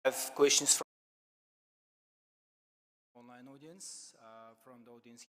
have questions from online audience, from the audience.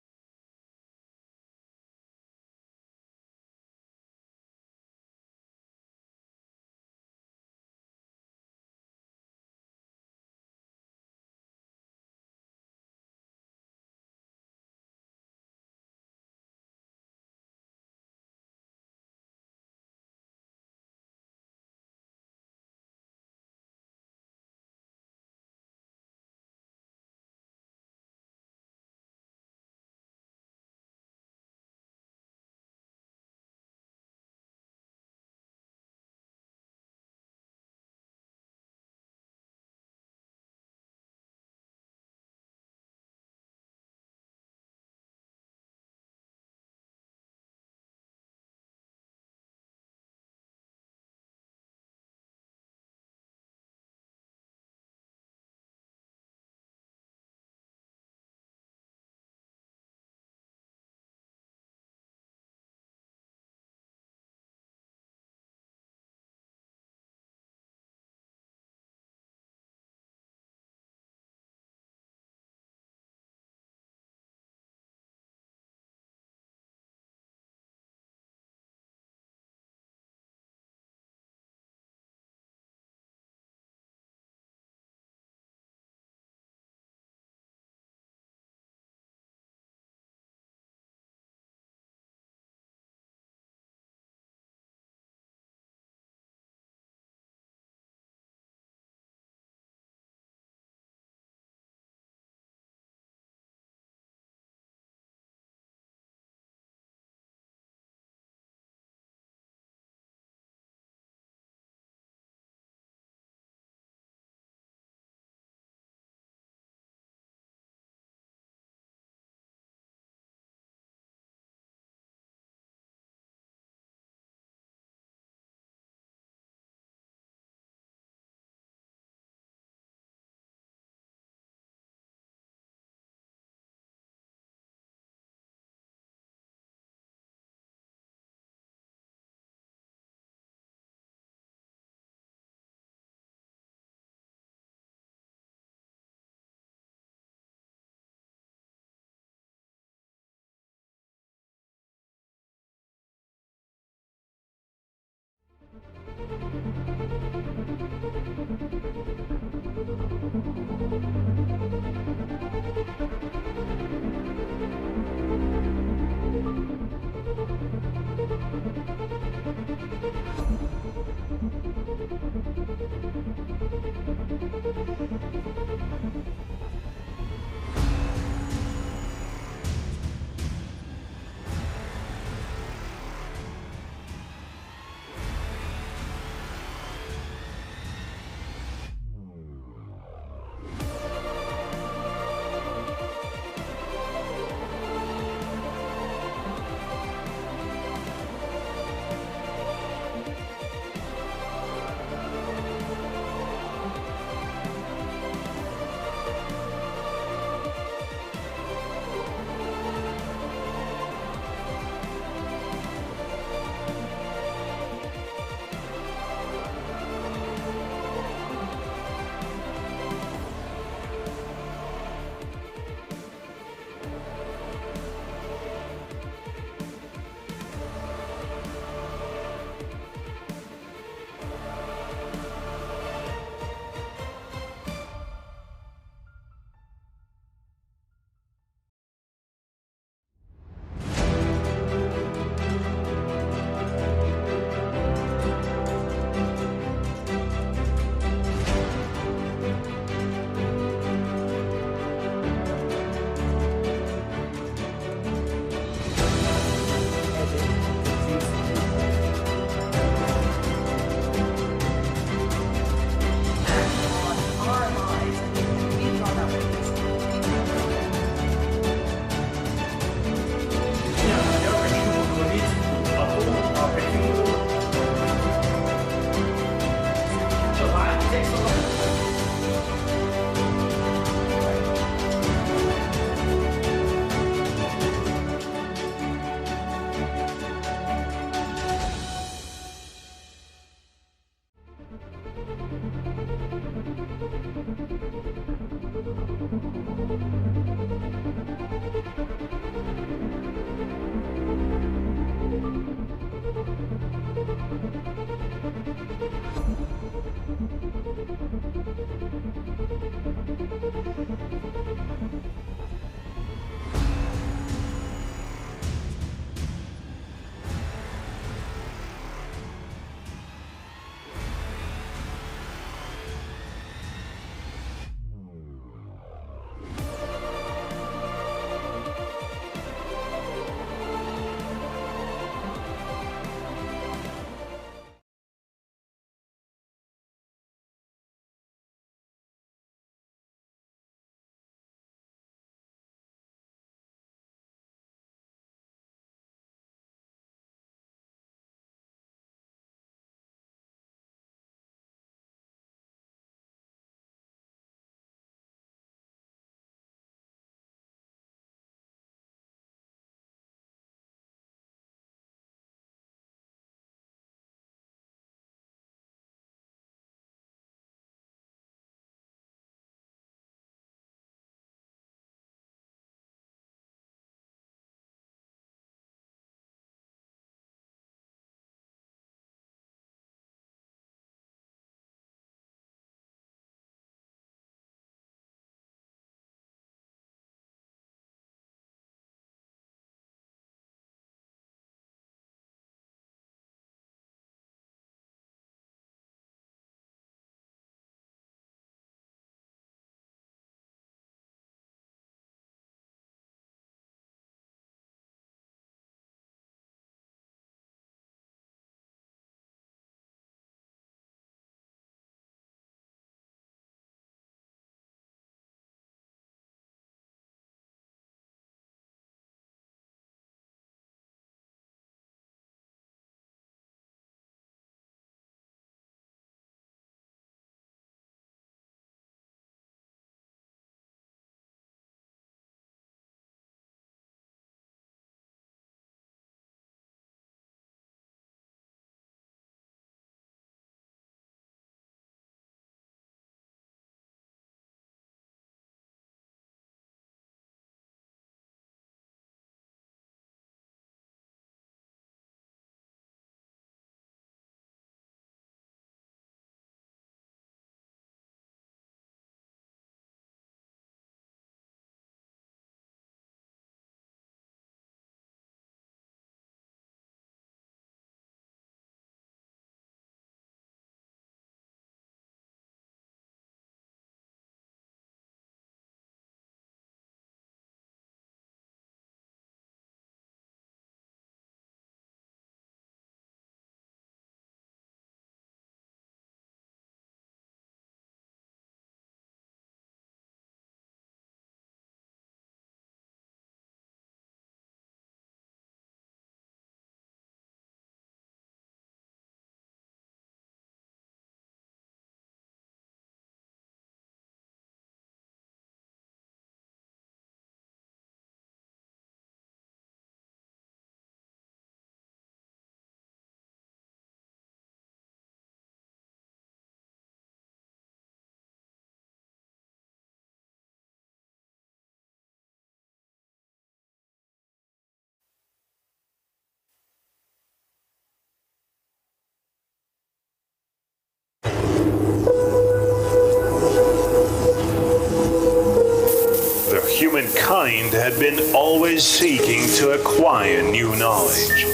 Mankind had been always seeking to acquire new knowledge.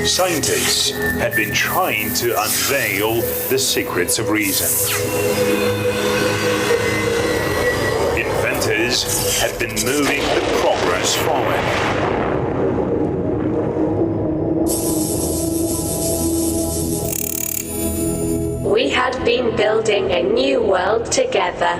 Scientists had been trying to unveil the secrets of reason. Inventors had been moving the progress forward. We had been building a new world together.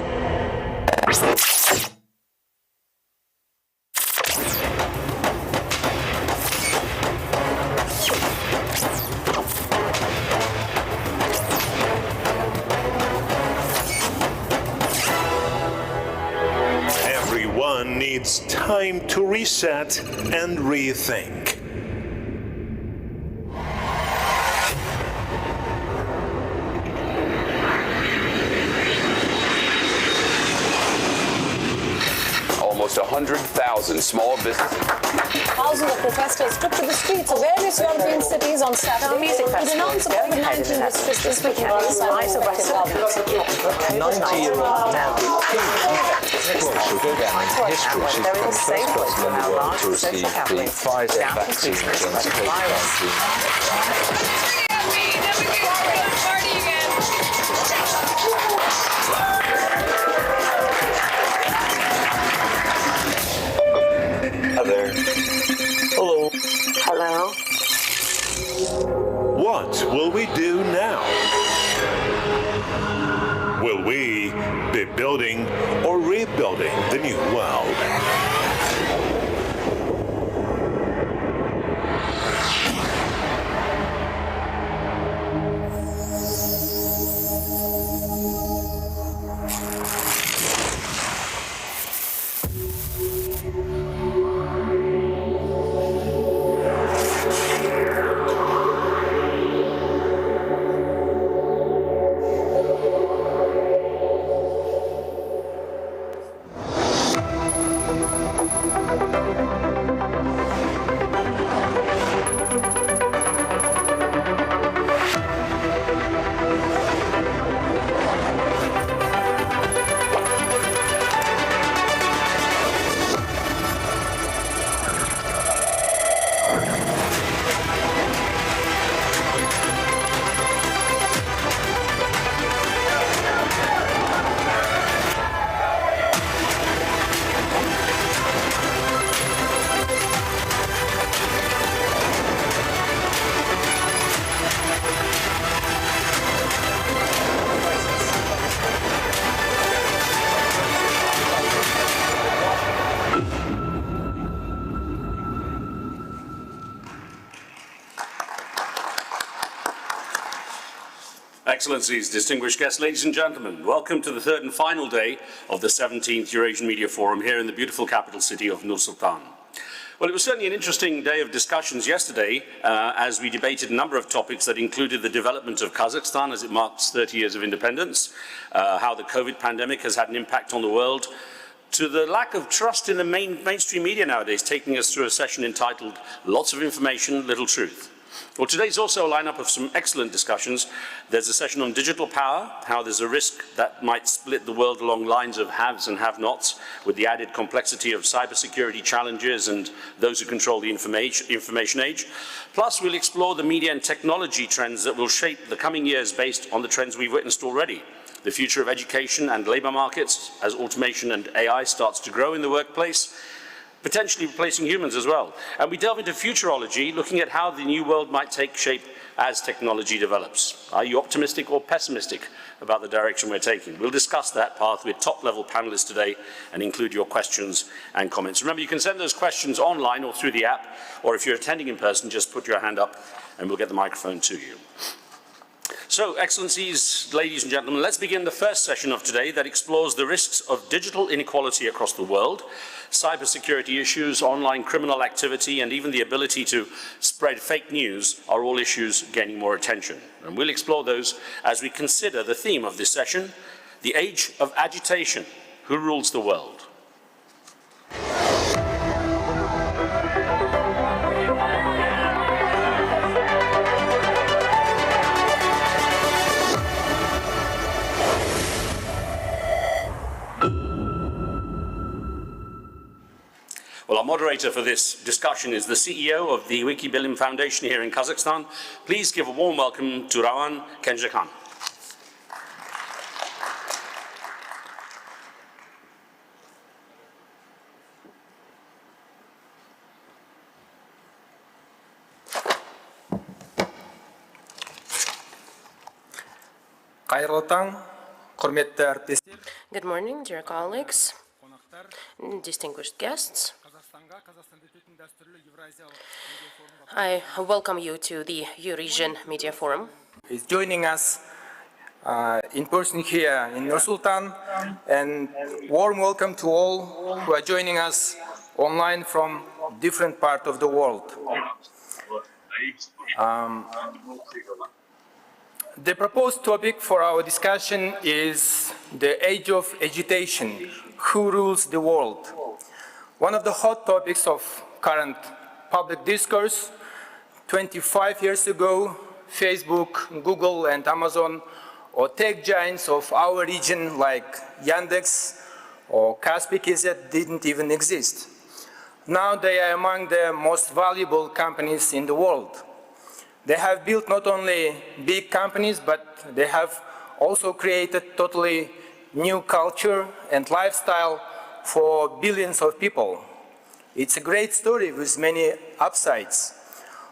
Everyone needs time to reset and rethink. Almost 100,000 small businesses. Thousands of protesters took to the streets of various European cities on Saturday to denounce the COVID-19 restrictions put in place by the respective governments. 90-year-old now she'll go down into history. She's the first person in the world to receive the Pfizer vaccine against COVID-19. Hi there. Hello. Hello? What will we do now? Will we be building or rebuilding the new world? Excellencies, distinguished guests, ladies and gentlemen, welcome to the third and final day of the 17th Eurasian Media Forum here in the beautiful capital city of Nur-Sultan. Well, it was certainly an interesting day of discussions yesterday as we debated a number of topics that included the development of Kazakhstan as it marks 30 years of independence, how the COVID pandemic has had an impact on the world, to the lack of trust in the mainstream media nowadays, taking us through a session entitled Lots of Information, Little Truth. Well, today's also a lineup of some excellent discussions. There's a session on digital power, how there's a risk that might split the world along lines of haves and have-nots, with the added complexity of cybersecurity challenges and those who control the information age. Plus, we'll explore the media and technology trends that will shape the coming years based on the trends we've witnessed already. The future of education and labor markets as automation and AI starts to grow in the workplace, potentially replacing humans as well. And we delve into futurology, looking at how the new world might take shape as technology develops. Are you optimistic or pessimistic about the direction we're taking? We'll discuss that path with top-level panelists today and include your questions and comments. Remember, you can send those questions online or through the app, or if you're attending in person, just put your hand up and we'll get the microphone to you. So, Excellencies, ladies and gentlemen, let's begin the first session of today that explores the risks of digital inequality across the world, cybersecurity issues, online criminal activity, and even the ability to spread fake news are all issues gaining more attention. And we'll explore those as we consider the theme of this session, the age of agitation. Who rules the world? moderator for this discussion is the CEO of the Wikibillion Foundation here in Kazakhstan. Please give a warm welcome to Rawan Kenjekhan. Good morning, dear colleagues, distinguished guests. I welcome you to the Eurasian Media Forum. Is joining us in person here in Nur-Sultan, and warm welcome to all who are joining us online from different parts of the world. The proposed topic for our discussion is the age of agitation, who rules the world? One of the hot topics of current public discourse. 25 years ago, Facebook, Google, and Amazon, or tech giants of our region like Yandex or Kaspi.kz didn't even exist. Now they are among the most valuable companies in the world. They have built not only big companies, but they have also created totally new culture and lifestyle for billions of people. It's a great story with many upsides.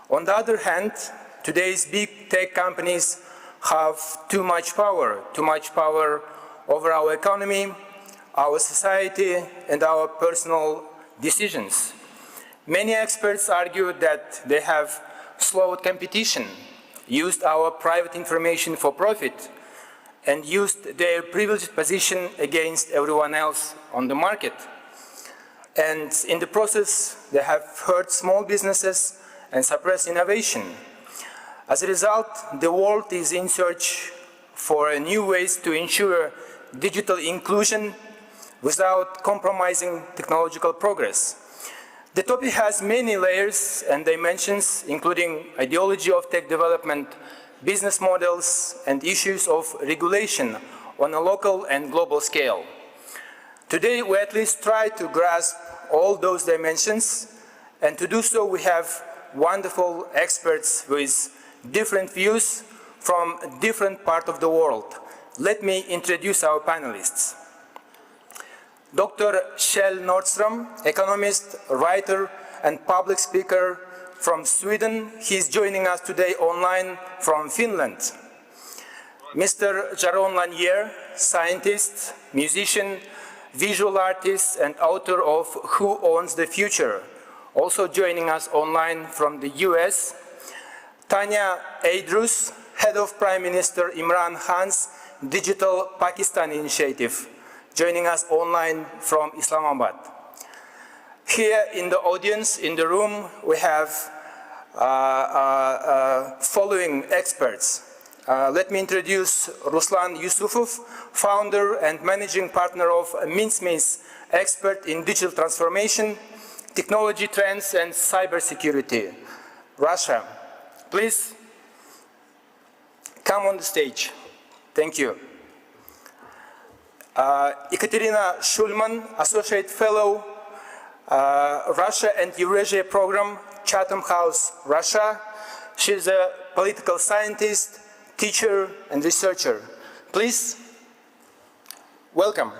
On the other hand, today's big tech companies have too much power over our economy, our society, and our personal decisions. Many experts argue that they have slowed competition, used our private information for profit, and used their privileged position against everyone else on the market. And in the process, they have hurt small businesses and suppressed innovation. As a result, the world is in search for new ways to ensure digital inclusion without compromising technological progress. The topic has many layers and dimensions, including ideology of tech development, business models, and issues of regulation on a local and global scale. Today, we at least try to grasp all those dimensions, and to do so, we have wonderful experts with different views from different parts of the world. Let me introduce our panelists. Dr. Kjell Nordström, economist, writer, and public speaker from Sweden. He is joining us today online from Finland. Mr. Jaron Lanier, scientist, musician, visual artist, and author of Who Owns the Future, also joining us online from the US. Tanya Aydrus, head of Prime Minister Imran Khan's Digital Pakistan Initiative, joining us online from Islamabad. Here in the audience, in the room, we have following experts. Let me introduce Ruslan Yusufov, founder and managing partner of Mindsmith, expert in digital transformation, technology trends, and cybersecurity. Russia, please come on the stage. Thank you. Ekaterina Shulman, Associate Fellow, Russia and Eurasia Program, Chatham House, Russia. She's a political scientist, teacher, and researcher. Please, welcome.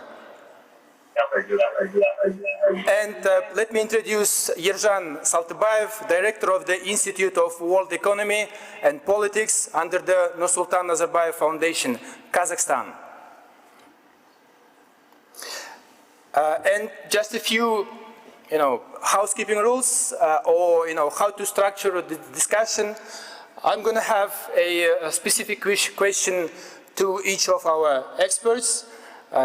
And let me introduce Yerzhan Saltybayev, Director of the Institute of World Economy and Politics under the Nur-Sultan Nazarbayev Foundation, Kazakhstan. And just a few, housekeeping rules or, how to structure the discussion. I'm going to have a specific question to each of our experts,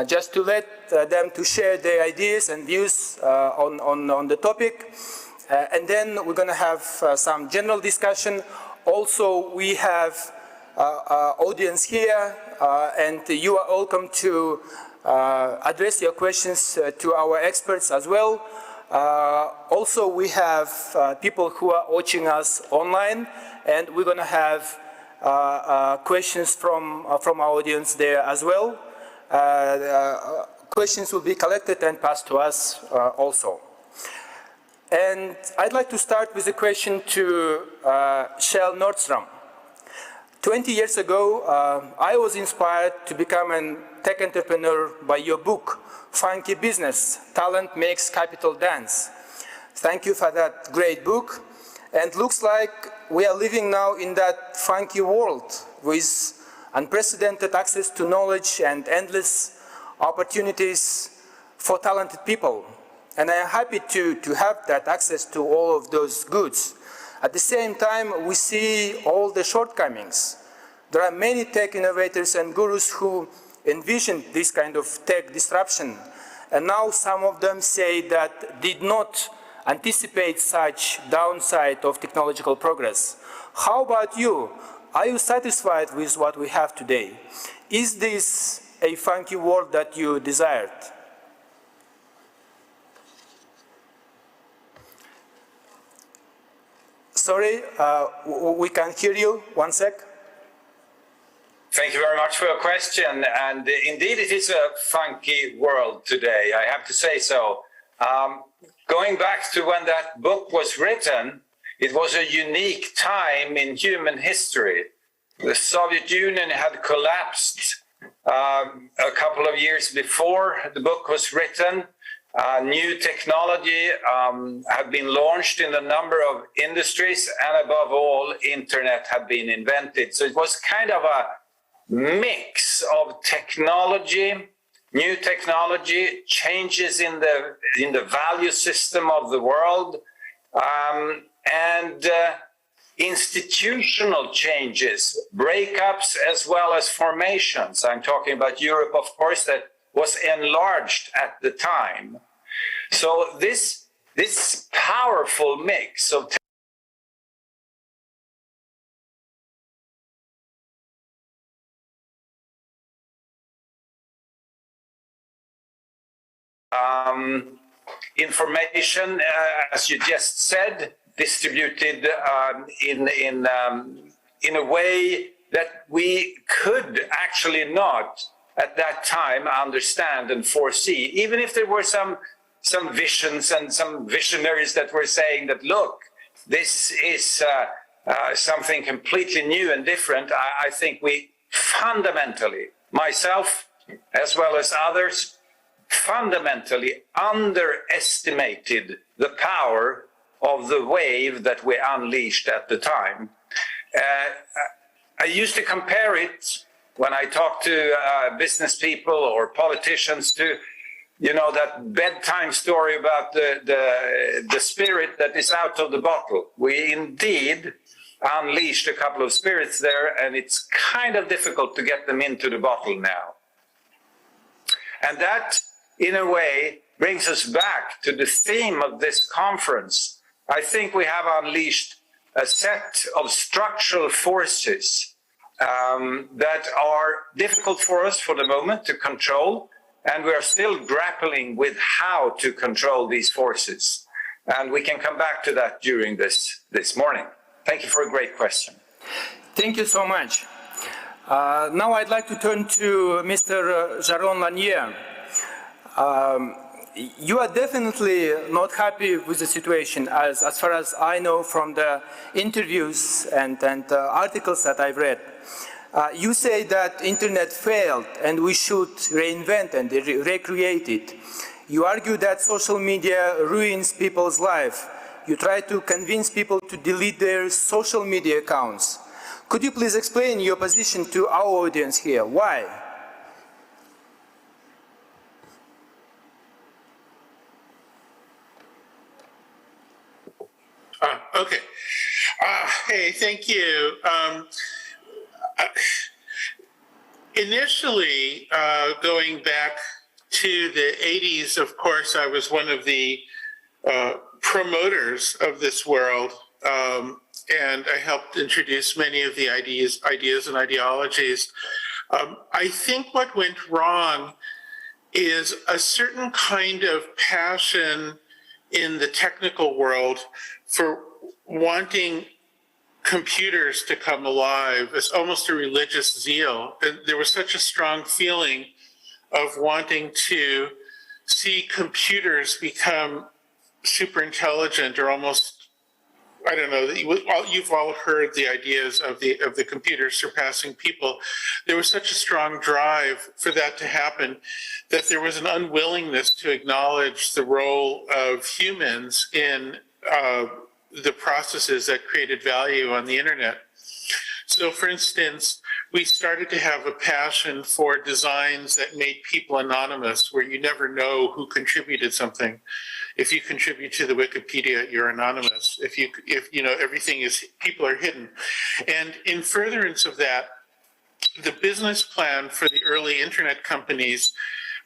just to let them to share their ideas and views on the topic. And then we're going to have some general discussion. Also, we have audience here, and you are welcome to address your questions to our experts as well. Also, we have people who are watching us online, and we're going to have questions from our audience there as well. Questions will be collected and passed to us also. And I'd like to start with a question to Kjell Nordstrom. 20 years ago, I was inspired to become a tech entrepreneur by your book, Funky Business, Talent Makes Capital Dance. Thank you for that great book. And looks like we are living now in that funky world with unprecedented access to knowledge and endless opportunities for talented people. And I am happy to have that access to all of those goods. At the same time, we see all the shortcomings. There are many tech innovators and gurus who envisioned this kind of tech disruption. And now some of them say that did not anticipate such downside of technological progress. How about you? Are you satisfied with what we have today? Is this a funky world that you desired? Sorry, we can't hear you. 1 sec. Thank you very much for your question. And indeed, it is a funky world today, I have to say so. Going back to when that book was written, it was a unique time in human history. The Soviet Union had collapsed a couple of years before the book was written. New technology had been launched in a number of industries, and above all, internet had been invented. So it was kind of a mix of technology, new technology, changes in the value system of the world, and institutional changes, breakups as well as formations. I'm talking about Europe, of course, that was enlarged at the time. So this powerful mix of information, as you just said, distributed in a way that we could actually not at that time understand and foresee, even if there were some visions and some visionaries that were saying that, look, this is something completely new and different. I think we fundamentally, myself as well as others, fundamentally underestimated the power of the wave that we unleashed at the time. I used to compare it when I talk to business people or politicians to, you know, that bedtime story about the spirit that is out of the bottle. We indeed unleashed a couple of spirits there, and it's kind of difficult to get them into the bottle now. And that, in a way, brings us back to the theme of this conference. I think we have unleashed a set of structural forces that are difficult for us for the moment to control, and we are still grappling with how to control these forces. And we can come back to that during this morning. Thank you for a great question. Thank you so much. Now I'd like to turn to Mr. Jaron Lanier. You are definitely not happy with the situation, as far as I know from the interviews and articles that I've read. You say that internet failed and we should reinvent and recreate it. You argue that social media ruins people's life. You try to convince people to delete their social media accounts. Could you please explain your position to our audience here? Why? Okay. Hey, thank you. Initially, going back to the 80s, of course, I was one of the promoters of this world, and I helped introduce many of the ideas and ideologies. I think what went wrong is a certain kind of passion in the technical world for wanting computers to come alive. It's almost a religious zeal. And there was such a strong feeling of wanting to see computers become super intelligent or almost, I don't know, you've all heard the ideas of the computer surpassing people. There was such a strong drive for that to happen that there was an unwillingness to acknowledge the role of humans in the processes that created value on the internet. So for instance, we started to have a passion for designs that made people anonymous, where you never know who contributed something. If you contribute to the Wikipedia, you're anonymous. If you know, everything is, people are hidden. And in furtherance of that, the business plan for the early internet companies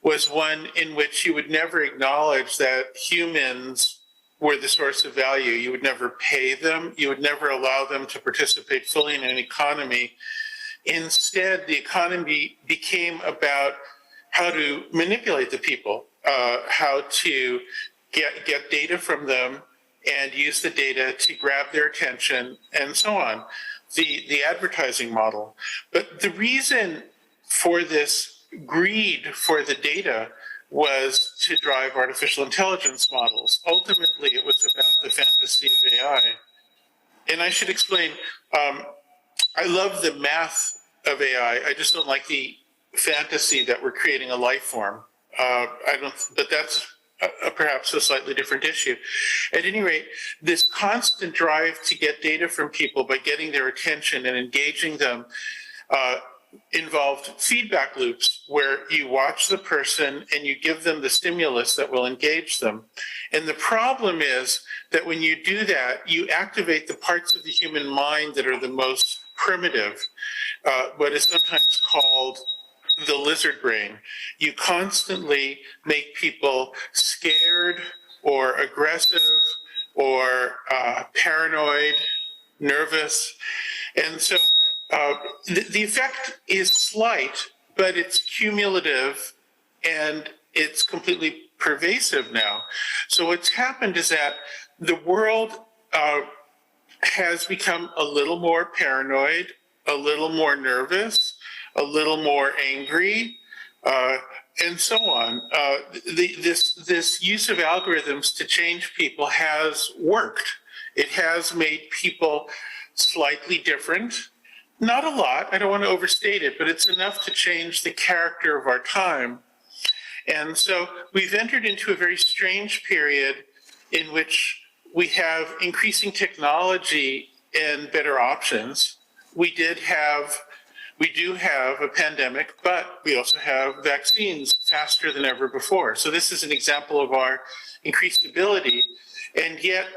was one in which you would never acknowledge that humans were the source of value. You would never pay them. You would never allow them to participate fully in an economy. Instead, the economy became about how to manipulate the people, how to get data from them and use the data to grab their attention and so on, the advertising model. But the reason for this greed for the data was to drive artificial intelligence models. Ultimately, it was about the fantasy of AI. And I should explain, I love the math of AI. I just don't like the fantasy that we're creating a life form. But that's perhaps a slightly different issue. At any rate, this constant drive to get data from people by getting their attention and engaging them involved feedback loops where you watch the person and you give them the stimulus that will engage them. And the problem is that when you do that, you activate the parts of the human mind that are the most primitive, what is sometimes called the lizard brain. You constantly make people scared or aggressive or paranoid, nervous. And so the effect is slight, but it's cumulative and it's completely pervasive now. So what's happened is that the world has become a little more paranoid, a little more nervous, a little more angry, and so on. This use of algorithms to change people has worked. It has made people slightly different. Not a lot, I don't want to overstate it, but it's enough to change the character of our time. And so we've entered into a very strange period in which we have increasing technology and better options. We do have a pandemic, but we also have vaccines faster than ever before. So this is an example of our increased ability. And yet,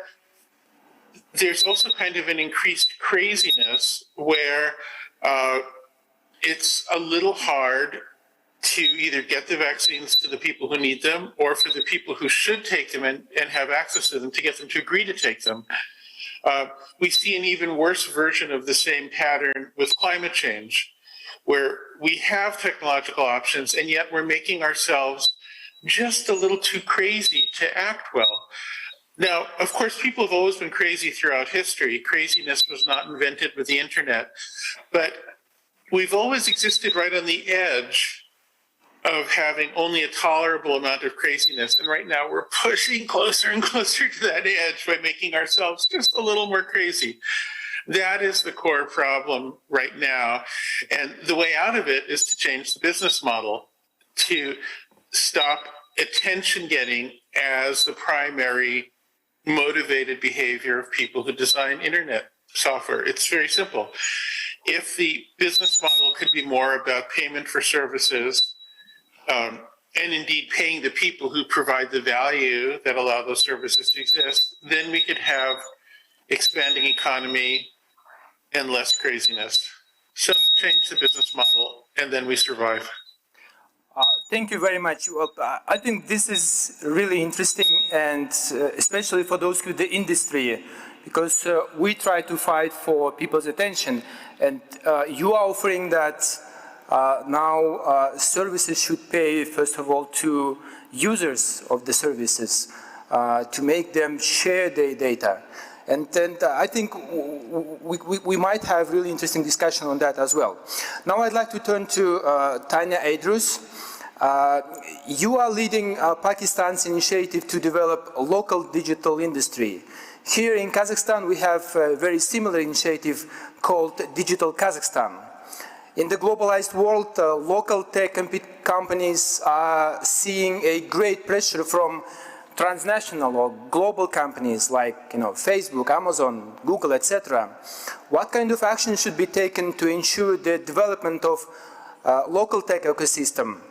there's also kind of an increased craziness where it's a little hard to either get the vaccines to the people who need them or for the people who should take them and have access to them to get them to agree to take them. We see an even worse version of the same pattern with climate change, where we have technological options and yet we're making ourselves just a little too crazy to act well. Now, of course, people have always been crazy throughout history. Craziness was not invented with the internet, but we've always existed right on the edge of having only a tolerable amount of craziness. And right now we're pushing closer and closer to that edge by making ourselves just a little more crazy. That is the core problem right now. And the way out of it is to change the business model, to stop attention getting as the primary motivated behavior of people who design internet software. It's very simple. If the business model could be more about payment for services, and indeed paying the people who provide the value that allow those services to exist, then we could have expanding economy and less craziness. So change the business model and then we survive. Thank you very much. Well, I think this is really interesting, and especially for those with the industry, because we try to fight for people's attention, and you are offering that now services should pay, first of all, to users of the services to make them share their data. And then I think we might have really interesting discussion on that as well. Now I'd like to turn to Tanya Adrus. You are leading Pakistan's initiative to develop a local digital industry. Here in Kazakhstan, we have a very similar initiative called Digital Kazakhstan. In the globalized world, local tech companies are seeing a great pressure from transnational or global companies like Facebook, Amazon, Google, etc. What kind of action should be taken to ensure the development of local tech ecosystem?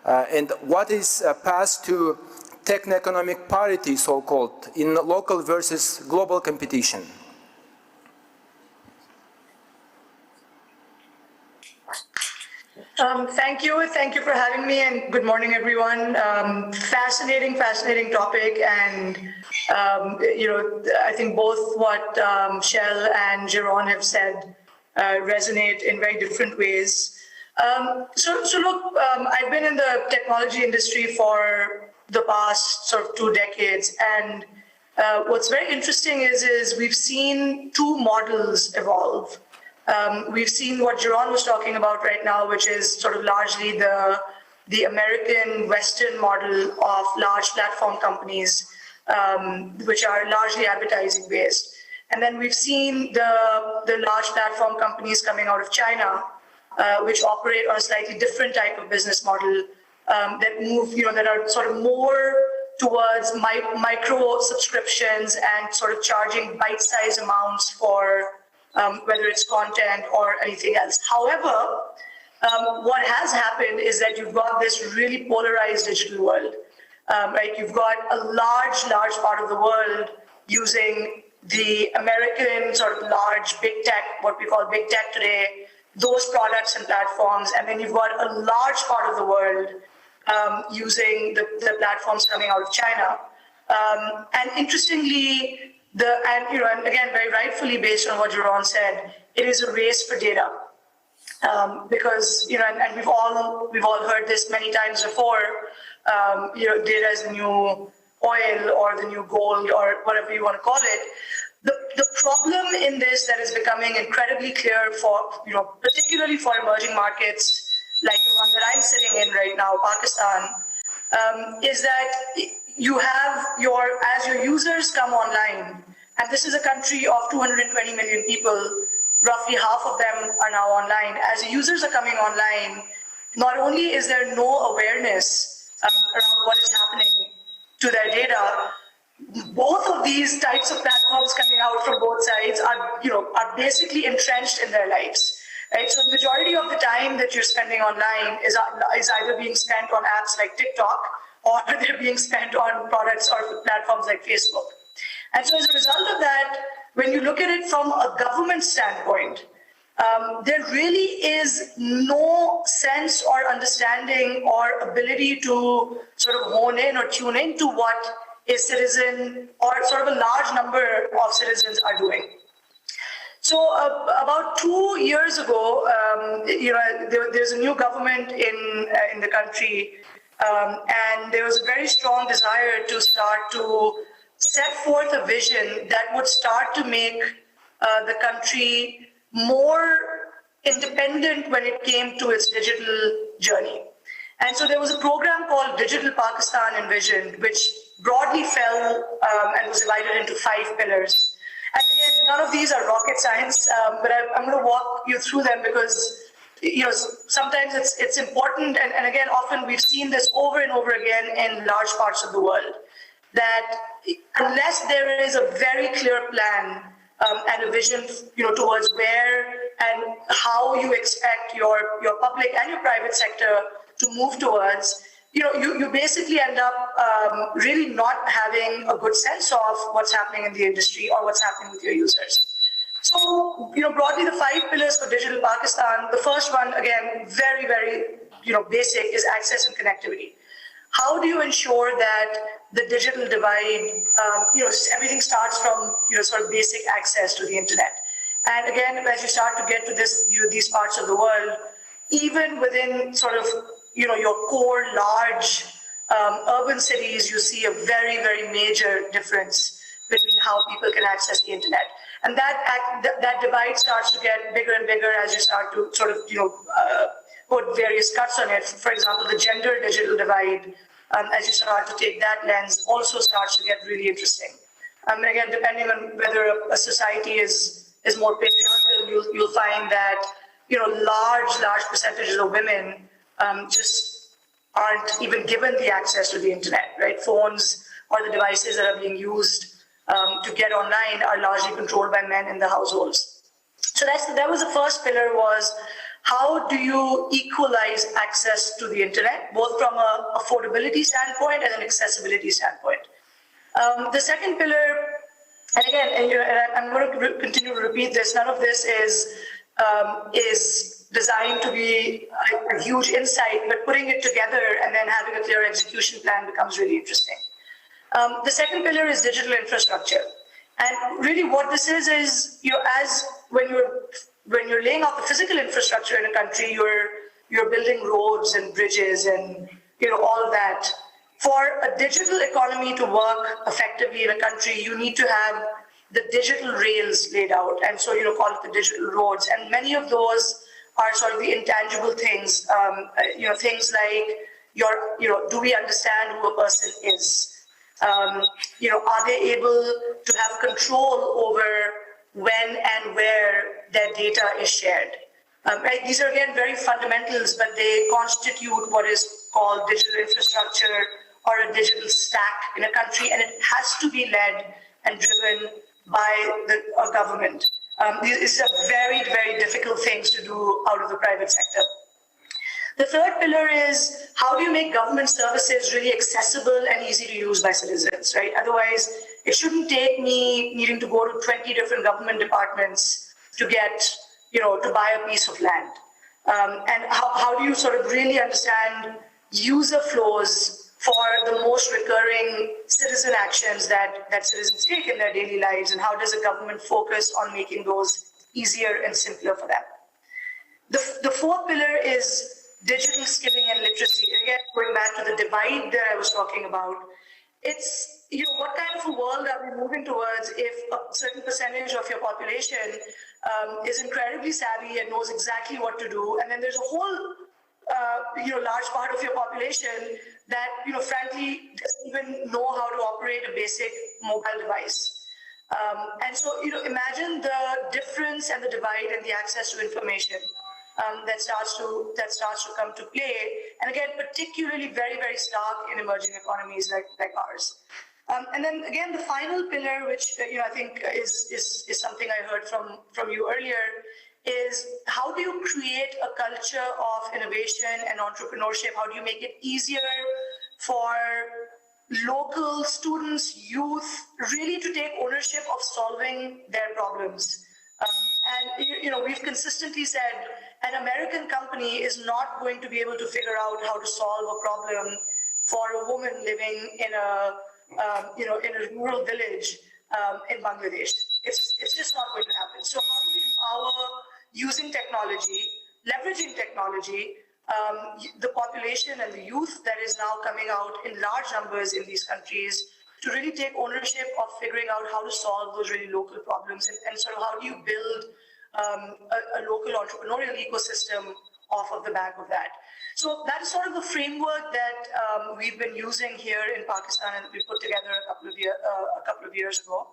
And what is a path to techno-economic parity, so-called, in local versus global competition? Thank you for having me, and good morning, everyone. Fascinating topic, and I think both what Shell and Jeroen have said resonate in very different ways. So look, I've been in the technology industry for the past sort of 2 decades, and what's very interesting is we've seen 2 models evolve. We've seen what Jeroen was talking about right now, which is sort of largely the American Western model of large platform companies, which are largely advertising based. And then we've seen the large platform companies coming out of China, which operate on a slightly different type of business model, that move, that are sort of more towards micro subscriptions and sort of charging bite-sized amounts for whether it's content or anything else. However, what has happened is that you've got this really polarized digital world, right? You've got a large part of the world using the American sort of large big tech, what we call big tech today, those products and platforms, and then you've got a large part of the world using the platforms coming out of China. And interestingly, and again, very rightfully based on what Jeroen said, it is a race for data. Because, and we've all heard this many times before, data is the new oil or the new gold or whatever you want to call it. The problem in this that is becoming incredibly clear for, particularly for emerging markets like the one that I'm sitting in right now, Pakistan, is that you have as your users come online, and this is a country of 220 million people, roughly half of them are now online. As the users are coming online, not only is there no awareness around what is happening to their data, both of these types of platforms coming out from both sides are basically entrenched in their lives. Right? So the majority of the time that you're spending online is either being spent on apps like TikTok, or they're being spent on products or platforms like Facebook. And so as a result of that, when you look at it from a government standpoint, there really is no sense or understanding or ability to sort of hone in or tune into what a citizen or sort of a large number of citizens are doing. So about 2 years ago, there's a new government in the country, and there was a very strong desire to start to set forth a vision that would start to make the country more independent when it came to its digital journey. And so there was a program called Digital Pakistan Envisioned, which broadly fell and was divided into 5 pillars. And again, none of these are rocket science, but I'm going to walk you through them because sometimes it's important, and again, often we've seen this over and over again in large parts of the world, that unless there is a very clear plan and a vision, towards where and how you expect your public and your private sector to move towards, you basically end up really not having a good sense of what's happening in the industry or what's happening with your users. So, broadly, the 5 pillars for Digital Pakistan, the first one, again, very, very, basic, is access and connectivity. How do you ensure that the digital divide, everything starts from, sort of basic access to the internet? And again, as you start to get to these parts of the world, even within sort of, your core large urban cities, you see a very, very major difference between how people can access the internet. And that divide starts to get bigger and bigger as you start to sort of, put various cuts on it. For example, the gender digital divide, as you start to take that lens, also starts to get really interesting. And again, depending on whether a society is more patriarchal, you'll find that large percentages of women just aren't even given the access to the internet, right? Phones or the devices that are being used to get online are largely controlled by men in the households. So that was the first pillar, was how do you equalize access to the internet, both from an affordability standpoint and an accessibility standpoint. The second pillar, and again, I'm going to continue to repeat this, none of this is designed to be a huge insight, but putting it together and then having a clear execution plan becomes really interesting. The second pillar is digital infrastructure. And really what this is as when you're laying out the physical infrastructure in a country, you're building roads and bridges and all of that. For a digital economy to work effectively in a country, you need to have the digital rails laid out, and so call it the digital roads. And many of those are sort of the intangible things, things like do we understand who a person is? Are they able to have control over when and where their data is shared? Right? These are again very fundamentals, but they constitute what is called digital infrastructure or a digital stack in a country, and it has to be led and driven by a government. These are very, very difficult things to do out of the private sector. The third pillar is how do you make government services really accessible and easy to use by citizens, right? Otherwise, it shouldn't take me needing to go to 20 different government departments to get, to buy a piece of land. And how do you sort of really understand user flows for the most recurring citizen actions that citizens take in their daily lives, and how does a government focus on making those easier and simpler for them? The fourth pillar is digital skilling and literacy. Again, going back to the divide that I was talking about, it's, what kind of a world are we moving towards if a certain percentage of your population is incredibly savvy and knows exactly what to do, and then there's a whole large part of your population that, frankly, doesn't even know how to operate a basic mobile device. And so, imagine the difference and the divide and the access to information that starts to come to play. And again, particularly very, very stark in emerging economies like ours. And then again, the final pillar, which I think is something I heard from you earlier, is how do you create a culture of innovation and entrepreneurship? How do you make it easier for local students, youth, really to take ownership of solving their problems? And we've consistently said an American company is not going to be able to figure out how to solve a problem for a woman living in a rural village in Bangladesh. It's just not going to happen. So how do we empower, using technology, leveraging technology, the population and the youth that is now coming out in large numbers in these countries to really take ownership of figuring out how to solve those really local problems, and sort of how do you build a local entrepreneurial ecosystem off of the back of that. So that is sort of the framework that we've been using here in Pakistan and we put together a couple of years ago.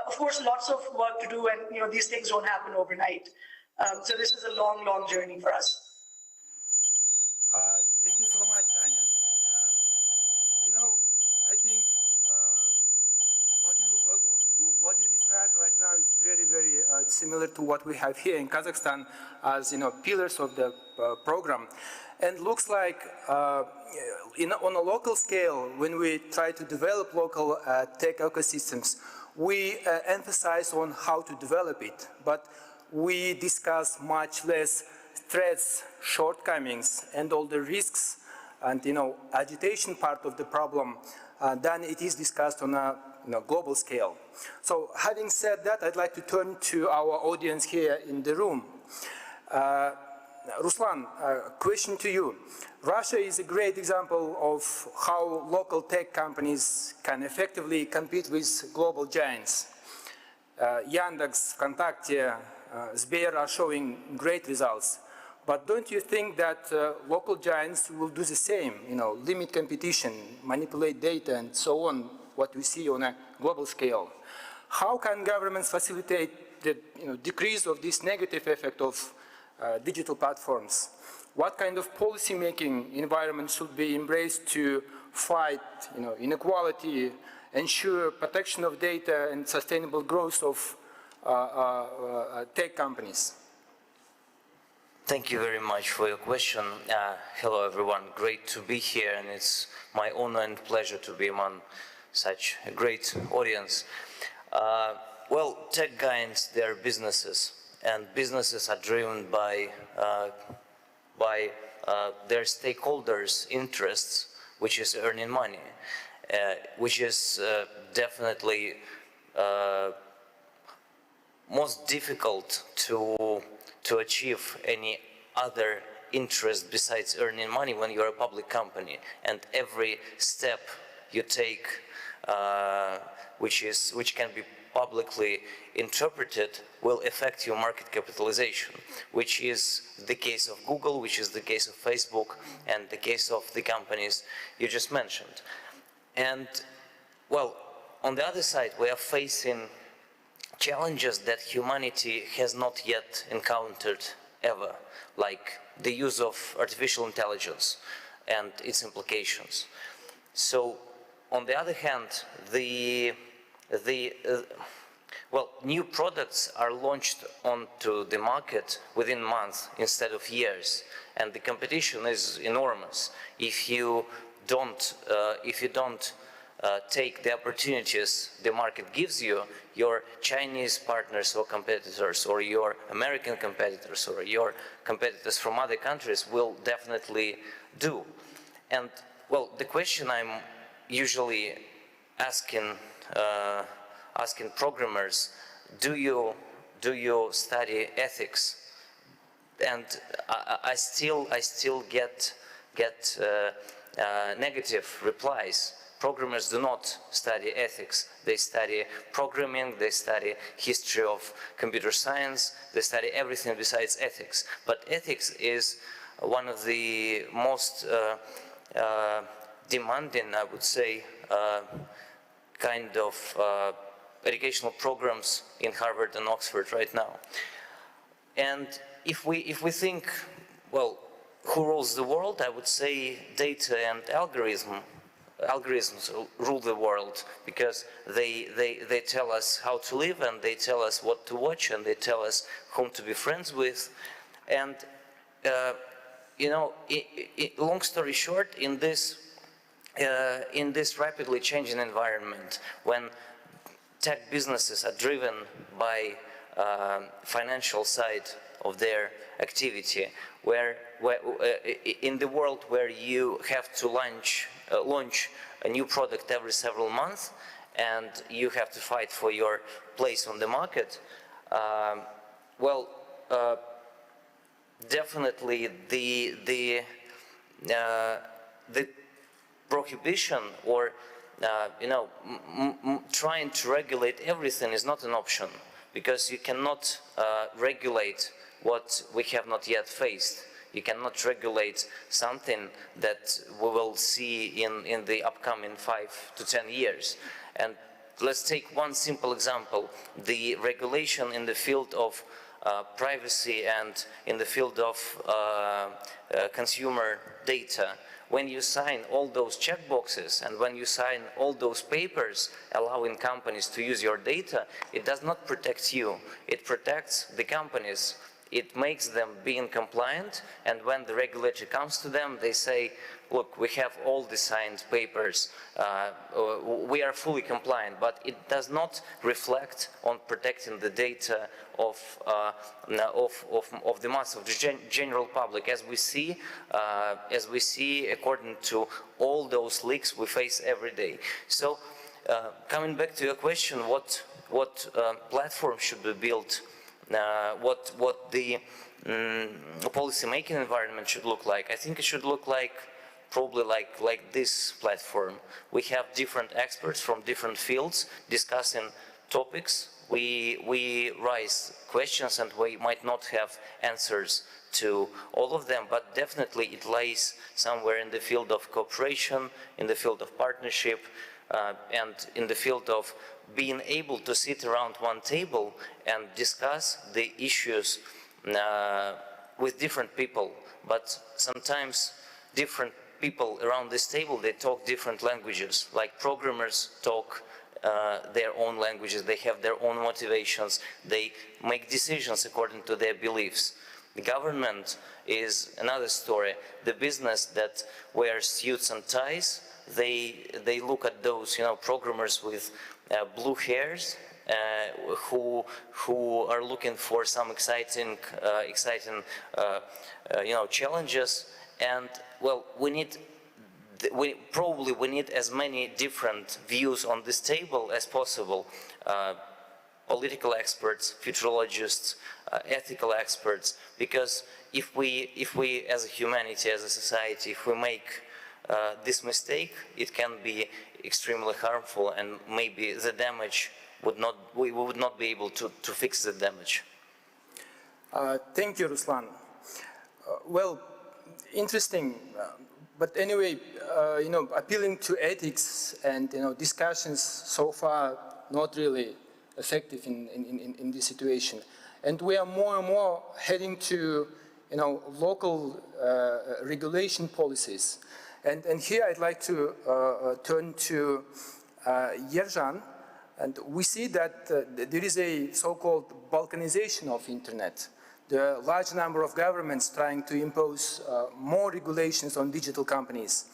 Of course, lots of work to do, and these things don't happen overnight. So this is a long, long journey for us. Thank you so much, Tanya. I think what you described right now is very, very similar to what we have here in Kazakhstan as pillars of the program, and looks like on a local scale, when we try to develop local tech ecosystems, we emphasize on how to develop it, but we discuss much less threats, shortcomings, and all the risks and agitation part of the problem than it is discussed on a global scale. So having said that, I'd like to turn to our audience here in the room. Ruslan, a question to you. Russia is a great example of how local tech companies can effectively compete with global giants. Yandex, VKontakte, Sber are showing great results. But don't you think that local giants will do the same, limit competition, manipulate data, and so on, what we see on a global scale? How can governments facilitate the decrease of this negative effect of digital platforms? What kind of policy-making environment should be embraced to fight inequality, ensure protection of data, and sustainable growth of tech companies? Thank you very much for your question. Hello, everyone. Great to be here, and it's my honor and pleasure to be among such a great audience. Well, tech giants, they are businesses, and businesses are driven by their stakeholders' interests, which is earning money, which is definitely most difficult to achieve any other interest besides earning money when you're a public company, and every step you take which can be publicly interpreted will affect your market capitalization, which is the case of Google, which is the case of Facebook, and the case of the companies you just mentioned. And well, on the other side, we are facing challenges that humanity has not yet encountered ever, like the use of artificial intelligence and its implications. So, on the other hand, new products are launched onto the market within months instead of years, and the competition is enormous. If you don't take the opportunities the market gives you, your Chinese partners or competitors, or your American competitors, or your competitors from other countries will definitely do. And well, the question I'm usually asking programmers, do you study ethics? And I still get negative replies. Programmers do not study ethics. They study programming, they study history of computer science, they study everything besides ethics. But ethics is one of the most demanding, I would say, kind of educational programs in Harvard and Oxford right now. And if we think, well, who rules the world? I would say data and algorithms rule the world, because they tell us how to live, and they tell us what to watch, and they tell us whom to be friends with. And long story short, in this rapidly changing environment, when tech businesses are driven by financial side of their activity, where in the world where you have to launch a new product every several months, and you have to fight for your place on the market, definitely the prohibition or trying to regulate everything is not an option, because you cannot regulate what we have not yet faced. You cannot regulate something that we will see in the upcoming 5 to 10 years. And let's take one simple example: the regulation in the field of privacy and in the field of consumer data. When you sign all those checkboxes and when you sign all those papers allowing companies to use your data, it does not protect you. It protects the companies. It makes them being compliant, and when the regulator comes to them, they say, look, we have all the signed papers, we are fully compliant, but it does not reflect on protecting the data of the mass of the general public, as we see according to all those leaks we face every day. So, coming back to your question, what platform should be built? What the policy-making environment should look like? I think it should look like probably like this platform. We have different experts from different fields discussing topics we raise questions and we might not have answers to all of them, but definitely it lies somewhere in the field of cooperation, in the field of partnership, and in the field of being able to sit around one table and discuss the issues with different people. But sometimes different people around this table, they talk different languages, like programmers talk their own languages, they have their own motivations, they make decisions according to their beliefs. The government is another story. The business that wears suits and ties, they look at those, programmers with blue hairs who are looking for some exciting challenges. And well, we probably need as many different views on this table as possible. Political experts, futurologists, ethical experts, because if we as a humanity, as a society, if we make this mistake, it can be extremely harmful, and maybe the damage we would not be able to fix the damage. Thank you, Ruslan. Well, interesting, but anyway, appealing to ethics and discussions so far not really effective in this situation, and we are more and more heading to local regulation policies, and here I'd like to turn to Eurasian, and we see that there is a so-called balkanization of internet. There are a large number of governments trying to impose more regulations on digital companies.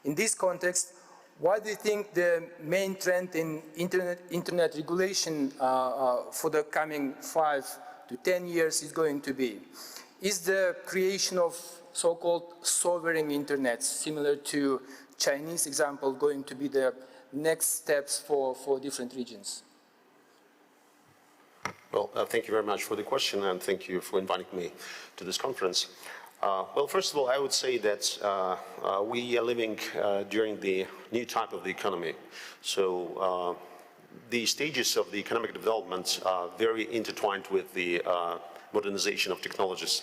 In this context, what do you think the main trend in internet regulation for the coming 5 to 10 years is going to be? Is the creation of so-called sovereign internets, similar to Chinese example, going to be the next steps for different regions? Well, thank you very much for the question, and thank you for inviting me to this conference. Well, first of all, I would say that we are living during the new type of the economy. So the stages of the economic development are very intertwined with the modernization of technologies.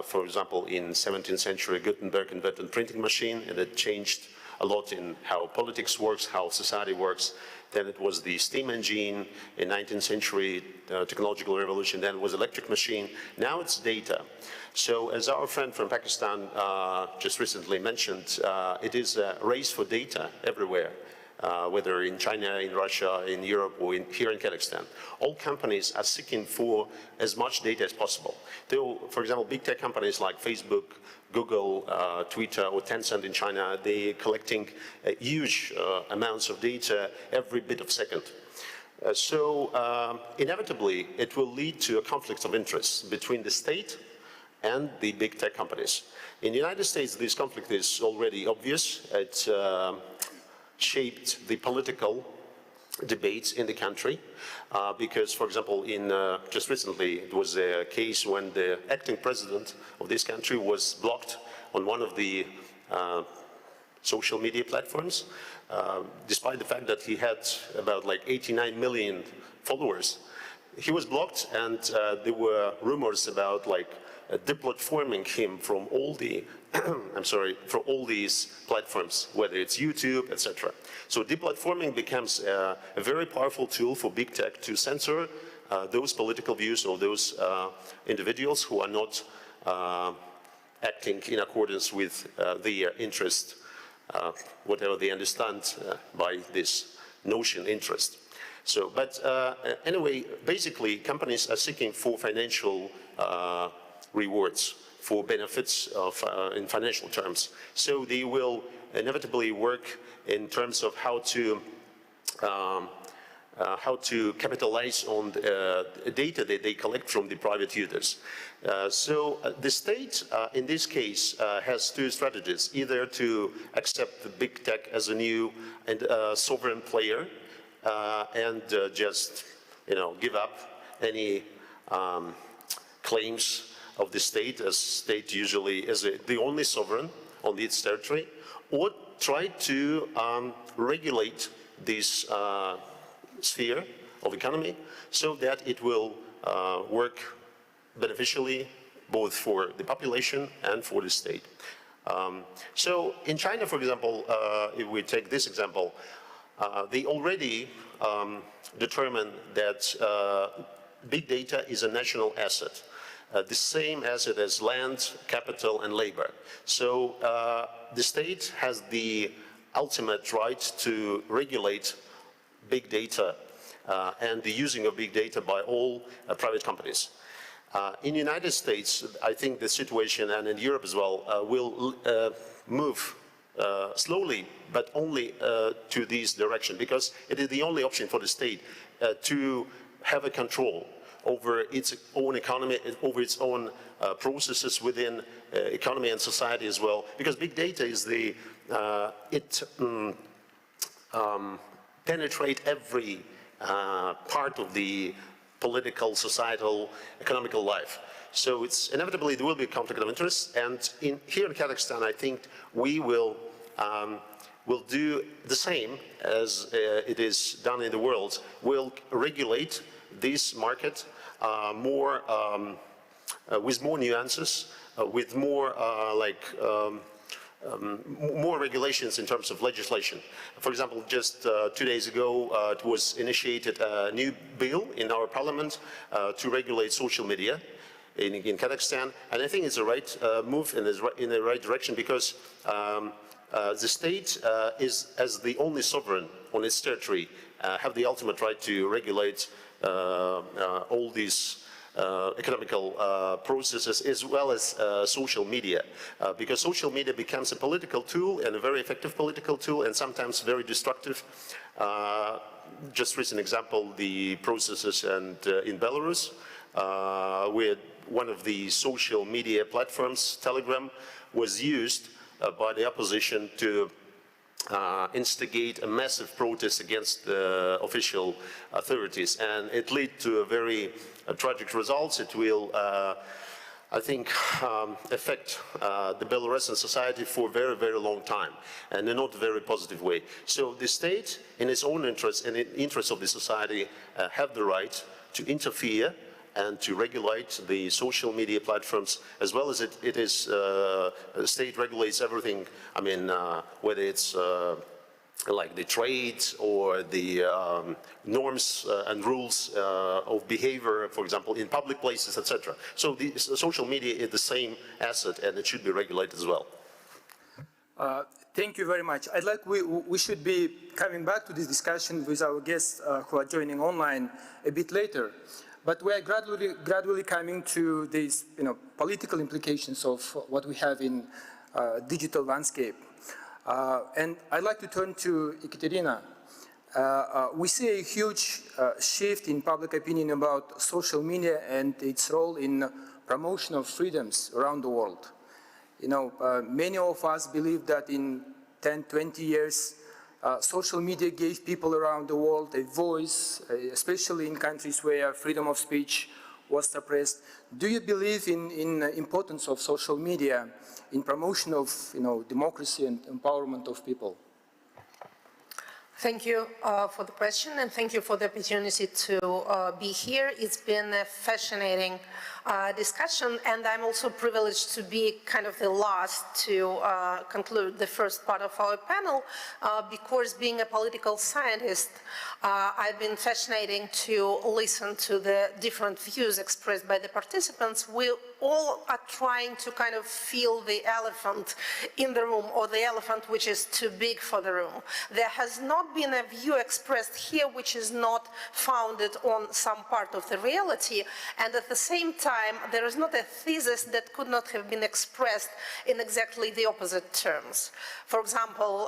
For example, in 17th century, Gutenberg invented the printing machine, and it changed a lot in how politics works, how society works. Then it was the steam engine in 19th century, technological revolution. Then it was electric machine. Now it's data. So as our friend from Pakistan just recently mentioned, it is a race for data everywhere. Whether in China, in Russia, in Europe, or here in Kazakhstan. All companies are seeking for as much data as possible. For example, big tech companies like Facebook, Google, Twitter, or Tencent in China, they're collecting huge amounts of data every bit of second. So inevitably, it will lead to a conflict of interest between the state and the big tech companies. In the United States, this conflict is already obvious. It's shaped the political debates in the country because, for example, just recently it was a case when the acting president of this country was blocked on one of the social media platforms, despite the fact that he had about like 89 million followers. He was blocked, and there were rumors about like deplatforming him from all the from all these platforms, whether it's YouTube, etc. So deplatforming becomes a very powerful tool for big tech to censor those political views or those individuals who are not acting in accordance with their interest, whatever they understand by this notion interest. So, but anyway, basically companies are seeking for financial rewards, for benefits in financial terms. So they will inevitably work in terms of how to capitalize on the data that they collect from the private users. So the state, in this case, has two strategies: either to accept the big tech as a new and sovereign player, and just give up any claims of the state, as state usually as the only sovereign on its territory, or try to regulate this sphere of economy so that it will work beneficially both for the population and for the state. So in China, for example, if we take this example, they already determined that big data is a national asset, the same asset as land, capital, and labor. So the state has the ultimate right to regulate big data and the using of big data by all private companies. In the United States, I think the situation, and in Europe as well, will move slowly, but only to this direction, because it is the only option for the state to have a control over its own economy, over its own processes within economy and society as well, because big data is the, penetrate every part of the political, societal, economical life. So it's inevitably there will be a conflict of interest, and here in Kazakhstan, I think we will do the same as it is done in the world. We'll regulate this market more with more nuances, with more more regulations in terms of legislation. For example, just 2 days ago, it was initiated a new bill in our parliament to regulate social media in Kazakhstan, and I think it's the right move in the right direction, because the state is, as the only sovereign on its territory, have the ultimate right to regulate all these economical processes, as well as social media, because social media becomes a political tool, and a very effective political tool, and sometimes very destructive. Just recent example, the processes in Belarus, where one of the social media platforms, Telegram, was used by the opposition to instigate a massive protest against the official authorities, and it led to a very tragic results. It will, I think, affect the Belarusian society for a very, very long time, and in not a very positive way. So the state, in its own interest and in the interest of the society, have the right to interfere and to regulate the social media platforms, as well as the state regulates everything. I mean, whether it's like the trade or the norms and rules of behavior, for example, in public places, etc. So the social media is the same asset, and it should be regulated as well. Thank you very much. We should be coming back to this discussion with our guests who are joining online a bit later. But we are gradually coming to these, political implications of what we have in digital landscape. And I'd like to turn to Ekaterina. We see a huge shift in public opinion about social media and its role in promotion of freedoms around the world. Many of us believe that in 10, 20 years, social media gave people around the world a voice, especially in countries where freedom of speech was suppressed. Do you believe in the importance of social media in promotion of democracy and empowerment of people? Thank you for the question, and thank you for the opportunity to be here. It's been a fascinating discussion, and I'm also privileged to be kind of the last to conclude the first part of our panel, because being a political scientist, I've been fascinating to listen to the different views expressed by the participants. We all are trying to kind of feel the elephant in the room, or the elephant which is too big for the room. There has not been a view expressed here which is not founded on some part of the reality, and at the same time there is not a thesis that could not have been expressed in exactly the opposite terms. For example,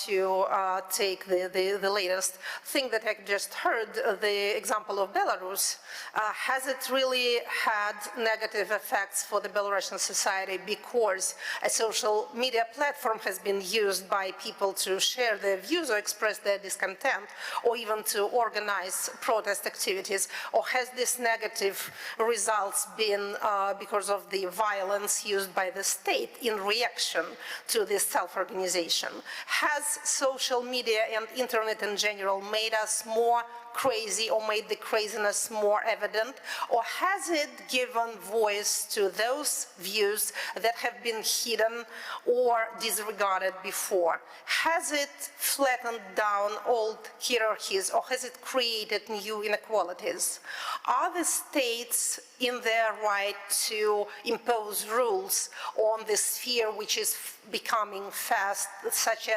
to take the latest thing that I just heard, the example of Belarus, has it really had negative effects for the Belarusian society because a social media platform has been used by people to share their views or express their discontent, or even to organize protest activities? Or has this negative results been because of the violence used by the state in reaction to this self-organization? Has social media and internet in general made us more crazy or made the craziness more evident? Or has it given voice to those views that have been hidden or disregarded before? Has it flattened down old hierarchies, or has it created new inequalities? Are the states in their right to impose rules on the sphere which is becoming fast such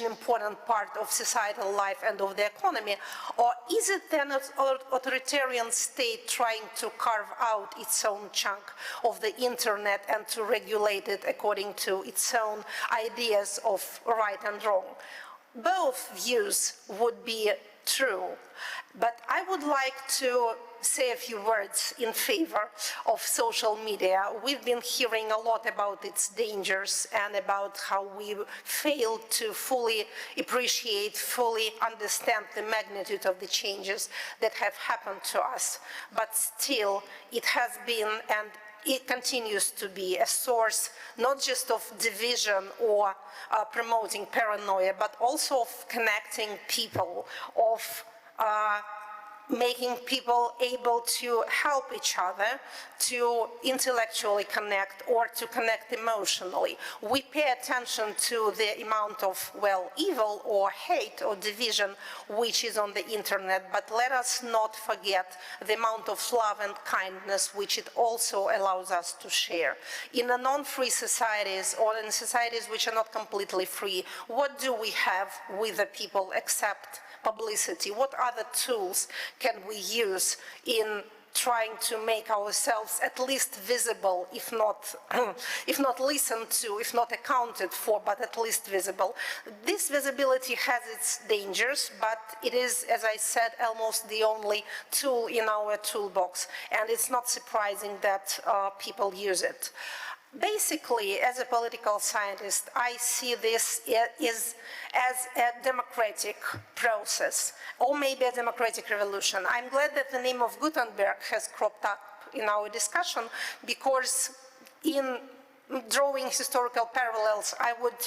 an important part of societal life and of the economy? Or is it then an authoritarian state trying to carve out its own chunk of the internet and to regulate it according to its own ideas of right and wrong? Both views would be true, but I would like to say a few words in favor of social media. We've been hearing a lot about its dangers and about how we fail to fully appreciate, fully understand the magnitude of the changes that have happened to us. But still, it has been and it continues to be a source not just of division or promoting paranoia, but also of connecting people, of making people able to help each other, to intellectually connect or to connect emotionally. We pay attention to the amount of, well, evil or hate or division which is on the internet, but let us not forget the amount of love and kindness which it also allows us to share. In the non-free societies or in societies which are not completely free, what do we have with the people except publicity? What other tools can we use in trying to make ourselves at least visible, if not listened to, if not accounted for, but at least visible? This visibility has its dangers, but it is, as I said, almost the only tool in our toolbox, and it's not surprising that people use it. Basically, as a political scientist, I see this as a democratic process, or maybe a democratic revolution. I'm glad that the name of Gutenberg has cropped up in our discussion, because in drawing historical parallels, I would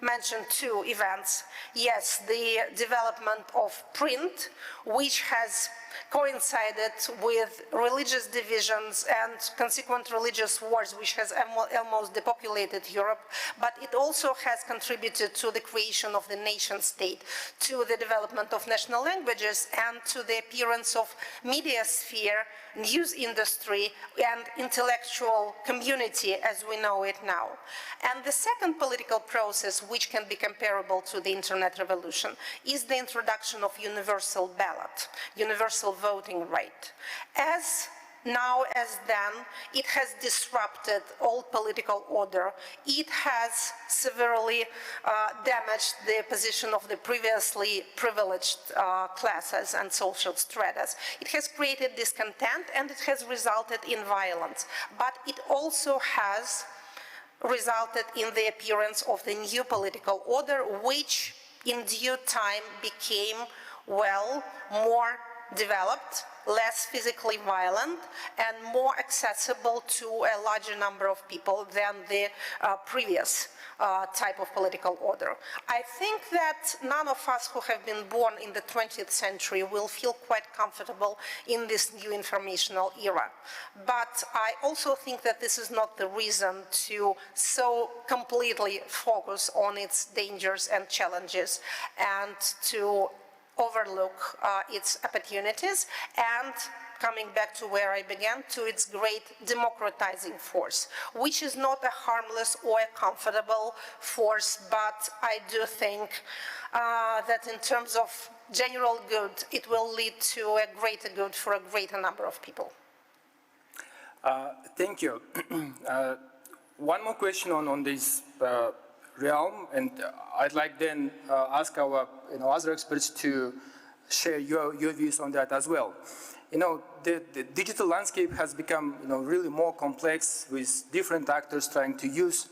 mention two events. Yes, the development of print, which has coincided with religious divisions and consequent religious wars, which has almost depopulated Europe, but it also has contributed to the creation of the nation state, to the development of national languages, and to the appearance of media sphere, news industry, and intellectual community as we know it now. And the second political process, which can be comparable to the internet revolution, is the introduction of universal ballot, universal voting right. As now as then, it has disrupted old political order. It has severely damaged the position of the previously privileged classes and social stratas. It has created discontent, and it has resulted in violence. But it also has resulted in the appearance of the new political order, which in due time became, well, more developed, less physically violent, and more accessible to a larger number of people than the previous type of political order. I think that none of us who have been born in the 20th century will feel quite comfortable in this new informational era. But I also think that this is not the reason to so completely focus on its dangers and challenges and to overlook its opportunities, and coming back to where I began, to its great democratizing force, which is not a harmless or a comfortable force, but I do think that in terms of general good, it will lead to a greater good for a greater number of people. Thank you. One more question on this realm, and I'd like then ask our other experts to share your views on that as well. The digital landscape has become really more complex, with different actors trying to use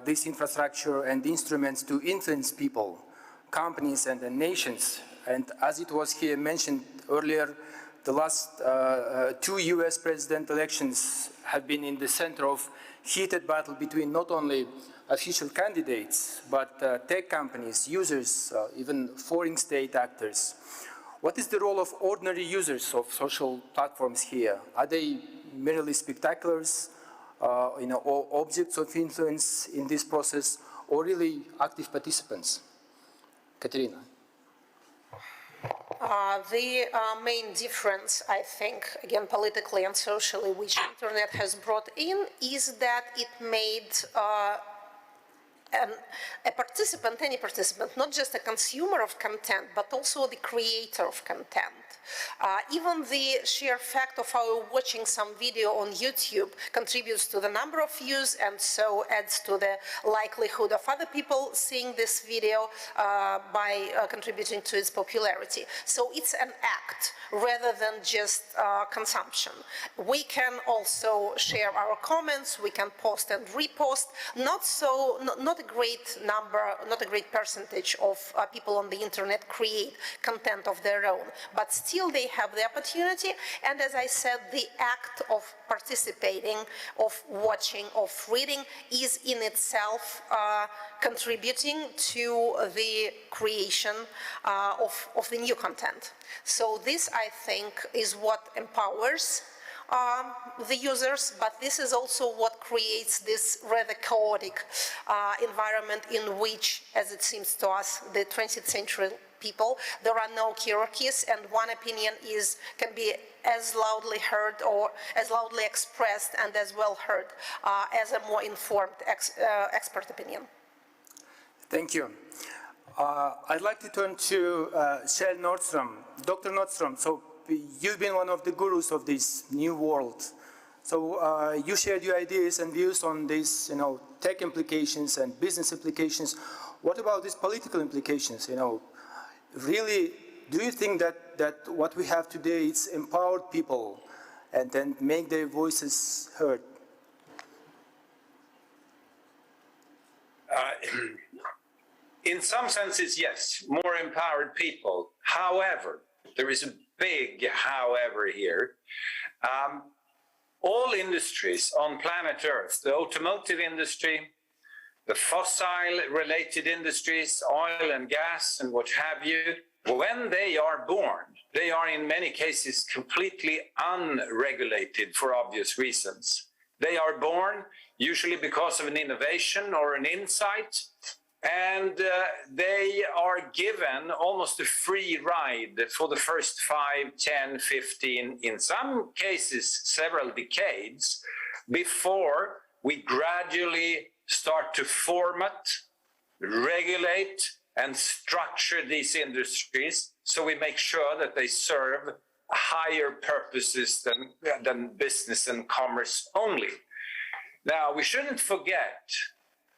this infrastructure and instruments to influence people, companies, and nations. And as it was here mentioned earlier, the last two US president elections have been in the center of heated battle between not only official candidates, but tech companies, users, even foreign state actors. What is the role of ordinary users of social platforms here? Are they merely spectaculars, or objects of influence in this process, or really active participants? Katerina. The main difference, I think, again, politically and socially, which internet has brought in, is that it made a participant, any participant, not just a consumer of content, but also the creator of content. Even the sheer fact of our watching some video on YouTube contributes to the number of views and so adds to the likelihood of other people seeing this video by contributing to its popularity. So it's an act rather than just consumption. We can also share our comments, we can post and repost, not a great number, not a great percentage of people on the internet create content of their own, but still they have the opportunity, and as I said, the act of participating, of watching, of reading is in itself contributing to the creation of the new content. So this, I think, is what empowers the users, but this is also what creates this rather chaotic environment in which, as it seems to us, the 20th century people, there are no hierarchies, and one opinion can be as loudly heard or as loudly expressed and as well heard as a more informed expert opinion. Thank you. I'd like to turn to Kjell Nordström. Dr. Nordström, so you've been one of the gurus of this new world. So you shared your ideas and views on these, tech implications and business implications. What about these political implications? Really, do you think that what we have today is empowered people and then make their voices heard? In some senses, yes, more empowered people. However, there is a big however here. All industries on planet Earth, the automotive industry, the fossil-related industries, oil and gas and what have you, when they are born, they are in many cases completely unregulated for obvious reasons. They are born usually because of an innovation or an insight, and they are given almost a free ride for the first 5, 10, 15, in some cases several decades, before we gradually start to format, regulate, and structure these industries so we make sure that they serve higher purposes than business and commerce only. Now, we shouldn't forget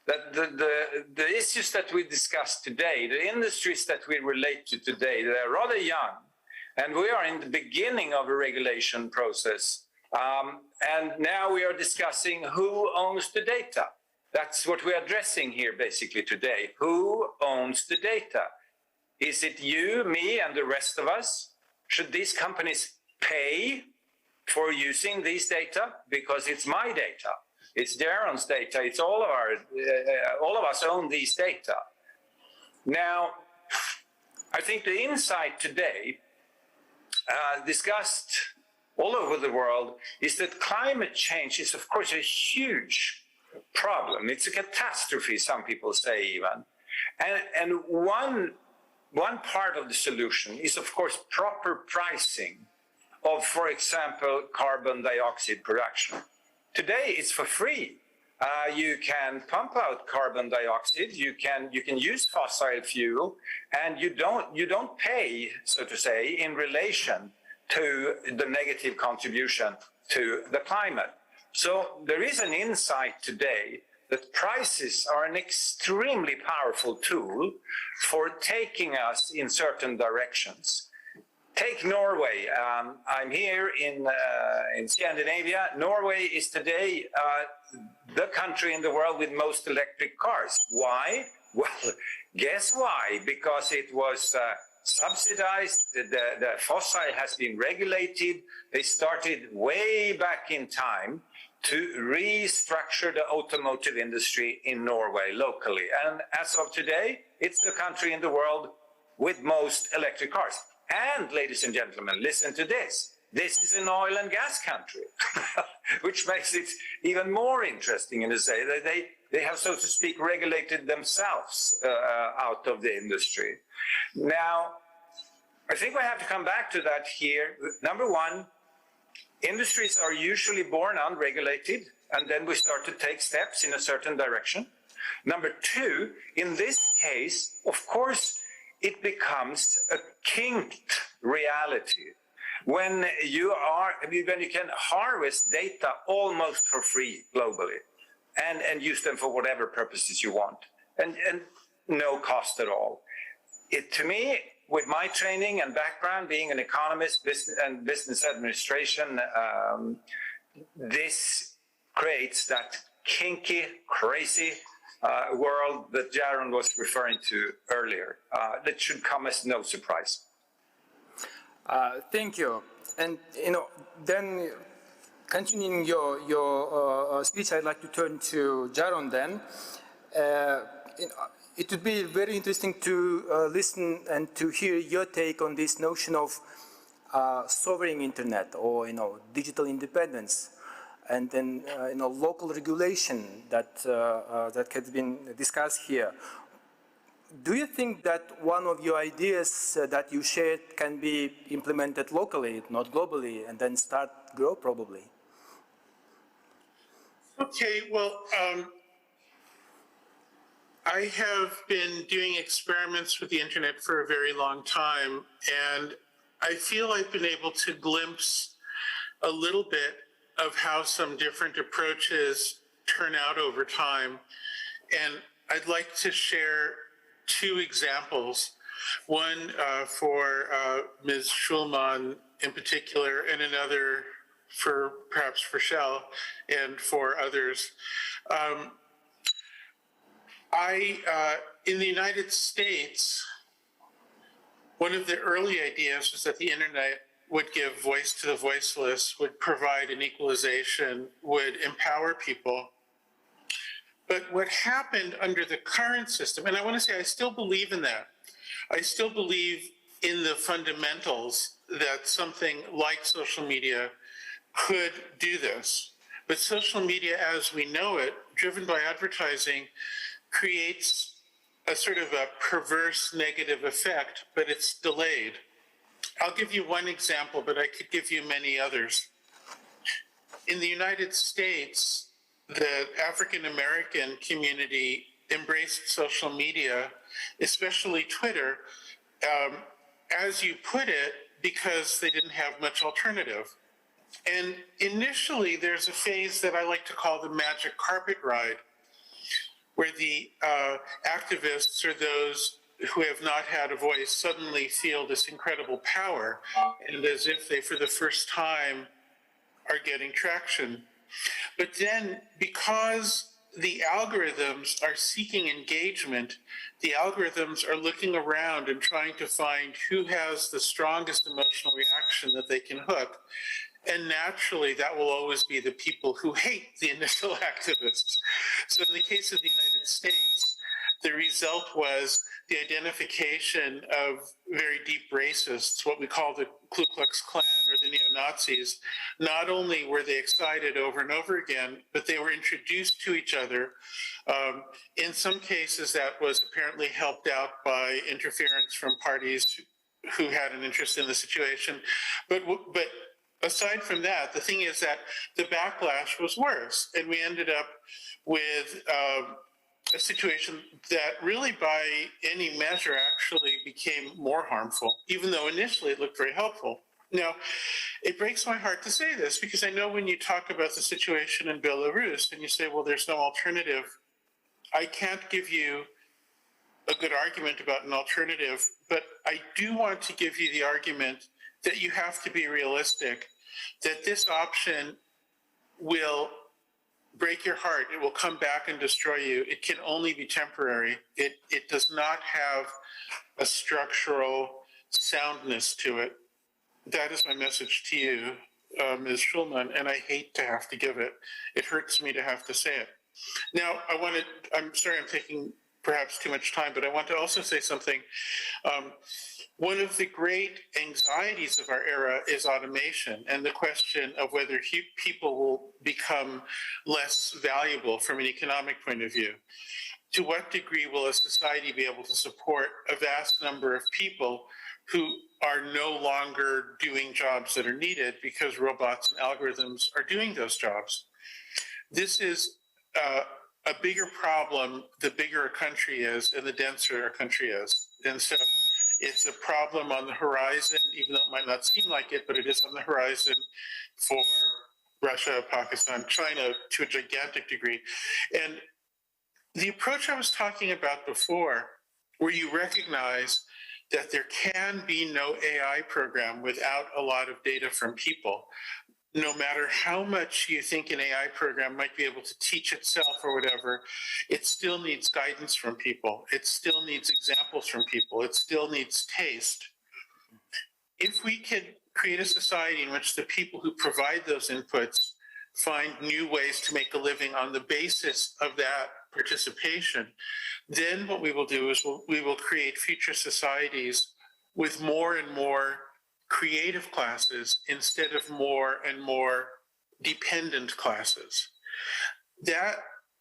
that the issues that we discussed today, the industries that we relate to today, they're rather young, and we are in the beginning of a regulation process. And now we are discussing who owns the data. That's what we're addressing here basically today. Who owns the data? Is it you, me, and the rest of us? Should these companies pay for using these data? Because it's my data. It's Darren's data. It's all of us own these data. Now, I think the insight today, discussed all over the world, is that climate change is, of course, a huge problem. It's a catastrophe, some people say even. And one part of the solution is, of course, proper pricing of, for example, carbon dioxide production. Today, it's for free. You can pump out carbon dioxide, you can use fossil fuel, and you don't pay, so to say, in relation to the negative contribution to the climate. So there is an insight today that prices are an extremely powerful tool for taking us in certain directions. Take Norway. I'm here in Scandinavia. Norway is today the country in the world with most electric cars. Why? Well, guess why? Because it was subsidized, the fossil has been regulated. They started way back in time to restructure the automotive industry in Norway locally. And as of today, it's the country in the world with most electric cars. And ladies and gentlemen, listen to this. This is an oil and gas country, which makes it even more interesting in a say that they have, so to speak, regulated themselves out of the industry. Now, I think we have to come back to that here. Number one, industries are usually born unregulated, and then we start to take steps in a certain direction. Number two, in this case, of course, it becomes a kinked reality when you can harvest data almost for free globally and use them for whatever purposes you want and no cost at all. To me, with my training and background, being an economist and business administration, this creates that kinky, crazy world that Jaron was referring to earlier. That should come as no surprise. Thank you. And then continuing your speech, I'd like to turn to Jaron then. It would be very interesting to listen and to hear your take on this notion of sovereign internet or digital independence, and then local regulation that that has been discussed here. Do you think that one of your ideas that you shared can be implemented locally, not globally, and then grow probably? Okay, well, I have been doing experiments with the internet for a very long time, and I feel I've been able to glimpse a little bit of how some different approaches turn out over time. And I'd like to share two examples, one for Ms. Schulman in particular, and another perhaps for Shell and for others. In the United States, one of the early ideas was that the internet would give voice to the voiceless, would provide an equalization, would empower people. But what happened under the current system, and I want to say I still believe in that. I still believe in the fundamentals that something like social media could do this. But social media as we know it, driven by advertising, creates a sort of a perverse negative effect, but it's delayed. I'll give you one example, but I could give you many others. In the United States, the African American community embraced social media, especially Twitter, as you put it, because they didn't have much alternative. And initially, there's a phase that I like to call the magic carpet ride, where the activists or those who have not had a voice suddenly feel this incredible power, and as if they, for the first time, are getting traction. But then, because the algorithms are seeking engagement, the algorithms are looking around and trying to find who has the strongest emotional reaction that they can hook. And naturally, that will always be the people who hate the initial activists. So in the case of the United States, the result was the identification of very deep racists, what we call the Ku Klux Klan or the neo-Nazis. Not only were they excited over and over again, but they were introduced to each other. In some cases, that was apparently helped out by interference from parties who had an interest in the situation. But aside from that, the thing is that the backlash was worse, and we ended up with a situation that really by any measure actually became more harmful, even though initially it looked very helpful. Now, it breaks my heart to say this, because I know when you talk about the situation in Belarus and you say, well, there's no alternative, I can't give you a good argument about an alternative, but I do want to give you the argument that you have to be realistic, that this option will break your heart. It will come back and destroy you. It can only be temporary. It does not have a structural soundness to it. That is my message to you, Ms. Schulman, and I hate to have to give it. It hurts me to have to say it. Now, I'm sorry I'm taking perhaps too much time, but I want to also say something. One of the great anxieties of our era is automation and the question of whether people will become less valuable from an economic point of view. To what degree will a society be able to support a vast number of people who are no longer doing jobs that are needed because robots and algorithms are doing those jobs? This is a bigger problem the bigger a country is and the denser a country is. And so it's a problem on the horizon, even though it might not seem like it, but it is on the horizon for Russia, Pakistan, China to a gigantic degree. And the approach I was talking about before, where you recognize that there can be no AI program without a lot of data from people, no matter how much you think an AI program might be able to teach itself or whatever, it still needs guidance from people. It still needs examples from people. It still needs taste. If we can create a society in which the people who provide those inputs find new ways to make a living on the basis of that participation, then what we will do is we will create future societies with more and more creative classes instead of more and more dependent classes. That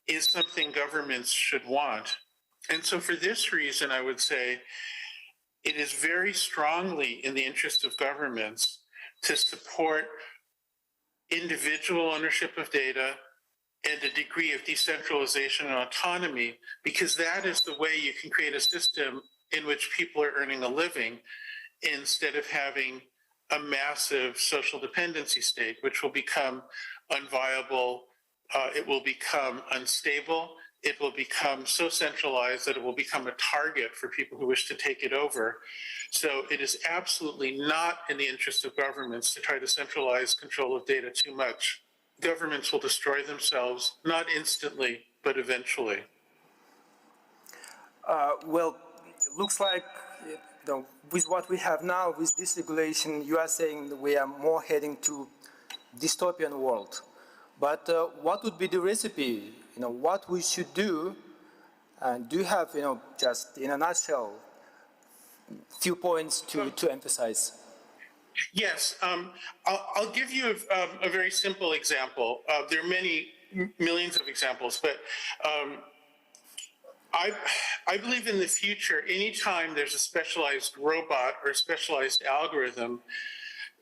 is something governments should want. And so for this reason, I would say it is very strongly in the interest of governments to support individual ownership of data and a degree of decentralization and autonomy, because that is the way you can create a system in which people are earning a living instead of having a massive social dependency state, which will become unviable, it will become unstable, it will become so centralized that it will become a target for people who wish to take it over. So it is absolutely not in the interest of governments to try to centralize control of data too much. Governments will destroy themselves, not instantly, but eventually. Well, it looks like with what we have now, with this regulation, you are saying that we are more heading to dystopian world. But what would be the recipe? What we should do? And do you have, just in a nutshell, few points to emphasize? Yes, I'll give you a very simple example. There are many millions of examples, but I believe in the future, anytime there's a specialized robot or a specialized algorithm,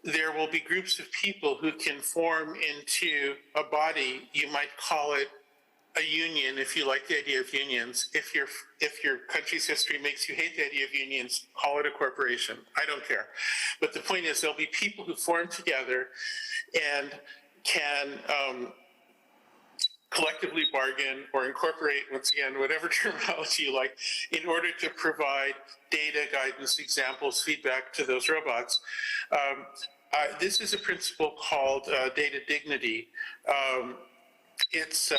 there will be groups of people who can form into a body. You might call it a union if you like the idea of unions. If your country's history makes you hate the idea of unions, call it a corporation. I don't care. But the point is there'll be people who form together and can collectively bargain or incorporate, once again, whatever terminology you like, in order to provide data, guidance, examples, feedback to those robots. This is a principle called data dignity. It's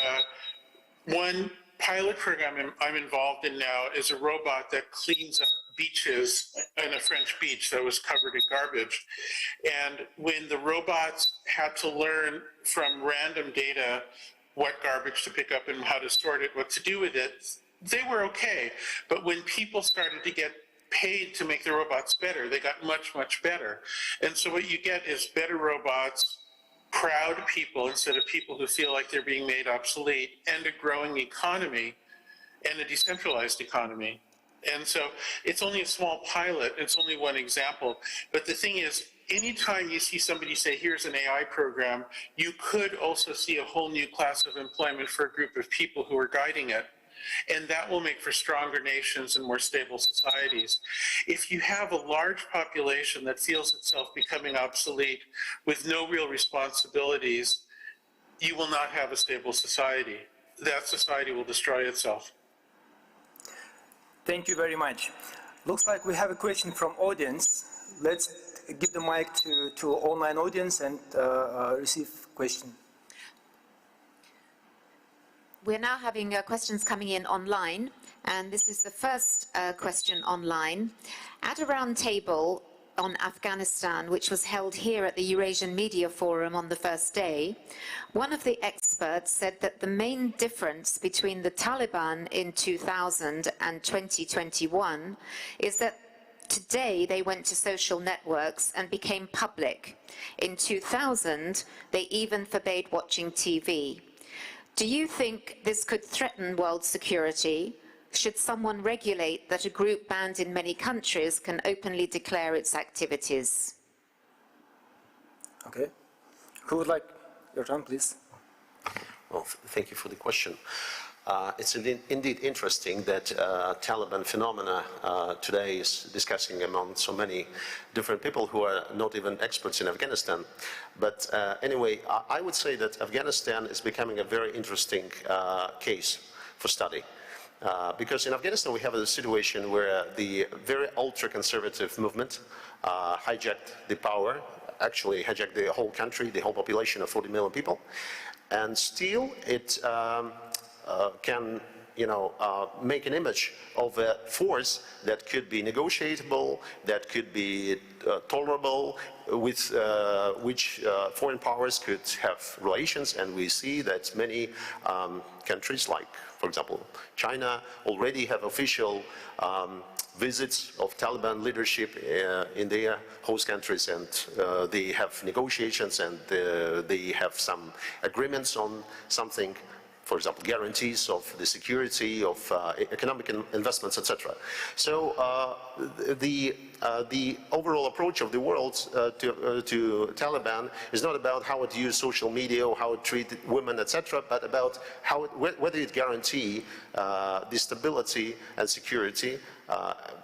one pilot program I'm involved in now is a robot that cleans up beaches in a French beach that was covered in garbage. And when the robots had to learn from random data what garbage to pick up and how to sort it, what to do with it, they were okay. But when people started to get paid to make the robots better, they got much, much better. And so what you get is better robots, proud people instead of people who feel like they're being made obsolete, and a growing economy and a decentralized economy. And so it's only a small pilot, it's only one example. But the thing is, anytime you see somebody say, here's an AI program, you could also see a whole new class of employment for a group of people who are guiding it. And that will make for stronger nations and more stable societies. If you have a large population that feels itself becoming obsolete with no real responsibilities, you will not have a stable society. That society will destroy itself. Thank you very much. Looks like we have a question from audience. Let's give the mic to online audience and receive question. We're now having questions coming in online, and this is the first question online. At a round table, on Afghanistan, which was held here at the Eurasian Media Forum on the first day, one of the experts said that the main difference between the Taliban in 2000 and 2021 is that today they went to social networks and became public. In 2000, they even forbade watching TV. Do you think this could threaten world security? Should someone regulate that a group banned in many countries can openly declare its activities? Okay. Who would like your turn, please? Well, thank you for the question. It's indeed interesting that Taliban phenomena today is discussing among so many different people who are not even experts in Afghanistan. But anyway, I would say that Afghanistan is becoming a very interesting case for study. Because in Afghanistan we have a situation where the very ultra-conservative movement hijacked the power, actually hijacked the whole country, the whole population of 40 million people, and still it can, make an image of a force that could be negotiable, that could be tolerable, with which foreign powers could have relations, and we see that many countries like, for example, China already have official visits of Taliban leadership in their host countries, and they have negotiations, and they have some agreements on something, for example, guarantees of the security of economic investments, etc. So the overall approach of the world to Taliban is not about how it use social media or how it treat women, etc., but about how whether it guarantee the stability and security,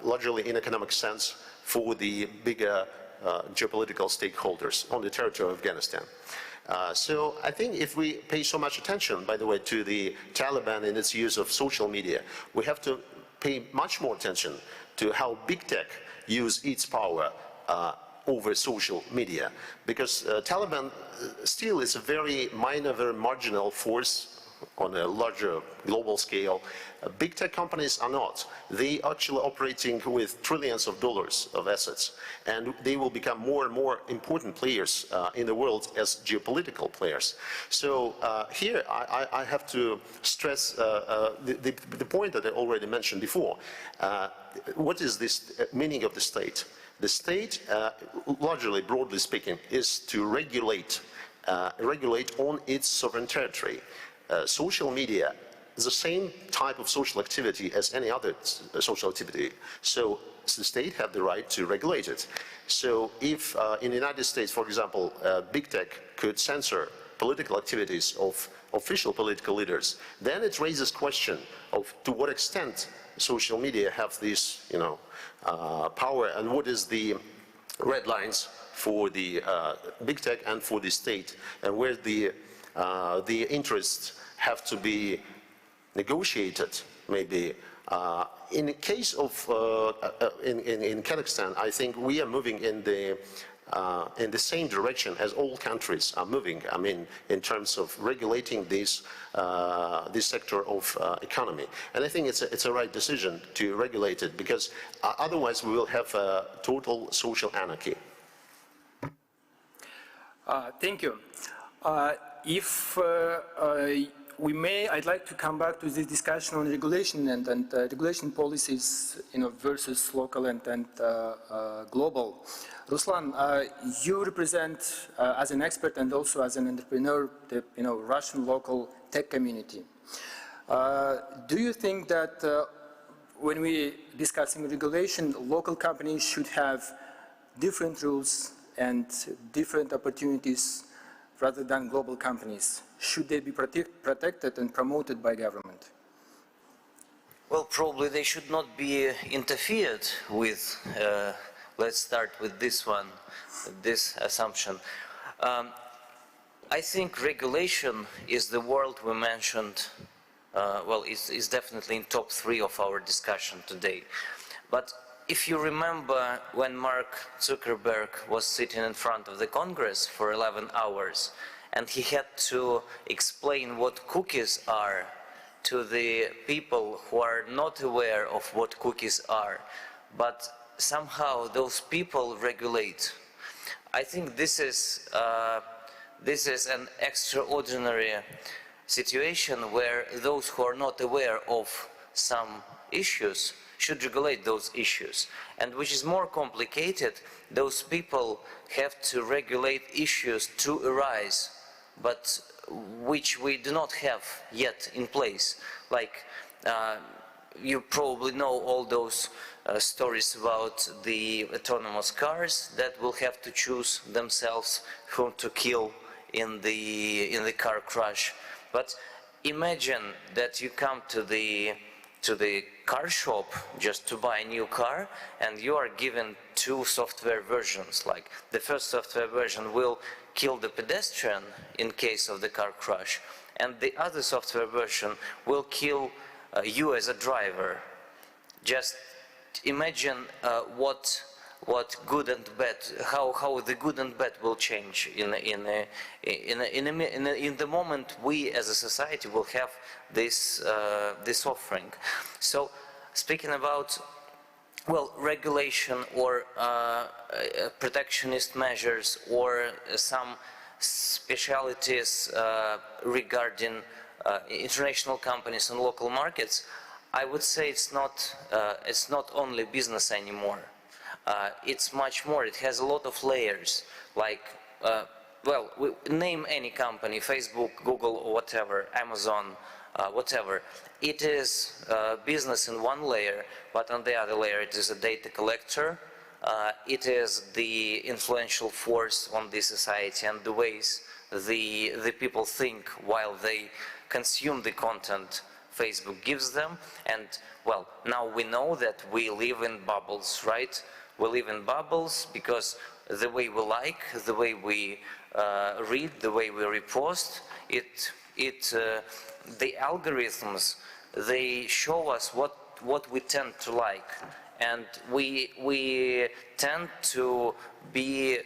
largely in economic sense, for the bigger geopolitical stakeholders on the territory of Afghanistan. So I think if we pay so much attention, by the way, to the Taliban and its use of social media, we have to pay much more attention to how big tech use its power over social media. Because Taliban still is a very minor, very marginal force on a larger global scale. Big tech companies are not. They are actually operating with trillions of dollars of assets, and they will become more and more important players in the world as geopolitical players. So here I have to stress the point that I already mentioned before. What is this meaning of the state? The state, largely, broadly speaking, is to regulate on its sovereign territory. Social media is the same type of social activity as any other social activity. So the state have the right to regulate it. So if in the United States, for example, big tech could censor political activities of official political leaders, then it raises question of to what extent social media have this, power, and what is the red lines for the big tech and for the state, and where the interests have to be negotiated, maybe. In the case of in Kazakhstan, I think we are moving in the same direction as all countries are moving. I mean, in terms of regulating this sector of economy, and I think it's a right decision to regulate it, because otherwise we will have a total social anarchy. Thank you. If we may, I'd like to come back to this discussion on regulation and regulation policies, versus local and global. Ruslan, you represent, as an expert and also as an entrepreneur, the Russian local tech community. Do you think that when we discussing regulation, local companies should have different rules and different opportunities rather than global companies? Should they be protected and promoted by government? Well, probably they should not be interfered with. Let's start with this one, this assumption. I think regulation is the word we mentioned, is definitely in top 3 of our discussion today. But if you remember when Mark Zuckerberg was sitting in front of the Congress for 11 hours, and he had to explain what cookies are to the people who are not aware of what cookies are, but somehow those people regulate. I think this is an extraordinary situation where those who are not aware of some issues should regulate those issues. And which is more complicated, those people have to regulate issues to arise, but which we do not have yet in place. Like, you probably know all those stories about the autonomous cars that will have to choose themselves whom to kill in the car crash. But imagine that you come to the car shop just to buy a new car, and you are given two software versions. Like, the first software version will kill the pedestrian in case of the car crash, and the other software version will kill you as a driver. Just imagine what good and bad, how the good and bad will change in the moment we as a society will have this offering. So, speaking about, well, regulation or protectionist measures or some specialities regarding international companies and local markets, I would say it's not only business anymore. It's much more. It has a lot of layers. Like, well, name any company: Facebook, Google, or whatever, Amazon, whatever. It is business in one layer, but on the other layer, it is a data collector. It is the influential force on the society and the ways the people think while they consume the content Facebook gives them. And, well, now we know that we live in bubbles, right? We live in bubbles because the way we like, the way we read, the way we repost, the algorithms, they show us what we tend to like. And we tend to be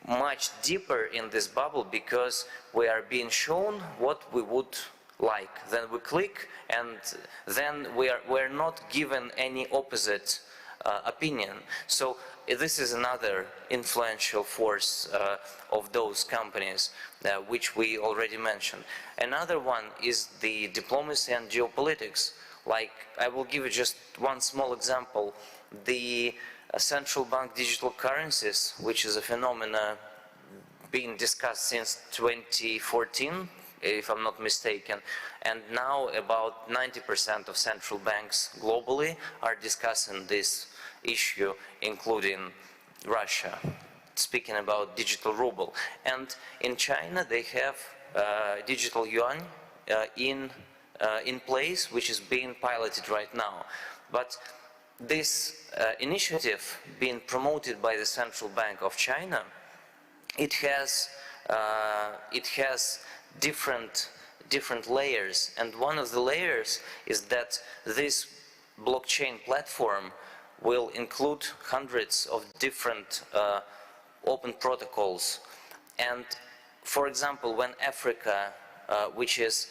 much deeper in this bubble because we are being shown what we would like. Then we click, and then we're not given any opposite opinion. So this is another influential force of those companies, which we already mentioned. Another one is the diplomacy and geopolitics. Like, I will give you just one small example. The central bank digital currencies, which is a phenomenon being discussed since 2014, if I'm not mistaken, and now about 90% of central banks globally are discussing this issue, including Russia, speaking about digital ruble. And in China, they have digital yuan in place, which is being piloted right now. But this initiative being promoted by the Central Bank of China, it has different layers, and one of the layers is that this blockchain platform will include hundreds of different open protocols. And, for example, when Africa, which is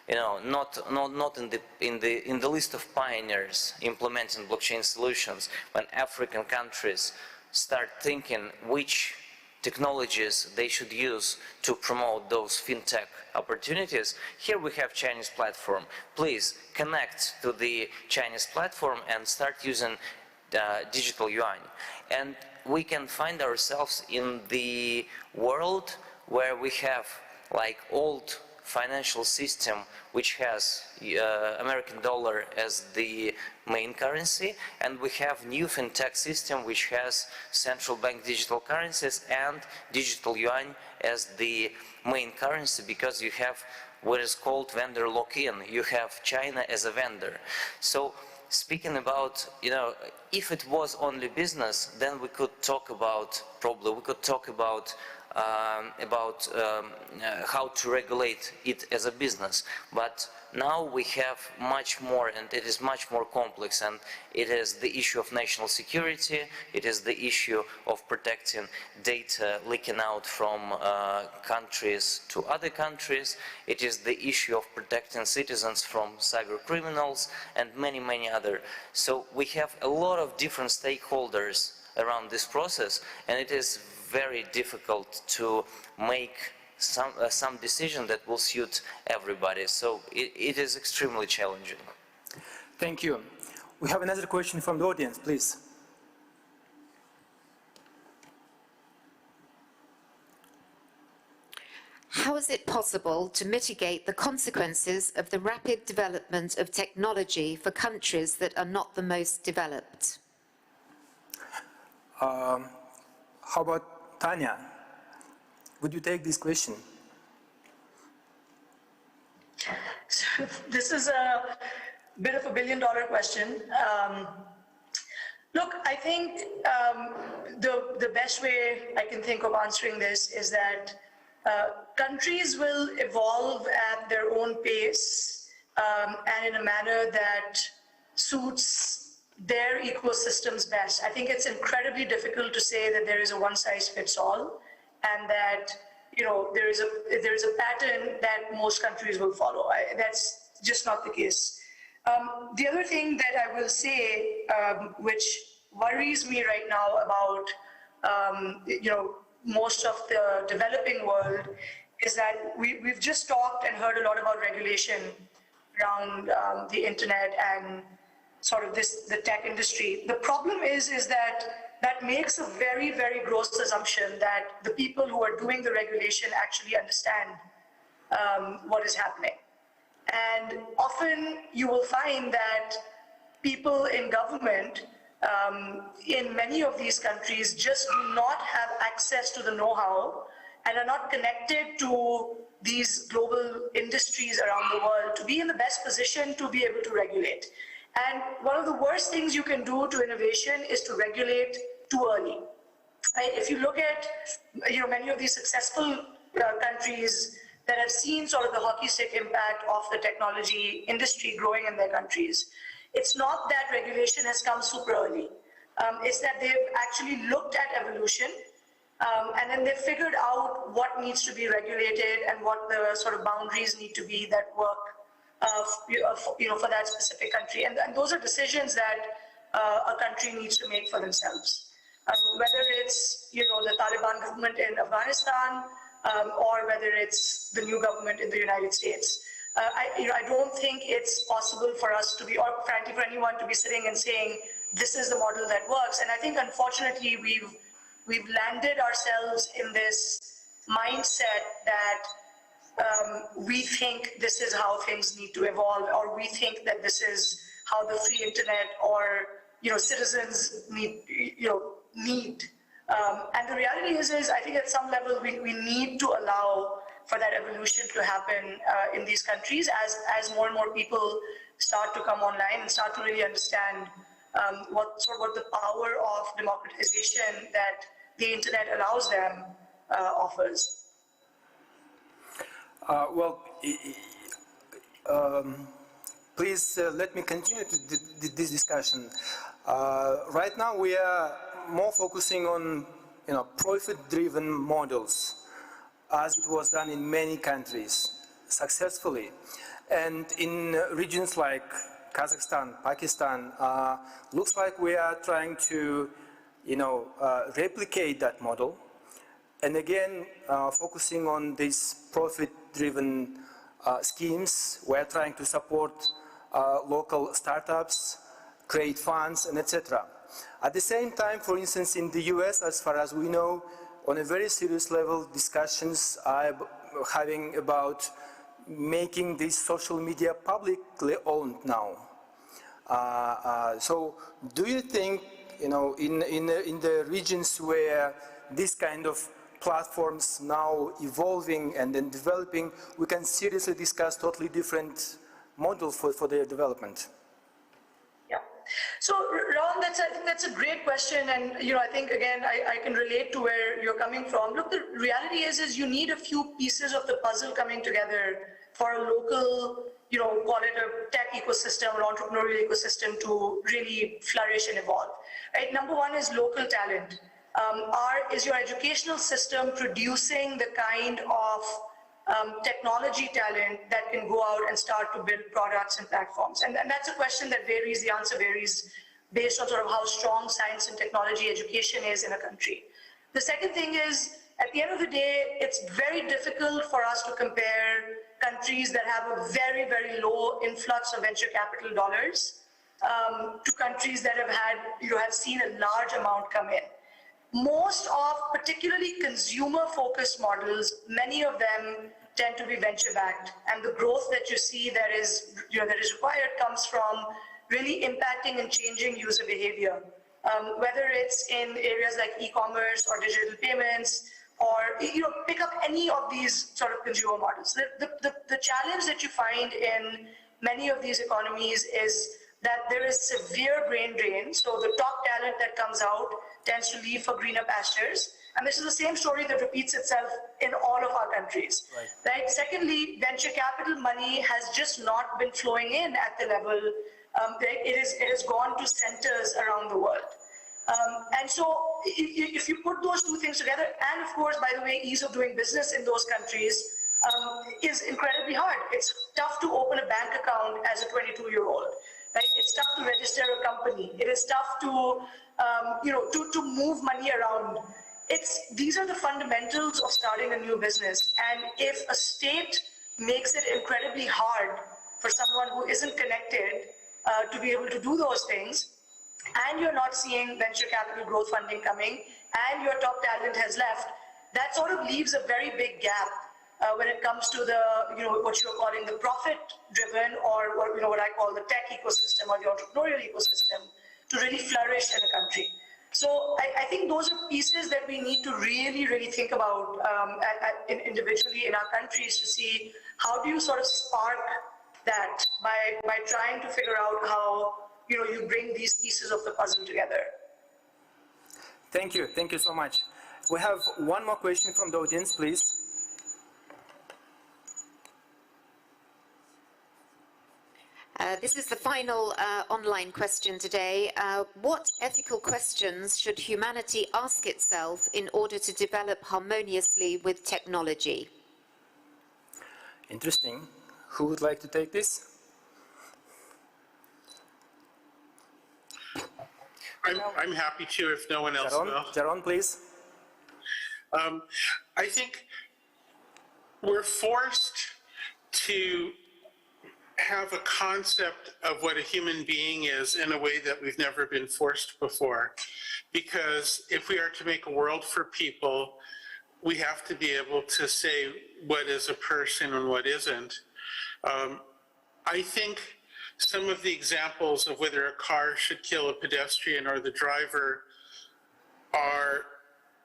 not in the list of pioneers implementing blockchain solutions, when African countries start thinking which technologies they should use to promote those fintech opportunities, here we have Chinese platform. Please connect to the Chinese platform and start using digital yuan. And we can find ourselves in the world where we have like old financial system which has American dollar as the main currency, and we have new fintech system which has central bank digital currencies and digital yuan as the main currency, because you have what is called vendor lock-in. You have China as a vendor. So speaking about, if it was only business, then we could talk about, how to regulate it as a business. But now we have much more, and it is much more complex, and it is the issue of national security, it is the issue of protecting data leaking out from countries to other countries, it is the issue of protecting citizens from cyber criminals, and many, many other. So we have a lot of different stakeholders around this process, and it is very difficult to make some decision that will suit everybody. So it is extremely challenging. Thank you. We have another question from the audience, please. How is it possible to mitigate the consequences of the rapid development of technology for countries that are not the most developed? How about Tanya? Would you take this question? So this is a bit of a billion-dollar question. Look, I think the best way I can think of answering this is that countries will evolve at their own pace and in a manner that suits their ecosystems best. I think it's incredibly difficult to say that there is a one-size-fits-all, and that there is a pattern that most countries will follow. That's just not the case. The other thing that I will say, which worries me right now about most of the developing world, is that we've just talked and heard a lot about regulation around the internet and sort of the tech industry. The problem is that makes a very, very gross assumption that the people who are doing the regulation actually understand what is happening. And often you will find that people in government in many of these countries just do not have access to the know-how and are not connected to these global industries around the world to be in the best position to be able to regulate. And one of the worst things you can do to innovation is to regulate too early. Right? If you look at many of these successful countries that have seen sort of the hockey stick impact of the technology industry growing in their countries, it's not that regulation has come super early. It's that they've actually looked at evolution and then they figured out what needs to be regulated and what the sort of boundaries need to be that work for that specific country. And those are decisions that a country needs to make for themselves. Whether it's the Taliban government in Afghanistan or whether it's the new government in the United States. I don't think it's possible for us to be, or frankly for anyone to be sitting and saying, this is the model that works. And I think unfortunately we've landed ourselves in this mindset that we think this is how things need to evolve, or we think that this is how the free internet or citizens need. And the reality is I think at some level we need to allow for that evolution to happen in these countries as more and more people start to come online and start to really understand what the power of democratization that the internet allows them offers. Please let me continue this discussion. Right now we are more focusing on profit-driven models, as it was done in many countries successfully. And in regions like Kazakhstan, Pakistan, looks like we are trying to replicate that model. And again, focusing on these profit-driven schemes, we're trying to support local startups, create funds, and etc. At the same time, for instance, in the US, as far as we know, on a very serious level, discussions are having about making this social media publicly owned now. So do you think, in the regions where this kind of platforms now evolving and then developing, we can seriously discuss totally different models for their development? Yeah. So Ron, I think that's a great question, and I think again I can relate to where you're coming from. Look, the reality is you need a few pieces of the puzzle coming together for a local, call it a tech ecosystem or entrepreneurial ecosystem to really flourish and evolve. Right? Number one is local talent. Is your educational system producing the kind of technology talent that can go out and start to build products and platforms? And that's a question that varies, the answer varies based on sort of how strong science and technology education is in a country. The second thing is, at the end of the day, it's very difficult for us to compare countries that have a very, very low influx of venture capital dollars to countries that have seen a large amount come in. Most of particularly consumer-focused models, many of them tend to be venture-backed, and the growth that you see that is required comes from really impacting and changing user behavior, whether it's in areas like e-commerce or digital payments, or pick up any of these sort of consumer models. The challenge that you find in many of these economies is that there is severe brain drain. So the top talent that comes out tends to leave for greener pastures. And this is the same story that repeats itself in all of our countries. Right? Secondly, venture capital money has just not been flowing in at the level. It has gone to centers around the world. And so if you put those two things together, and of course, by the way, ease of doing business in those countries is incredibly hard. It's tough to open a bank account as a 22-year-old. Right? It's tough to register a company. It is tough to, to move money around. These are the fundamentals of starting a new business. And if a state makes it incredibly hard for someone who isn't connected to be able to do those things, and you're not seeing venture capital growth funding coming, and your top talent has left, that sort of leaves a very big gap when it comes to the, what you're calling the profit-driven, or what I call the tech ecosystem or the entrepreneurial ecosystem, to really flourish in a country. So I think those are pieces that we need to really, really think about individually in our countries to see how do you sort of spark that by trying to figure out how you bring these pieces of the puzzle together. Thank you so much. We have one more question from the audience, please. This is the final online question today. What ethical questions should humanity ask itself in order to develop harmoniously with technology? Interesting. Who would like to take this? I'm happy to if no one else will. Jaron, please. I think we're forced to have a concept of what a human being is in a way that we've never been forced before. Because if we are to make a world for people, we have to be able to say what is a person and what isn't. I think some of the examples of whether a car should kill a pedestrian or the driver are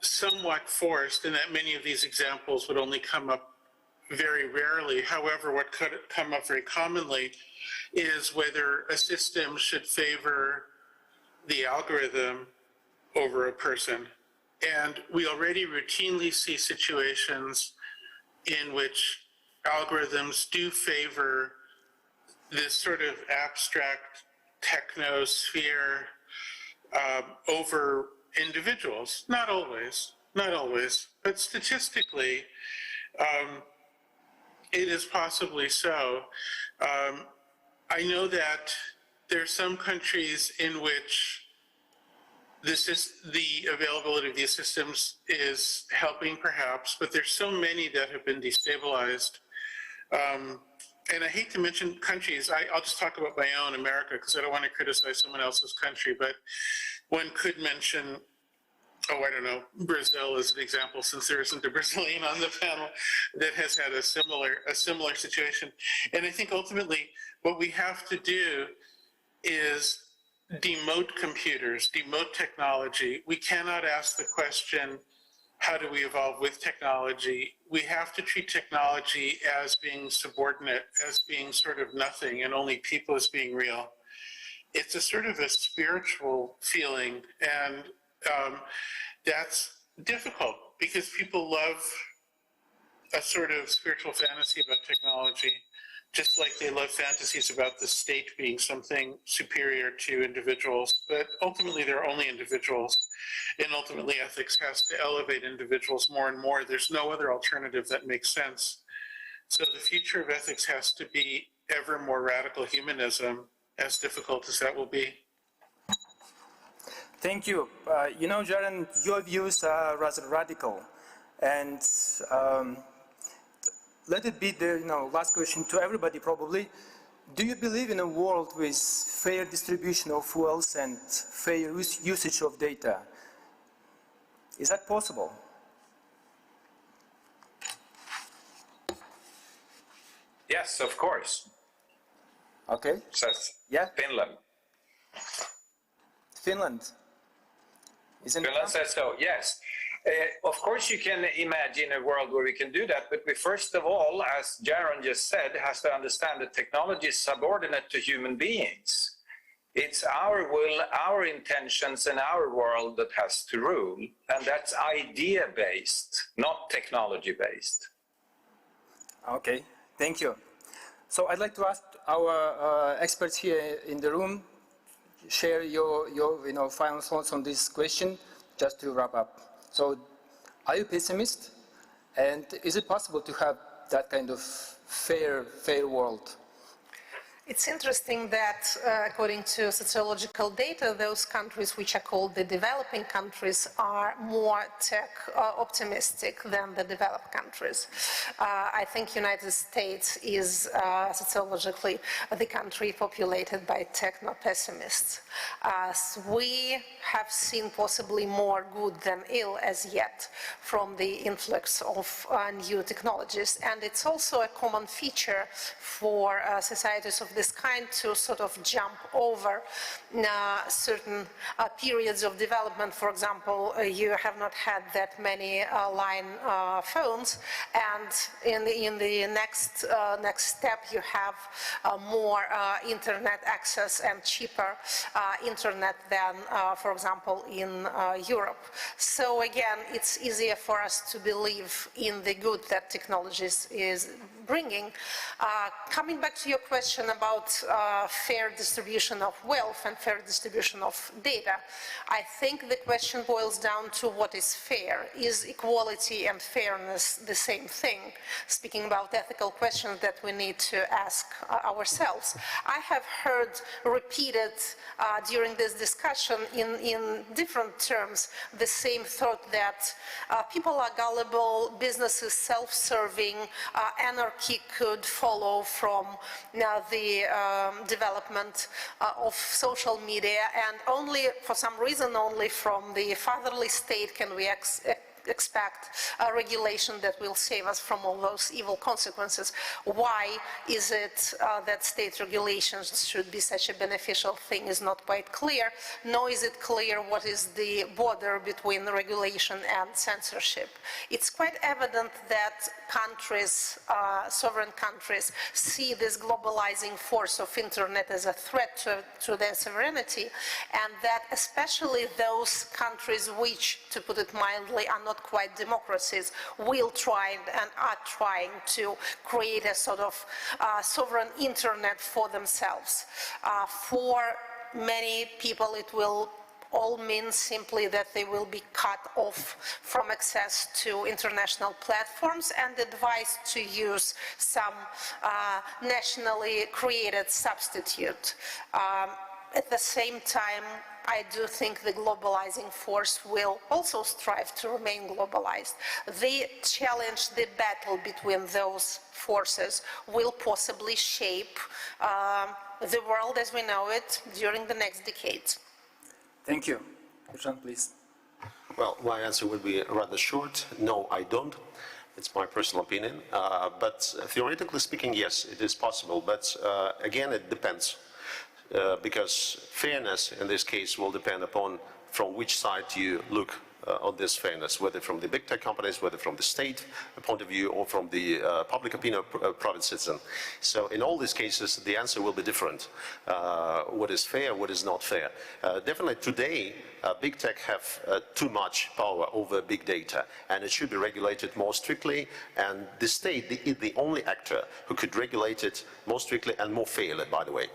somewhat forced, and that many of these examples would only come up very rarely. However, what could come up very commonly is whether a system should favor the algorithm over a person. And we already routinely see situations in which algorithms do favor this sort of abstract technosphere over individuals. Not always, but statistically, it is possibly so. I know that there are some countries in which the availability of these systems is helping perhaps, but there's so many that have been destabilized. And I hate to mention countries, I'll just talk about my own, America, because I don't want to criticize someone else's country, but one could mention, I don't know, Brazil as an example, since there isn't a Brazilian on the panel that has had a similar situation. And I think ultimately what we have to do is demote computers, demote technology. We cannot ask the question, how do we evolve with technology? We have to treat technology as being subordinate, as being sort of nothing, and only people as being real. It's a sort of a spiritual feeling, and that's difficult because people love a sort of spiritual fantasy about technology, just like they love fantasies about the state being something superior to individuals. But ultimately, they're only individuals. And ultimately, ethics has to elevate individuals more and more. There's no other alternative that makes sense. So the future of ethics has to be ever more radical humanism, as difficult as that will be. Thank you. You know, Jaron, your views are rather radical. And let it be the last question to everybody probably. Do you believe in a world with fair distribution of wealth and fair usage of data? Is that possible? Yes, of course. Okay. Says Yeah. Finland. Finland. Finland says so, yes. Of course, you can imagine a world where we can do that, but we first of all, as Jaron just said, has to understand that technology is subordinate to human beings. It's our will, our intentions, and our world that has to rule, and that's idea-based, not technology-based. Okay, thank you. So I'd like to ask our experts here in the room, share your final thoughts on this question, just to wrap up. So, are you pessimist? And is it possible to have that kind of fair world? It's interesting that, according to sociological data, those countries which are called the developing countries are more tech optimistic than the developed countries. I think United States is sociologically the country populated by techno-pessimists. We have seen possibly more good than ill as yet from the influx of new technologies, and it's also a common feature for societies of this kind to sort of jump over certain periods of development. For example, you have not had that many line phones, and in the next step you have more internet access and cheaper internet than, for example, in Europe. So again, it's easier for us to believe in the good that technology is bringing. Coming back to your question about fair distribution of wealth and fair distribution of data, I think the question boils down to what is fair. Is equality and fairness the same thing? Speaking about ethical questions that we need to ask ourselves. I have heard repeated during this discussion in different terms the same thought that people are gullible, businesses self-serving, anarchy could follow from the development of social media, and only for some reason only from the fatherly state can we expect a regulation that will save us from all those evil consequences. Why is it that state regulations should be such a beneficial thing is not quite clear, nor is it clear what is the border between regulation and censorship. It's quite evident that countries, sovereign countries, see this globalizing force of internet as a threat to their sovereignty, and that especially those countries which, to put it mildly, are not quite democracies, will try and are trying to create a sort of sovereign internet for themselves. For many people it will all mean simply that they will be cut off from access to international platforms and advised to use some nationally created substitute. At the same time, I do think the globalizing force will also strive to remain globalized. The challenge, the battle between those forces will possibly shape the world as we know it during the next decades. Thank you. Jean, please. Well, my answer would be rather short. No, I don't. It's my personal opinion. But theoretically speaking, yes, it is possible. But again, it depends. Because fairness in this case will depend upon from which side you look on this fairness, whether from the big tech companies, whether from the state point of view, or from the public opinion of private citizen. So in all these cases, the answer will be different. What is fair, what is not fair. Definitely today, big tech have too much power over big data, and it should be regulated more strictly, and the state is the only actor who could regulate it more strictly and more fairly, by the way.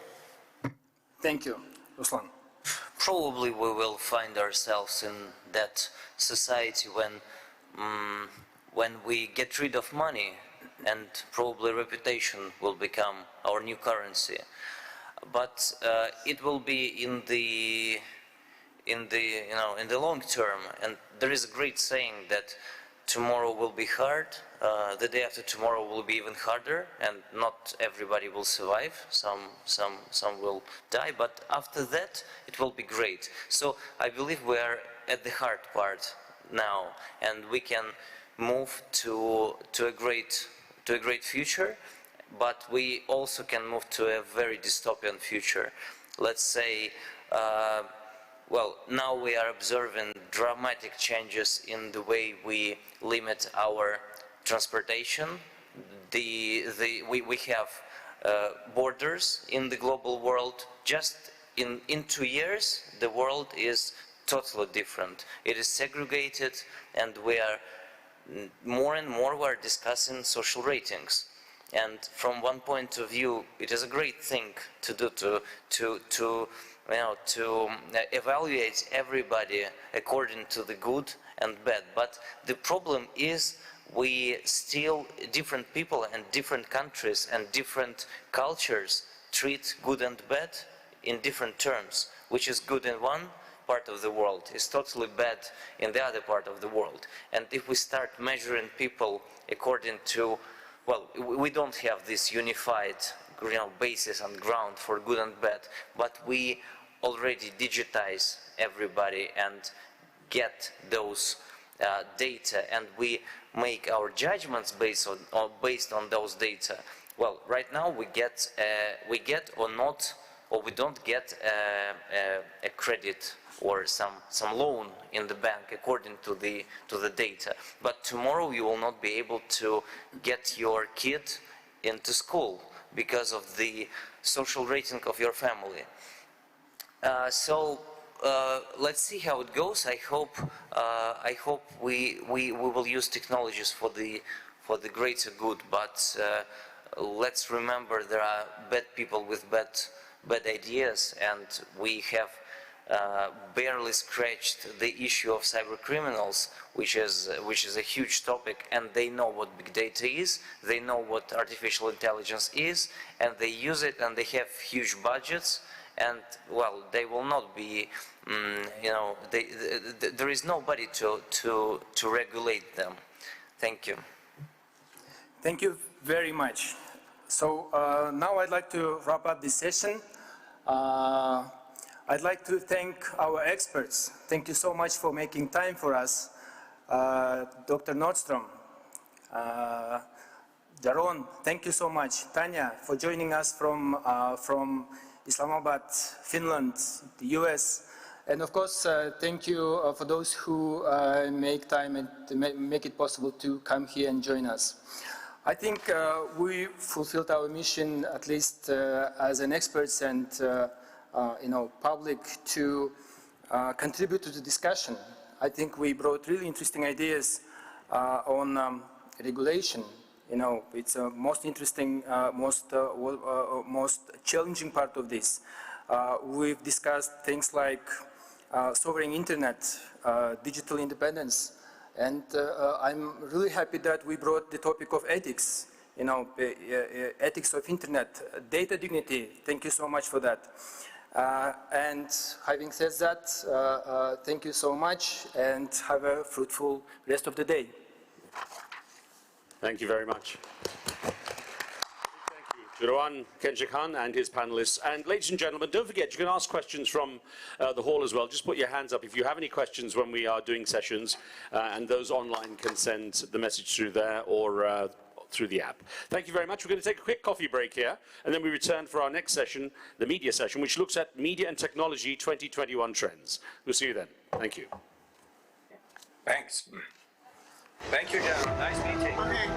Thank you. Ruslan. Probably we will find ourselves in that society when we get rid of money, and probably reputation will become our new currency. But it will be in in the long term. And there is a great saying that tomorrow will be hard, the day after tomorrow will be even harder, and not everybody will survive. Some will die, but after that it will be great. So I believe we are at the hard part now, and we can move to a great future, but we also can move to a very dystopian future. Let's say, well, now we are observing dramatic changes in the way we limit our transportation. We have borders in the global world. Just in 2 years, the world is totally different. It is segregated, and we are more and more we are discussing social ratings. And from one point of view, it is a great thing to do to evaluate everybody according to the good and bad. But the problem is we still, different people and different countries and different cultures treat good and bad in different terms, which is good in one part of the world is totally bad in the other part of the world. And if we start measuring people according to, well, we don't have this unified basis and ground for good and bad, but we already digitize everybody and get those data, and we make our judgments based on those data. Well, right now we get or not, or we don't get a credit or some loan in the bank according to the data. But tomorrow you will not be able to get your kid into school because of the social rating of your family. So let's see how it goes. I hope we will use technologies for the greater good. But let's remember there are bad people with bad ideas, and we have barely scratched the issue of cyber criminals, which is a huge topic, and they know what big data is, they know what artificial intelligence is, and they use it, and they have huge budgets, and well, they will not be, there is nobody to regulate them. Thank you. Thank you very much. So now I'd like to wrap up this session. I'd like to thank our experts. Thank you so much for making time for us. Dr. Nordstrom, Jaron, thank you so much. Tanya, for joining us from Islamabad, Finland, the US. And of course, thank you for those who make time and make it possible to come here and join us. I think we fulfilled our mission, at least as an experts and public, to contribute to the discussion. I think we brought really interesting ideas on regulation. It's the most interesting, most challenging part of this. We've discussed things like sovereign internet, digital independence, and I'm really happy that we brought the topic of ethics, ethics of internet, data dignity. Thank you so much for that. And having said that, thank you so much, and have a fruitful rest of the day. Thank you very much. Jeroen Kenjikan and his panelists. And ladies and gentlemen, don't forget, you can ask questions from the hall as well. Just put your hands up if you have any questions when we are doing sessions, and those online can send the message through there or through the app. Thank you very much. We're going to take a quick coffee break here, and then we return for our next session, the media session, which looks at media and technology 2021 trends. We'll see you then. Thank you. Thanks. Thank you, Jaron. Nice meeting. Okay.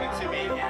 Nice to meet you.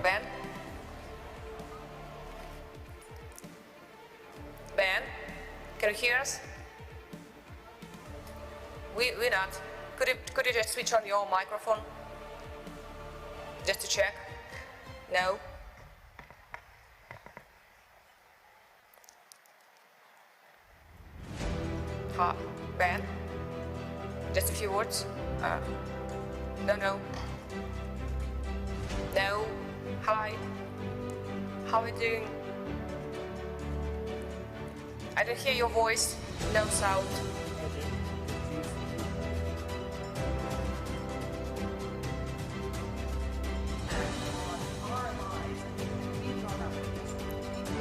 Ben? Ben? Can you hear us? We're not. Could you just switch on your microphone? Just to check? No? Ha, Ben? Just a few words? No. No. Hi. How are you doing? I don't hear your voice. No sound.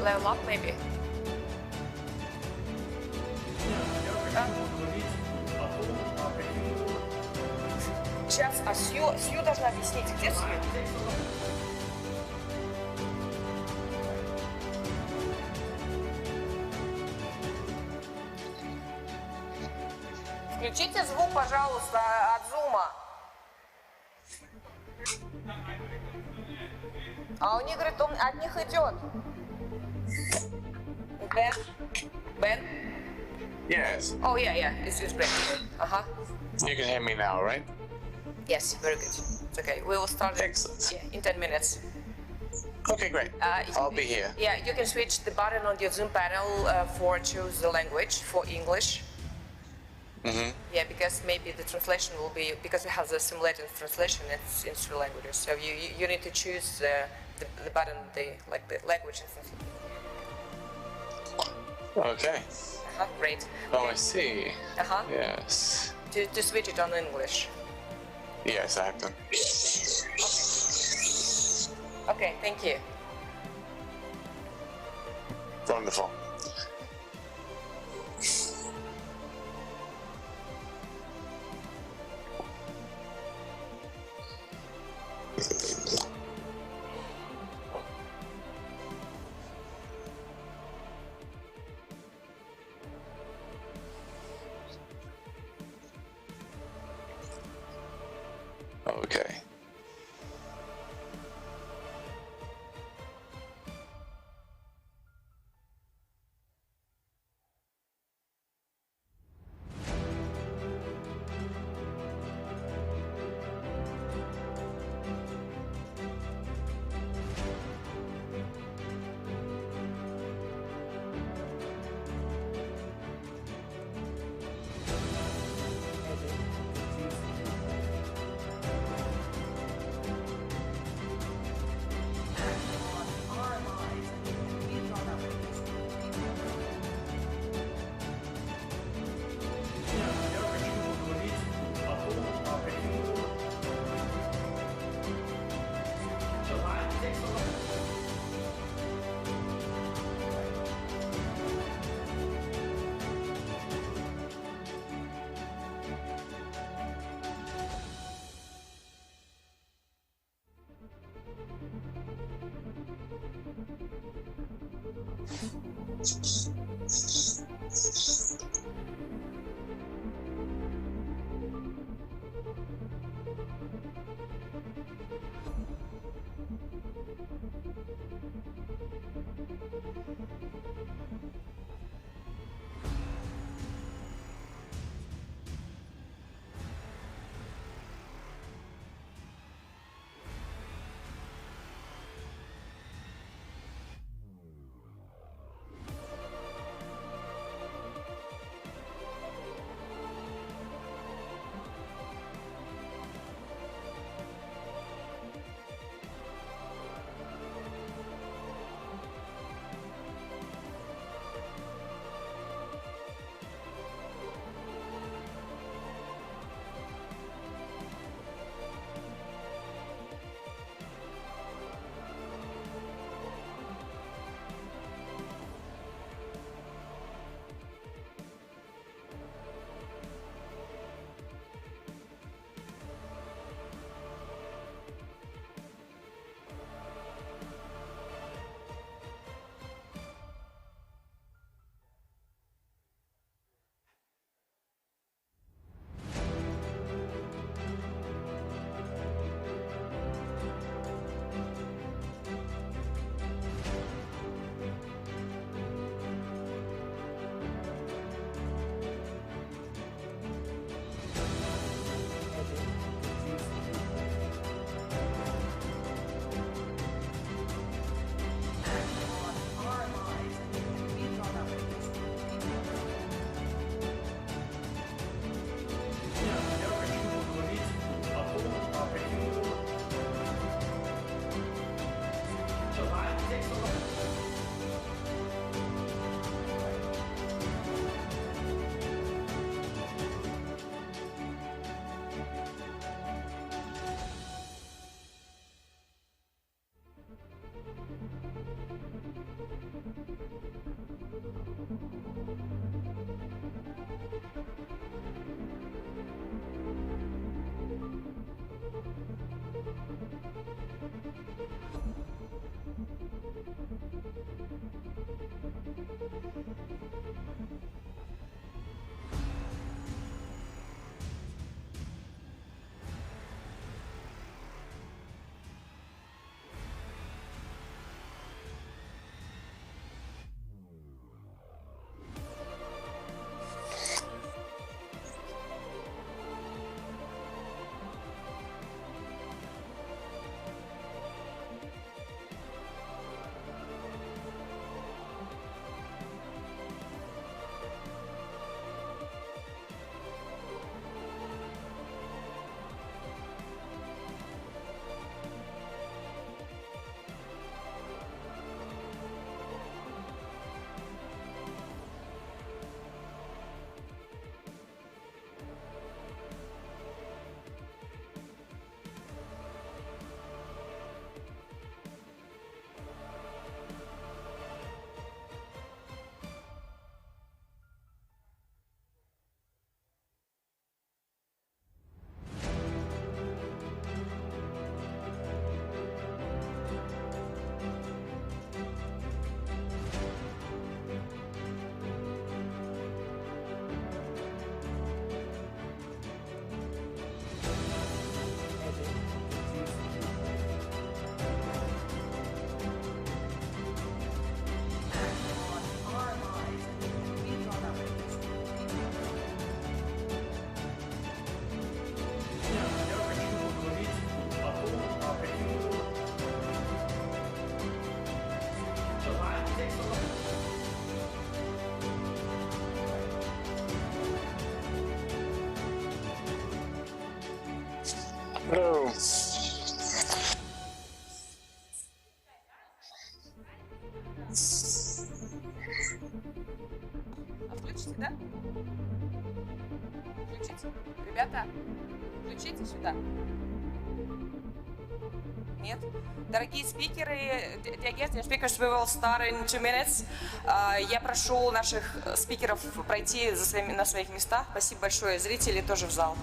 Level up, maybe. Сейчас, а Сью должна объяснить, где Сью? Включите звук, пожалуйста, от зума. А у них, говорит, он от них идет. Ben? Yes. Oh, yeah, it's great. You can hear me now, right? Yes, very good. It's okay. We will start in 10 minutes. Okay, great. I'll be here. Yeah, you can switch the button on your Zoom panel for choose the language for English. Yeah, because maybe the translation will be, because we have the simulated translation, it's in 3 languages. So you need to choose the button, the language. Okay. Great. Oh, I see. Uh-huh. Yes. To switch it on English. Yes, I have to. Okay, thank you. Wonderful. Okay. Включите. Ребята, включите сюда. Нет? Дорогие спикеры, dear guests, dear speakers, we will start in 2 minutes. Я прошу наших спикеров пройти на своих местах. Спасибо большое. Зрители тоже в зал.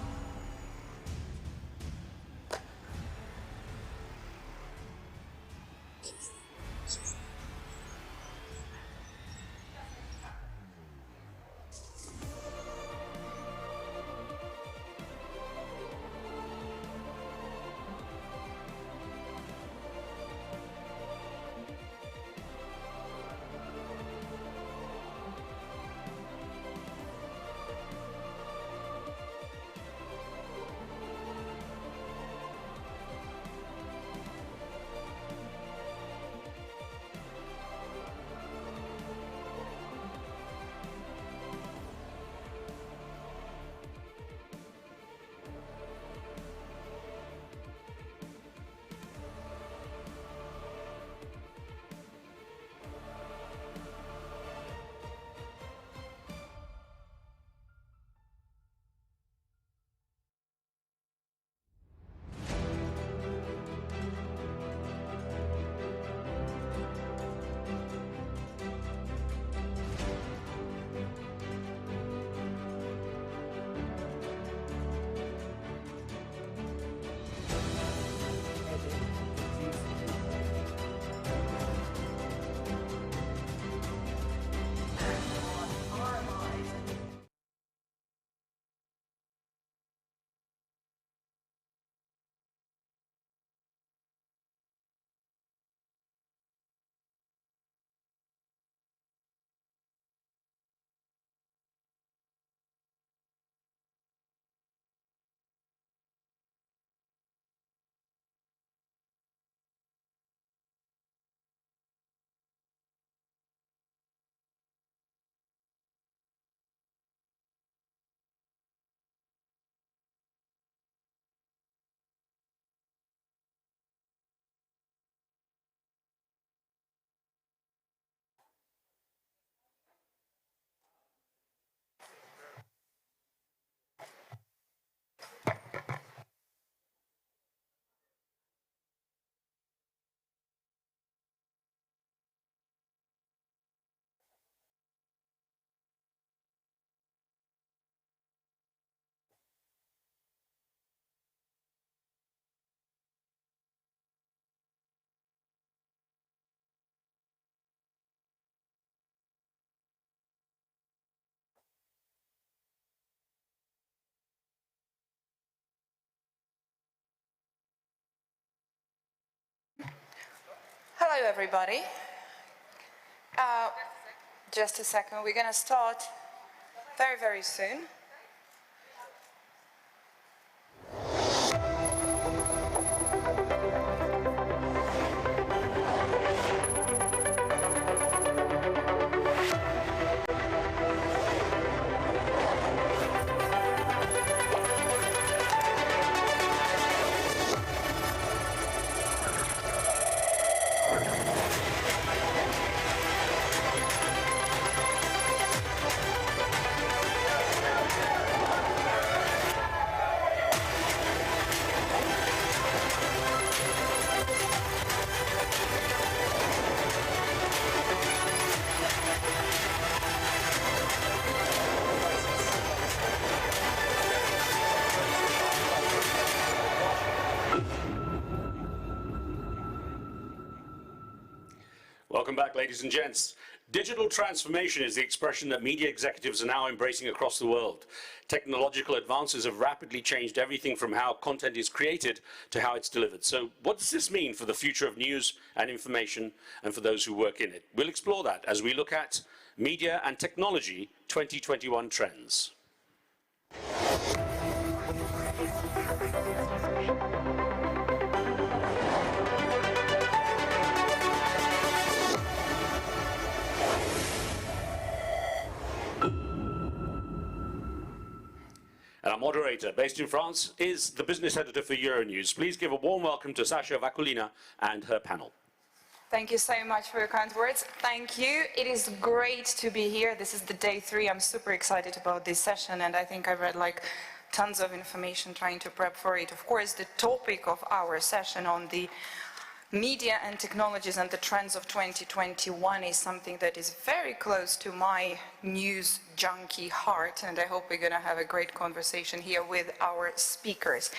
Hello, everybody. Just a second. We're going to start very, very soon. Welcome back, ladies and gents. Digital transformation is the expression that media executives are now embracing across the world. Technological advances have rapidly changed everything from how content is created to how it's delivered. So what does this mean for the future of news and information and for those who work in it? We'll explore that as we look at Media and Technology 2021 Trends. And our moderator, based in France, is the business editor for Euronews. Please give a warm welcome to Sasha Vakulina and her panel. Thank you so much for your kind words. Thank you. It is great to be here. This is the day 3. I'm super excited about this session, and I think I read like tons of information trying to prep for it. Of course, the topic of our session on the media and technologies and the trends of 2021 is something that is very close to my news junkie heart, and I hope we're going to have a great conversation here with our speakers.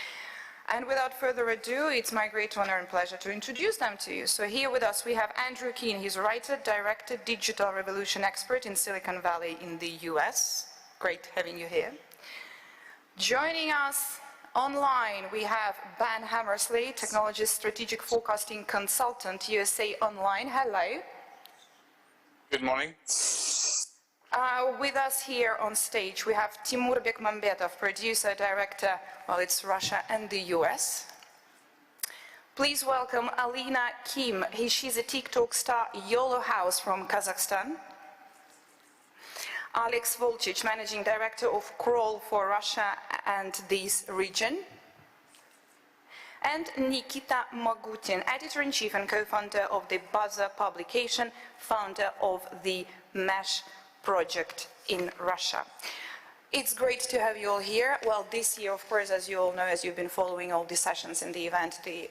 And without further ado, it's my great honor and pleasure to introduce them to you. So here with us we have Andrew Keen. He's a writer, director, digital revolution expert in Silicon Valley in the US. Great having you here. Joining us online, we have Ben Hammersley, technology strategic forecasting consultant, USA Online. Hello. Good morning. With us here on stage, we have Timur Bekmambetov, producer, director, well, it's Russia and the US. Please welcome Alina Kim. She's a TikTok star, YOLO House from Kazakhstan. Alex Volchich, managing director of Crawl for Russia and this region. And Nikita Magutin, editor-in-chief and co-founder of the Buzzer publication, founder of the Mesh project in Russia. It's great to have you all here. Well, this year, of course, as you all know, as you've been following all the sessions in the event, the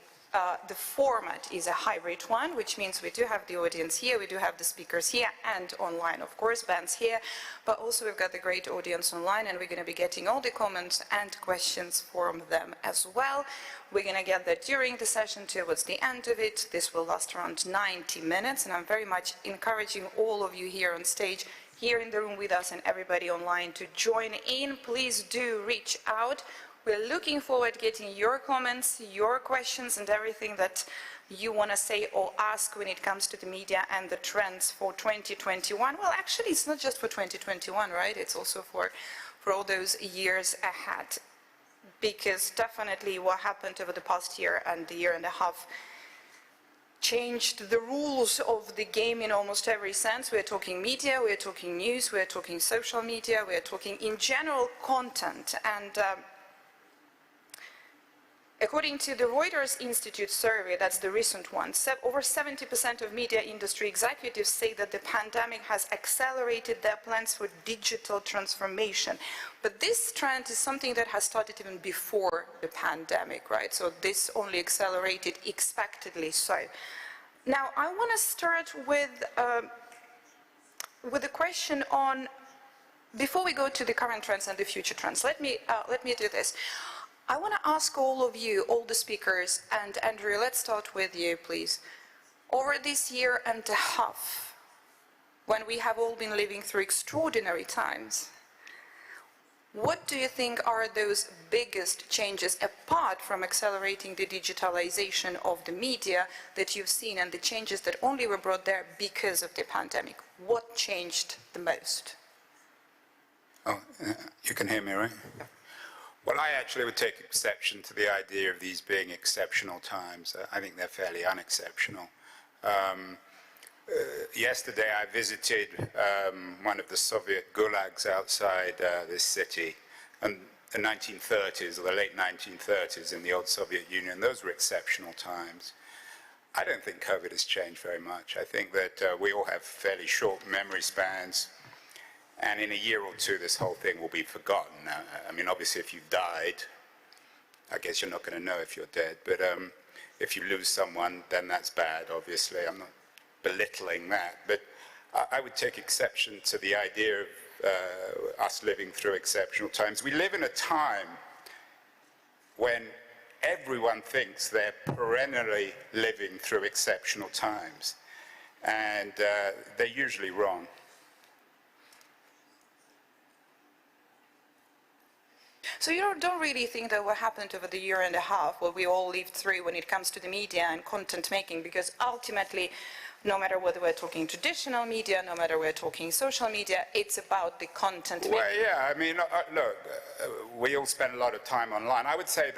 format is a hybrid one, which means we do have the audience here, we do have the speakers here, and online, of course, Ben's here, but also we've got the great audience online, and we're going to be getting all the comments and questions from them as well. We're going to get that during the session towards the end of it. This will last around 90 minutes, and I'm very much encouraging all of you here on stage, here in the room with us, and everybody online to join in. Please do reach out. We're looking forward to getting your comments, your questions, and everything that you want to say or ask when it comes to the media and the trends for 2021. Well, actually, it's not just for 2021, right? It's also for all those years ahead. Because definitely what happened over the past year and the year and a half changed the rules of the game in almost every sense. We're talking media, we're talking news, we're talking social media, we're talking in general content. And according to the Reuters Institute survey, that's the recent one, over 70% of media industry executives say that the pandemic has accelerated their plans for digital transformation. But this trend is something that has started even before the pandemic, right? So this only accelerated expectedly so. Now, I want to start with a question on, before we go to the current trends and the future trends, let me do this. I want to ask all of you, all the speakers, and Andrew, let's start with you, please. Over this year and a half, when we have all been living through extraordinary times, what do you think are those biggest changes, apart from accelerating the digitalization of the media that you've seen and the changes that only were brought there because of the pandemic? What changed the most? Oh, you can hear me, right? Yeah. Well, I actually would take exception to the idea of these being exceptional times. I think they're fairly unexceptional. Yesterday I visited one of the Soviet gulags outside this city, and the 1930s, or the late 1930s in the old Soviet Union, those were exceptional times. I don't think COVID has changed very much. I think that we all have fairly short memory spans. And in a year or two, this whole thing will be forgotten. I mean, obviously, if you've died, I guess you're not going to know if you're dead. But if you lose someone, then that's bad, obviously. I'm not belittling that. But I would take exception to the idea of us living through exceptional times. We live in a time when everyone thinks they're perennially living through exceptional times. And they're usually wrong. So you don't really think that what happened over the year and a half, what we all lived through when it comes to the media and content making, because ultimately, no matter whether we're talking traditional media, no matter we're talking social media, it's about the content making. Well, yeah, I mean, look, we all spend a lot of time online. I would say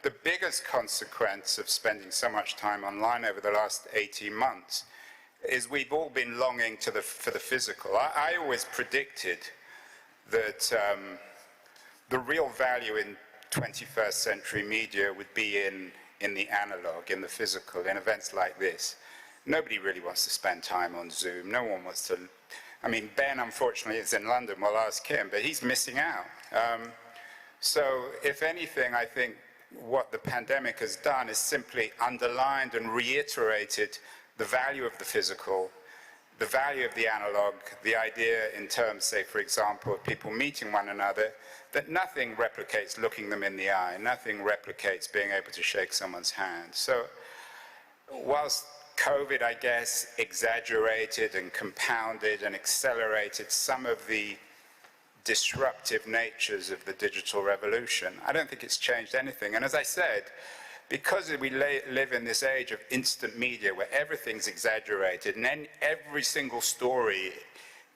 the biggest consequence of spending so much time online over the last 18 months is we've all been longing for the physical. I always predicted that the real value in 21st century media would be in the analog, in the physical, in events like this. Nobody really wants to spend time on Zoom. No one wants to. I mean, Ben, unfortunately, is in London. We'll ask him, but he's missing out. So if anything, I think what the pandemic has done is simply underlined and reiterated the value of the physical, the value of the analog, the idea in terms, say, for example, of people meeting one another, that nothing replicates looking them in the eye, nothing replicates being able to shake someone's hand. So whilst COVID, I guess, exaggerated and compounded and accelerated some of the disruptive natures of the digital revolution, I don't think it's changed anything. And as I said, because we live in this age of instant media where everything's exaggerated and then every single story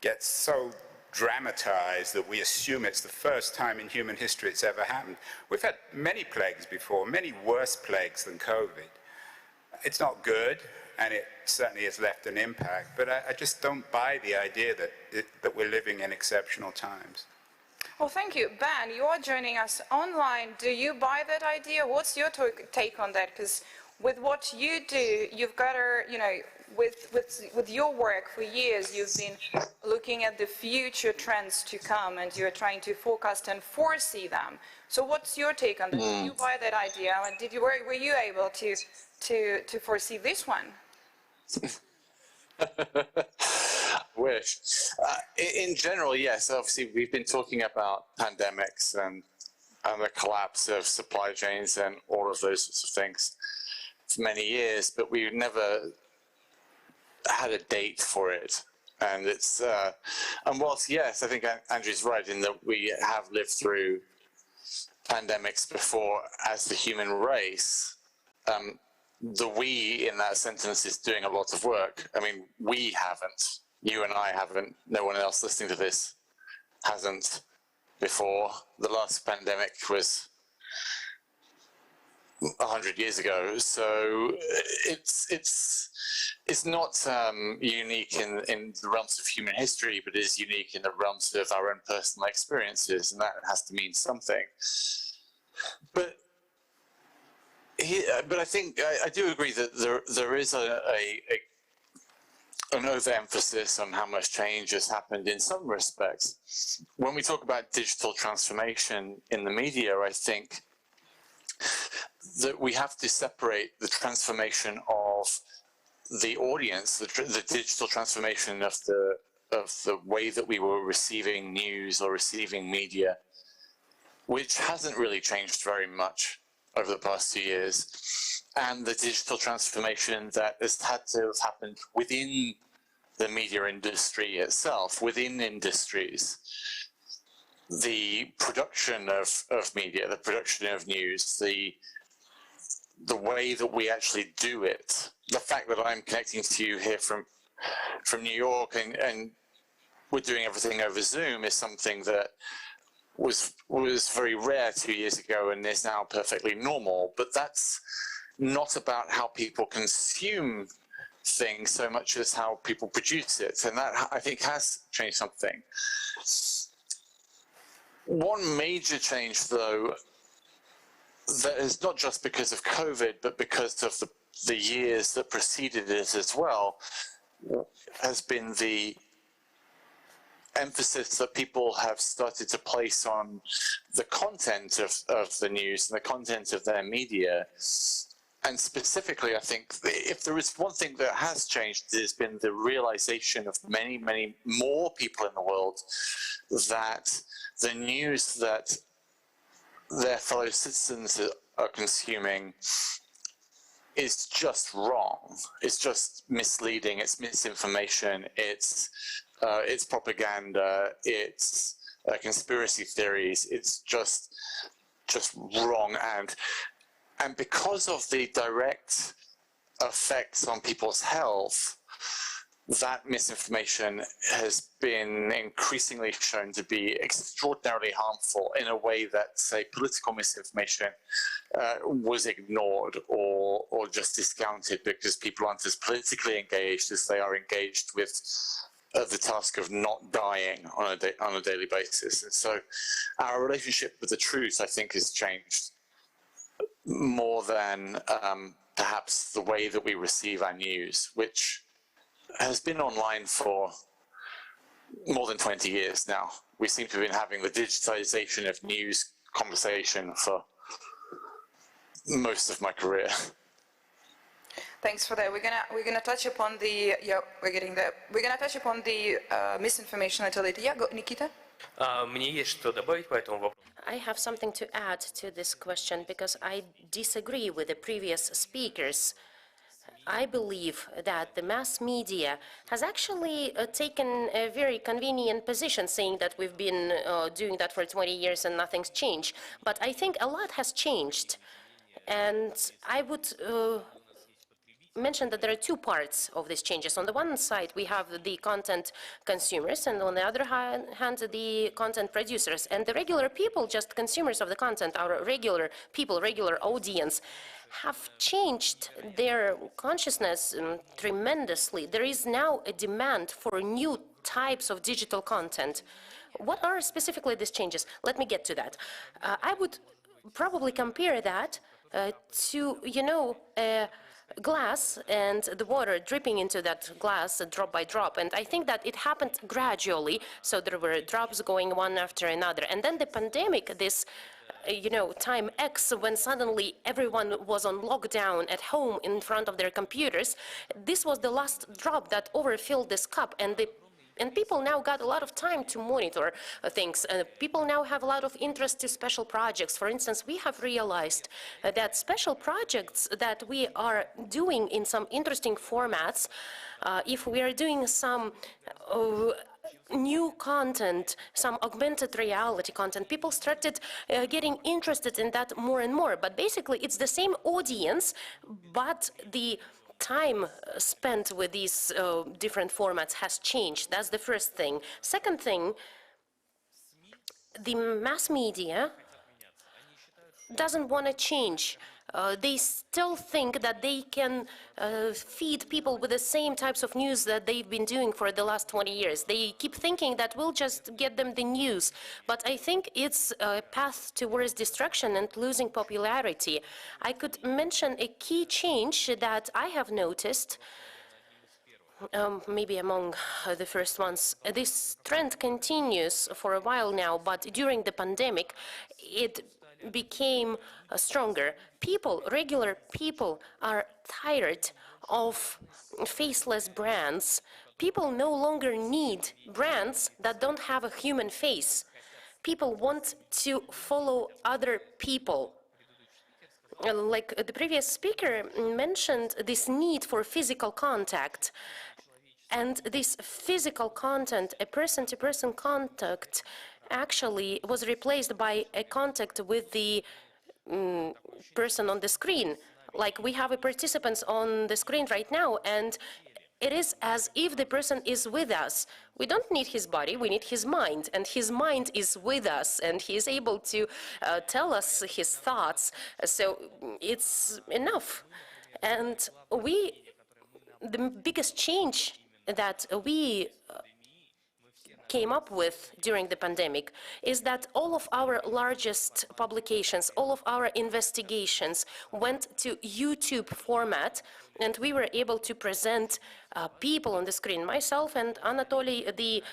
gets so dramatized that we assume it's the first time in human history it's ever happened. We've had many plagues before, many worse plagues than COVID. It's not good, and it certainly has left an impact, but I just don't buy the idea that we're living in exceptional times. Well, thank you. Ben, you are joining us online. Do you buy that idea? What's your take on that? Because with what you do, you've got to, you know, with your work for years, you've been looking at the future trends to come, and you're trying to forecast and foresee them. So what's your take on that? Do you buy that idea? And were you able to foresee this one? Wish. In general, yes. Obviously, we've been talking about pandemics and the collapse of supply chains and all of those sorts of things for many years, but we've never had a date for it. And it's and whilst yes, I think Andrew's right in that we have lived through pandemics before as the human race. The we in that sentence is doing a lot of work. I mean, we haven't. You and I haven't. No one else listening to this hasn't before. The last pandemic was 100 years ago. So it's not unique in the realms of human history, but is unique in the realms of our own personal experiences, and that has to mean something. But I think I do agree that there is an overemphasis on how much change has happened in some respects. When we talk about digital transformation in the media, I think that we have to separate the transformation of the audience, the digital transformation of the way that we were receiving news or receiving media, which hasn't really changed very much over the past 2 years, and the digital transformation that has had to have happened within the media industry itself, within industries. The production of media, the production of news, the way that we actually do it, the fact that I'm connecting to you here from New York and we're doing everything over Zoom is something that was very rare 2 years ago and is now perfectly normal. But that's not about how people consume things so much as how people produce it, and that I think has changed something. One major change, though, that is not just because of COVID, but because of the years that preceded it as well, has been the emphasis that people have started to place on the content of the news and the content of their media. And specifically, I think if there is one thing that has changed, it has been the realization of many, many more people in the world that the news that their fellow citizens are consuming is just wrong. It's just misleading. It's misinformation. It's propaganda. It's conspiracy theories. It's just wrong. And because of the direct effects on people's health, that misinformation has been increasingly shown to be extraordinarily harmful in a way that, say, political misinformation was ignored or just discounted because people aren't as politically engaged as they are engaged with the task of not dying on a daily basis. And so our relationship with the truth, I think, has changed more than perhaps the way that we receive our news, which has been online for more than 20 years now. We seem to have been having the digitization of news conversation for most of my career. Thanks for that. We're gonna touch upon the we're getting there. We're gonna touch upon the misinformation utility. Yeah, go, Nikita. I have something to add to this question because I disagree with the previous speakers. I believe that the mass media has actually taken a very convenient position, saying that we've been doing that for 20 years and nothing's changed. But I think a lot has changed. And I would mentioned that there are two parts of these changes. On the one side, we have the content consumers, and on the other hand, the content producers. And the regular people, just consumers of the content, our regular people, regular audience, have changed their consciousness tremendously. There is now a demand for new types of digital content. What are specifically these changes? Let me get to that. I would probably compare that to, glass and the water dripping into that glass drop by drop. And I think that it happened gradually. So there were drops going one after another. And then the pandemic, this, time X, when suddenly everyone was on lockdown at home in front of their computers, this was the last drop that overfilled this cup. And people now got a lot of time to monitor things. People now have a lot of interest to special projects. For instance, we have realized that special projects that we are doing in some interesting formats, if we are doing some new content, some augmented reality content, people started getting interested in that more and more. But basically, it's the same audience, but the time spent with these different formats has changed. That's the first thing. Second thing, the mass media doesn't want to change. They still think that they can feed people with the same types of news that they've been doing for the last 20 years. They keep thinking that we'll just get them the news. But I think it's a path towards destruction and losing popularity. I could mention a key change that I have noticed, maybe among the first ones. This trend continues for a while now, but during the pandemic, it became stronger. People, regular people, are tired of faceless brands. People no longer need brands that don't have a human face. People want to follow other people. Like the previous speaker mentioned, this need for physical contact. And this physical content, a person-to-person contact, actually was replaced by a contact with the person on the screen. Like we have a participants on the screen right now, and it is as if the person is with us. We don't need his body, we need his mind, and his mind is with us, and he is able to tell us his thoughts. So it's enough. And the biggest change that we came up with during the pandemic is that all of our largest publications, all of our investigations went to YouTube format, and we were able to present people on the screen. Myself and Anatoly, the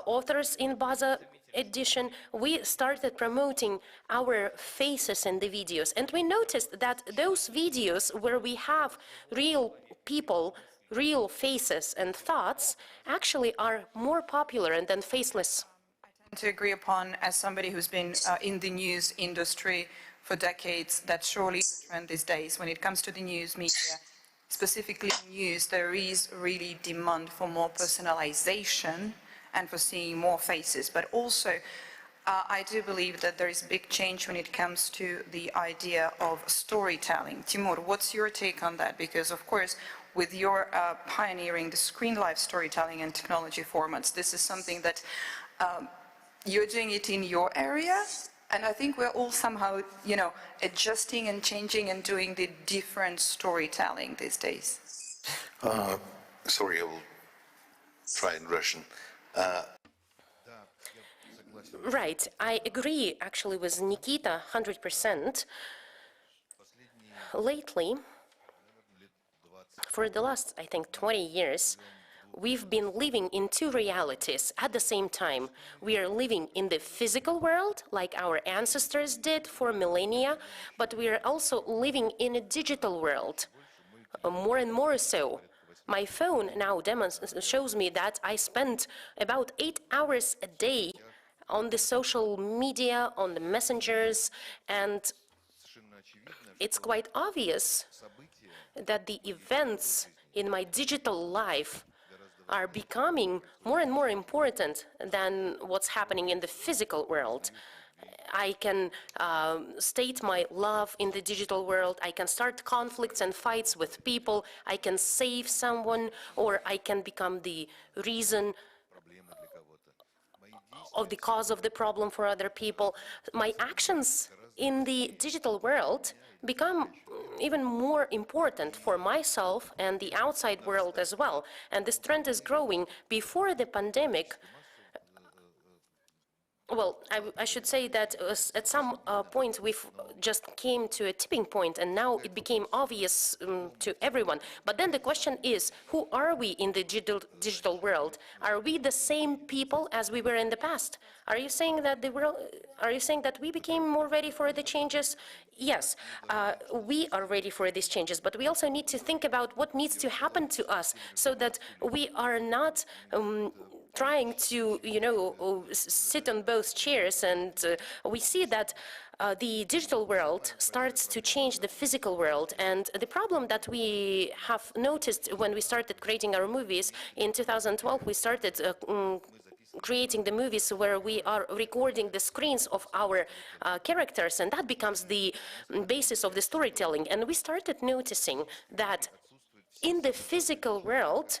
authors in Baza edition, we started promoting our faces in the videos, and we noticed that those videos where we have real people, real faces and thoughts actually are more popular than faceless. I tend to agree upon, as somebody who's been in the news industry for decades, that surely the trend these days, when it comes to the news media, specifically news, there is really demand for more personalization and for seeing more faces. But also, I do believe that there is a big change when it comes to the idea of storytelling. Timur, what's your take on that? Because, of course, with your pioneering the screen live storytelling and technology formats, this is something that you're doing it in your area, and I think we're all somehow, adjusting and changing and doing the different storytelling these days. Sorry, I will try in Russian. Right, I agree actually with Nikita 100%. Lately, for the last, I think, 20 years, we've been living in two realities at the same time. We are living in the physical world, like our ancestors did for millennia, but we are also living in a digital world, more and more so. My phone now shows me that I spend about 8 hours a day on the social media, on the messengers, and it's quite obvious that the events in my digital life are becoming more and more important than what's happening in the physical world. I can state my love in the digital world, I can start conflicts and fights with people, I can save someone, or I can become the reason of the cause of the problem for other people. My actions in the digital world become even more important for myself and the outside world as well. And this trend is growing. Before the pandemic, well, I should say that at some point we've just came to a tipping point, and now it became obvious to everyone. But then the question is, who are we in the digital world? Are we the same people as we were in the past? Are you saying that are you saying that we became more ready for the changes? Yes, we are ready for these changes, but we also need to think about what needs to happen to us so that we are not trying to, sit on both chairs, and we see that the digital world starts to change the physical world. And the problem that we have noticed when we started creating our movies in 2012, we started creating the movies where we are recording the screens of our characters, and that becomes the basis of the storytelling. And we started noticing that in the physical world,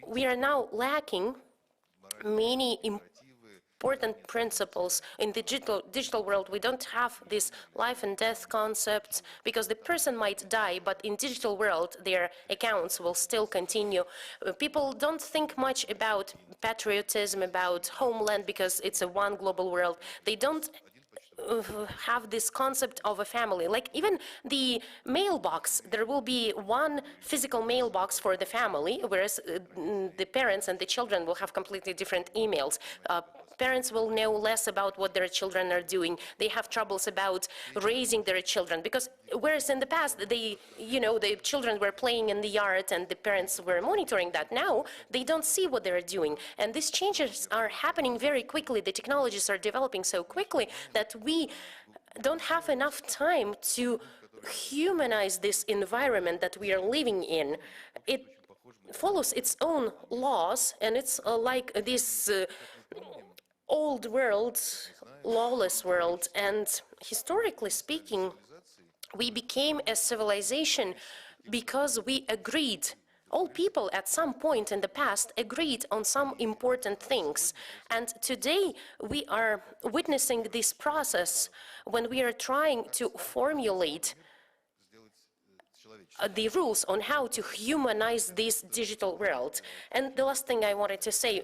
we are now lacking many important principles. In the digital world, we don't have this life and death concept, because the person might die, but in digital world, their accounts will still continue. People don't think much about patriotism, about homeland, because it's a one global world. They don't have this concept of a family. Like even the mailbox, there will be one physical mailbox for the family, whereas the parents and the children will have completely different emails. Parents will know less about what their children are doing. They have troubles about raising their children, because whereas in the past, the children were playing in the yard and the parents were monitoring that, now they don't see what they're doing. And these changes are happening very quickly. The technologies are developing so quickly that we don't have enough time to humanize this environment that we are living in. It follows its own laws, and it's like this old world, lawless world. And historically speaking, we became a civilization because we agreed. All people at some point in the past agreed on some important things. And today we are witnessing this process when we are trying to formulate the rules on how to humanize this digital world. And the last thing I wanted to say,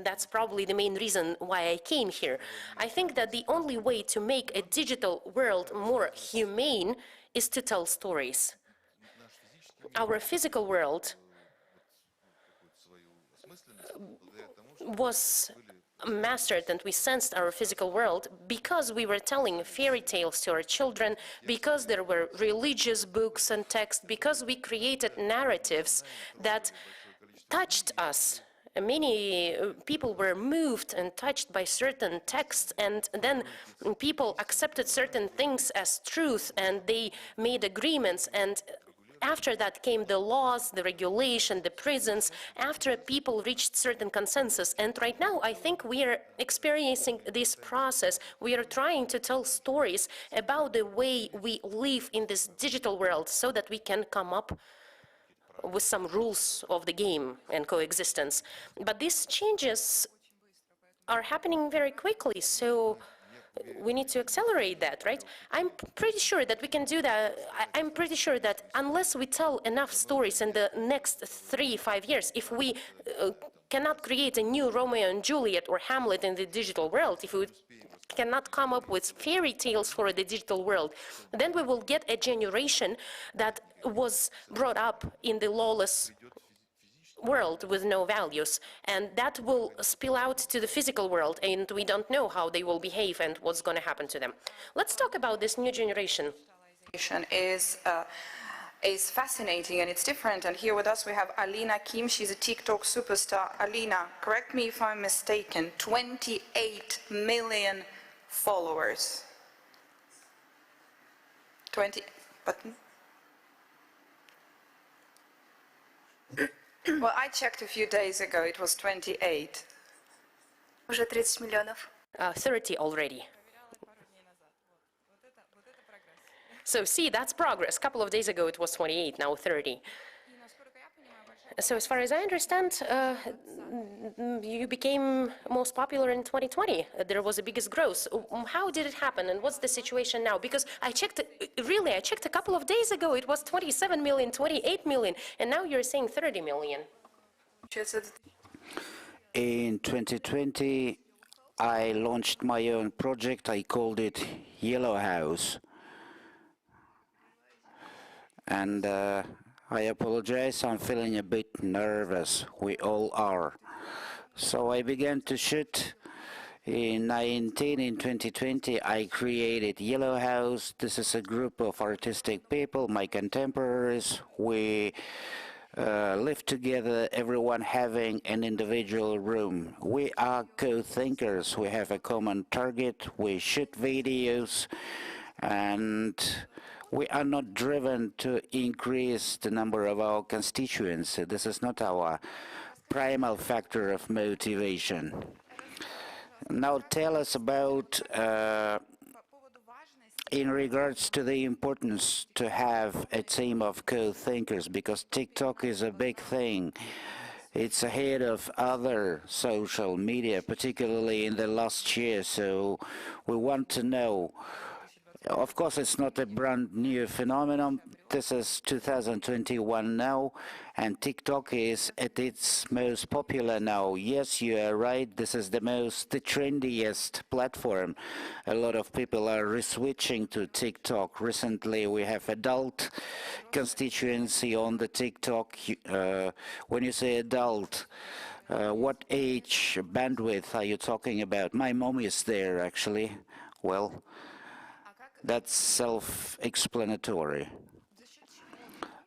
that's probably the main reason why I came here. I think that the only way to make a digital world more humane is to tell stories. Our physical world was mastered, and we sensed our physical world because we were telling fairy tales to our children, because there were religious books and texts, because we created narratives that touched us. Many people were moved and touched by certain texts, and then people accepted certain things as truth, and they made agreements, and after that came the laws, the regulation, the prisons, after people reached certain consensus. And right now, I think we are experiencing this process. We are trying to tell stories about the way we live in this digital world so that we can come up with some rules of the game and coexistence. But these changes are happening very quickly, so we need to accelerate that, right? I'm pretty sure that we can do that. I'm pretty sure that unless we tell enough stories in the next 3-5 years, if we cannot create a new Romeo and Juliet or Hamlet in the digital world, if we cannot come up with fairy tales for the digital world, then we will get a generation that was brought up in the lawless world with no values, and that will spill out to the physical world, and we don't know how they will behave and what's going to happen to them. Let's talk about this new generation. Is fascinating and it's different. And here with us we have Alina Kim. She's a TikTok superstar. Alina, correct me if I'm mistaken, 28 million followers. 20 button. Well, I checked a few days ago, it was 28. Уже 30 миллионов. 30 already. So see, that's progress. A couple of days ago it was 28, now 30. So as far as I understand, you became most popular in 2020. There was the biggest growth. How did it happen and what's the situation now? Because I checked a couple of days ago, it was 27 million, 28 million, and now you're saying 30 million. In 2020, I launched my own project. I called it Yellow House. And I apologize, I'm feeling a bit nervous. We all are. So I began to shoot. In 2020, I created Yellow House. This is a group of artistic people, my contemporaries. We live together, everyone having an individual room. We are co-thinkers. We have a common target. We shoot videos, and we are not driven to increase the number of our constituents. This is not our primal factor of motivation. Now tell us about, in regards to the importance to have a team of co-thinkers, because TikTok is a big thing. It's ahead of other social media, particularly in the last year, so we want to know. Of course, it's not a brand new phenomenon. This is 2021 now, and TikTok is at its most popular now. Yes, you are right. This is the trendiest platform. A lot of people are reswitching to TikTok. Recently, we have adult constituency on the TikTok. When you say adult, what age bandwidth are you talking about? My mom is there, actually. Well, that's self-explanatory.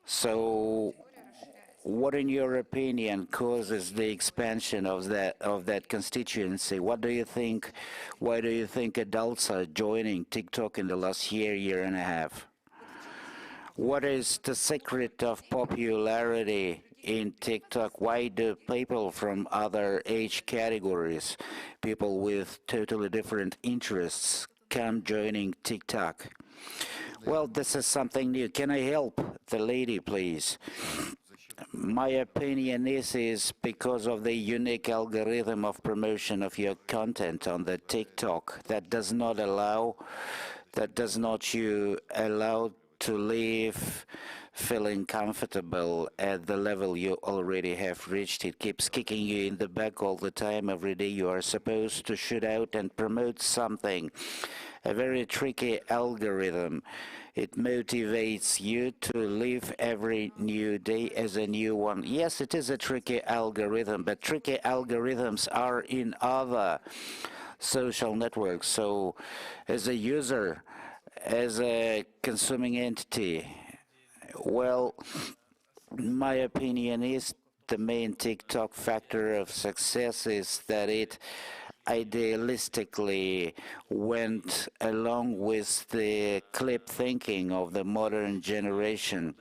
So, what, in your opinion, causes the expansion of that constituency? What do you think? Why do you think adults are joining TikTok in the last year and a half? What is the secret of popularity in TikTok? Why do people from other age categories, people with totally different interests, come joining TikTok? Well, this is something new. Can I help the lady, please? My opinion is because of the unique algorithm of promotion of your content on the TikTok that does not allow you to live feeling comfortable at the level you already have reached. It keeps kicking you in the back all the time. Every day you are supposed to shoot out and promote something. A very tricky algorithm. It motivates you to live every new day as a new one. Yes, it is a tricky algorithm, but tricky algorithms are in other social networks. So as a user, as a consuming entity, well, my opinion is the main TikTok factor of success is that it idealistically went along with the clip thinking of the modern generation.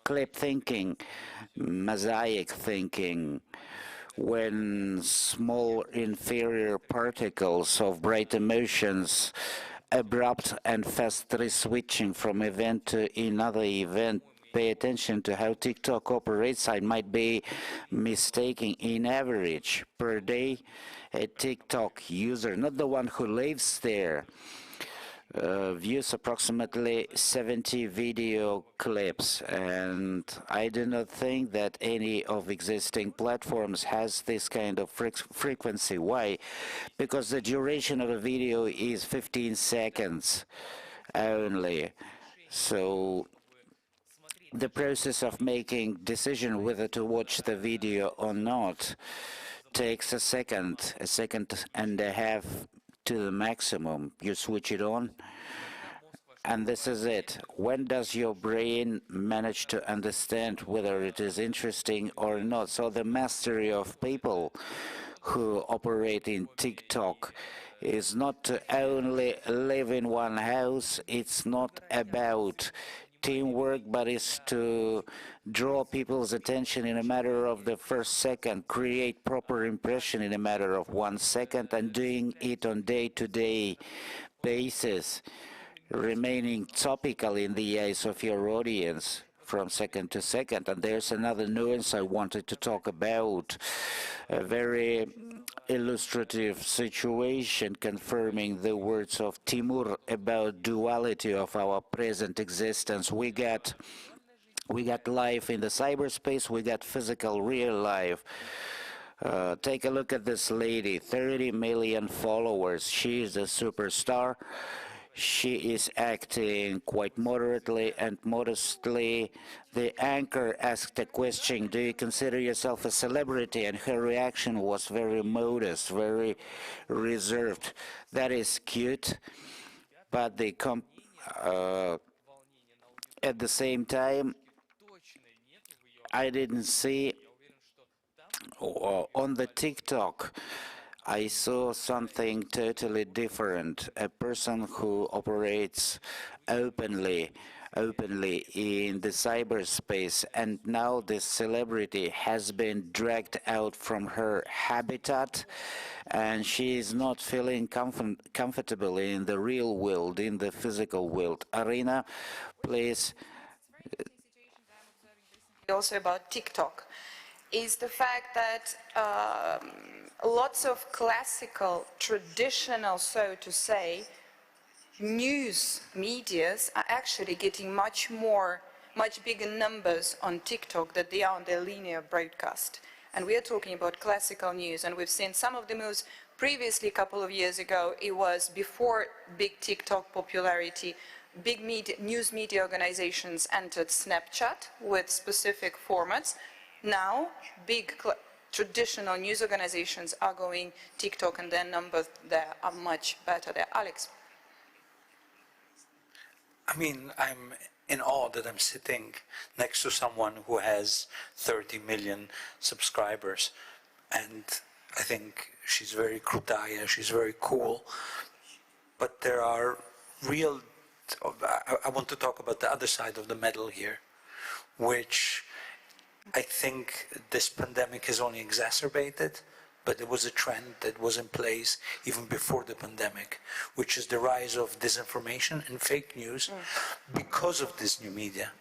Clip thinking, mosaic thinking, when small inferior particles of bright emotions abrupt and fast switching from event to another event. Pay attention to how TikTok operates. I might be mistaken. In average, per day, a TikTok user, not the one who lives there, views approximately 70 video clips. And I do not think that any of existing platforms has this kind of frequency. Why? Because the duration of a video is 15 seconds only. So the process of making decision whether to watch the video or not takes a second and a half to the maximum. You switch it on, and this is it. When does your brain manage to understand whether it is interesting or not? So the mastery of people who operate in TikTok is not to only live in one house. It's not about teamwork, but it's to draw people's attention in a matter of the first second, create proper impression in a matter of 1 second, and doing it on day-to-day basis, remaining topical in the eyes of your audience from second to second. And there's another nuance I wanted to talk about, a very illustrative situation confirming the words of Timur about duality of our present existence. We got life in the cyberspace, we got physical real life. Take a look at this lady, 30 million followers. She is a superstar. She is acting quite moderately and modestly. The anchor asked a question, do you consider yourself a celebrity? And her reaction was very modest, very reserved. That is cute, but at the same time, I didn't see on the TikTok, I saw something totally different. A person who operates openly in the cyberspace, and now this celebrity has been dragged out from her habitat, and she is not feeling comfortable in the real world, in the physical world. Arina, please. Also about TikTok is the fact that lots of classical, traditional, so to say, news medias are actually getting much bigger numbers on TikTok than they are on their linear broadcast. And we are talking about classical news, and we've seen some of the moves previously, a couple of years ago. It was before big TikTok popularity. Big news media organizations entered Snapchat with specific formats. Now, big traditional news organizations are going TikTok, and their numbers there are much better there. Alex. I mean, I'm in awe that I'm sitting next to someone who has 30 million subscribers. And I think she's very krutaya, she's very cool. But there are real, I want to talk about the other side of the medal here, which I think this pandemic has only exacerbated, but it was a trend that was in place even before the pandemic, which is the rise of disinformation and fake news because of this new media.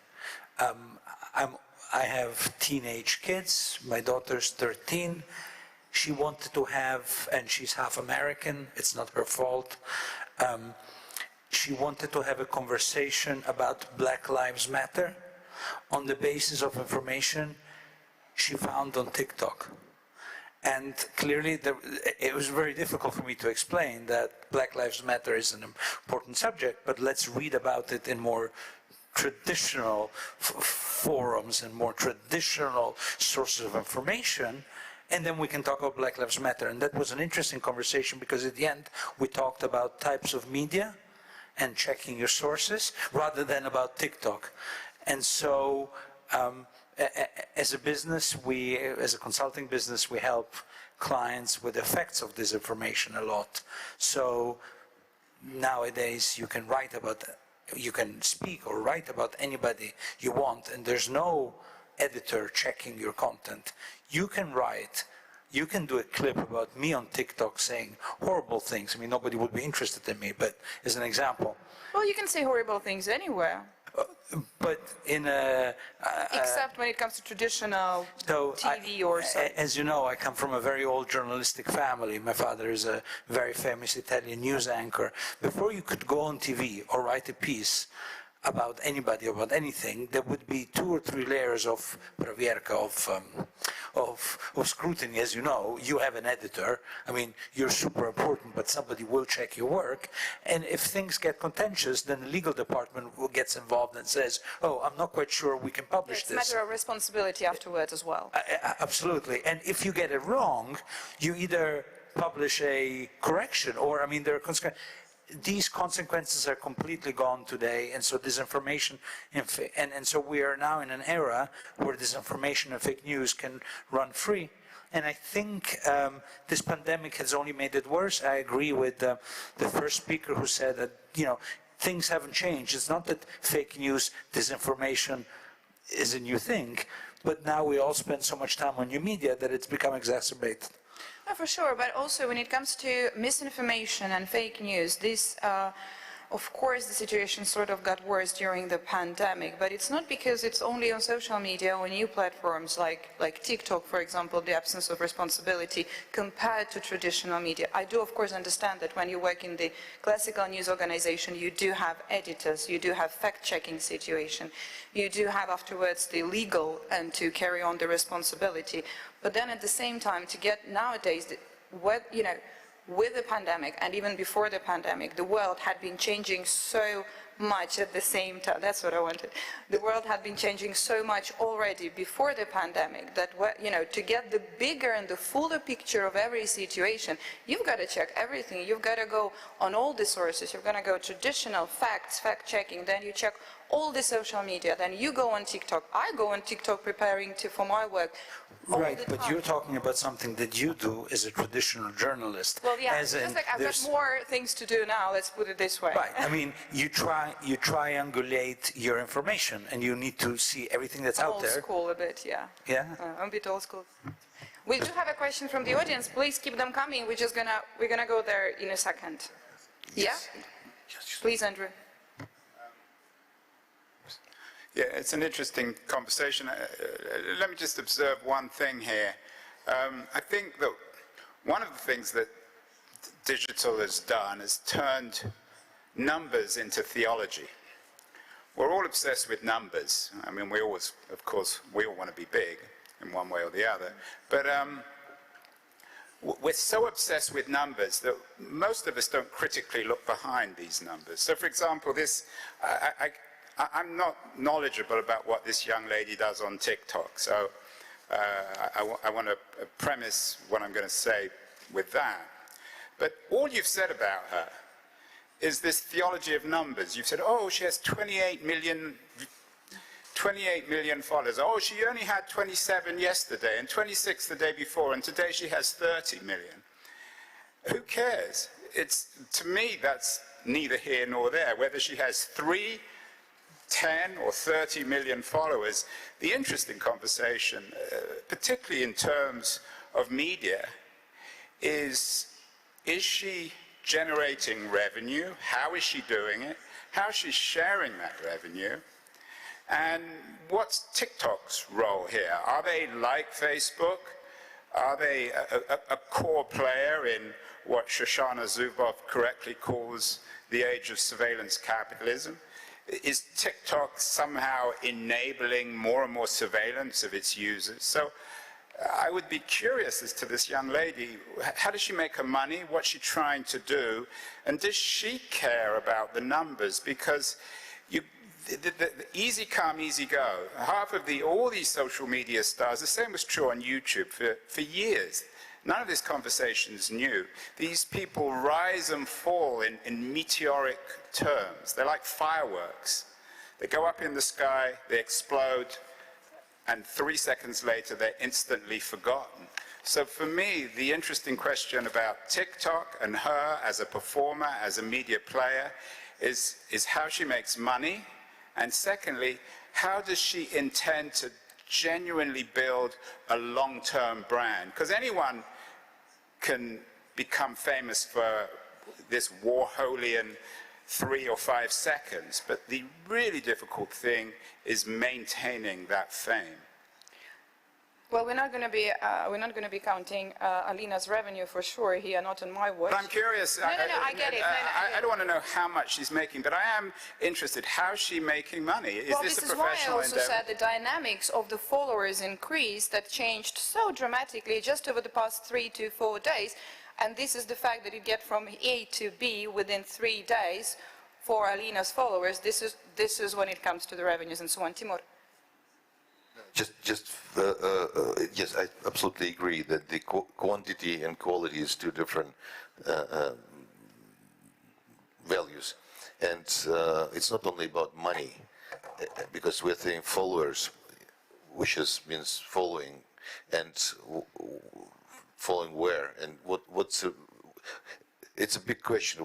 I have teenage kids. My daughter's 13. She wanted to have, and she's half American, it's not her fault. She wanted to have a conversation about Black Lives Matter on the basis of information she found on TikTok. And clearly, it was very difficult for me to explain that Black Lives Matter is an important subject, but let's read about it in more traditional forums and more traditional sources of information, and then we can talk about Black Lives Matter. And that was an interesting conversation because at the end, we talked about types of media and checking your sources rather than about TikTok. And so, as a business, as a consulting business, we help clients with effects of disinformation a lot. So nowadays you can you can speak or write about anybody you want, and there's no editor checking your content. You can write, you can do a clip about me on TikTok saying horrible things. I mean, nobody would be interested in me, but as an example. Well, you can say horrible things anywhere. But in a... except when it comes to traditional TV or something. As you know, I come from a very old journalistic family. My father is a very famous Italian news anchor. Before you could go on TV or write a piece, about anybody, about anything, there would be 2 or 3 layers of pravierka, of scrutiny. As you know, you have an editor. I mean, you're super important, but somebody will check your work. And if things get contentious, then the legal department gets involved and says, oh, I'm not quite sure we can publish this. It's a matter of responsibility afterwards as well. Absolutely. And if you get it wrong, you either publish a correction or, I mean, there are consequences. These consequences are completely gone today, and so disinformation, and so we are now in an era where disinformation and fake news can run free. And I think this pandemic has only made it worse. I agree with the first speaker who said that, you know, things haven't changed. It's not that fake news, disinformation is a new thing, but now we all spend so much time on new media that it's become exacerbated. No, for sure, but also when it comes to misinformation and fake news, this, of course, the situation sort of got worse during the pandemic, but it's not because it's only on social media or new platforms like TikTok, for example, the absence of responsibility compared to traditional media. I do, of course, understand that when you work in the classical news organization, you do have editors, you do have fact-checking situation, you do have afterwards the legal and to carry on the responsibility. But then at the same time, to get nowadays, you know, with the pandemic and even before the pandemic, the world had been changing so much at the same time. That's what I wanted. The world had been changing so much already before the pandemic that, you know, to get the bigger and the fuller picture of every situation, you've got to check everything. You've got to go on all the sources. You're going to go traditional facts, fact-checking, then you check all the social media, then you go on TikTok. I go on TikTok preparing for my work. Right, but you're talking about something that you do as a traditional journalist. Well, yeah, it's just like I've got more things to do now, let's put it this way. Right, I mean, you triangulate your information and you need to see everything that's out there. Old school a bit, yeah. Yeah? I'm a bit old school. We do have a question from the audience. Please keep them coming. We're gonna go there in a second. Yes. Yeah? Yes. Please, Andrew. Yeah, it's an interesting conversation. Let me just observe one thing here. I think that one of the things that digital has done is turned numbers into theology. We're all obsessed with numbers. I mean, we always, of course, we all want to be big in one way or the other. But we're so obsessed with numbers that most of us don't critically look behind these numbers. So, for example, I'm not knowledgeable about what this young lady does on TikTok, so I want to premise what I'm going to say with that. But all you've said about her is this theology of numbers. You've said, oh, she has 28 million followers. Oh, she only had 27 yesterday and 26 the day before, and today she has 30 million. Who cares? To me, that's neither here nor there. Whether she has 3, 10 or 30 million followers, the interesting conversation, particularly in terms of media, is she generating revenue? How is she doing it? How is she sharing that revenue? And what's TikTok's role here? Are they like Facebook? Are they a core player in what Shoshana Zuboff correctly calls the age of surveillance capitalism? Is TikTok somehow enabling more and more surveillance of its users? So I would be curious as to this young lady. How does she make her money? What's she trying to do? And does she care about the numbers? Because the easy come, easy go. Half of all these social media stars, the same was true on YouTube for years. None of this conversation is new. These people rise and fall in meteoric terms. They're like fireworks. They go up in the sky, they explode, and 3 seconds later, they're instantly forgotten. So for me, the interesting question about TikTok and her as a performer, as a media player, is how she makes money, and secondly, how does she intend to genuinely build a long-term brand? Because anyone can become famous for this Warholian 3 or 5 seconds, but the really difficult thing is maintaining that fame. Well, we're not going to be counting Alina's revenue for sure here, not on my watch. But I'm curious. No, I get it. I don't want to know how much she's making, but I am interested. How's she making money? Is this a professional this is why I also said the dynamics of the followers increased that changed so dramatically just over the past 3 to 4 days. And this is the fact that you get from A to B within 3 days for Alina's followers. This is when it comes to the revenues and so on. Timur. Yes, I absolutely agree that the quantity and quality is two different values. And it's not only about money, because we're saying followers, which means following, and following where, and it's a big question.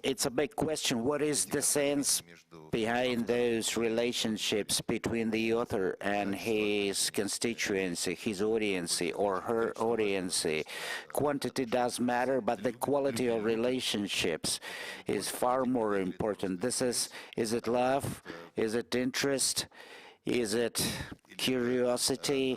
It's a big question. What is the sense behind those relationships between the author and his constituency, his audience, or her audience? Quantity does matter, but the quality of relationships is far more important. Is it love? Is it interest? Is it curiosity?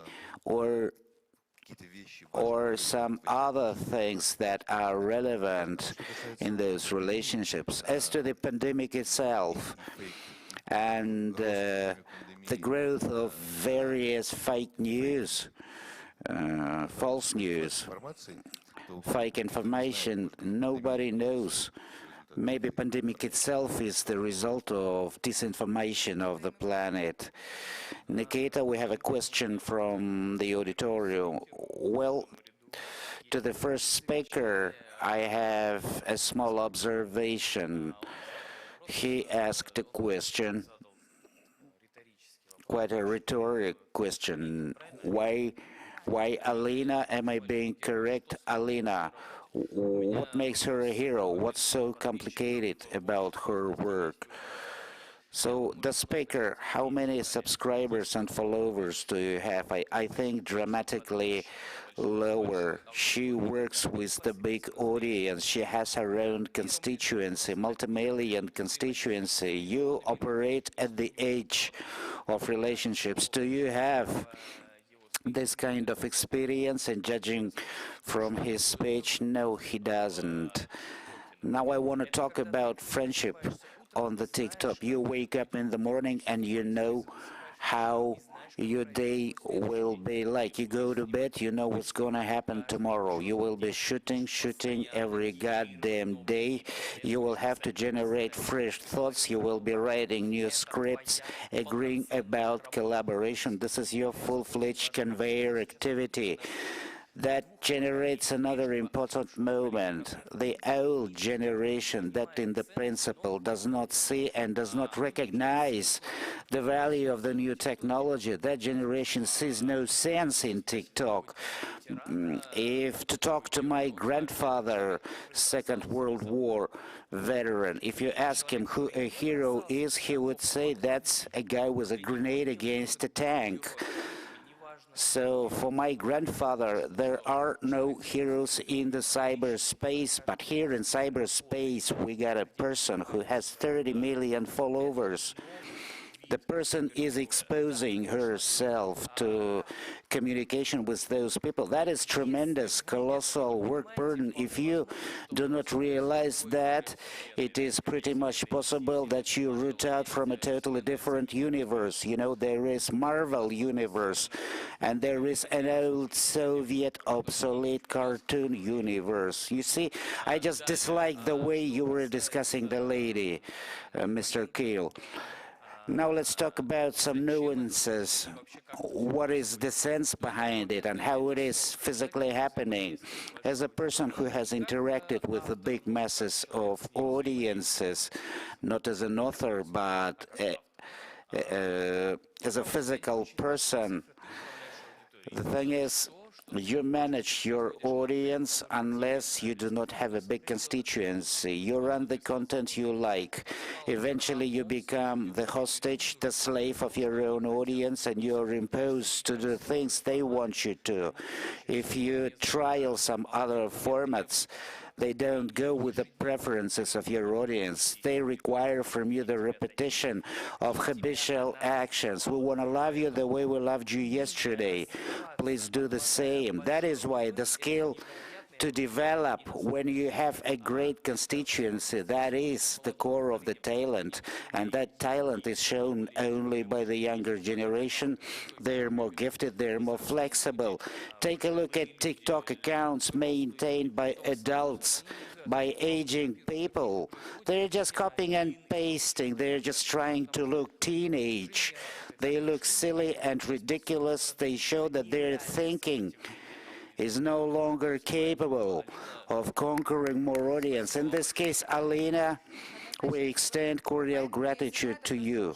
Or some other things that are relevant in those relationships. As to the pandemic itself and the growth of various fake news, false news, fake information, nobody knows. Maybe pandemic itself is the result of disinformation of the planet. Nikita, we have a question from the auditorium. Well, to the first speaker, I have a small observation. He asked a question, quite a rhetorical question. Why Alina? Am I being correct? Alina, what makes her a hero? What's so complicated about her work? So the speaker, how many subscribers and followers do you have? I think dramatically lower. She works with the big audience. She has her own constituency, multi-million constituency. You operate at the edge of relationships. Do you have this kind of experience? And judging from his speech, no, he doesn't. Now I want to talk about friendship on the TikTok. You wake up in the morning and you know how your day will be like. You go to bed, you know what's going to happen tomorrow. You will be shooting every goddamn day. You will have to generate fresh thoughts. You will be writing new scripts, agreeing about collaboration. This is your full-fledged conveyor activity. That generates another important moment. The old generation that in the principle does not see and does not recognize the value of the new technology, that generation sees no sense in TikTok. If to talk to my grandfather, Second World War veteran, if you ask him who a hero is, he would say that's a guy with a grenade against a tank. So for my grandfather, there are no heroes in the cyberspace, but here in cyberspace, we got a person who has 30 million followers. The person is exposing herself to communication with those people. That is tremendous, colossal work burden. If you do not realize that, it is pretty much possible that you root out from a totally different universe. You know, there is Marvel universe, and there is an old Soviet obsolete cartoon universe. You see, I just dislike the way you were discussing the lady, Mr. Keel. Now let's talk about some nuances. What is the sense behind it and how it is physically happening? As a person who has interacted with the big masses of audiences, not as an author, but as a physical person, the thing is, you manage your audience unless you do not have a big constituency. You run the content you like. Eventually you become the hostage, the slave of your own audience, and you're imposed to do things they want you to. If you trial some other formats, They don't go with the preferences of your audience. They require from you the repetition of habitual actions. We want to love you the way we loved you yesterday. Please do the same. That is why the skill to develop when you have a great constituency, that is the core of the talent, and that talent is shown only by the younger generation. They're more gifted, they're more flexible. Take a look at TikTok accounts maintained by adults, by aging people. They're just copying and pasting, they're just trying to look teenage. They look silly and ridiculous. They show that their thinking is no longer capable of conquering more audience. In this case, Alina, we extend cordial gratitude to you.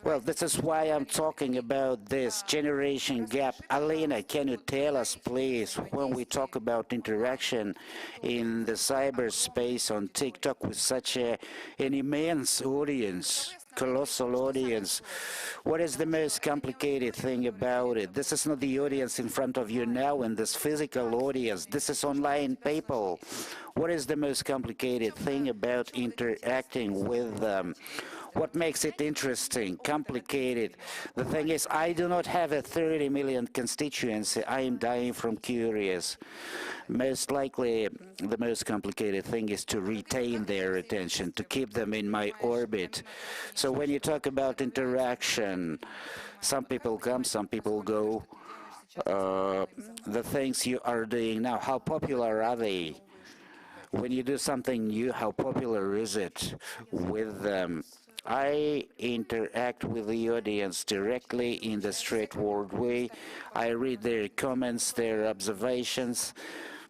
Well, this is why I'm talking about this generation gap. Alina, can you tell us, please, when we talk about interaction in the cyberspace on TikTok with such an immense audience, colossal audience, what is the most complicated thing about it? This is not the audience in front of you now in this physical audience. This is online people. What is the most complicated thing about interacting with them? What makes it interesting, complicated? The thing is, I do not have a 30 million constituency. I am dying from curious. Most likely, the most complicated thing is to retain their attention, to keep them in my orbit. So when you talk about interaction, some people come, some people go. The things you are doing now, how popular are they? When you do something new, how popular is it with them? I interact with the audience directly in the straightforward way. I read their comments, their observations,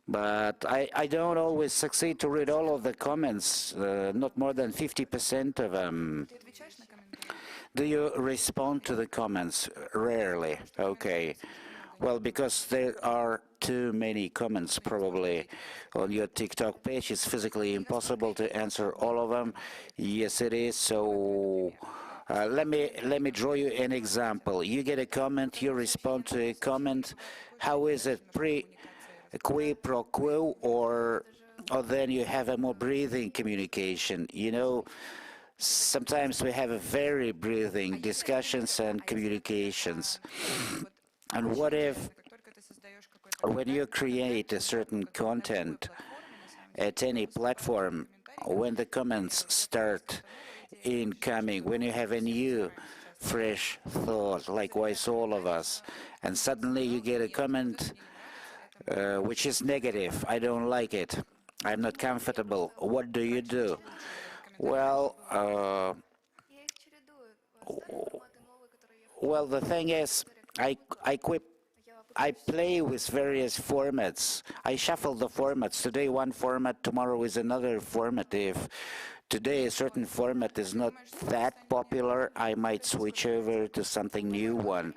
but I don't always succeed to read all of the comments, not more than 50% of them. Do you respond to the comments? Rarely. Okay. Well, because there are too many comments probably on your TikTok page. It's physically impossible to answer all of them. Yes, it is. So let me draw you an example. You get a comment, you respond to a comment. How is it? Quid pro quo, or then you have a more breathing communication? You know, sometimes we have a very breathing discussions and communications. And what if, when you create a certain content at any platform, when the comments start incoming, when you have a new, fresh thought, likewise all of us, and suddenly you get a comment which is negative, I don't like it, I'm not comfortable, what do you do? Well, the thing is, I play with various formats. I shuffle the formats. Today one format, tomorrow is another format. If today a certain format is not that popular, I might switch over to something new one.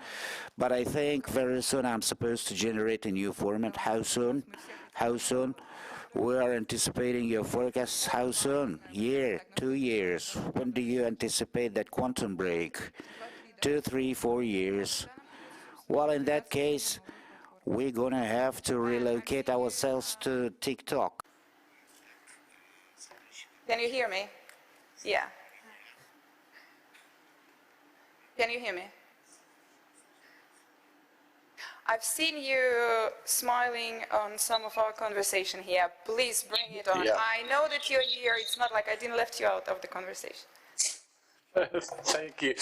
But I think very soon I'm supposed to generate a new format. How soon? How soon? We are anticipating your forecasts. How soon? Year, 2 years. When do you anticipate that quantum break? 2, 3, 4 years. Well, in that case, we're going to have to relocate ourselves to TikTok. Can you hear me? Yeah. Can you hear me? I've seen you smiling on some of our conversation here. Please bring it on. Yeah. I know that you're here. It's not like I didn't left you out of the conversation. Thank you.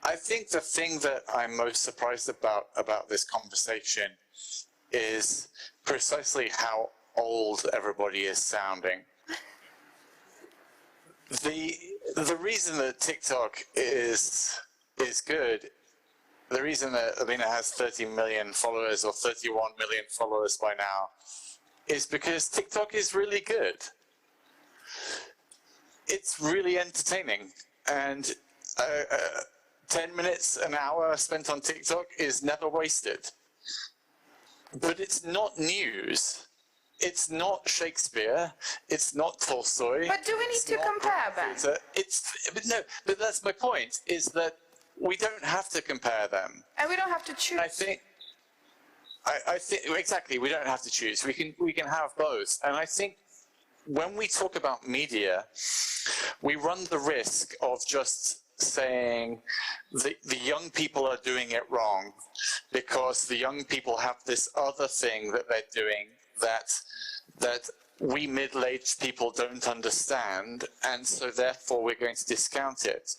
I think the thing that I'm most surprised about this conversation is precisely how old everybody is sounding. The reason that TikTok is good, the reason that Alina has 30 million followers or 31 million followers by now, is because TikTok is really good. It's really entertaining, and 10 minutes, an hour spent on TikTok is never wasted. But it's not news. It's not Shakespeare. It's not Tolstoy. But do we need to compare them? But that's my point, is that we don't have to compare them. And we don't have to choose. I think, I think exactly. We don't have to choose. We can have both. And I think when we talk about media, we run the risk of just saying the young people are doing it wrong because the young people have this other thing that they're doing that we middle-aged people don't understand, and so therefore we're going to discount it.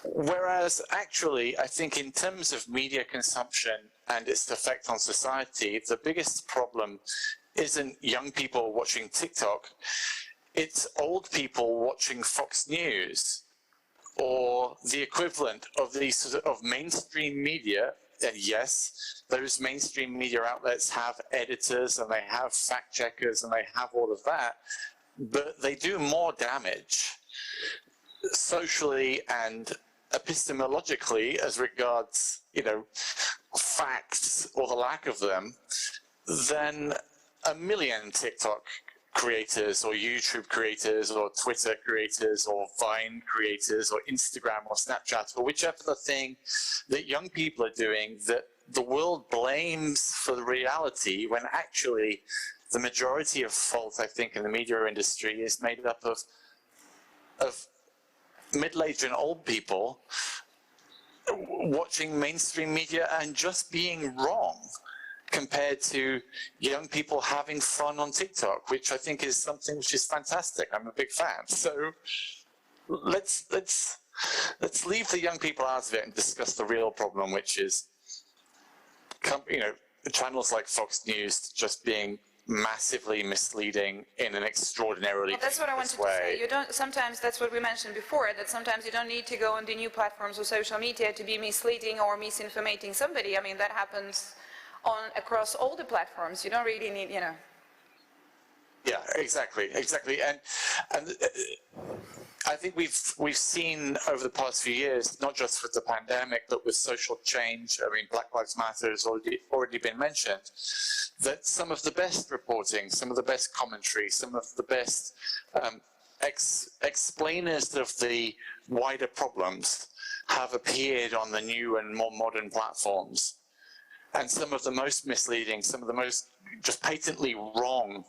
Whereas actually, I think in terms of media consumption and its effect on society, the biggest problem isn't young people watching TikTok, it's old people watching Fox News or the equivalent of these of mainstream media. And yes, those mainstream media outlets have editors and they have fact checkers and they have all of that, but they do more damage socially and epistemologically as regards, facts or the lack of them than a million TikTok creators or YouTube creators or Twitter creators or Vine creators or Instagram or Snapchat or whichever thing that young people are doing that the world blames for the reality, when actually the majority of fault, I think, in the media industry is made up of middle-aged and old people watching mainstream media and just being wrong compared to young people having fun on TikTok, which I think is something which is fantastic. I'm a big fan. So let's leave the young people out of it and discuss the real problem, which is, channels like Fox News just being massively misleading in an extraordinarily that's what I wanted to say. You don't. Sometimes that's what we mentioned before. That sometimes you don't need to go on the new platforms or social media to be misleading or misinformating somebody. I mean, that happens across all the platforms. You don't really need, Yeah, exactly, and I think we've seen over the past few years, not just with the pandemic, but with social change. I mean, Black Lives Matter has already been mentioned. That some of the best reporting, some of the best commentary, some of the best explainers of the wider problems have appeared on the new and more modern platforms. And some of the most misleading, some of the most just patently wrong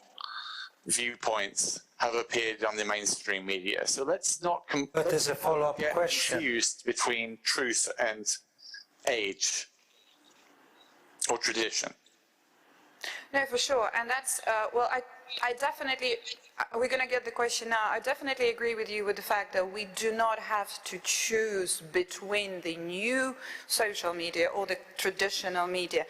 viewpoints have appeared on the mainstream media. So let's not But there's a follow-up question. Confused between truth and age or tradition. No, for sure. And that's, I definitely, we're going to get the question now. I definitely agree with you with the fact that we do not have to choose between the new social media or the traditional media.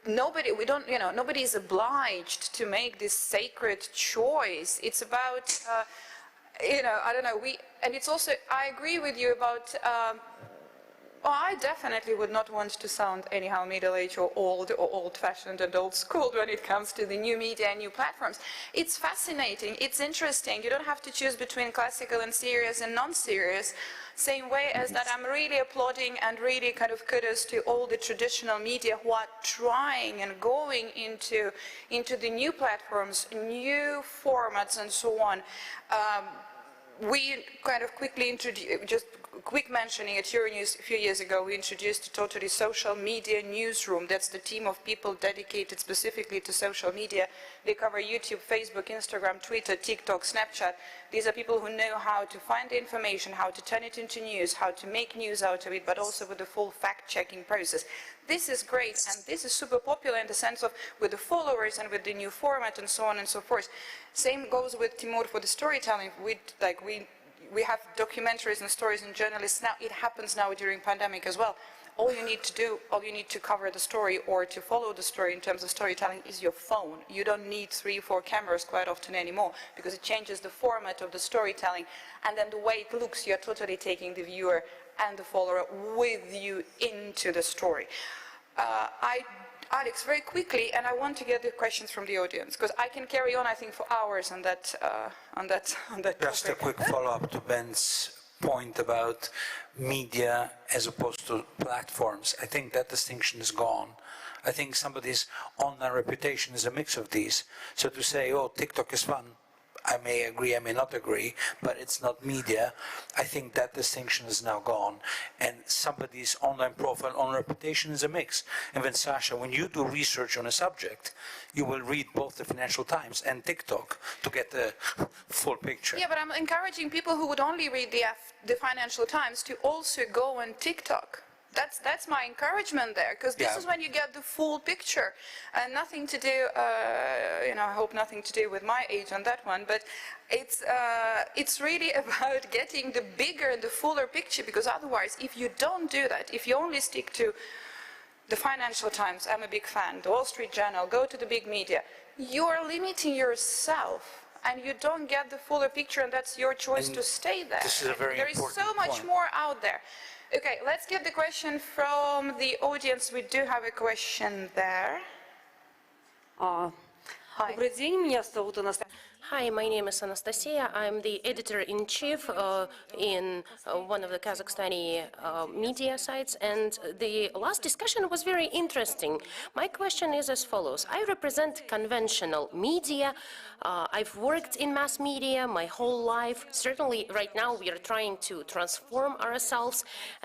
Nobody is obliged to make this sacred choice. It's about, I don't know, and it's also, I agree with you about, I definitely would not want to sound anyhow middle-aged or old-fashioned and old-school when it comes to the new media and new platforms. It's fascinating, it's interesting. You don't have to choose between classical and serious and non-serious. Same way as that I'm really applauding and really kind of kudos to all the traditional media who are trying and going into the new platforms, new formats and so on. We kind of quickly introduced, just quick mentioning at Euronews a few years ago, we introduced a totally social media newsroom. That's the team of people dedicated specifically to social media. They cover YouTube, Facebook, Instagram, Twitter, TikTok, Snapchat. These are people who know how to find the information, how to turn it into news, how to make news out of it, but also with the full fact-checking process. This is great, and this is super popular in the sense of with the followers and with the new format and so on and so forth. Same goes with Timur for the storytelling. We have documentaries and stories and journalists now. It happens now during pandemic as well. All you need to do, all you need to cover the story or to follow the story in terms of storytelling is your phone. You don't need 3 or 4 cameras quite often anymore because it changes the format of the storytelling, and then the way it looks, you're totally taking the viewer and the follower with you into the story. Alex, very quickly, and I want to get the questions from the audience because I can carry on, I think, for hours on that topic. Just a quick follow-up to Ben's point about media as opposed to platforms. I think that distinction is gone. I think somebody's online reputation is a mix of these. So to say, oh, TikTok is fun, I may agree, I may not agree, but it's not media. I think that distinction is now gone. And somebody's online profile, online reputation is a mix. And then, Sasha, when you do research on a subject, you will read both the Financial Times and TikTok to get the full picture. Yeah, but I'm encouraging people who would only read the Financial Times to also go on TikTok. That's my encouragement there, because this is when you get the full picture, and nothing to do, I hope nothing to do with my age on that one, but it's really about getting the bigger and the fuller picture, because otherwise, if you don't do that, if you only stick to the Financial Times, I'm a big fan, the Wall Street Journal, go to the big media, you are limiting yourself, and you don't get the fuller picture, and that's your choice to stay there. This is a very important There is so much more out there. Okay, let's get the question from the audience. We do have a question there. Hi. Hi, my name is Anastasia. I'm the editor-in-chief in one of the Kazakhstani media sites, and the last discussion was very interesting. My question is as follows. I represent conventional media. I've worked in mass media my whole life. Certainly, right now, we are trying to transform ourselves.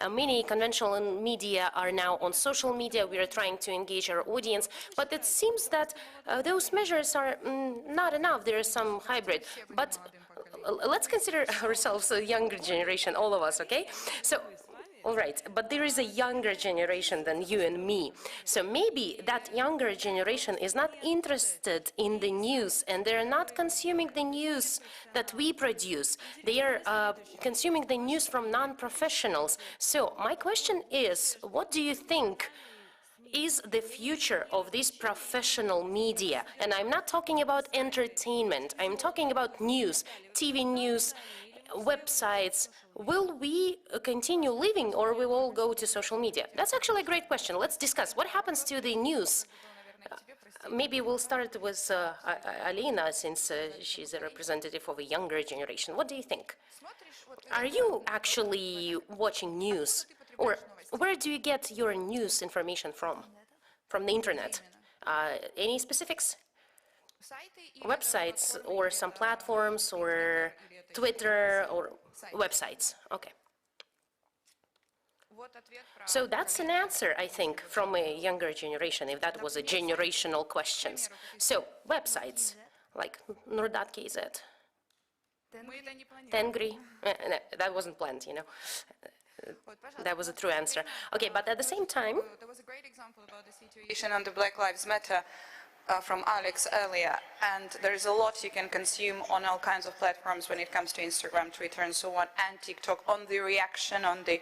Many conventional media are now on social media. We are trying to engage our audience, but it seems that those measures are not enough. There is some hybrid, but let's consider ourselves a younger generation, all of us, okay? So, all right, but there is a younger generation than you and me. So maybe that younger generation is not interested in the news, and they're not consuming the news that we produce. They are consuming the news from non-professionals. So my question is, what do you think is the future of this professional media? And I'm not talking about entertainment. I'm talking about news, TV news, websites. Will we continue living, or we will go to social media? That's actually a great question. Let's discuss what happens to the news. Maybe we'll start with Alina, since she's a representative of a younger generation. What do you think? Are you actually watching news? Or where do you get your news information from? From the internet? Any specifics? Websites, or some platforms, or Twitter, or websites? Okay. So that's an answer, I think, from a younger generation, if that was a generational question. So, websites, like Nur.kz, Tengri, that wasn't planned, you know. That was a true answer. Okay, but at the same time... There was a great example about the situation on the Black Lives Matter from Alex earlier, and there is a lot you can consume on all kinds of platforms when it comes to Instagram, Twitter, and so on, and TikTok, on the reaction, on the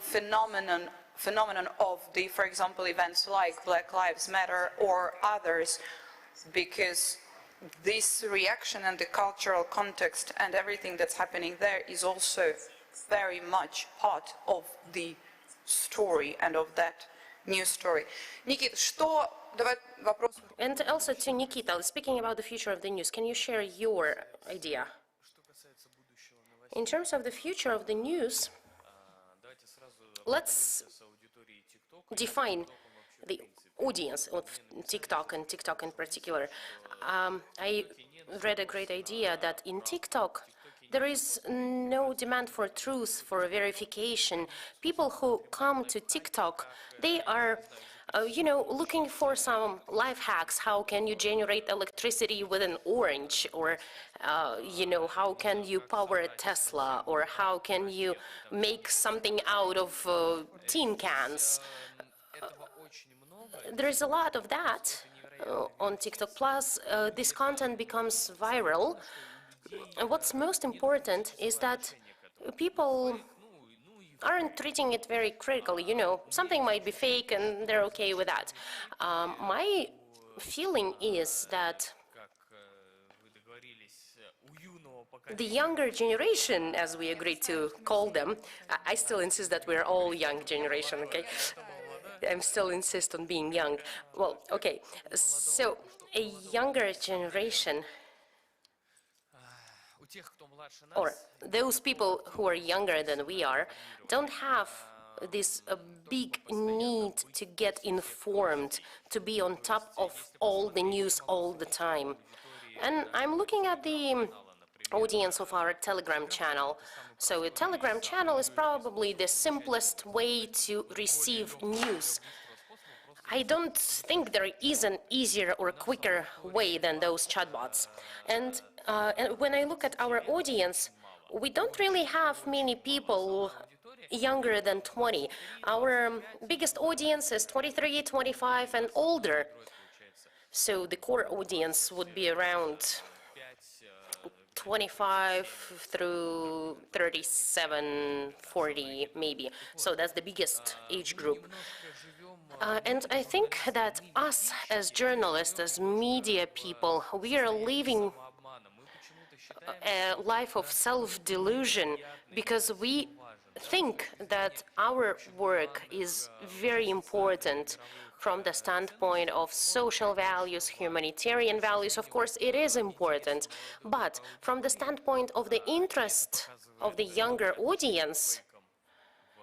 phenomenon of the, for example, events like Black Lives Matter or others, because this reaction and the cultural context and everything that's happening there is also very much part of the story and of that news story. Nikita, And also to Nikita, speaking about the future of the news, can you share your idea? In terms of the future of the news, let's define the audience of TikTok, and TikTok in particular. I read a great idea that in TikTok, there is no demand for truth, for verification. People who come to TikTok, they are, looking for some life hacks. How can you generate electricity with an orange? Or, how can you power a Tesla? Or how can you make something out of tin cans? There is a lot of that on TikTok. Plus, this content becomes viral. And what's most important is that people aren't treating it very critically. Something might be fake and they're okay with that. My feeling is that the younger generation, as we agreed to call them, I still insist that we're all young generation, okay? I'm still insist on being young. Well, okay, so a younger generation, or those people who are younger than we are, don't have this big need to get informed, to be on top of all the news all the time. And I'm looking at the audience of our Telegram channel. So a Telegram channel is probably the simplest way to receive news. I don't think there is an easier or quicker way than those chatbots. And when I look at our audience, we don't really have many people younger than 20. Our biggest audience is 23, 25 and older. So the core audience would be around 25 through 37, 40 maybe. So that's the biggest age group. And I think that us as journalists, as media people, we are living a life of self-delusion because we think that our work is very important from the standpoint of social values, humanitarian values. Of course, it is important, but from the standpoint of the interest of the younger audience,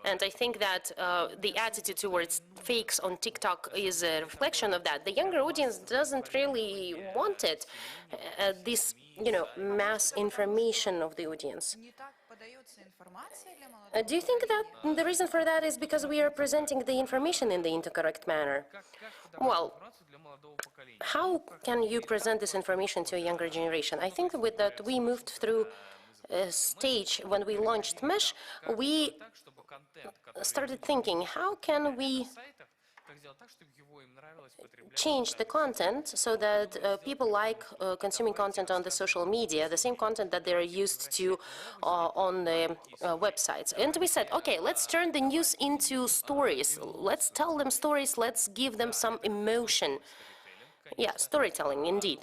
and I think that the attitude towards fakes on TikTok is a reflection of that. The younger audience doesn't really want it, this, mass information of the audience. Do you think that the reason for that is because we are presenting the information in the incorrect manner? Well, how can you present this information to a younger generation? I think with that we moved through a stage when we launched Mesh, we started thinking, how can we change the content so that people like consuming content on the social media, the same content that they're used to on the websites. And we said, okay, let's turn the news into stories. Let's tell them stories. Let's give them some emotion. Yeah, storytelling, indeed.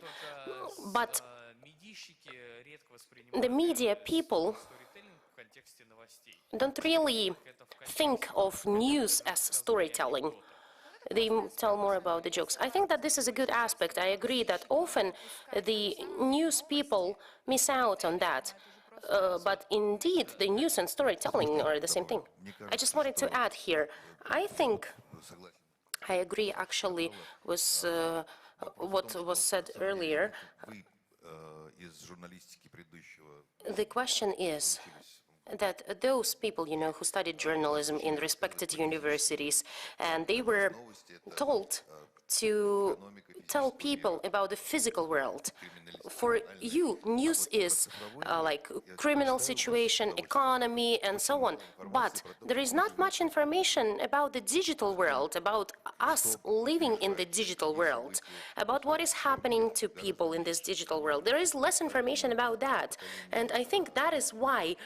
But the media people don't really think of news as storytelling. They tell more about the jokes. I think that this is a good aspect. I agree that often the news people miss out on that. But indeed, the news and storytelling are the same thing. I just wanted to add here, I think I agree actually with what was said earlier. The question is that those people, who studied journalism in respected universities, and they were told to tell people about the physical world. For you, news is like criminal situation, economy, and so on. But there is not much information about the digital world, about us living in the digital world, about what is happening to people in this digital world. There is less information about that. And I think that is why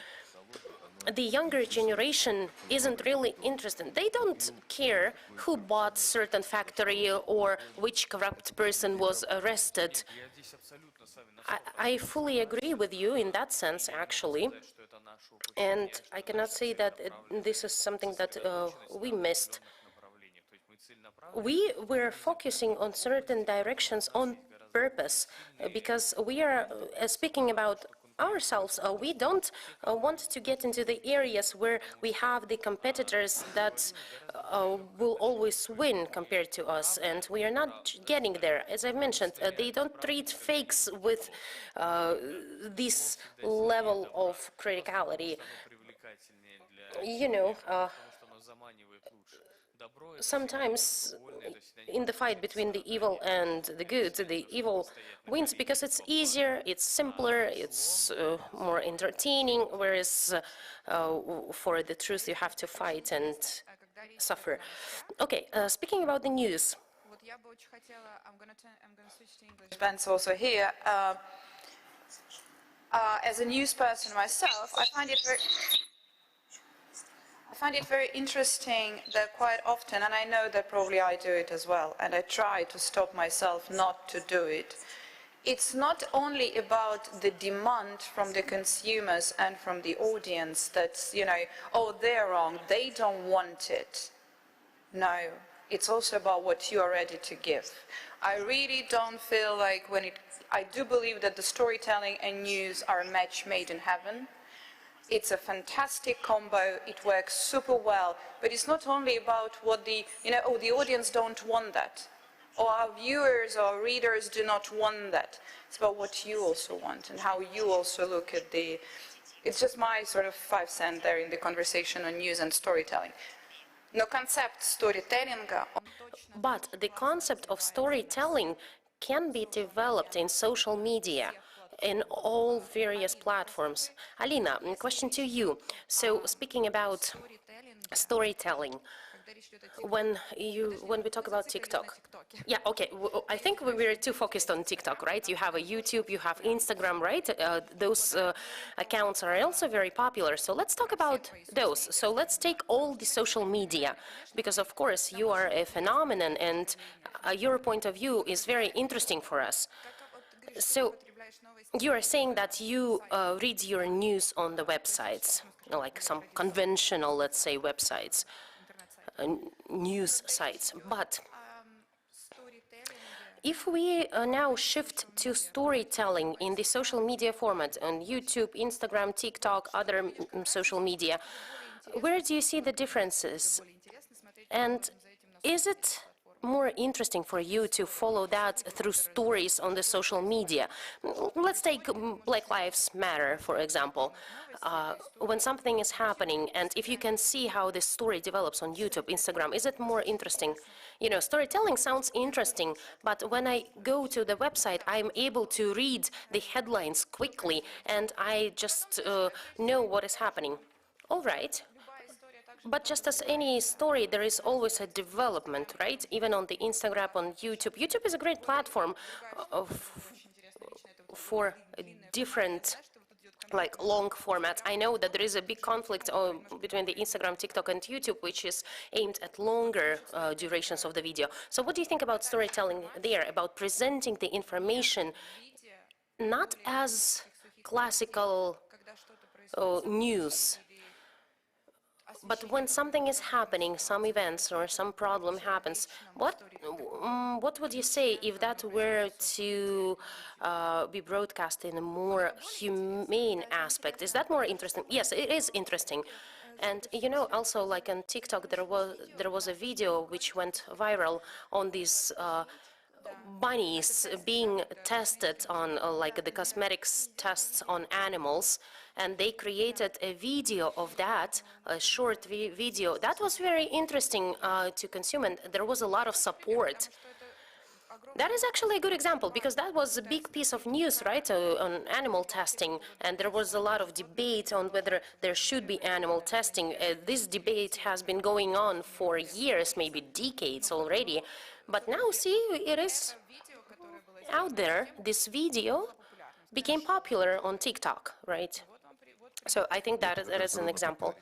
the younger generation isn't really interested. They don't care who bought certain factory or which corrupt person was arrested. I fully agree with you in that sense, actually. And I cannot say that this is something that we missed. We were focusing on certain directions on purpose because we are speaking about ourselves. We don't want to get into the areas where we have the competitors that will always win compared to us, and we are not getting there. As I mentioned, they don't treat fakes with this level of criticality. Sometimes in the fight between the evil and the good, the evil wins because it's easier, it's simpler, it's more entertaining, whereas for the truth you have to fight and suffer. Okay, speaking about the news. I'm going to switch to English. Ben's also here. As a news person myself, I find it very interesting that quite often, and I know that probably I do it as well, and I try to stop myself not to do it. It's not only about the demand from the consumers and from the audience that's, oh, they're wrong, they don't want it. No, it's also about what you are ready to give. I really don't feel like I do believe that the storytelling and news are a match made in heaven. It's a fantastic combo, it works super well, but it's not only about what the audience don't want that. or our viewers or readers do not want that. It's about what you also want and how you also look at the, it's just my sort of 5 cents there in the conversation on news and storytelling. No concept storytellinga. But the concept of storytelling can be developed in social media, in all various platforms. Alina, question to you. So speaking about storytelling, when we talk about TikTok, yeah, okay, I think we were too focused on TikTok, right? You have a YouTube, you have Instagram, right? Those accounts are also very popular. So let's talk about those. So let's take all the social media, because of course you are a phenomenon and your point of view is very interesting for us. So you are saying that you read your news on the websites, like some conventional, let's say, websites. News sites. But if we now shift to storytelling in the social media format on YouTube, Instagram, TikTok, other social media, where do you see the differences? And is it more interesting for you to follow that through stories on the social media? Let's take Black Lives Matter, for example. When something is happening, and if you can see how the story develops on YouTube, Instagram, is it more interesting? You know, storytelling sounds interesting, but when I go to the website, I'm able to read the headlines quickly, and I just know what is happening. All right. But just as any story, there is always a development, right? Even on the Instagram, on YouTube. YouTube is a great platform for different, like, long formats. I know that there is a big conflict between the Instagram, TikTok, and YouTube, which is aimed at longer durations of the video. So what do you think about storytelling there, about presenting the information not as classical news, but when something is happening, some events or some problem happens, what would you say if that were to be broadcast in a more humane aspect? Is that more interesting? Yes, it is interesting. And you know, also like on TikTok, there was a video which went viral on these bunnies being tested on like the cosmetics tests on animals, and they created a video of that, a short video that was very interesting to consume, and there was a lot of support. That is actually a good example, because that was a big piece of news, right, on animal testing, and there was a lot of debate on whether there should be animal testing. This debate has been going on for years, maybe decades already, but now, see, it is out there. This video became popular on TikTok, right? So I think that is an example.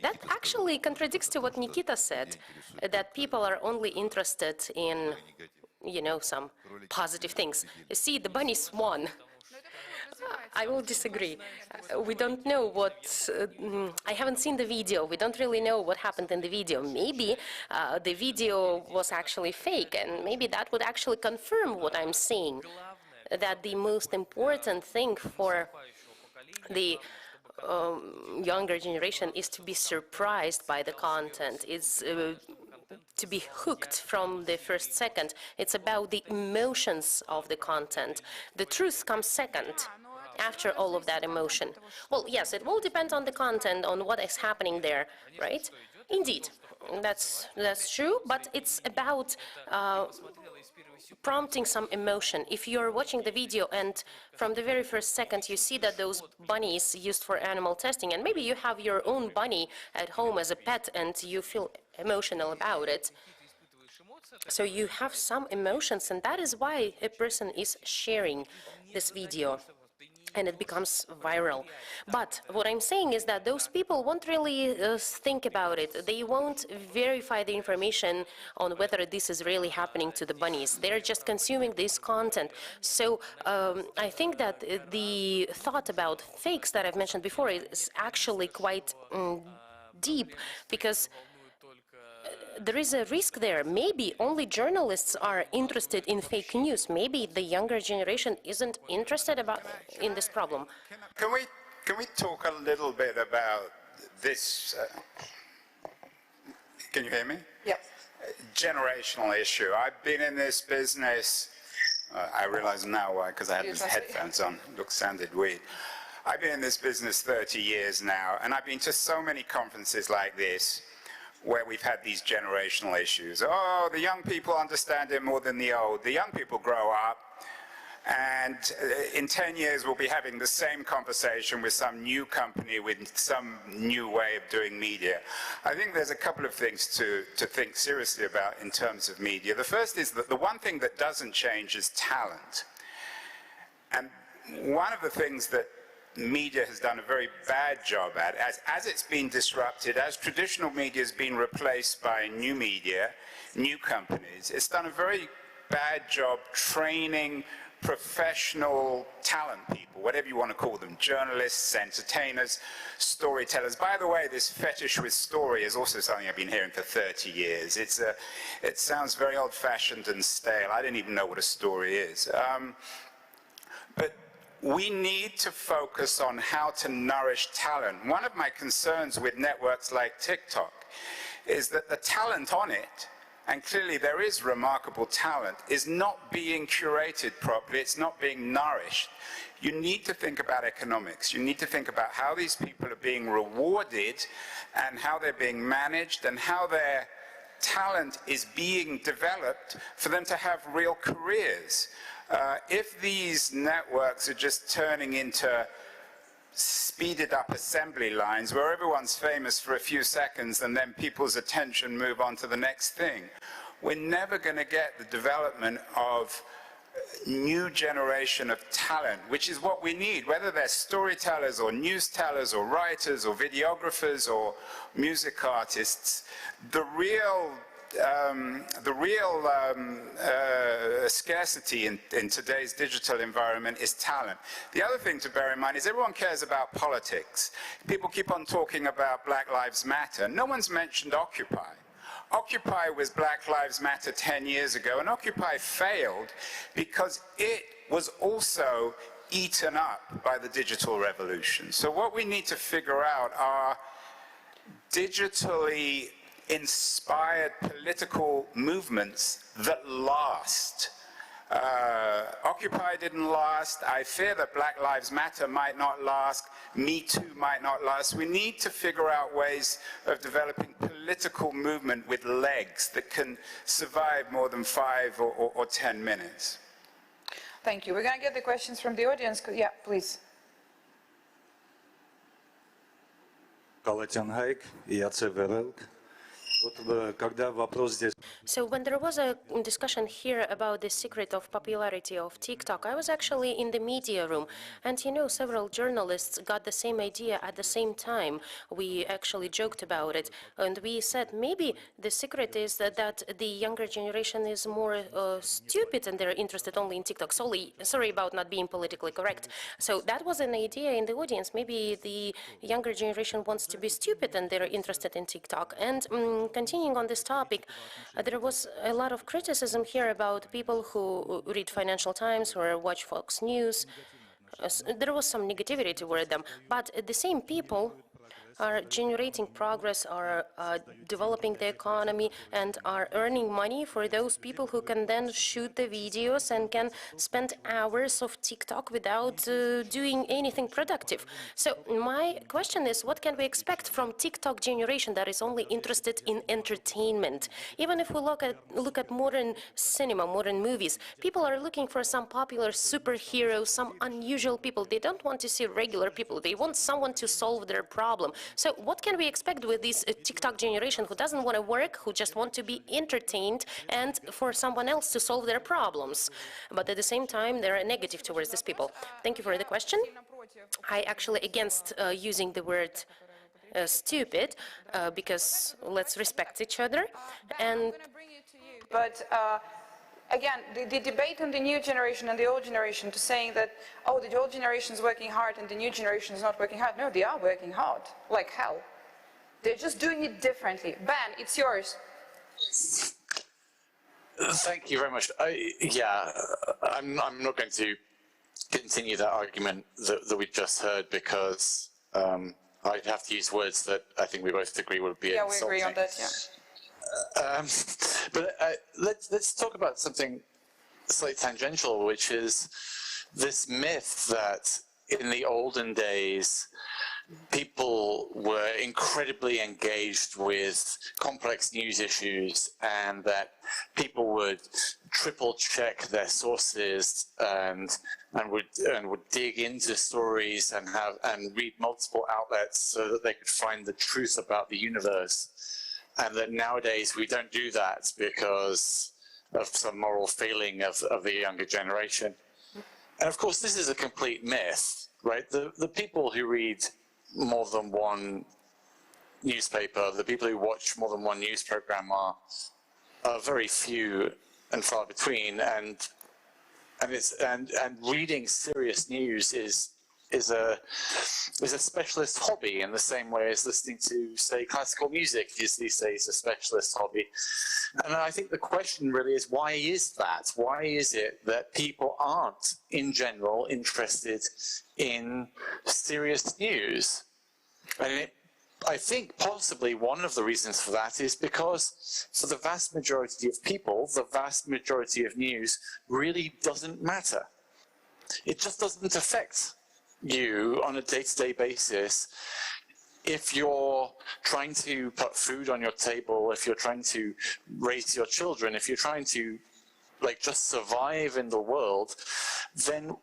That actually contradicts to what Nikita said, that people are only interested in, you know, some positive things. You see, the bunnies won. I will disagree. We don't know what... I haven't seen the video. We don't really know what happened in the video. Maybe the video was actually fake, and maybe that would actually confirm what I'm saying, that the most important thing for the younger generation is to be surprised by the content. It's to be hooked from the first second. It's about the emotions of the content. The truth comes second, after all of that emotion. Well, yes, it will depend on the content, on what is happening there, right? Indeed, that's true, but it's about prompting some emotion. If you're watching the video and from the very first second you see that those bunnies used for animal testing, and maybe you have your own bunny at home as a pet and you feel emotional about it, so you have some emotions, and that is why a person is sharing this video, and it becomes viral. But what I'm saying is that those people won't really think about it. They won't verify the information on whether this is really happening to the bunnies. They're just consuming this content. So I think that the thought about fakes that I've mentioned before is actually quite deep, because there is a risk there. Maybe only journalists are interested in fake news. Maybe the younger generation isn't interested in this problem. Can we talk a little bit about this? Can you hear me? Yeah. generational issue. I've been in this business, I realize now why, because I had these headphones on, sounded weird. I've been in this business 30 years now, and I've been to so many conferences like this where we've had these generational issues. Oh, the young people understand it more than the old. The young people grow up, and in 10 years we'll be having the same conversation with some new company with some new way of doing media. I think there's a couple of things to think seriously about in terms of media. The first is that the one thing that doesn't change is talent. And one of the things that media has done a very bad job at, as it's been disrupted, as traditional media has been replaced by new media, new companies, it's done a very bad job training professional talent people, whatever you want to call them, journalists, entertainers, storytellers. By the way, this fetish with story is also something I've been hearing for 30 years. It sounds very old-fashioned and stale. I didn't even know what a story is. But we need to focus on how to nourish talent. One of my concerns with networks like TikTok is that the talent on it, and clearly there is remarkable talent, is not being curated properly, it's not being nourished. You need to think about economics. You need to think about how these people are being rewarded and how they're being managed and how their talent is being developed for them to have real careers. If these networks are just turning into speeded up assembly lines where everyone's famous for a few seconds and then people's attention move on to the next thing, we're never going to get the development of new generation of talent, which is what we need, whether they're storytellers or news tellers or writers or videographers or music artists. The real scarcity in today's digital environment is talent. The other thing to bear in mind is everyone cares about politics. People keep on talking about Black Lives Matter. No one's mentioned Occupy. Occupy was Black Lives Matter 10 years ago, and Occupy failed because it was also eaten up by the digital revolution. So what we need to figure out are digitally inspired political movements that last. Occupy didn't last. I fear that Black Lives Matter might not last. Me Too might not last. We need to figure out ways of developing political movement with legs that can survive more than 5 or 10 minutes. Thank you. We're going to get the questions from the audience. Yeah, please. Калатян Хайк, Яце Верелк. So when there was a discussion here about the secret of popularity of TikTok, I was actually in the media room, and you know, several journalists got the same idea at the same time. We actually joked about it, and we said maybe the secret is that the younger generation is more stupid and they're interested only in TikTok. Sorry about not being politically correct. So that was an idea in the audience. Maybe the younger generation wants to be stupid and they're interested in TikTok. And continuing on this topic, there was a lot of criticism here about people who read Financial Times or watch Fox News. There was some negativity toward them, but the same people are generating progress, are developing the economy, and are earning money for those people who can then shoot the videos and can spend hours of TikTok without doing anything productive. So my question is, what can we expect from TikTok generation that is only interested in entertainment? Even if we look at modern cinema, modern movies, people are looking for some popular superheroes, some unusual people. They don't want to see regular people. They want someone to solve their problem. So what can we expect with this TikTok generation who doesn't want to work, who just want to be entertained and for someone else to solve their problems? But at the same time, they're negative towards these people. Thank you for the question. I actually against using the word stupid because let's respect each other. And but again, the debate on the new generation and the old generation to saying that, oh, the old generation is working hard and the new generation is not working hard. No, they are working hard, like hell. They're just doing it differently. Ben, it's yours. Thank you very much. I'm not going to continue that argument that we just heard because I'd have to use words that I think we both agree would be insulting. Yeah, we agree on that, Let's talk about something slightly tangential, which is this myth that in the olden days, people were incredibly engaged with complex news issues, and that people would triple check their sources and would dig into stories and read multiple outlets so that they could find the truth about the universe. And that nowadays we don't do that because of some moral failing of the younger generation. And of course, this is a complete myth, right? The people who read more than one newspaper, the people who watch more than one news program are very few and far between, and reading serious news is a specialist hobby in the same way as listening to, say, classical music is these days a specialist hobby. And I think the question really is, why is that? Why is it that people aren't, in general, interested in serious news? And I think possibly one of the reasons for that is because for the vast majority of people, the vast majority of news really doesn't matter. It just doesn't affect you on a day-to-day basis. If you're trying to put food on your table, if you're trying to raise your children, if you're trying to just survive in the world, then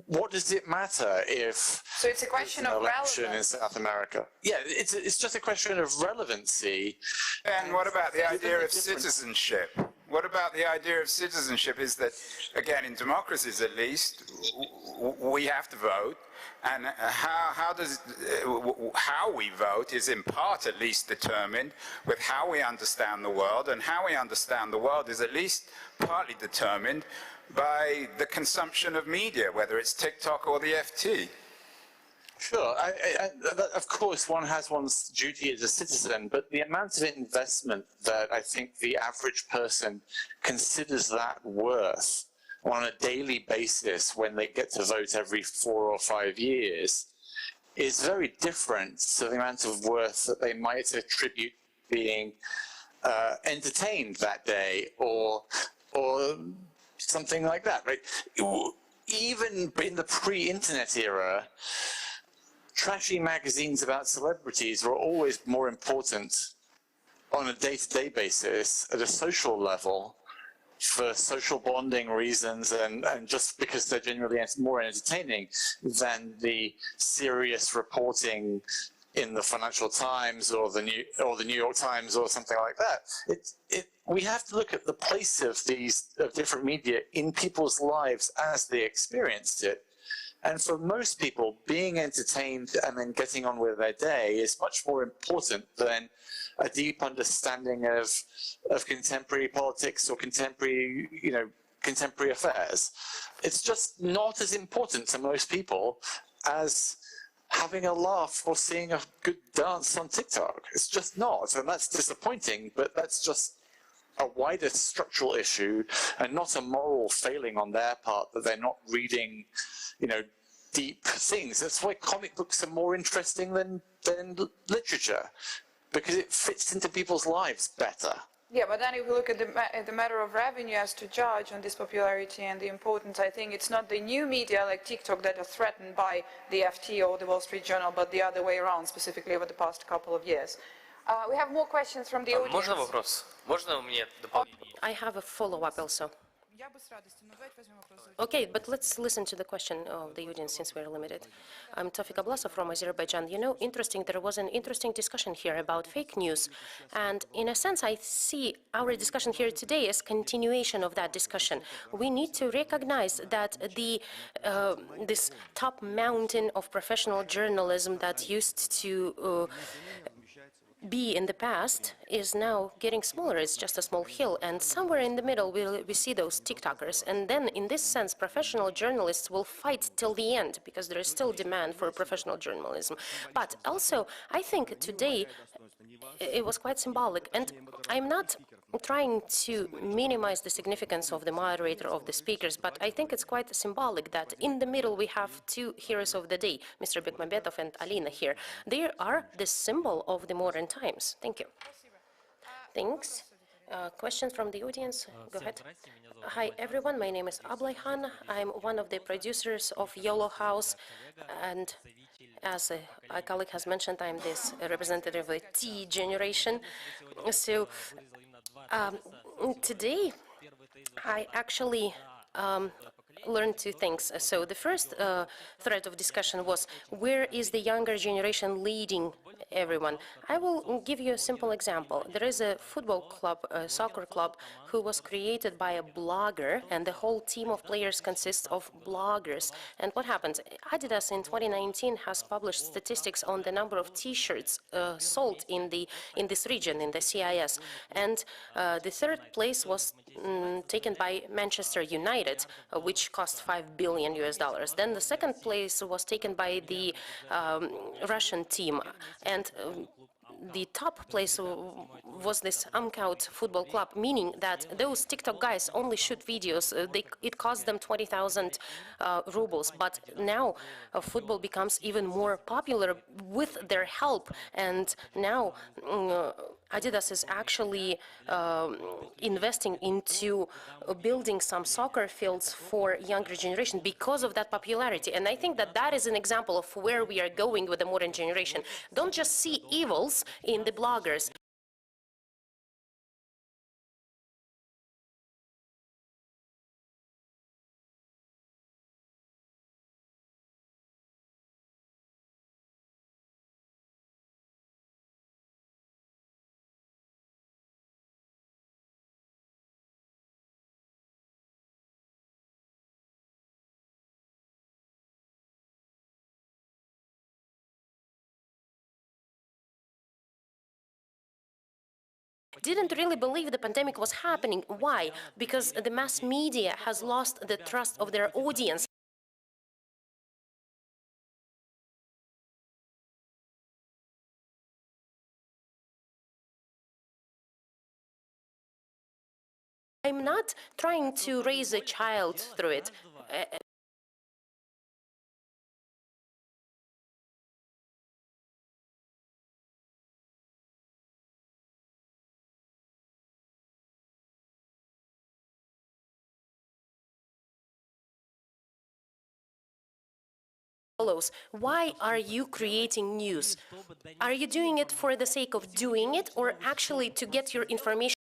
what does it matter if so it's a question of election relevance in South America? Yeah, it's just a question of relevancy. And what about the idea of citizenship? What about the idea of citizenship is that, again, in democracies at least, we have to vote, and how we vote is in part at least determined with how we understand the world, and how we understand the world is at least partly determined by the consumption of media, whether it's TikTok or the FT. Sure, of course one has one's duty as a citizen, but the amount of investment that I think the average person considers that worth on a daily basis when they get to vote every 4 or 5 years is very different to the amount of worth that they might attribute being entertained that day or something like that, right? Even in the pre-internet era, trashy magazines about celebrities were always more important on a day-to-day basis at a social level for social bonding reasons and just because they're generally more entertaining than the serious reporting in the Financial Times or the New York Times or something like that. We have to look at the place of these different media in people's lives as they experienced it. And for most people, being entertained and then getting on with their day is much more important than a deep understanding of contemporary politics or contemporary affairs. It's just not as important to most people as having a laugh or seeing a good dance on TikTok. It's just not, and that's disappointing, but that's just a wider structural issue and not a moral failing on their part that they're not reading, deep things. That's why comic books are more interesting than literature, because it fits into people's lives better. Yeah, but then if we look at the matter of revenue as to judge on this popularity and the importance, I think it's not the new media like TikTok that are threatened by the FT or the Wall Street Journal, but the other way around, specifically over the past couple of years. We have more questions from the audience. Можно вопрос? Можно мне дополнение? I have a follow-up also. Okay, but let's listen to the question of the audience since we're limited. I'm Tofik Ablasov from Azerbaijan. There was an interesting discussion here about fake news. And in a sense, I see our discussion here today as continuation of that discussion. We need to recognize that this top mountain of professional journalism that used to be in the past is now getting smaller. It's just a small hill, and somewhere in the middle we see those TikTokers. And then in this sense, professional journalists will fight till the end because there is still demand for professional journalism. But also, I think today it was quite symbolic, and I'm not trying to minimize the significance of the moderator of the speakers, but I think it's quite symbolic that in the middle we have two heroes of the day, Mr. Bekmambetov and Alina here. They are the symbol of the modern times. Thank you. Thanks. Questions from the audience? Go ahead. Hi, everyone. My name is Ablayhan. I'm one of the producers of YOLO House. And as a colleague has mentioned, I'm this representative of the T generation. So today, I actually learned two things. So the first thread of discussion was, where is the younger generation leading everyone? I will give you a simple example. There is a football club, a soccer club, who was created by a blogger, and the whole team of players consists of bloggers. And what happens? Adidas in 2019 has published statistics on the number of T-shirts sold in this region, in the CIS. And the third place was taken by Manchester United, which cost $5 billion. Then the second place was taken by the Russian team, and the top place was this Amkout football club, meaning that those TikTok guys only shoot videos. It cost them 20,000 rubles. But now football becomes even more popular with their help. And now Adidas is actually investing into building some soccer fields for younger generation because of that popularity. And I think that that is an example of where we are going with the modern generation. Don't just see evils in the bloggers. Didn't really believe the pandemic was happening. Why? Because the mass media has lost the trust of their audience. I'm not trying to raise a child through it. Why are you creating news? Are you doing it for the sake of doing it, or actually to get your information?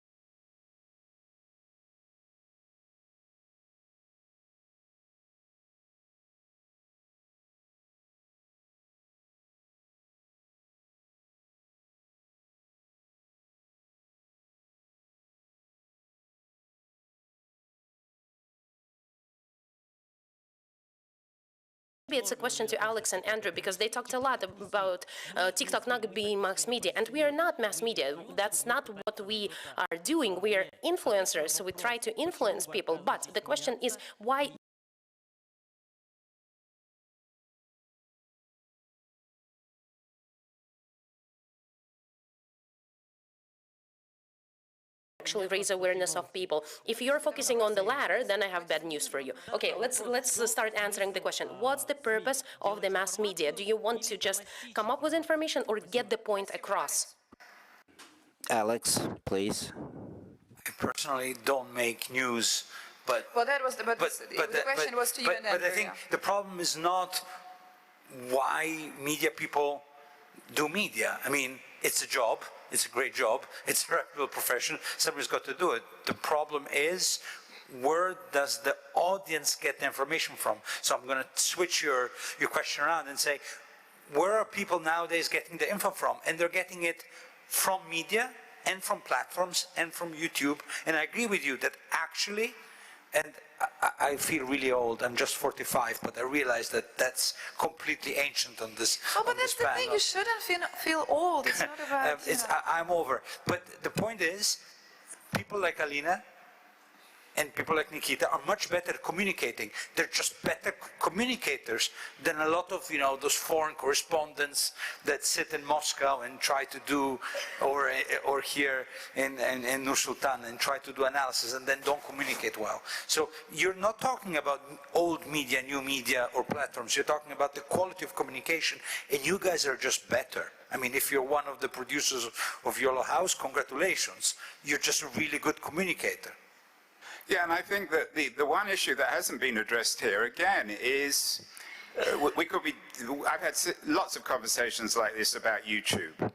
Maybe it's a question to Alex and Andrew, because they talked a lot about TikTok not being mass media, and we are not mass media. That's not what we are doing. We are influencers, so we try to influence people. But the question is, why actually raise awareness of people? If you're focusing on the latter, then I have bad news for you. Okay, let's start answering the question. What's the purpose of the mass media? Do you want to just come up with information or get the point across? Alex, please. I personally don't make news, but Well, that was the question was to you and but I Andrew, think yeah. the problem is not why media people do media. I mean, it's a job. It's a great job. It's a reputable profession. Somebody's got to do it. The problem is, where does the audience get the information from? So I'm going to switch your question around and say, where are people nowadays getting the info from? And they're getting it from media and from platforms and from YouTube. And I agree with you that actually, and I feel really old, I'm just 45, but I realize that that's completely ancient on this Oh, but that's the thing, you shouldn't feel old. It's not about, I'm over. But the point is, people like Alina, and people like Nikita are much better at communicating. They're just better communicators than a lot of, those foreign correspondents that sit in Moscow and try to do, or here in Nur Sultan and try to do analysis and then don't communicate well. So you're not talking about old media, new media, or platforms. You're talking about the quality of communication, and you guys are just better. I mean, if you're one of the producers of Yellow House, congratulations. You're just a really good communicator. Yeah, and I think that the one issue that hasn't been addressed here, again, is I've had lots of conversations like this about YouTube.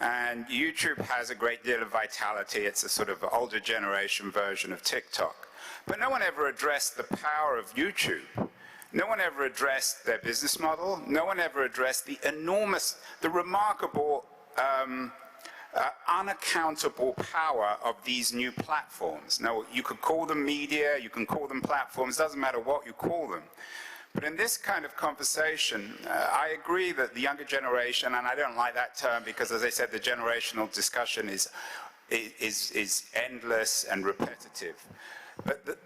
And YouTube has a great deal of vitality. It's a sort of older generation version of TikTok. But no one ever addressed the power of YouTube. No one ever addressed their business model. No one ever addressed the remarkable, unaccountable power of these new platforms. Now, you could call them media, you can call them platforms, doesn't matter what you call them. But in this kind of conversation, I agree that the younger generation, and I don't like that term because, as I said, the generational discussion is endless and repetitive. But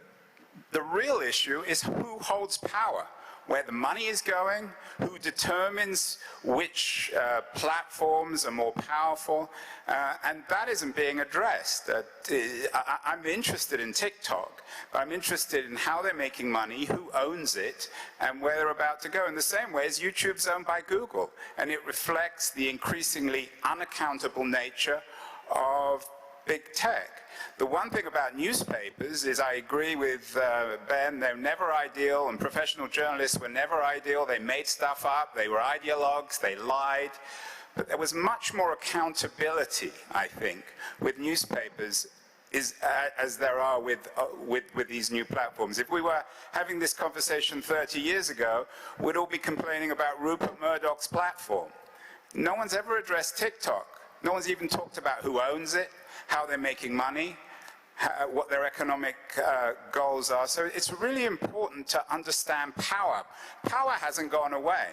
the real issue is who holds power, where the money is going, who determines which platforms are more powerful, and that isn't being addressed. I'm interested in TikTok, but I'm interested in how they're making money, who owns it, and where they're about to go. In the same way as YouTube's owned by Google, and it reflects the increasingly unaccountable nature of big tech. The one thing about newspapers is I agree with Ben, they're never ideal, and professional journalists were never ideal. They made stuff up, they were ideologues, they lied. But there was much more accountability, I think, with newspapers as there are with these new platforms. If we were having this conversation 30 years ago, we'd all be complaining about Rupert Murdoch's platform. No one's ever addressed TikTok. No one's even talked about who owns it, how they're making money, what their economic goals are. So it's really important to understand power. Power hasn't gone away.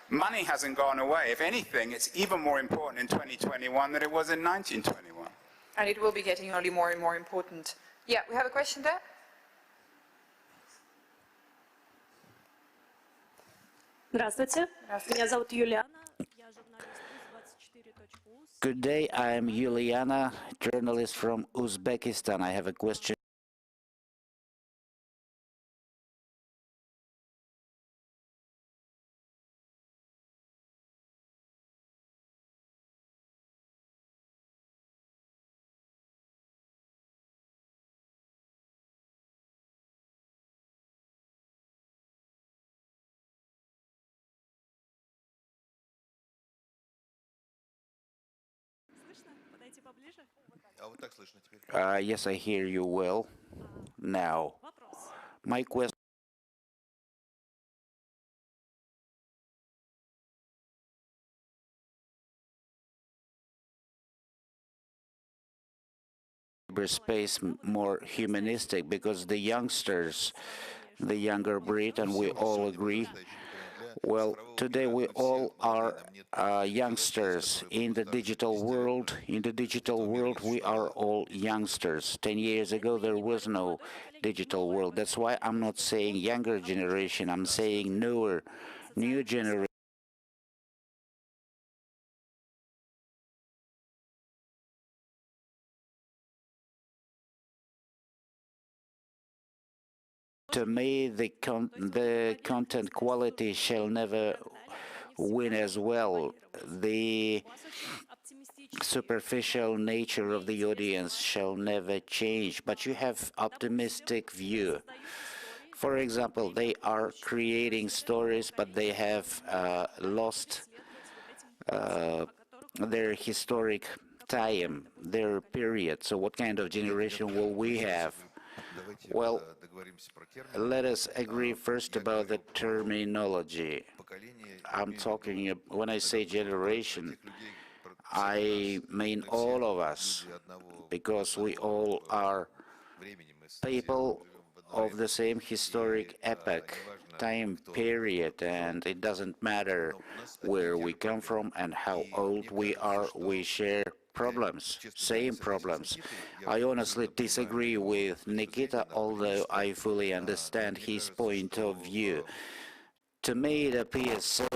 Money hasn't gone away. If anything, it's even more important in 2021 than it was in 1921. And it will be getting only more and more important. Yeah, we have a question there. Здравствуйте. Меня зовут Юлиана. Good day, I'm Yuliana, journalist from Uzbekistan. I have a question. Yes, I hear you well. Now, my question. Cyberspace more humanistic because the youngsters, the younger breed, and we all agree. Well, today we all are youngsters in the digital world. In the digital world, we are all youngsters. 10 years ago, there was no digital world. That's why I'm not saying younger generation. I'm saying new generation. To me, the content quality shall never win as well. The superficial nature of the audience shall never change, but you have optimistic view. For example, they are creating stories, but they have lost their historic time, their period. So what kind of generation will we have? Well, let us agree first about the terminology. I'm talking, when I say generation, I mean all of us, because we all are people of the same historic epoch, time period, and it doesn't matter where we come from and how old we are, we share problems, same problems. I honestly disagree with Nikita, although I fully understand his point of view. To me, it appears so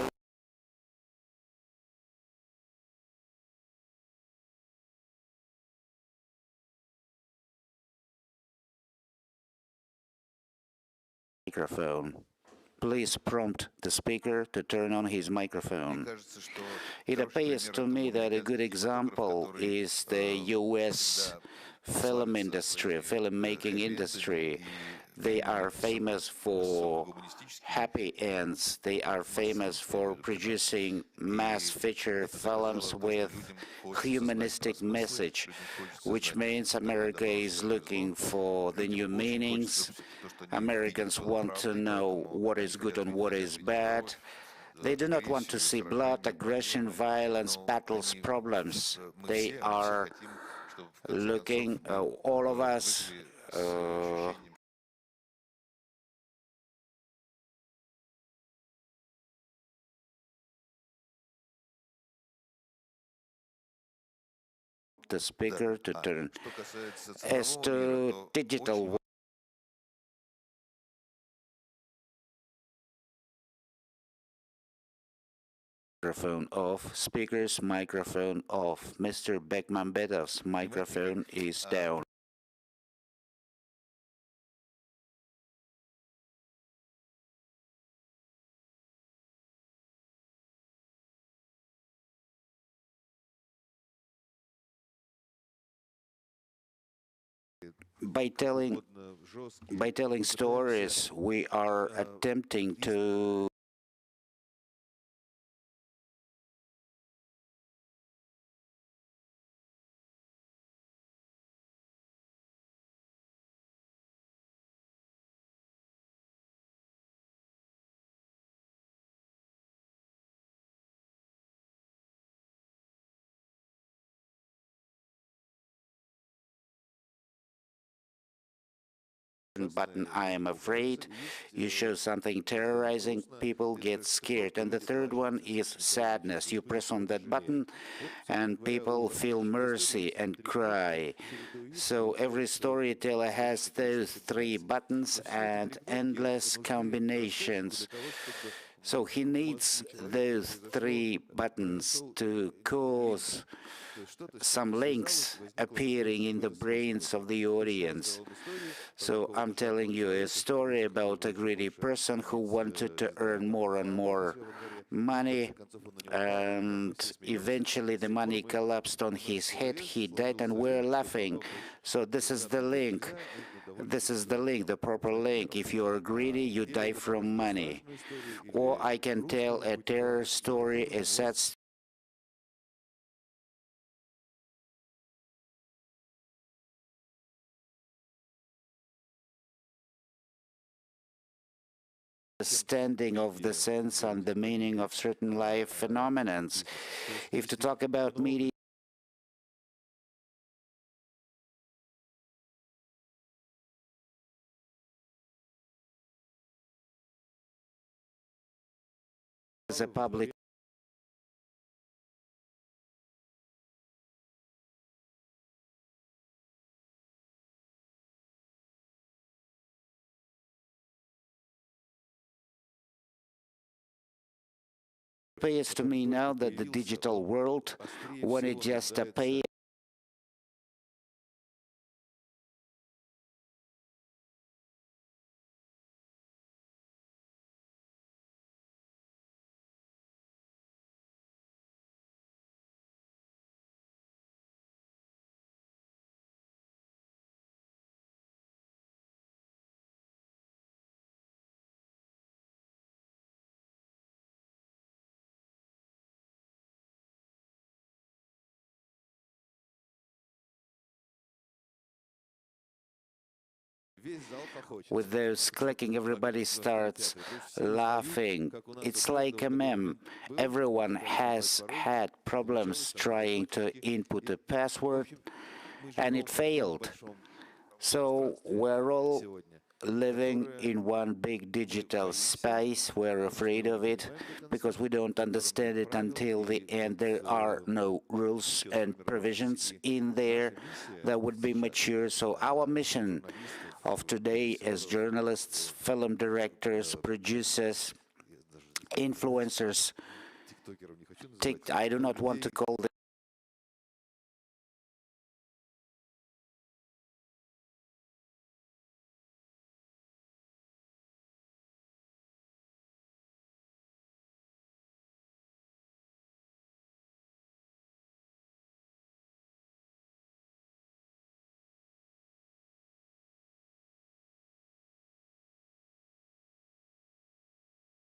microphone. Please prompt the speaker to turn on his microphone. It appears to me that a good example is the US film industry, filmmaking industry. They are famous for happy ends. They are famous for producing mass feature films with humanistic message, which means America is looking for the new meanings. Americans want to know what is good and what is bad. They do not want to see blood, aggression, violence, battles, problems. They are looking, all of us, the speaker to turn. As to digital microphone off, speaker's microphone off. Mr. Bekmambetev's microphone is down. By telling stories, we are attempting to button, I am afraid. You show something terrorizing, people get scared. And the third one is sadness. You press on that button and people feel mercy and cry. So every storyteller has those three buttons and endless combinations. So he needs those three buttons to cause some links appearing in the brains of the audience. So I'm telling you a story about a greedy person who wanted to earn more and more money, and eventually the money collapsed on his head. He died, and we're laughing. So this is the link. This is the link, the proper link. If you are greedy, you die from money. Or I can tell a terror story, a sad understanding of the sense and the meaning of certain life phenomena. If to talk about media, as a public appears to me now that the digital world wanted just to pay with those clicking, everybody starts laughing. It's like a meme. Everyone has had problems trying to input a password, and it failed. So we're all living in one big digital space. We're afraid of it because we don't understand it until the end. There are no rules and provisions in there that would be mature. So our mission of today as journalists, film directors, producers, influencers, I do not want to call them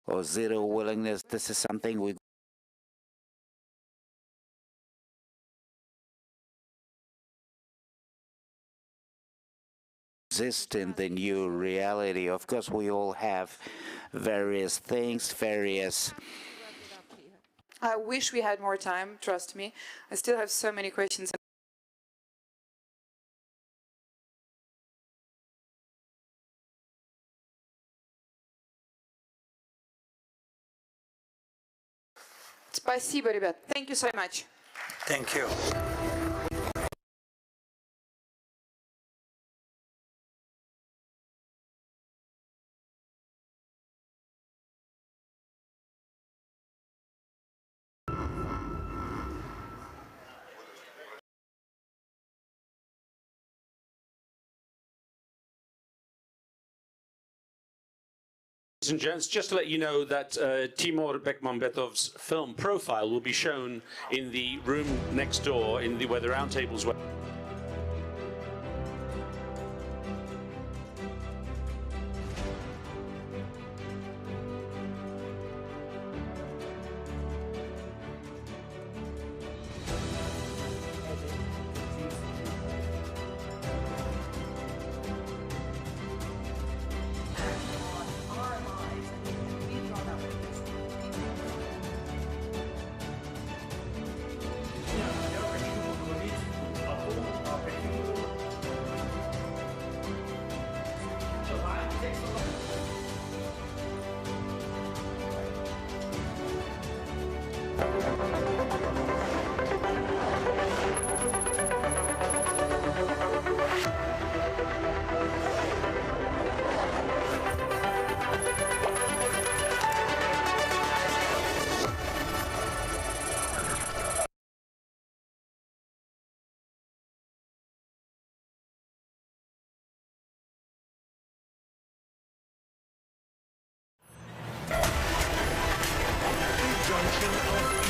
or zero willingness. This is something we exist in the new reality. Of course, we all have various things, various. I wish we had more time, trust me. I still have so many questions. Спасибо, ребят. Thank you so much. Thank you. Ladies and gents, just to let you know that Timur Bekmambetov's film Profile will be shown in the room next door where the roundtables were.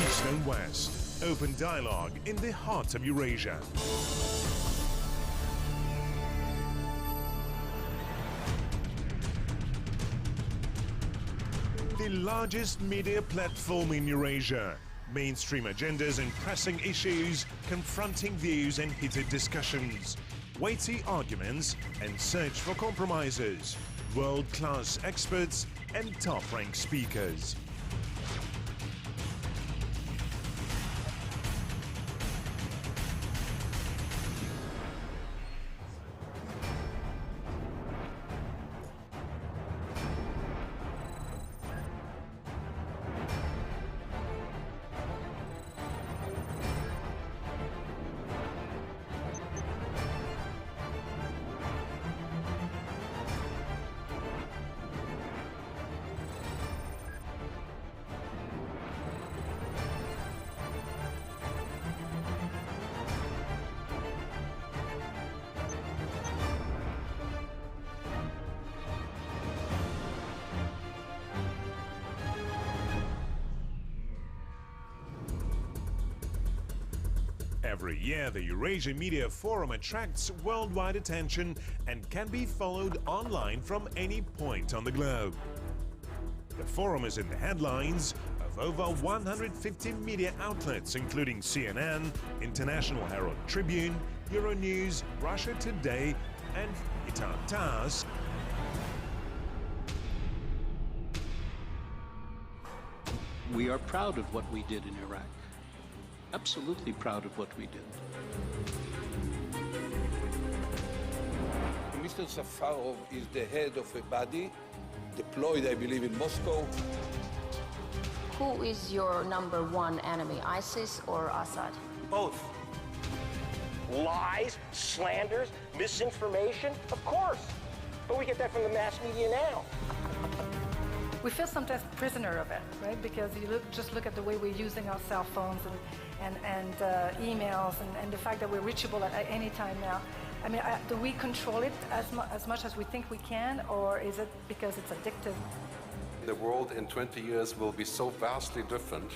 East and West. Open dialogue in the heart of Eurasia. The largest media platform in Eurasia. Mainstream agendas and pressing issues, confronting views and heated discussions. Weighty arguments and search for compromises. World-class experts and top-ranked speakers. Every year, the Eurasian Media Forum attracts worldwide attention and can be followed online from any point on the globe. The forum is in the headlines of over 150 media outlets, including CNN, International Herald Tribune, Euronews, Russia Today, and Itar TASS. We are proud of what we did in Iraq. Absolutely proud of what we did. Mr. Safarov is the head of a body deployed, I believe, in Moscow. Who is your #1 enemy, ISIS or Assad? Both. Lies, slanders, misinformation, of course. But we get that from the mass media now. We feel sometimes prisoner of it, right? Because you just look at the way we're using our cell phones and emails and the fact that we're reachable at any time now. I mean, do we control it as much as we think we can, or is it because it's addictive? The world in 20 years will be so vastly different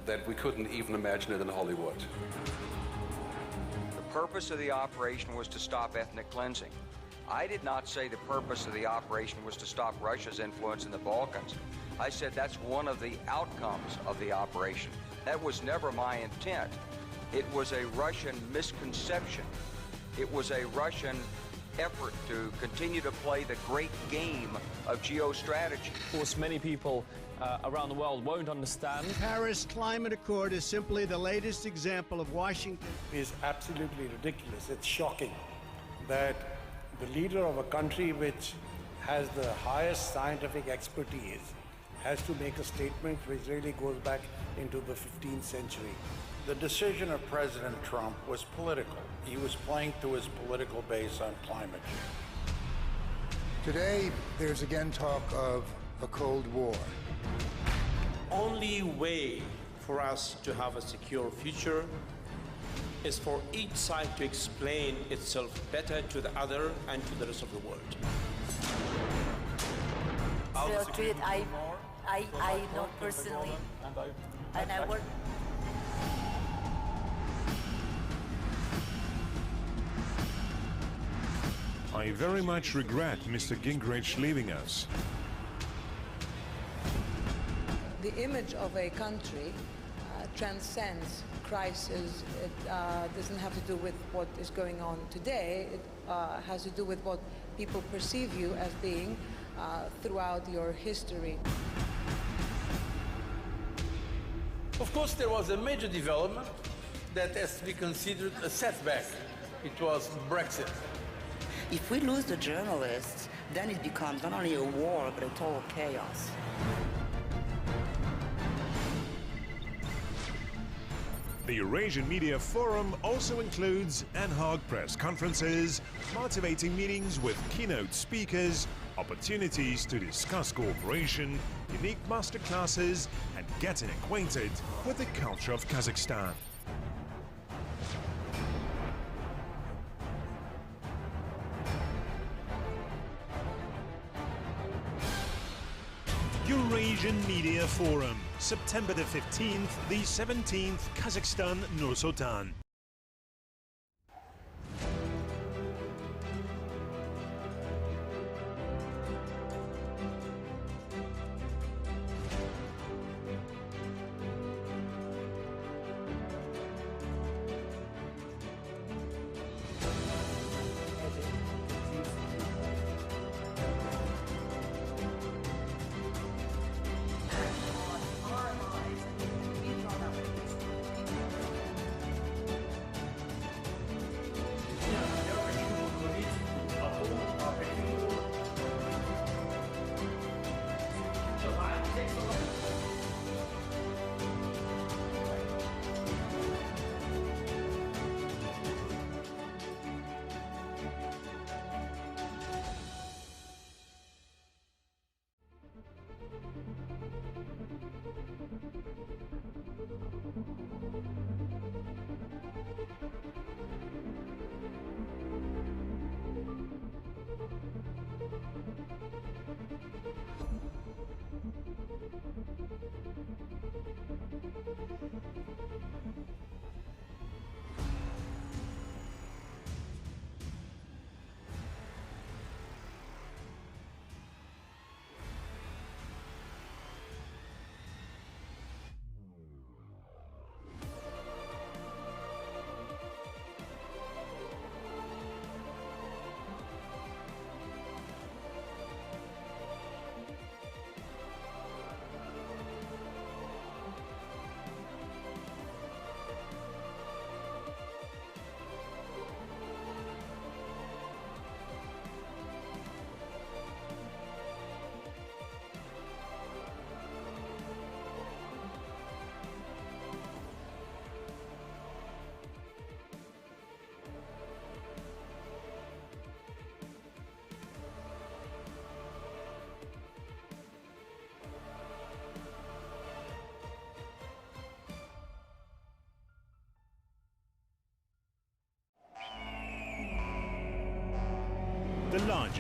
that we couldn't even imagine it in Hollywood. The purpose of the operation was to stop ethnic cleansing. I did not say the purpose of the operation was to stop Russia's influence in the Balkans. I said that's one of the outcomes of the operation. That was never my intent. It was a Russian misconception. It was a Russian effort to continue to play the great game of geostrategy. Of course, many people around the world won't understand. The Paris Climate Accord is simply the latest example of Washington. It is absolutely ridiculous. It's shocking that the leader of a country which has the highest scientific expertise has to make a statement which really goes back into the 15th century. The decision of President Trump was political. He was playing to his political base on climate change. Today, there's again talk of a Cold War. Only way for us to have a secure future is for each side to explain itself better to the other and to the rest of the world. I know personally, and I work. I very much regret Mr. Gingrich leaving us. The image of a country transcends crisis. It doesn't have to do with what is going on today. It has to do with what people perceive you as being throughout your history. Of course, there was a major development that has to be considered a setback. It was Brexit. If we lose the journalists, then it becomes not only a war, but a total chaos. The Eurasian Media Forum also includes ad hoc press conferences, motivating meetings with keynote speakers, opportunities to discuss cooperation, unique masterclasses, and getting acquainted with the culture of Kazakhstan. Eurasian Media Forum, September the 15th, the 17th, Kazakhstan, Nur-Sultan.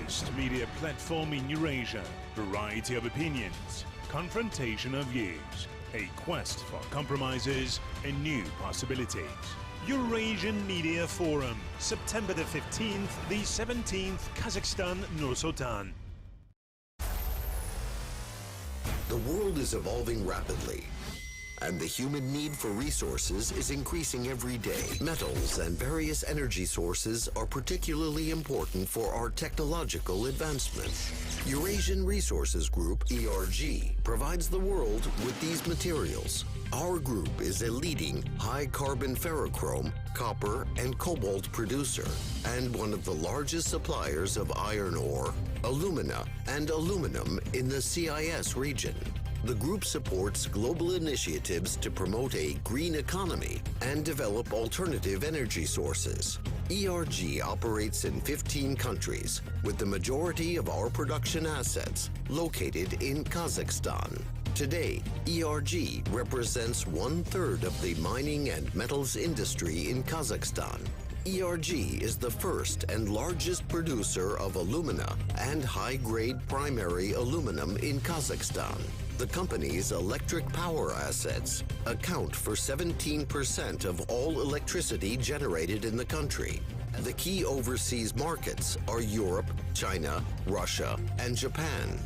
largest media platform in Eurasia. Variety of opinions, confrontation of views, a quest for compromises and new possibilities. Eurasian Media Forum, September the 15th, the 17th, Kazakhstan, Nur-Sultan. The world is evolving rapidly, and the human need for resources is increasing every day. Metals and various energy sources are particularly important for our technological advancement. Eurasian Resources Group, ERG, provides the world with these materials. Our group is a leading high-carbon ferrochrome, copper, and cobalt producer, and one of the largest suppliers of iron ore, alumina, and aluminum in the CIS region. The group supports global initiatives to promote a green economy and develop alternative energy sources. ERG operates in 15 countries, with the majority of our production assets located in Kazakhstan. Today, ERG represents 1/3 of the mining and metals industry in Kazakhstan. ERG is the first and largest producer of alumina and high-grade primary aluminum in Kazakhstan. The company's electric power assets account for 17% of all electricity generated in the country. The key overseas markets are Europe, China, Russia, and Japan.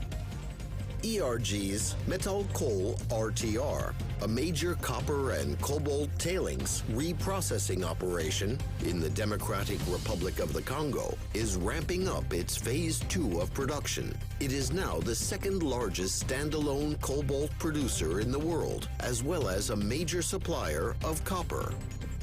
ERG's Metal Coal RTR, a major copper and cobalt tailings reprocessing operation in the Democratic Republic of the Congo, is ramping up its phase 2 of production. It is now the second largest standalone cobalt producer in the world, as well as a major supplier of copper.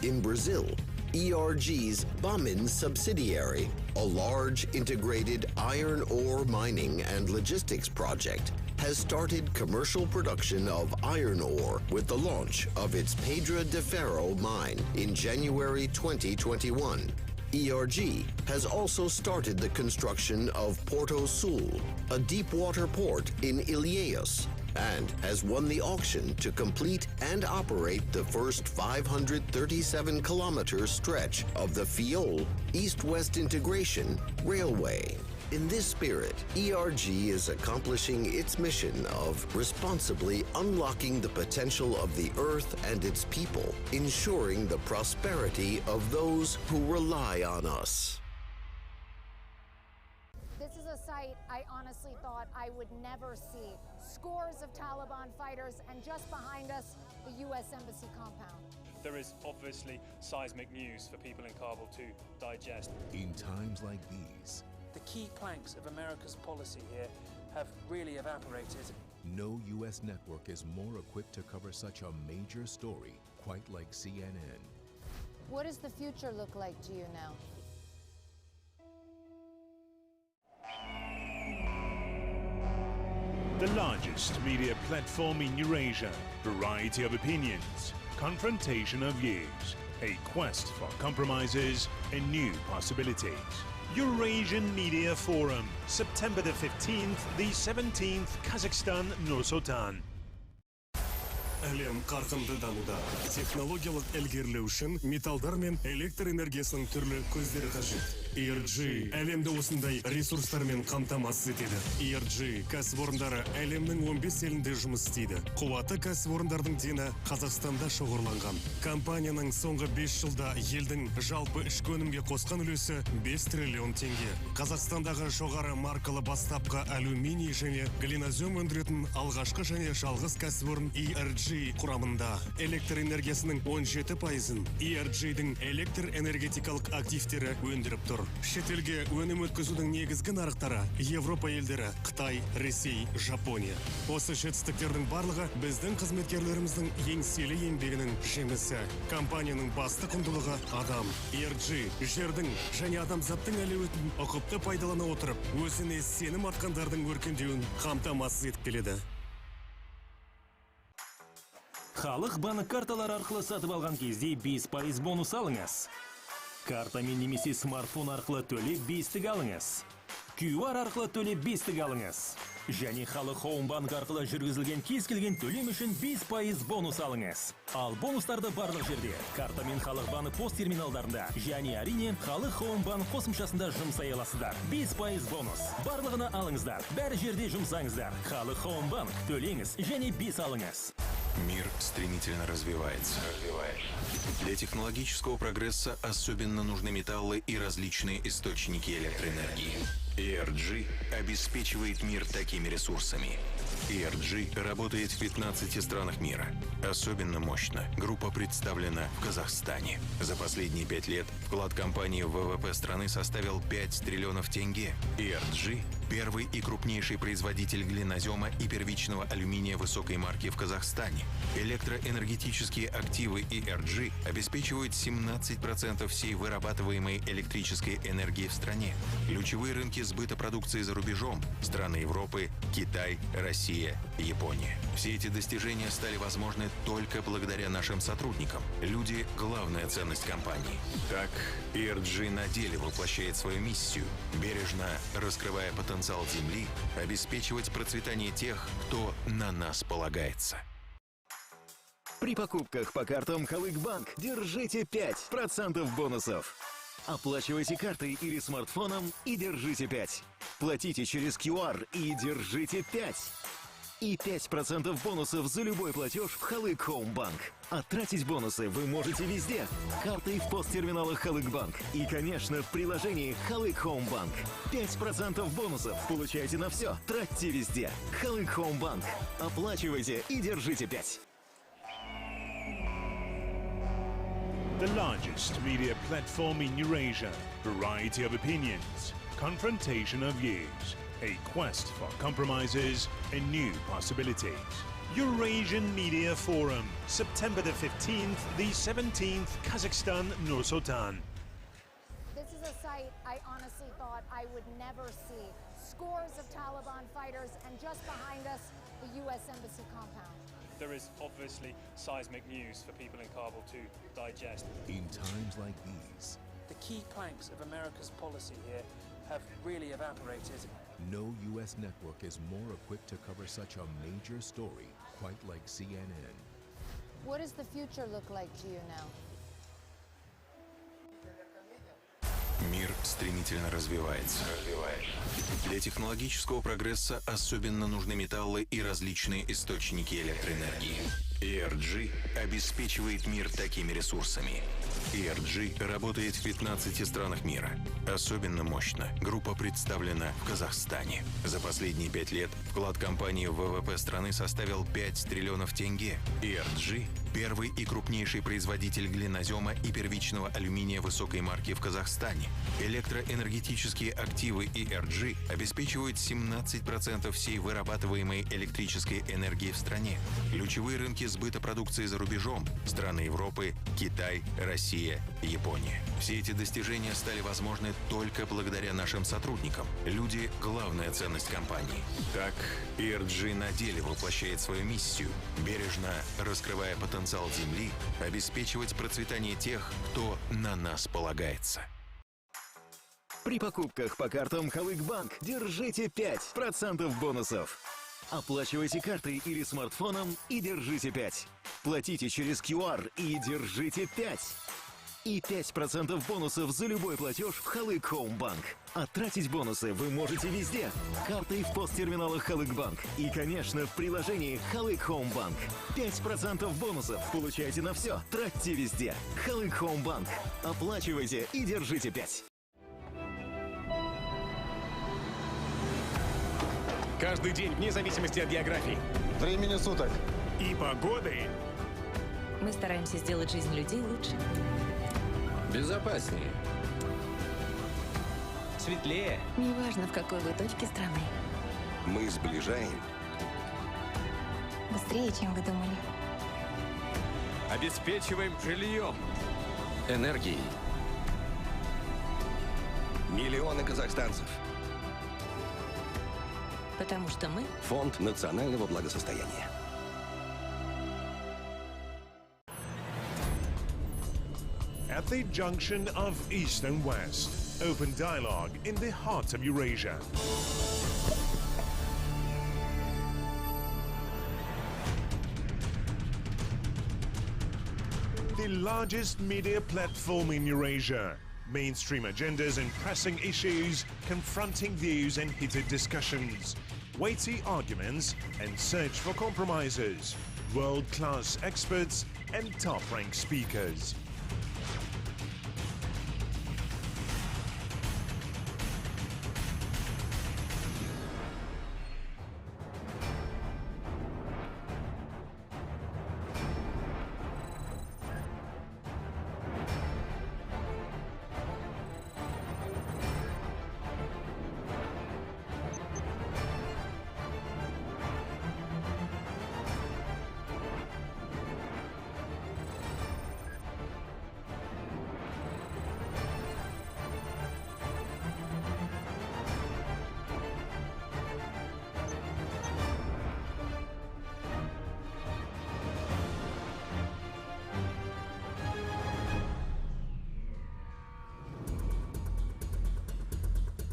In Brazil, ERG's Bamin subsidiary, a large integrated iron ore mining and logistics project, has started commercial production of iron ore with the launch of its Pedra de Ferro mine in January 2021. ERG has also started the construction of Porto Sul, a deep-water port in Ilhéus, and has won the auction to complete and operate the first 537-kilometer stretch of the Fiol East-West Integration Railway. In this spirit, ERG is accomplishing its mission of responsibly unlocking the potential of the Earth and its people, ensuring the prosperity of those who rely on us. This is a site I honestly thought I would never see. Scores of Taliban fighters, and just behind us, the U.S. Embassy compound. There is obviously seismic news for people in Kabul to digest. In times like these, the key planks of America's policy here have really evaporated. No U.S. network is more equipped to cover such a major story, quite like CNN. What does the future look like to you now? The largest media platform in Eurasia. Variety of opinions, confrontation of views, a quest for compromises and new possibilities. Eurasian Media Forum, September the 15th, the 17th, Kazakhstan, Nur-Sultan. Әлем қарқынды дамуда. Технологиялық ілгерілеу үшін металдар мен электр энергиясының түрлі көздері қажет. ERG әлемді осындай ресурстармен қамтамасыз етеді. ERG кәсіпорындары әлемнің 15 елінде жұмыс істейді. Қуаты кәсіпорындардың дені Қазақстанда шоғырланған. Компанияның соңғы 5 жылда елдің жалпы ішкі өнімге қосқан үлесі 5 триллион теңге. Қазақстандағы жоғары маркалы бастапқы алюминий және глинозем өндіретін алғашқы және жалғыз кәсіпорын ERG құрамында. Электр энергиясының 17%-ын ERG-дің электр энергетикалық активтері өндіріп тұр. Шетелге өнім өткізудің негізгі нарықтары Европа елдері, Қытай, Ресей, Жапония. Осы жетістіктердің барлығы біздің қызметкерлеріміздің еңселі еңбегінің жемісі. Компанияның басты құндылығы адам. ERG жердің және адамзаттың әлеуетін ұқыпты пайдалана отырып, өзіне сенім артқандардың өркендеуін қамтамасыз етіп келеді. Халық банк карталары арқылы сатып алған кезде 5% бонус алыңыз. Картамен немесе смартфон арқылы төлеп 5 алыңыз. QR арқылы төлеп 5 алыңыз. Және халық Хоум банк арқылы жүргізілген кез келген төлем үшін 5% бонус алыңыз. Ал бонустарды барлық жерде, карта мен халық банк пост терминалдарында, және әрине халық Хоум банк қосымшасында жұмсай аласыздар. 5% бонус. Барлығына алыңыздар. Бәрі жерде жұмсаңыздар. Халық Хоум банк, төлеңіз және 5 алыңыз. Мир стремительно развивается. Для технологического прогресса особенно нужны металлы и различные источники электроэнергии. ENG обеспечивает мир такими ресурсами. ENG работает в 15 странах мира. Особенно мощно группа представлена в Казахстане. За последние 5 лет вклад компании в ВВП страны составил 5 триллионов тенге. ENG – первый и крупнейший производитель глинозема и первичного алюминия высокой марки в Казахстане. Электроэнергетические активы ENG обеспечивают 17% всей вырабатываемой электрической энергии в стране. Ключевые рынки сбыта продукции за рубежом – страны Европы, Китай, Россия, Япония. Все эти достижения стали возможны только благодаря нашим сотрудникам. Люди – главная ценность компании. Так, ENG на деле воплощает свою миссию, бережно раскрывая потенциал Земли, обеспечивать процветание тех, кто на нас полагается. При покупках по картам Халык-банк держите 5% бонусов. Оплачивайте картой или смартфоном и держите 5. Платите через QR и держите 5. И 5% бонусов за любой платеж в Халык Хоум банк. А тратить бонусы вы можете везде. Картой в посттерминалах Халык банк. И, конечно, в приложении Халык Хоум банк. 5% бонусов получайте на все. Тратьте везде. Халык Хоум банк. Оплачивайте и держите 5. The largest media platform in Eurasia. Variety of opinions. Confrontation of views. A quest for compromises and new possibilities. Eurasian Media Forum, September the 15th, the 17th, Kazakhstan, Nur-Sultan. This is a sight I honestly thought I would never see. Scores of Taliban fighters, and just behind us, the U.S. Embassy compound. There is obviously seismic news for people in Kabul to digest. In times like these, the key planks of America's policy here have really evaporated. No U.S. network is more equipped to cover such a major story, quite like CNN. What does the future look like to you now? Мир стремительно развивается. Для технологического прогресса особенно нужны металлы и различные источники электроэнергии. ENG обеспечивает мир такими ресурсами. ENG работает в 15 странах мира. Особенно мощно группа представлена в Казахстане. За последние 5 лет вклад компании в ВВП страны составил 5 триллионов тенге. ENG – первый и крупнейший производитель глинозема и первичного алюминия высокой марки в Казахстане. Электроэнергетические активы ENG обеспечивают 17% всей вырабатываемой электрической энергии в стране. Ключевые рынки сбыта продукции за рубежом – страны Европы, Китай, Россия, Япония. Все эти достижения стали возможны только благодаря нашим сотрудникам. Люди – главная ценность компании. Так, ENG на деле воплощает свою миссию, бережно раскрывая потенциал Земли, обеспечивать процветание тех, кто на нас полагается. При покупках по картам Халык-банк держите 5% бонусов. Оплачивайте картой или смартфоном и держите 5. Платите через QR и держите 5. И 5% бонусов за любой платеж в Халык Хоум банк. А тратить бонусы вы можете везде. Картой в посттерминалах Халык банк. И, конечно, в приложении Халык Хоум банк. 5% бонусов получайте на все. Тратьте везде. Халык Хоум банк. Оплачивайте и держите 5. Каждый день вне зависимости от географии, времени суток и погоды. Мы стараемся сделать жизнь людей лучше. Безопаснее. Светлее. Неважно, в какой вы точке страны. Мы сближаем. Быстрее, чем вы думали. Обеспечиваем жильем. Энергией. Миллионы казахстанцев. Потому что мы – Фонд национального благосостояния. At the junction of East and West, open dialogue in the heart of Eurasia. the largest media platform in Eurasia. Mainstream agendas and pressing issues, confronting views and heated discussions, weighty arguments and search for compromises, world-class experts and top-ranked speakers.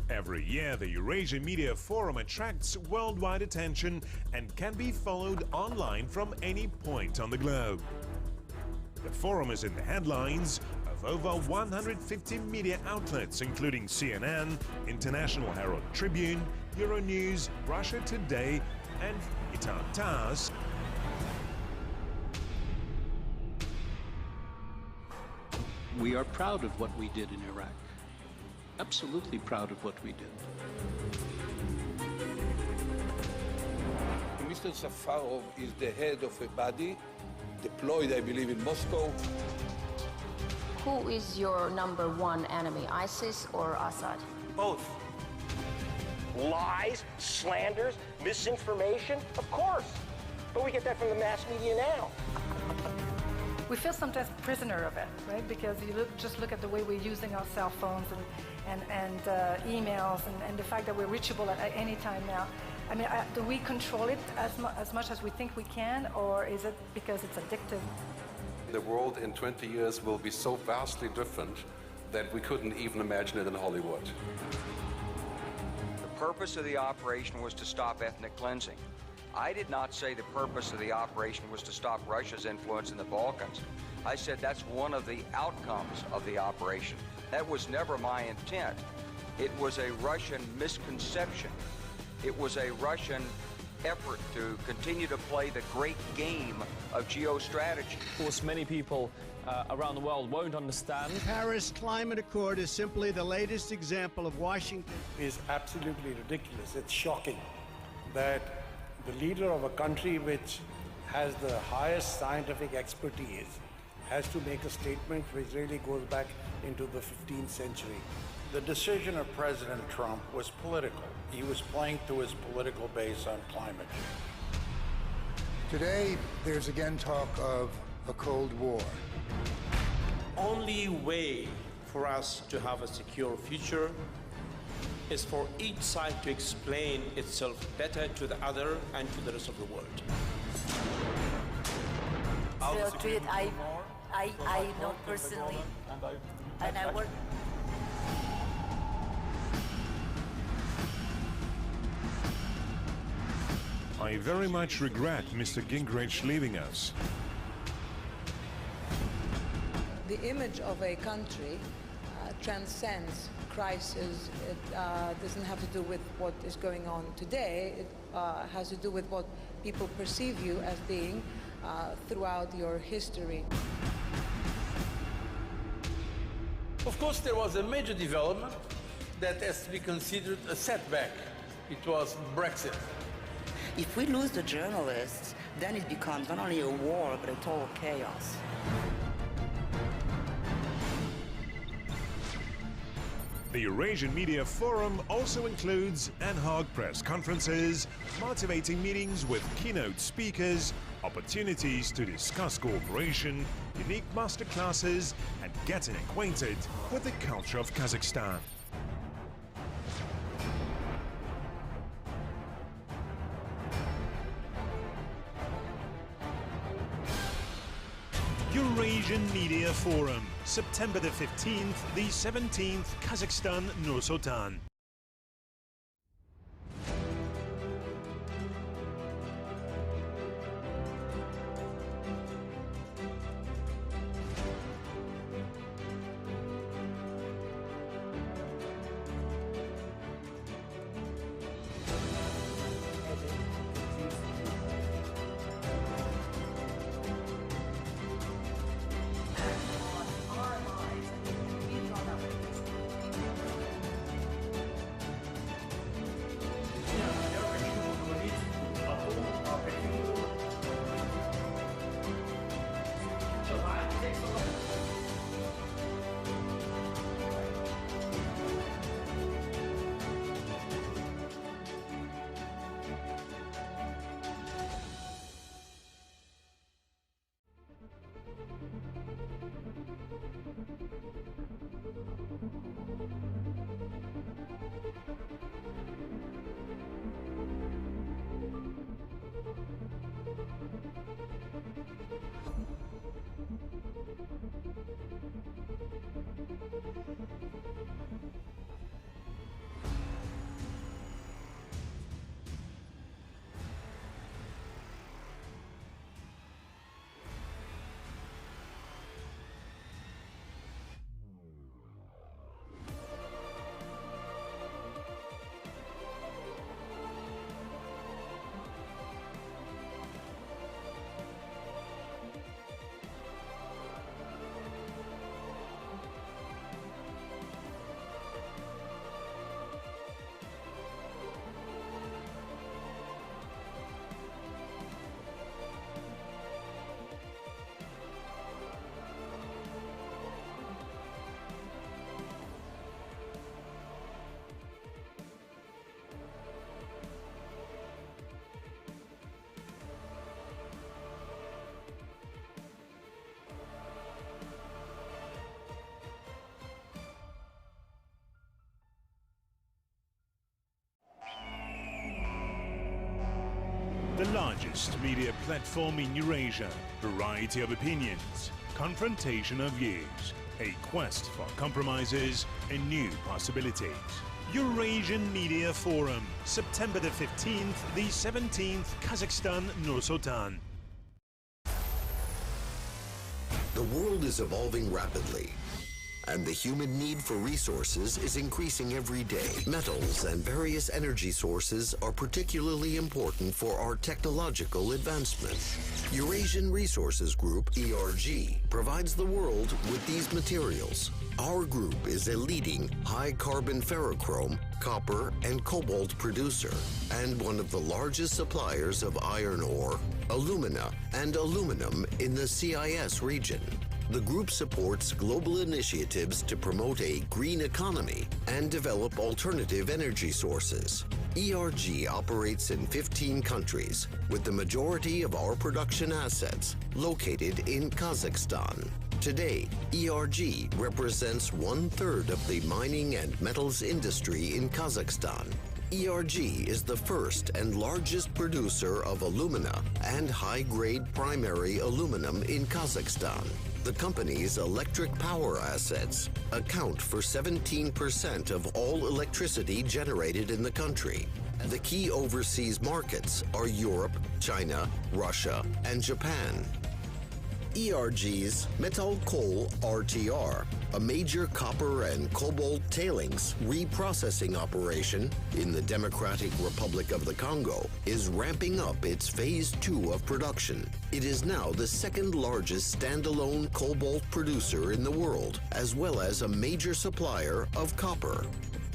Every year, the Eurasian Media Forum attracts worldwide attention and can be followed online from any point on the globe. The forum is in the headlines of over 150 media outlets, including CNN, International Herald Tribune, Euronews, Russia Today, and Itan TASS. We are proud of what we did in Iraq. Absolutely proud of what we did. Mr. Safarov is the head of a body deployed, I believe, in Moscow. Who is your number one enemy, ISIS or Assad? Both. Lies, slanders, misinformation, of course. But we get that from the mass media now. We feel sometimes prisoner of it, right? Because you just look at the way we're using our cell phones and emails and the fact that we're reachable at any time now. I mean, do we control it as much as we think we can, or is it because it's addictive? The world in 20 years will be so vastly different that we couldn't even imagine it in Hollywood. The purpose of the operation was to stop ethnic cleansing. I did not say the purpose of the operation was to stop Russia's influence in the Balkans. I said that's one of the outcomes of the operation. That was never my intent. It was a Russian misconception. It was a Russian effort to continue to play the great game of geostrategy. Of course, many people around the world won't understand. The Paris Climate Accord is simply the latest example of Washington. Is absolutely ridiculous. It's shocking that the leader of a country which has the highest scientific expertise has to make a statement which really goes back into the 15th century. The decision of President Trump was political. He was playing to his political base on climate change. Today, there's again talk of a Cold War. Only way for us to have a secure future is for each side to explain itself better to the other and to the rest of the world. I know personally, and I work. I very much regret Mr. Gingrich leaving us. The image of a country transcends crisis. It doesn't have to do with what is going on today. It has to do with what people perceive you as being throughout your history. Of course, there was a major development that has to be considered a setback. It was Brexit. If we lose the journalists, then it becomes not only a war, but a total chaos. The Eurasian Media Forum also includes ad hoc press conferences, motivating meetings with keynote speakers, opportunities to discuss cooperation, unique masterclasses, and getting acquainted with the culture of Kazakhstan. Eurasian Media Forum, September the 15th, the 17th, Kazakhstan, Nur-Sultan. largest media platform in Eurasia. Variety of opinions, confrontation of views, a quest for compromises and new possibilities. Eurasian Media Forum, September the 15th, the 17th, Kazakhstan, Nur-Sultan. The world is evolving rapidly, and the human need for resources is increasing every day. Metals and various energy sources are particularly important for our technological advancement. Eurasian Resources Group, ERG, provides the world with these materials. Our group is a leading high-carbon ferrochrome, copper, and cobalt producer, and one of the largest suppliers of iron ore, alumina, and aluminum in the CIS region. The group supports global initiatives to promote a green economy and develop alternative energy sources. ERG operates in 15 countries, with the majority of our production assets located in Kazakhstan. Today, ERG represents 1/3 of the mining and metals industry in Kazakhstan. ERG is the first and largest producer of alumina and high-grade primary aluminum in Kazakhstan. The company's electric power assets account for 17% of all electricity generated in the country. The key overseas markets are Europe, China, Russia, and Japan. ERG's Metal Coal RTR, a major copper and cobalt tailings reprocessing operation in the Democratic Republic of the Congo, is ramping up its phase 2 of production. It is now the second largest standalone cobalt producer in the world, as well as a major supplier of copper.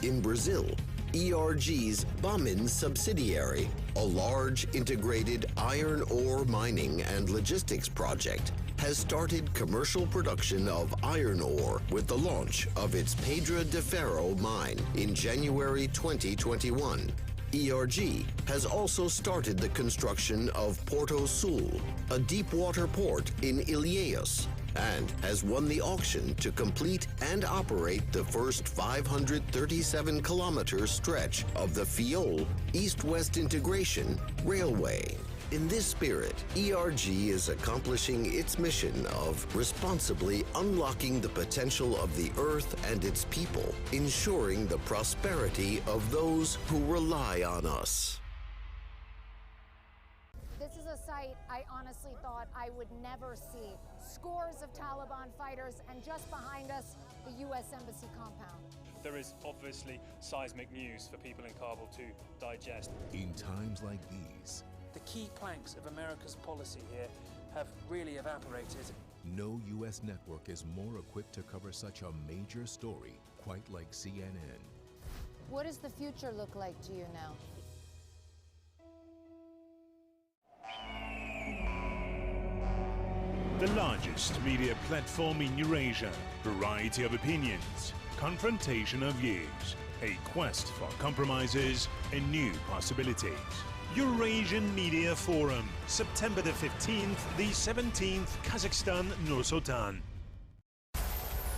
In Brazil, ERG's Bamin subsidiary, a large integrated iron ore mining and logistics project, has started commercial production of iron ore with the launch of its Pedra de Ferro mine in January 2021. ERG has also started the construction of Porto Sul, a deep-water port in Ilhéus, and has won the auction to complete and operate the first 537-kilometer stretch of the Fiol East-West Integration Railway. In this spirit, ERG is accomplishing its mission of responsibly unlocking the potential of the Earth and its people, ensuring the prosperity of those who rely on us. This is a site I honestly thought I would never see. Scores of Taliban fighters, and just behind us, the U.S. Embassy compound. There is obviously seismic news for people in Kabul to digest. In times like these, the key planks of America's policy here have really evaporated. No U.S. network is more equipped to cover such a major story, quite like CNN. What does the future look like to you now? The largest media platform in Eurasia. Variety of opinions, confrontation of views, a quest for compromises and new possibilities. Eurasian Media Forum, September the 15th, the 17th, Kazakhstan, Nur-Sultan.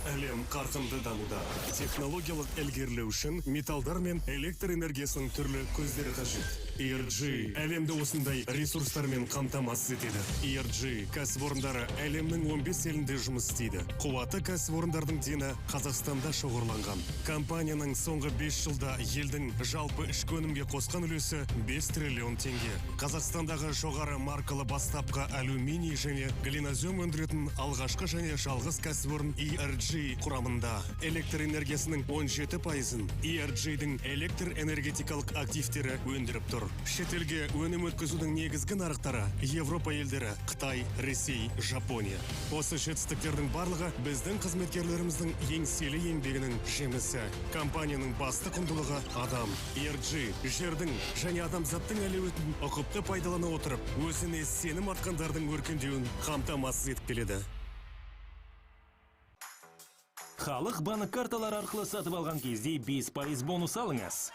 Әлем қарқынды дамуда. Технологиялық ілгерілеу үшін металдар мен электр энергиясының түрлі көздері қажет. ERG әлемді осындай ресурстармен қамтамасыз етеді. ERG кәсіпорындары әлемнің 15 елінде жұмыс істейді. Қуаты кәсіпорындардың дені Қазақстанда шоғырланған. Компанияның соңғы 5 жылда елдің жалпы ішкі өнімге қосқан үлесі 5 триллион теңге. Қазақстандағы жоғары маркалы бастапқы алюминий және глинозем өндіретін алғашқы және жалғыз кәсіпорын ERG құрамында. Электр энергиясының 17%-ын ERG-дің электр энергетикалық активтері өндіріп тұр. Шетелге өнім өткізудің негізгі нарықтары Европа елдері, Қытай, Ресей, Жапония. Осы жетістіктердің барлығы біздің қызметкерлеріміздің еңселі еңбегінің жемісі. Компанияның басты құндылығы адам. ERG жердің және адамзаттың әлеуетін ұқыпты пайдалана отырып, өзіне сенім артқандардың өркендеуін қамтамасыз етіп келеді. Халық банк карталар арқылы сатып алған кезде 5% бонус алыңыз.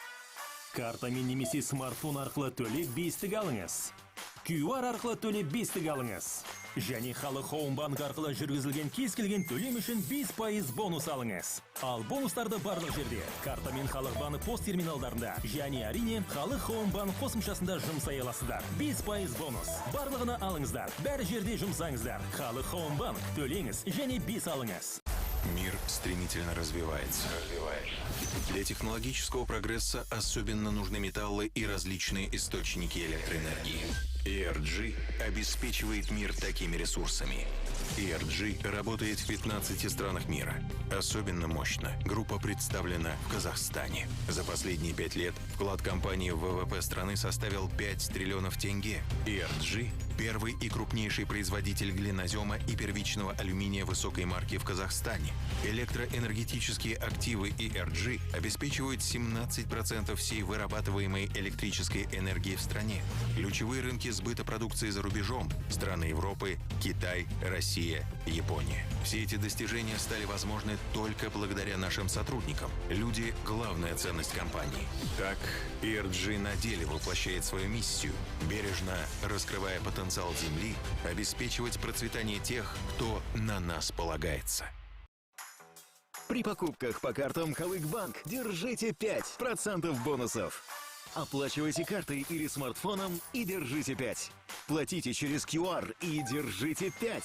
Картамен немесе смартфон арқылы төлеп 5-тік алыңыз. QR арқылы төлеп 5 алыңыз. Және халық Хоумбанк арқылы жүргізілген кез келген төлем үшін 5% бонус алыңыз. Ал бонустарды барлық жерде, карта мен халық банк пост терминалдарында, және әрине халық Хоумбанк қосымшасында жұмсай аласыздар. 5% бонус. Барлығына алыңыздар. Бәр жерде жұмсаңыздар. Халық Хоумбанк, төлеңіз және 5 алыңыз. Мир стремительно развивается. Для технологического прогресса особенно нужны металлы и различные источники электроэнергии. ENG обеспечивает мир такими ресурсами. ENG работает в 15 странах мира. Особенно мощно группа представлена в Казахстане. За последние 5 лет вклад компании в ВВП страны составил 5 триллионов тенге. ENG – первый и крупнейший производитель глинозема и первичного алюминия высокой марки в Казахстане. Электроэнергетические активы ENG обеспечивают 17% всей вырабатываемой электрической энергии в стране. Ключевые рынки сбыта продукции за рубежом – страны Европы, Китай, Россия, Япония. Все эти достижения стали возможны только благодаря нашим сотрудникам. Люди – главная ценность компании. Так, ENG на деле воплощает свою миссию, бережно раскрывая потенциал Земли, обеспечивать процветание тех, кто на нас полагается. При покупках по картам Халык-Банк держите 5% бонусов. Оплачивайте картой или смартфоном и держите 5. Платите через QR и держите 5.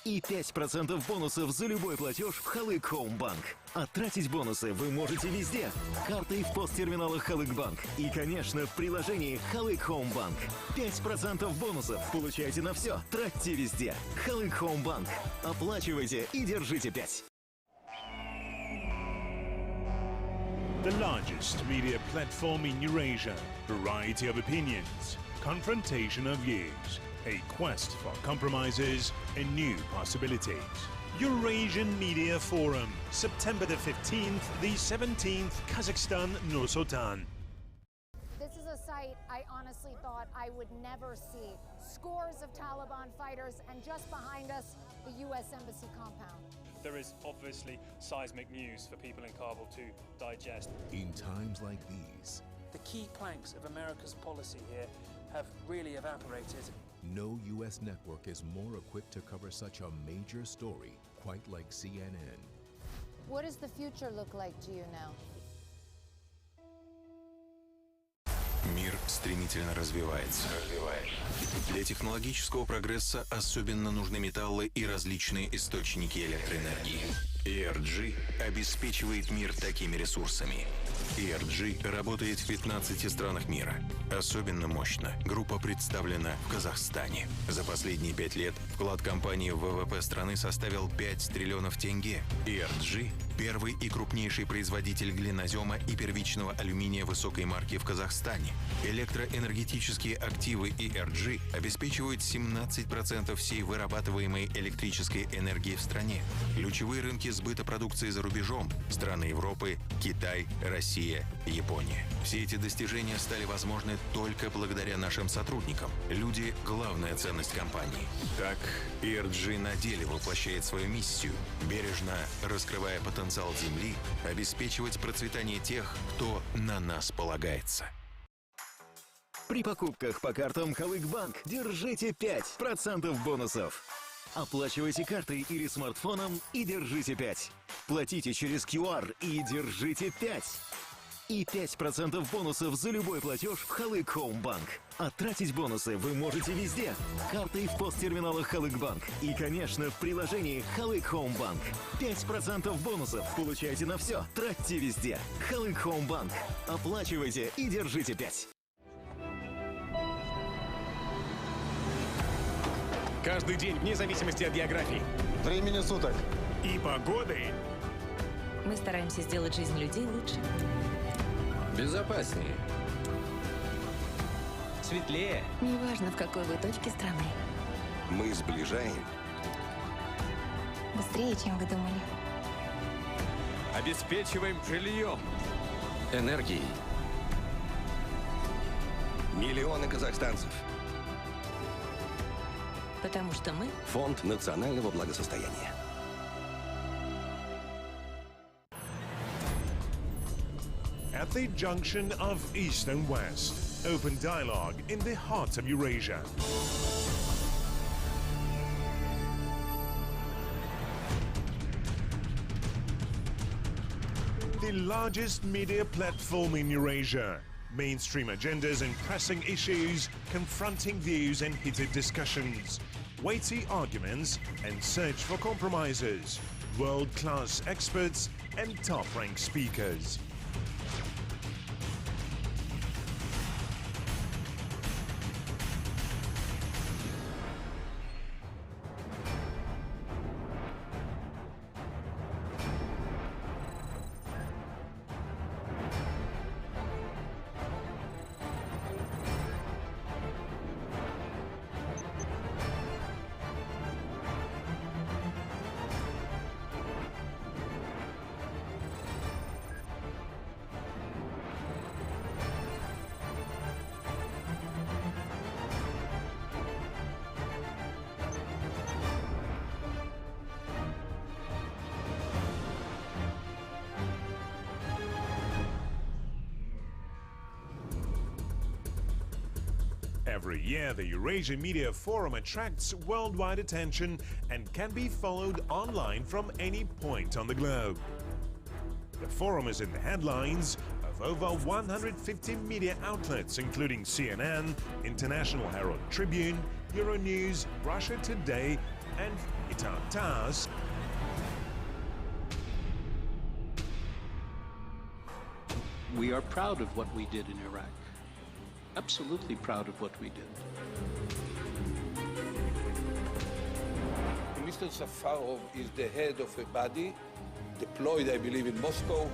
И 5% бонусов за любой платеж в Халык Хоумбанк. А тратить бонусы вы можете везде. Картой в посттерминалах Халык-Банк. И, конечно, в приложении Халык Хоумбанк. 5% бонусов получайте на все. Тратьте везде. Халык Хоумбанк. Оплачивайте и держите 5. The largest media platform in Eurasia. Variety of opinions. Confrontation of views. A quest for compromises and new possibilities. Eurasian Media Forum, September the 15th, the 17th, Kazakhstan, Nur-Sultan. This is a sight I honestly thought I would never see. Scores of Taliban fighters, and just behind us, the U.S. Embassy compound. There is obviously seismic news for people in Kabul to digest. In times like these, the key planks of America's policy here have really evaporated. No U.S. network is more equipped to cover such a major story, quite like CNN. What does the future look like to you now? Мир стремительно развивается. Для технологического прогресса особенно нужны металлы и различные источники электроэнергии. ENG обеспечивает мир такими ресурсами. ENG работает в 15 странах мира. Особенно мощно группа представлена в Казахстане. За последние 5 лет вклад компании в ВВП страны составил 5 триллионов тенге. ENG – первый и крупнейший производитель глинозема и первичного алюминия высокой марки в Казахстане. Электроэнергетические активы ENG обеспечивают 17% всей вырабатываемой электрической энергии в стране. Ключевые рынки сбыта продукции за рубежом – страны Европы, Китай, Россия, Япония. Все эти достижения стали возможны только благодаря нашим сотрудникам. Люди – главная ценность компании. Так, ENG на деле воплощает свою миссию, бережно раскрывая потенциал Земли, обеспечивать процветание тех, кто на нас полагается. При покупках по картам Халык-Банк держите 5% бонусов. Оплачивайте картой или смартфоном и держите 5. Платите через QR и держите 5. И 5% бонусов за любой платеж в Халык Хоумбанк. А тратить бонусы вы можете везде. Картой в посттерминалах Халык-Банк. И, конечно, в приложении Халык Хоумбанк. 5% бонусов получайте на все. Тратьте везде. Халык Хоумбанк. Оплачивайте и держите 5. Каждый день, вне зависимости от географии, времени суток и погоды. Мы стараемся сделать жизнь людей лучше. Безопаснее. Светлее. Неважно, в какой вы точке страны. Мы сближаем. Быстрее, чем вы думали. Обеспечиваем жильем. Энергией. Миллионы казахстанцев. Потому что мы – Фонд национального благосостояния. At the junction of East and West, open dialogue in the heart of Eurasia. The largest media platform in Eurasia. Mainstream agendas and pressing issues, confronting views and heated discussions. Weighty arguments and search for compromises. World-class experts and top-ranked speakers. Every year, the Eurasian Media Forum attracts worldwide attention and can be followed online from any point on the globe. The forum is in the headlines of over 150 media outlets, including CNN, International Herald Tribune, Euronews, Russia Today, and Itar TASS. We are proud of what we did in Iraq. Absolutely proud of what we did. Mr. Safarov is the head of a body deployed, I believe, in Moscow.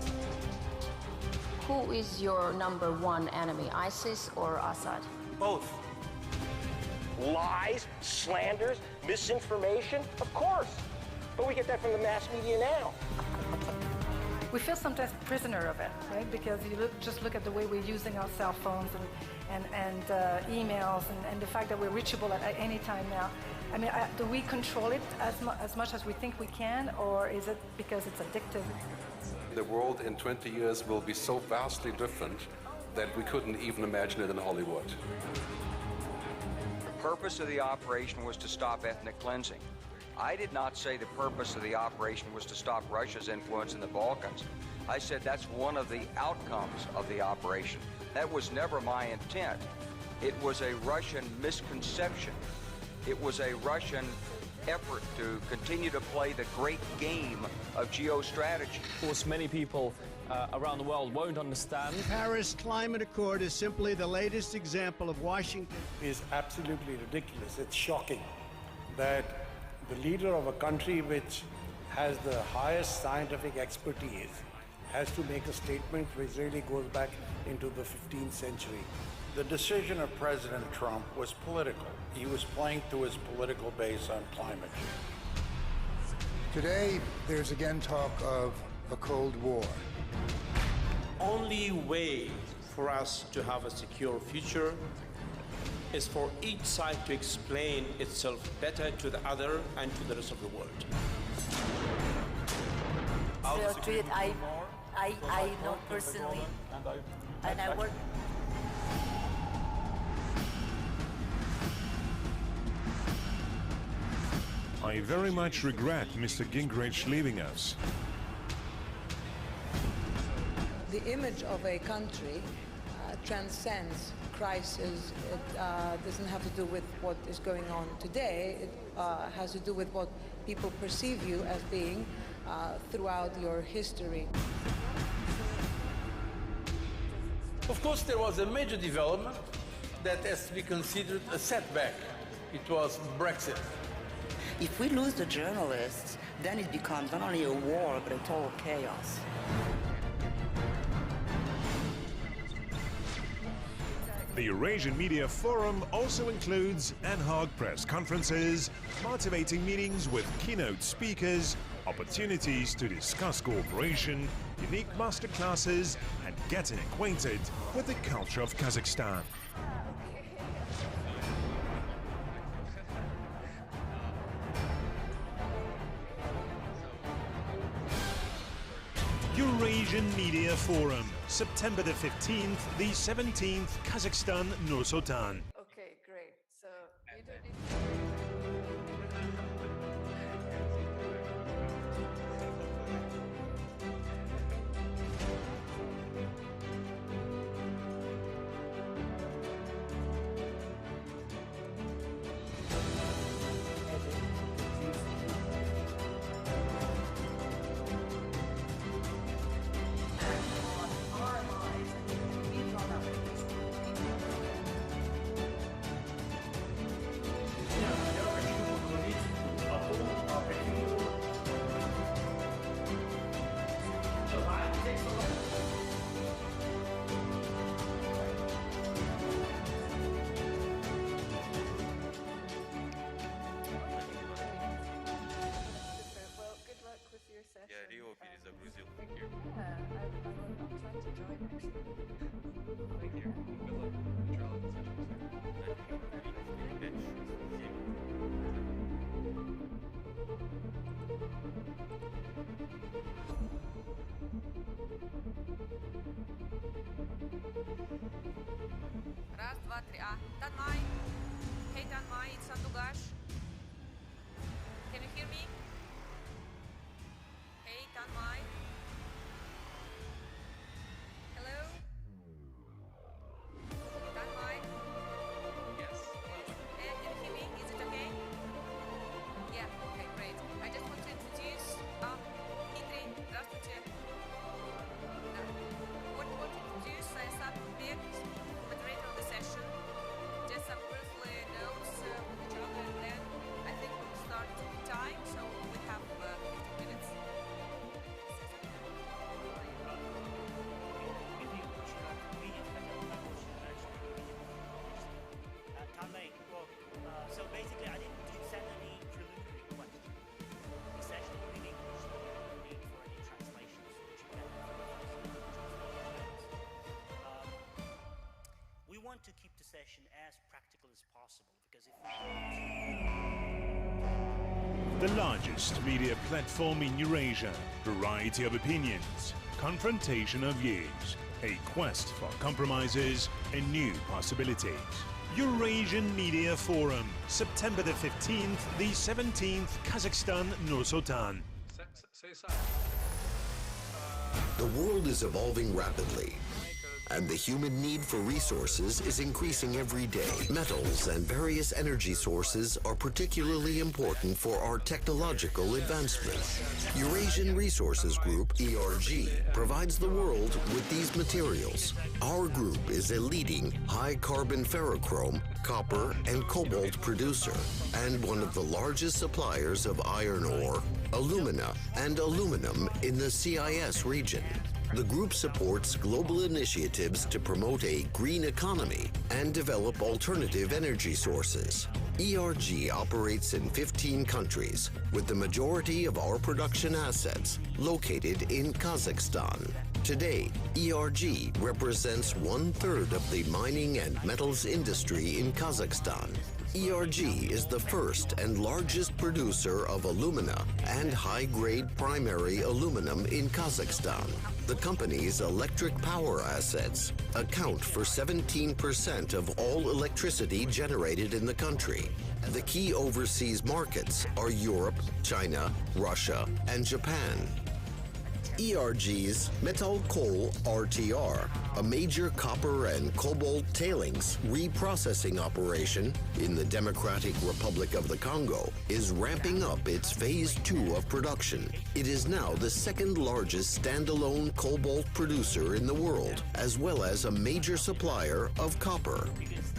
Who is your number one enemy, ISIS or Assad? Both. Lies, slanders, misinformation, of course. But we get that from the mass media now. We feel sometimes prisoner of it, right? Because you just look at the way we're using our cell phones and emails and the fact that we're reachable at any time now. I mean, do we control it as much as we think we can, or is it because it's addictive? The world in 20 years will be so vastly different that we couldn't even imagine it in Hollywood. The purpose of the operation was to stop ethnic cleansing. I did not say the purpose of the operation was to stop Russia's influence in the Balkans. I said that's one of the outcomes of the operation. That was never my intent. It was a Russian misconception. It was a Russian effort to continue to play the great game of geostrategy. Of course, many people around the world won't understand. The Paris Climate Accord is simply the latest example of Washington. It is absolutely ridiculous. It's shocking that the leader of a country which has the highest scientific expertise has to make a statement which really goes back into the 15th century. The decision of President Trump was political. He was playing to his political base on climate change. Today, there's again talk of a Cold War. Only way for us to have a secure future is for each side to explain itself better to the other and to the rest of the world. I know personally, and I work. I very much regret Mr. Gingrich leaving us. The image of a country transcends crisis. It doesn't have to do with what is going on today. It has to do with what people perceive you as being throughout your history. Of course, there was a major development that has to be considered a setback. It was Brexit. If we lose the journalists, then it becomes not only a war, but a total chaos. The Eurasian Media Forum also includes ad hoc press conferences, motivating meetings with keynote speakers, opportunities to discuss cooperation, unique masterclasses, and getting acquainted with the culture of Kazakhstan. Eurasian Eurasian Media Forum, September the 15th, the 17th, Kazakhstan, Nur-Sultan. Okay, great. So you don't need. Я Рио перезагрузил. Раз, два, три. Tanmai. Hey Tanmai, it's Sandugash. Can you hear me? Hey Tanmai. Hello? Tanmai? Yes. Hey, can you hear me? Is it okay? Yeah, okay, great. I just want to introduce Dmitry. Здравствуйте. Want to introduce Sayasat Bek, moderator of the session. Just some briefly notes with each other, and then I think we'll start in time, so we have 15 minutes. So basically, I didn't send any preliminary questions. The session will be in English, so there no need for any translations, which you can we want to keep the session as practical as possible, because if The largest media platform in Eurasia, variety of opinions, confrontation of views, a quest for compromises and new possibilities. Eurasian Media Forum, September the 15th, the 17th, Kazakhstan, Nur-Sultan. The world is evolving rapidly, and the human need for resources is increasing every day. Metals and various energy sources are particularly important for our technological advancement. Eurasian Resources Group, ERG, provides the world with these materials. Our group is a leading high-carbon ferrochrome, copper, and cobalt producer, and one of the largest suppliers of iron ore, alumina, and aluminum in the CIS region. The group supports global initiatives to promote a green economy and develop alternative energy sources. ERG operates in 15 countries, with the majority of our production assets located in Kazakhstan. Today, ERG represents 1/3 of the mining and metals industry in Kazakhstan. ERG is the first and largest producer of alumina and high-grade primary aluminum in Kazakhstan. The company's electric power assets account for 17% of all electricity generated in the country. The key overseas markets are Europe, China, Russia, and Japan. ERG's Metal Coal RTR, a major copper and cobalt tailings reprocessing operation in the Democratic Republic of the Congo, is ramping up its phase 2 of production. It is now the second largest standalone cobalt producer in the world, as well as a major supplier of copper.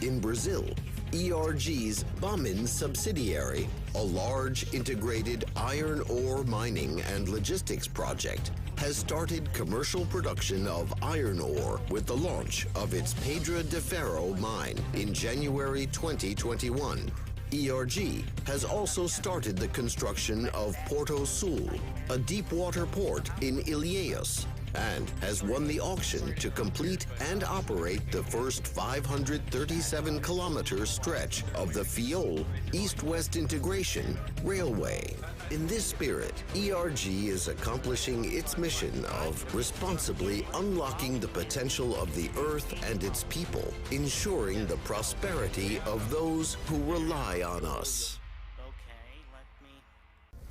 In Brazil, ERG's Bamin subsidiary, a large integrated iron ore mining and logistics project, has started commercial production of iron ore with the launch of its Pedra de Ferro mine in January 2021. ERG has also started the construction of Porto Sul, a deep-water port in Ilhéus, and has won the auction to complete and operate the first 537-kilometer stretch of the Fiole East-West Integration Railway. In this spirit, ERG is accomplishing its mission of responsibly unlocking the potential of the Earth and its people, ensuring the prosperity of those who rely on us.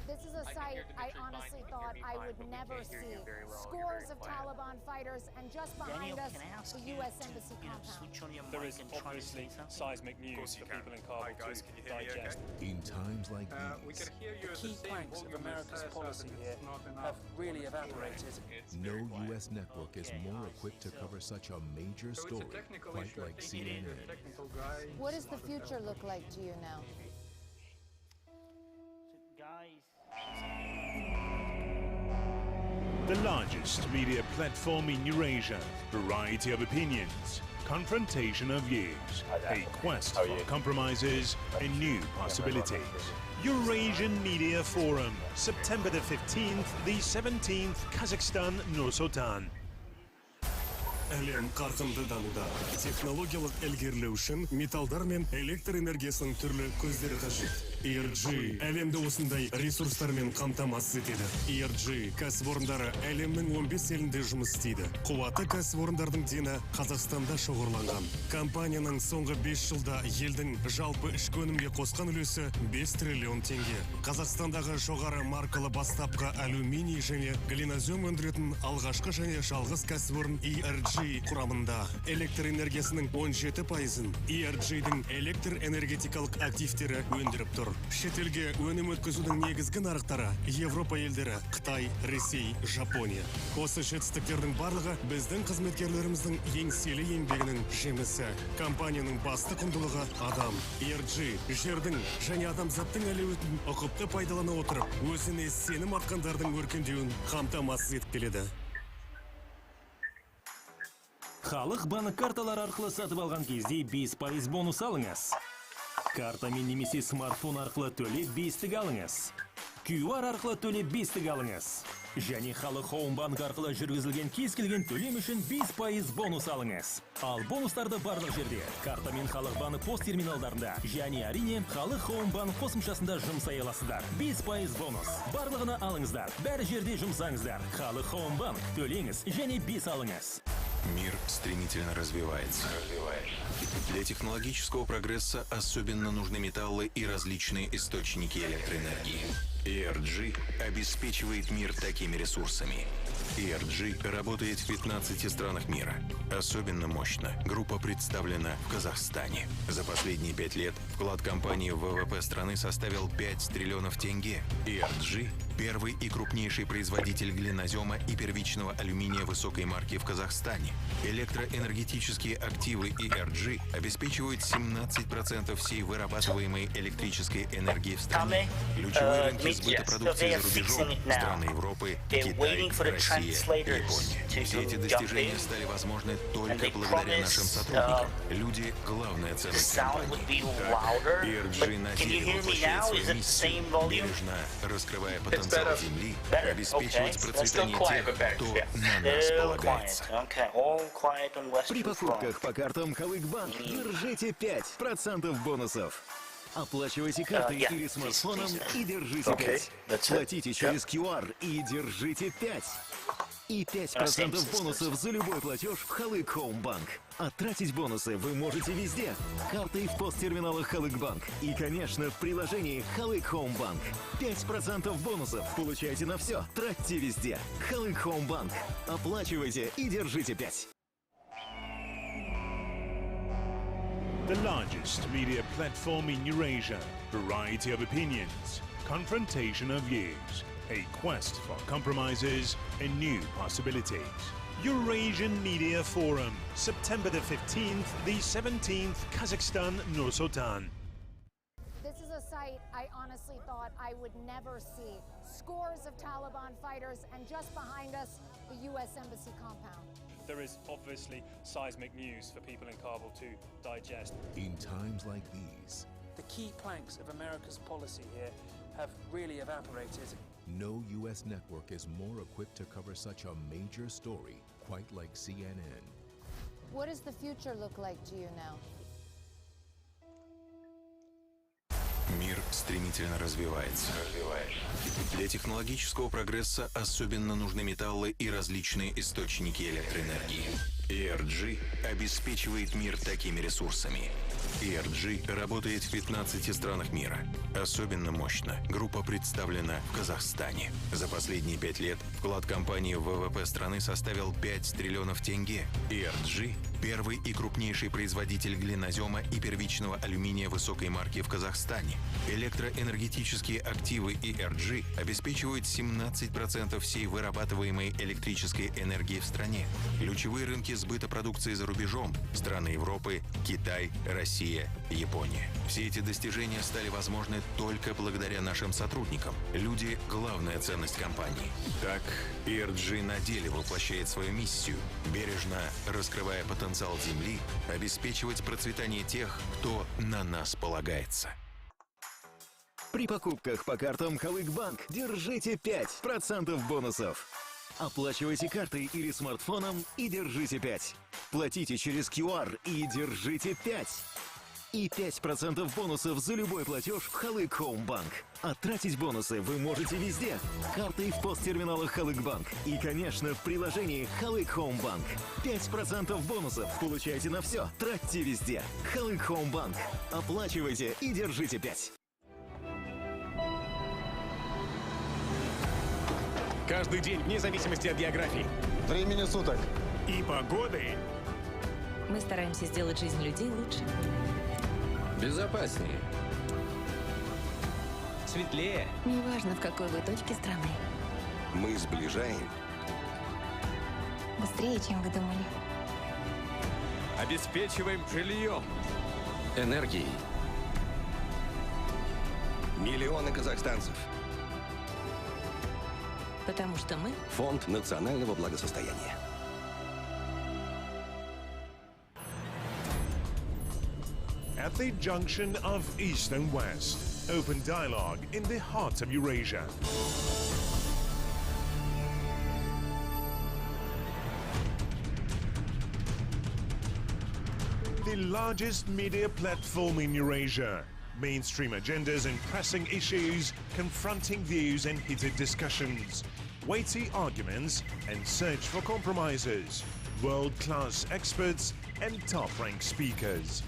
This is a sight I honestly thought I would never see. Scores of Taliban fighters, and just behind us, the U.S. Embassy compound. There is obviously seismic news for people in Kabul to digest. In times like these, The key planks of America's policy here have really evaporated. no U.S. network is more equipped to cover such a major story, quite like CNN. What does the future look like to you now? The largest media platform in Eurasia, variety of opinions, confrontation of views, a quest for compromises and new possibilities. Eurasian Media Forum, September the 15th, the 17th, Kazakhstan, Nur-Sultan. Әлем қарқынды дамуда. Технологиялық ілгерілеу үшін металдар мен электр энергиясының түрлі көздері қажет. ERG әлемді осындай ресурстармен қамтамасыз етеді. ERG кәсіпорындары әлемнің 15 елінде жұмыс істейді. Қуаты кәсіпорындардың дені Қазақстанда шоғырланған. Компанияның соңғы 5 жылда елдің жалпы ішкі өнімге қосқан үлесі 5 триллион теңге. Қазақстандағы жоғары маркалы бастапқы алюминий және глинозем өндіретін алғашқы және жалғыз кәсіпорын ERG құрамында. Электр энергиясының 17%-ын ERG-дің электр энергетикалық активтері өндіріп тұр. Шетелге өнім өткізудің негізгі нарықтары Европа елдері, Қытай, Ресей, Жапония. Осы жетістіктердің барлығы біздің қызметкерлеріміздің еңселі еңбегінің жемісі. Компанияның басты құндылығы адам. ERG жердің және адамзаттың әлеуетін ұқыпты пайдалана отырып, өзіне сенім артқандардың өркендеуін қамтамасыз етіп келеді. Халық банк карталар арқылы сатып алған кезде 5% бонус алыңыз. Картамен немесе смартфон арқылы төлеп 5-тік алыңыз. QR арқылы төлеп 5-тік алыңыз. Және Халық банк арқылы жүргізілген кез келген төлем үшін 5% бонус алыңыз. Ал бонустарды барлық жерде картамен Халық банк пост терминалдарында және әрине Халық банк қосымшасында жұмсай аласыздар. 5% бонус. Барлығына алыңыздар. Бәрі жерде жұмсаңыздар. Халық банк төлеңіз және 5 алыңыз. Мир стремительно развивается. Для технологического прогресса особенно нужны металлы и различные источники электроэнергии. ERG обеспечивает мир такими ресурсами. ERG работает в 15 странах мира. Особенно мощно группа представлена в Казахстане. За последние 5 лет вклад компании в ВВП страны составил 5 триллионов тенге. ERG – первый и крупнейший производитель глинозема и первичного алюминия высокой марки в Казахстане. Электроэнергетические активы ERG обеспечивают 17% всей вырабатываемой электрической энергии в стране. Ключевые рынки сбыта продукции за рубежом – страны Европы, Китай, Россия, Япония. Все эти достижения стали возможны только благодаря нашим сотрудникам. Люди – главная ценность компании. ERG на деле воплощает свою миссию, бережно раскрывая потенциал Земли, обеспечивать процветание тех, кто на нас полагается. При покупках по картам Халык-банк держите 5% бонусов. Оплачивайте картой или смартфоном и держите 5. Платите через QR и держите 5. И 5% бонусов за любой платеж в Халык-банк. А тратить бонусы вы можете везде. Картой в посттерминалах Халык-банк. И, конечно, в приложении Халык-банк. 5% бонусов получайте на все. Тратьте везде. Халык-банк. Оплачивайте и держите 5. The largest media platform in Eurasia, variety of opinions, confrontation of views, a quest for compromises and new possibilities. Eurasian Media Forum, September the 15th, the 17th, Kazakhstan, Nur-Sultan. This is a sight I honestly thought I would never see. Scores of Taliban fighters, and just behind us, the U.S. Embassy compound. There is obviously seismic news for people in Kabul to digest. In times like these, The key planks of America's policy here have really evaporated. No U.S. network is more equipped to cover such a major story, quite like CNN. What does the future look like to you now? Мир стремительно развивается. Для технологического прогресса особенно нужны металлы и различные источники электроэнергии. ERG обеспечивает мир такими ресурсами. ERG работает в 15 странах мира. Особенно мощно группа представлена в Казахстане. За последние 5 лет вклад компании в ВВП страны составил 5 триллионов тенге. ERG – первый и крупнейший производитель глинозема и первичного алюминия высокой марки в Казахстане. Электроэнергетические активы ERG обеспечивают 17% всей вырабатываемой электрической энергии в стране. Ключевые рынки сбыта продукции за рубежом – страны Европы, Китай, Россия, Япония. Все эти достижения стали возможны только благодаря нашим сотрудникам. Люди – главная ценность компании. Так, ERG на деле воплощает свою миссию, бережно раскрывая потенциал Земли, обеспечивать процветание тех, кто на нас полагается. При покупках по картам Халык-Банк держите 5% бонусов. Оплачивайте картой или смартфоном и держите 5. Платите через QR и держите 5. И 5% бонусов за любой платеж в Халык Хоумбанк. А тратить бонусы вы можете везде. Картой в посттерминалах Халык-Банк. И, конечно, в приложении Халык Хоумбанк. 5% бонусов получайте на все. Тратьте везде. Халык Хоумбанк. Оплачивайте и держите 5. Каждый день, вне зависимости от географии, времени суток и погоды. Мы стараемся сделать жизнь людей лучше. Безопаснее. Светлее. Неважно, в какой вы точке страны. Мы сближаем. Быстрее, чем вы думали. Обеспечиваем жильем. Энергией. Миллионы казахстанцев. Потому что мы — Фонд национального благосостояния. At the junction of East and West, open dialogue in the heart of Eurasia. The largest media platform in Eurasia. Mainstream agendas and pressing issues, confronting views and heated discussions, weighty arguments and search for compromises, world-class experts and top-ranked speakers.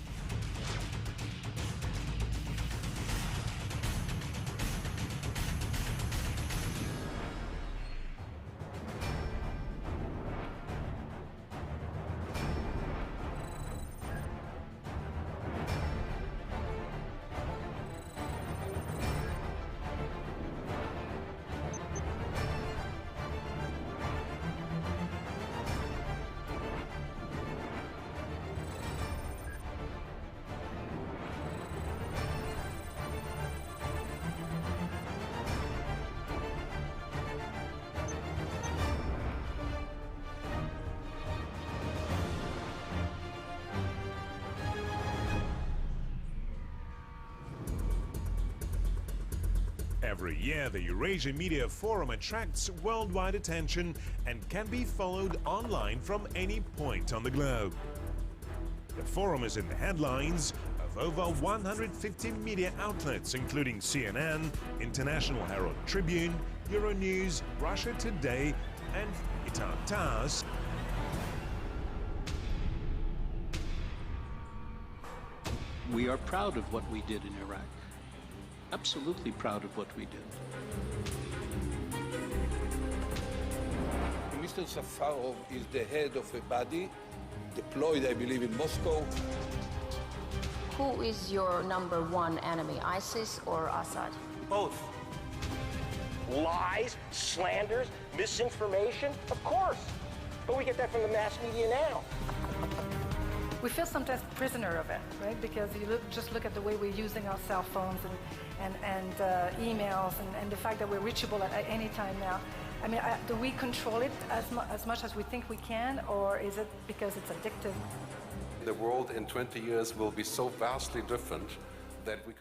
Every year, the Eurasian Media Forum attracts worldwide attention and can be followed online from any point on the globe. The forum is in the headlines of over 150 media outlets, including CNN, International Herald Tribune, Euronews, Russia Today, and Itar TASS. We are proud of what we did in Iraq. Absolutely proud of what we did. Mr. Safarov is the head of a body deployed, I believe, in Moscow. Who is your number one enemy, ISIS or Assad? Both. Lies, slanders, misinformation, of course. But we get that from the mass media now. We feel sometimes prisoner of it, right? Because you just look at the way we're using our cell phones and emails and the fact that we're reachable at any time now. I mean, do we control it as much as we think we can, or is it because it's addictive? The world in 20 years will be so vastly different that we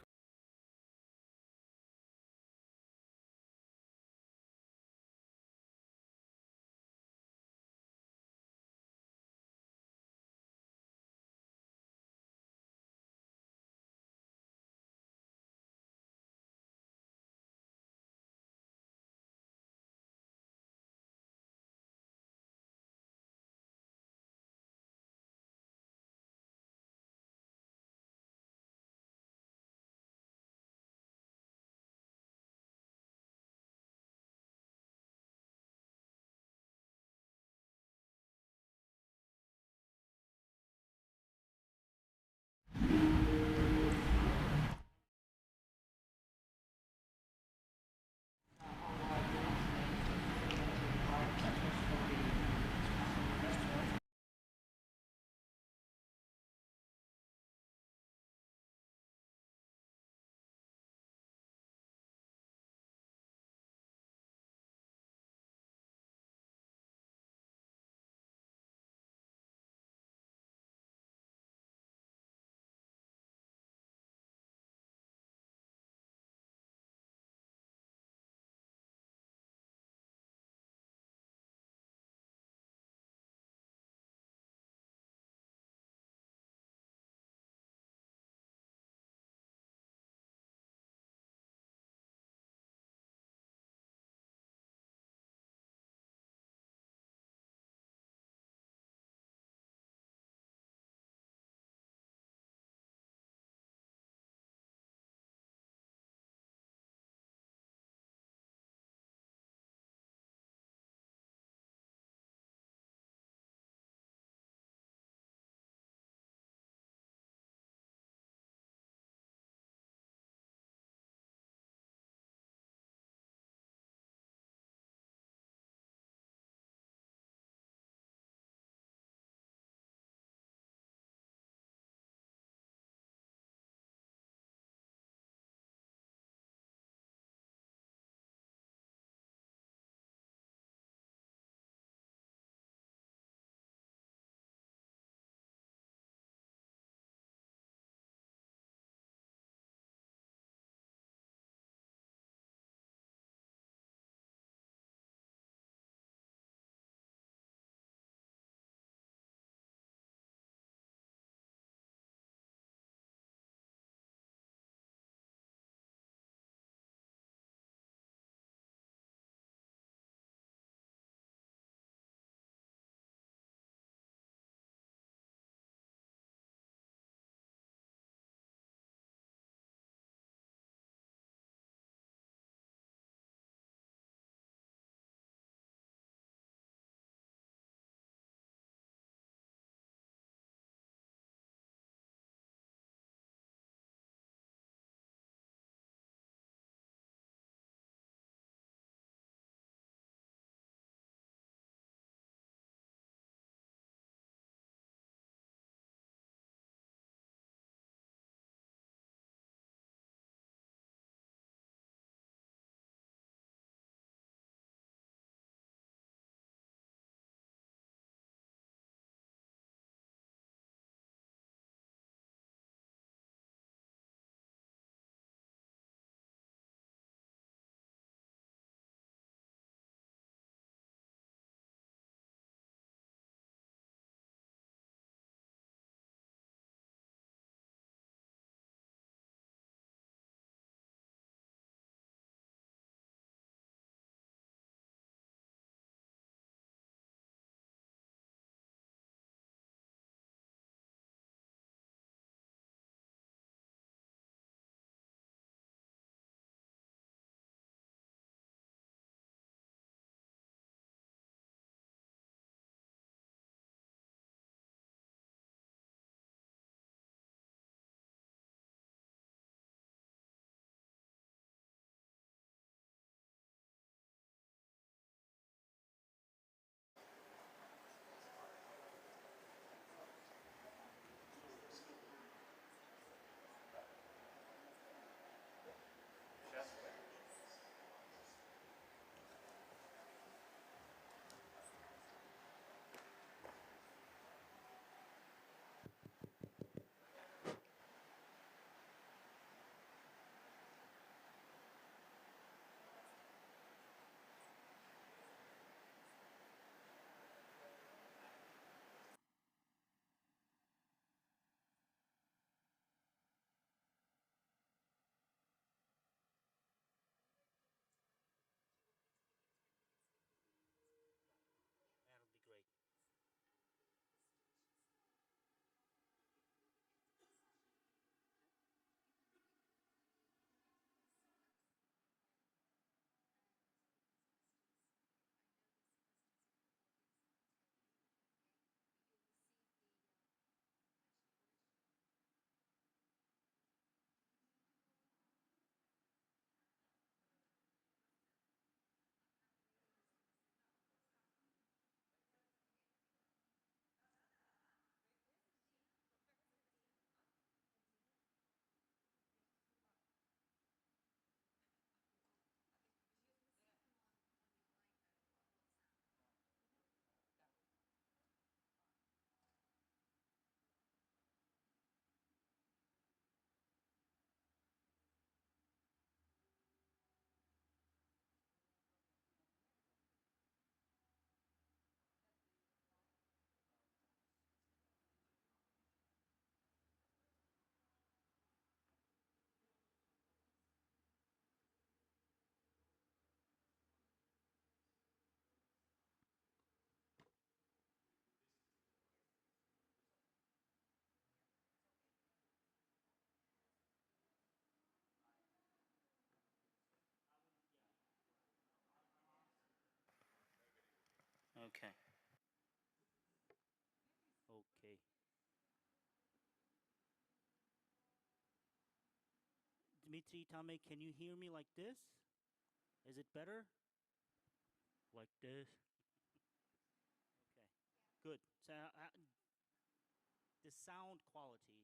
Okay. Okay. Dmitry, Tame, can you hear me like this? Is it better? Like this? Okay, good. So the sound quality,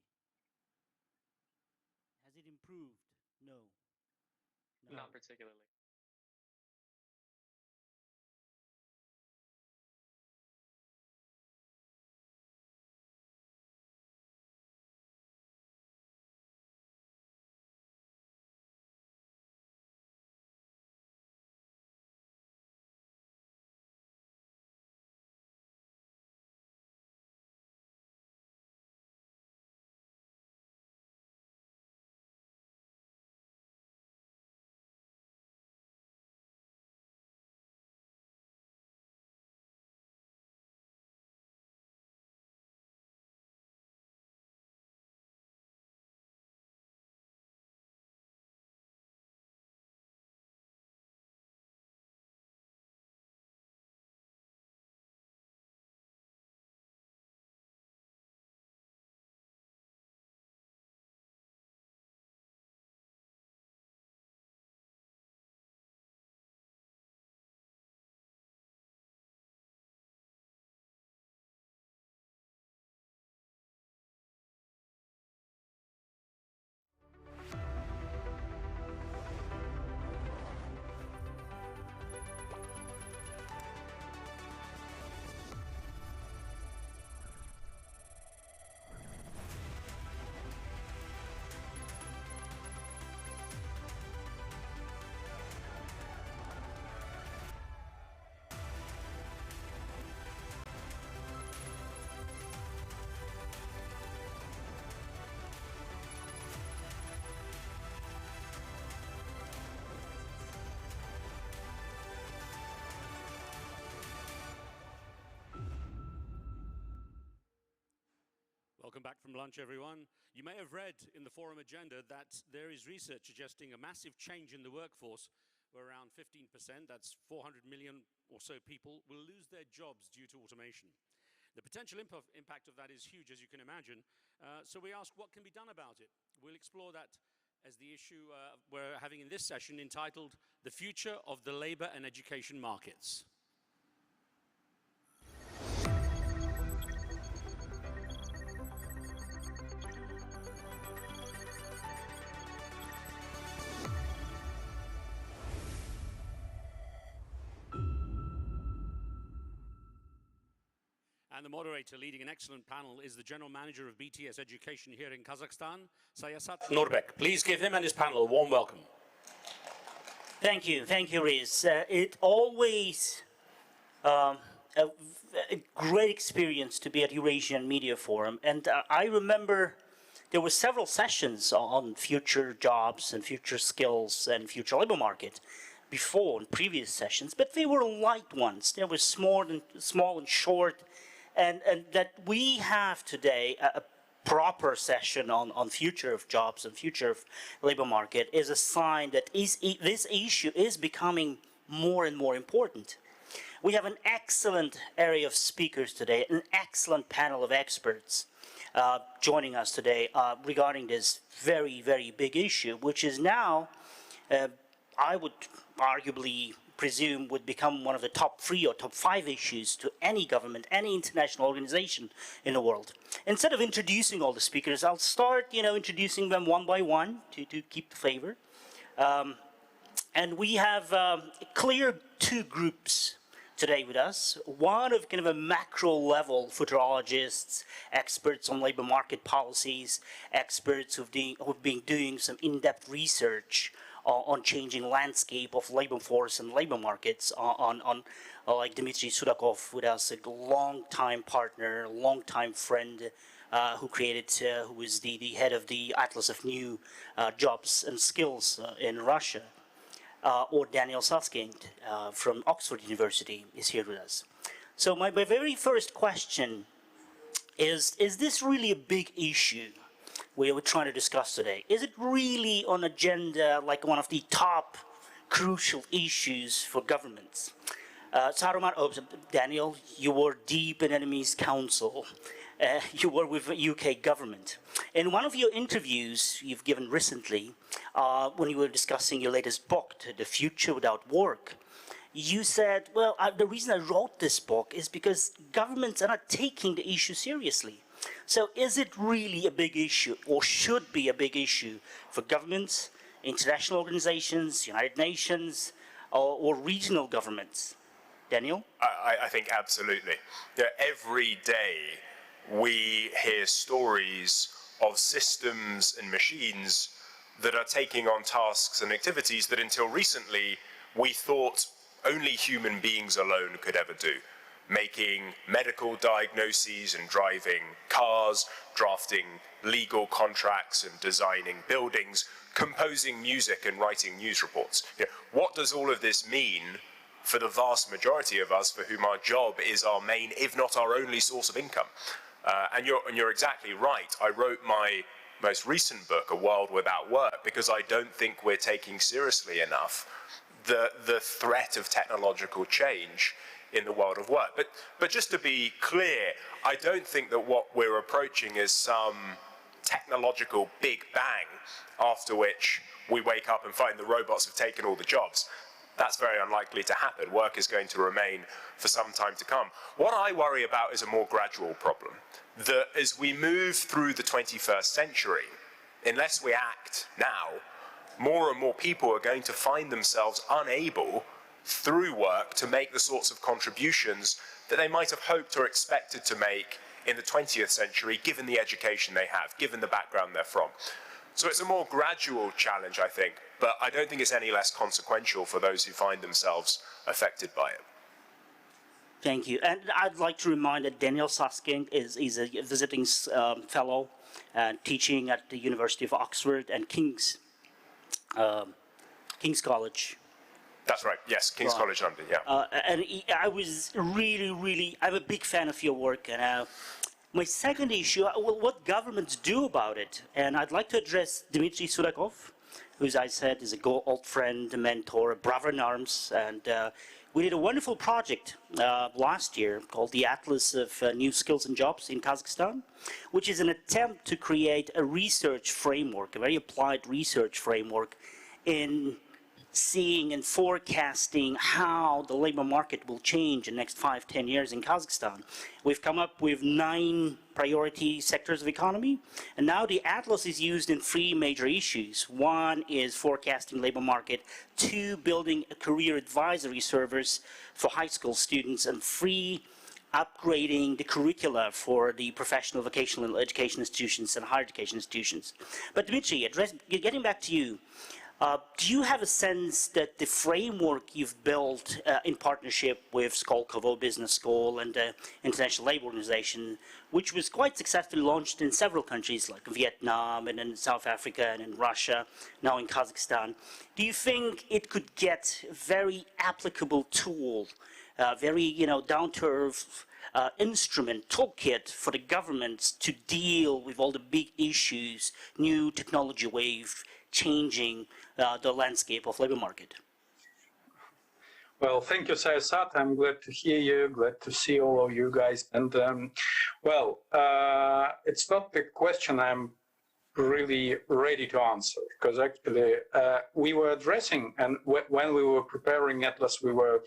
has it improved? No. Not particularly. Welcome back from lunch, everyone. You may have read in the forum agenda that there is research suggesting a massive change in the workforce, where around 15%, that's 400 million or so people, will lose their jobs due to automation. The potential impact of that is huge, as you can imagine. So we ask what can be done about it. We'll explore that as the issue we're having in this session entitled The Future of the Labor and Education Markets. And the moderator leading an excellent panel is the General Manager of BTS Education here in Kazakhstan, Sayasat Nurbek. Please give him and his panel a warm welcome. Thank you, Riz. It always a great experience to be at Eurasian Media Forum, and I remember there were several sessions on future jobs and future skills and future labor market before in previous sessions, but they were light ones. They were small and short. And that we have today a proper session on future of jobs and future of labor market is a sign that this issue is becoming more and more important. We have an excellent area of speakers today, an excellent panel of experts joining us today regarding this very, very big issue, which is now, I would arguably presume, would become one of the top 3 or top 5 issues to any government, any international organization in the world. Instead of introducing all the speakers, I'll start, introducing them one by one to keep the flavor. And we have clear 2 groups today with us. One of kind of a macro level futurologists, experts on labor market policies, experts who've been doing some in-depth research on changing landscape of labor force and labor markets, like Dmitry Sudakov with us, a long-time partner, long-time friend, who is the head of the Atlas of New Jobs and Skills in Russia, or Daniel Susskind from Oxford University is here with us. So my very first question is this really a big issue we're trying to discuss today? Is it really on agenda like one of the top crucial issues for governments? Daniel, you were deep in enemies' counsel. You were with the UK government. In one of your interviews you've given recently, when you were discussing your latest book, The Future Without Work, you said, well, the reason I wrote this book is because governments are not taking the issue seriously. So is it really a big issue, or should be a big issue for governments, international organizations, United Nations, or regional governments? Daniel? I think absolutely. Every day we hear stories of systems and machines that are taking on tasks and activities that until recently we thought only human beings alone could ever do. Making medical diagnoses and driving cars, drafting legal contracts and designing buildings, composing music and writing news reports. What does all of this mean for the vast majority of us for whom our job is our main, if not our only, source of income? And you're exactly right. I wrote my most recent book, A World Without Work, because I don't think we're taking seriously enough the threat of technological change in the world of work. But just to be clear, I don't think that what we're approaching is some technological big bang after which we wake up and find the robots have taken all the jobs. That's very unlikely to happen. Work is going to remain for some time to come. What I worry about is a more gradual problem, that as we move through the 21st century, unless we act now, more and more people are going to find themselves unable through work to make the sorts of contributions that they might have hoped or expected to make in the 20th century, given the education they have, given the background they're from. So it's a more gradual challenge, I think, but I don't think it's any less consequential for those who find themselves affected by it. Thank you. And I'd like to remind that Daniel Susskind is a visiting fellow teaching at the University of Oxford and King's College. That's right, yes, King's College London, yeah. I was really, I'm a big fan of your work. And my second issue, well, what governments do about it. And I'd like to address Dmitry Sudakov, who, as I said, is a old friend, a mentor, a brother in arms. And we did a wonderful project last year called the Atlas of New Skills and Jobs in Kazakhstan, which is an attempt to create a research framework, a very applied research framework in seeing and forecasting how the labor market will change in the next 5-10 years in Kazakhstan. We've come up with 9 priority sectors of economy, and now the Atlas is used in 3 major issues. 1 is forecasting labor market, 2, building a career advisory service for high school students, and 3, upgrading the curricula for the professional vocational education institutions and higher education institutions. But Dmitry, getting back to you, do you have a sense that the framework you've built in partnership with Skolkovo Business School and the International Labour Organization, which was quite successfully launched in several countries like Vietnam and in South Africa and in Russia, now in Kazakhstan, do you think it could get a very applicable tool, very down-to-earth instrument, toolkit for the governments to deal with all the big issues, new technology wave, changing the landscape of labor market? Well, thank you, Sayasat. I'm glad to hear you, glad to see all of you guys. And it's not the question I'm really ready to answer, because actually we were addressing, and when we were preparing Atlas, we were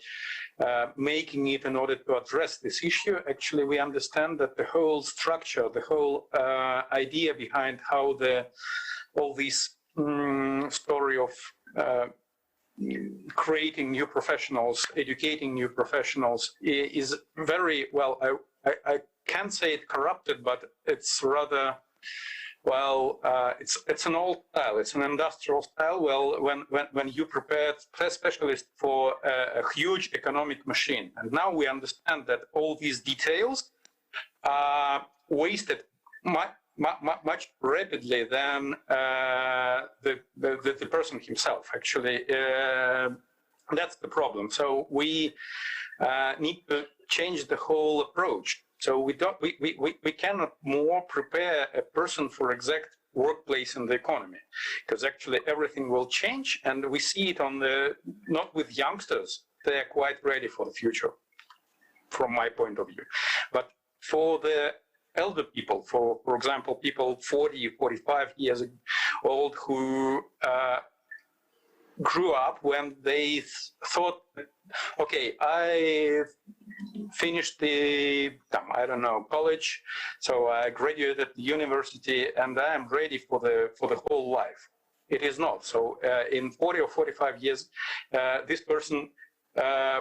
making it in order to address this issue. Actually, we understand that the whole structure, the whole idea behind how all these story of creating new professionals, educating new professionals is very, well, I can't say it corrupted, but it's rather, well, it's an old style, it's an industrial style. Well, when you prepare a specialist for a huge economic machine, and now we understand that all these details are wasted much rapidly than the person himself. Actually, that's the problem. So we need to change the whole approach. So we cannot more prepare a person for exact workplace and the economy, because actually everything will change, and we see it on the, not with youngsters, they are quite ready for the future, from my point of view. But for the elder people, for example, people 40, 45 years old who grew up when they thought, okay, I finished the, I don't know, college, so I graduated university, and I am ready for the whole life. It is not. So in 40 or 45 years, this person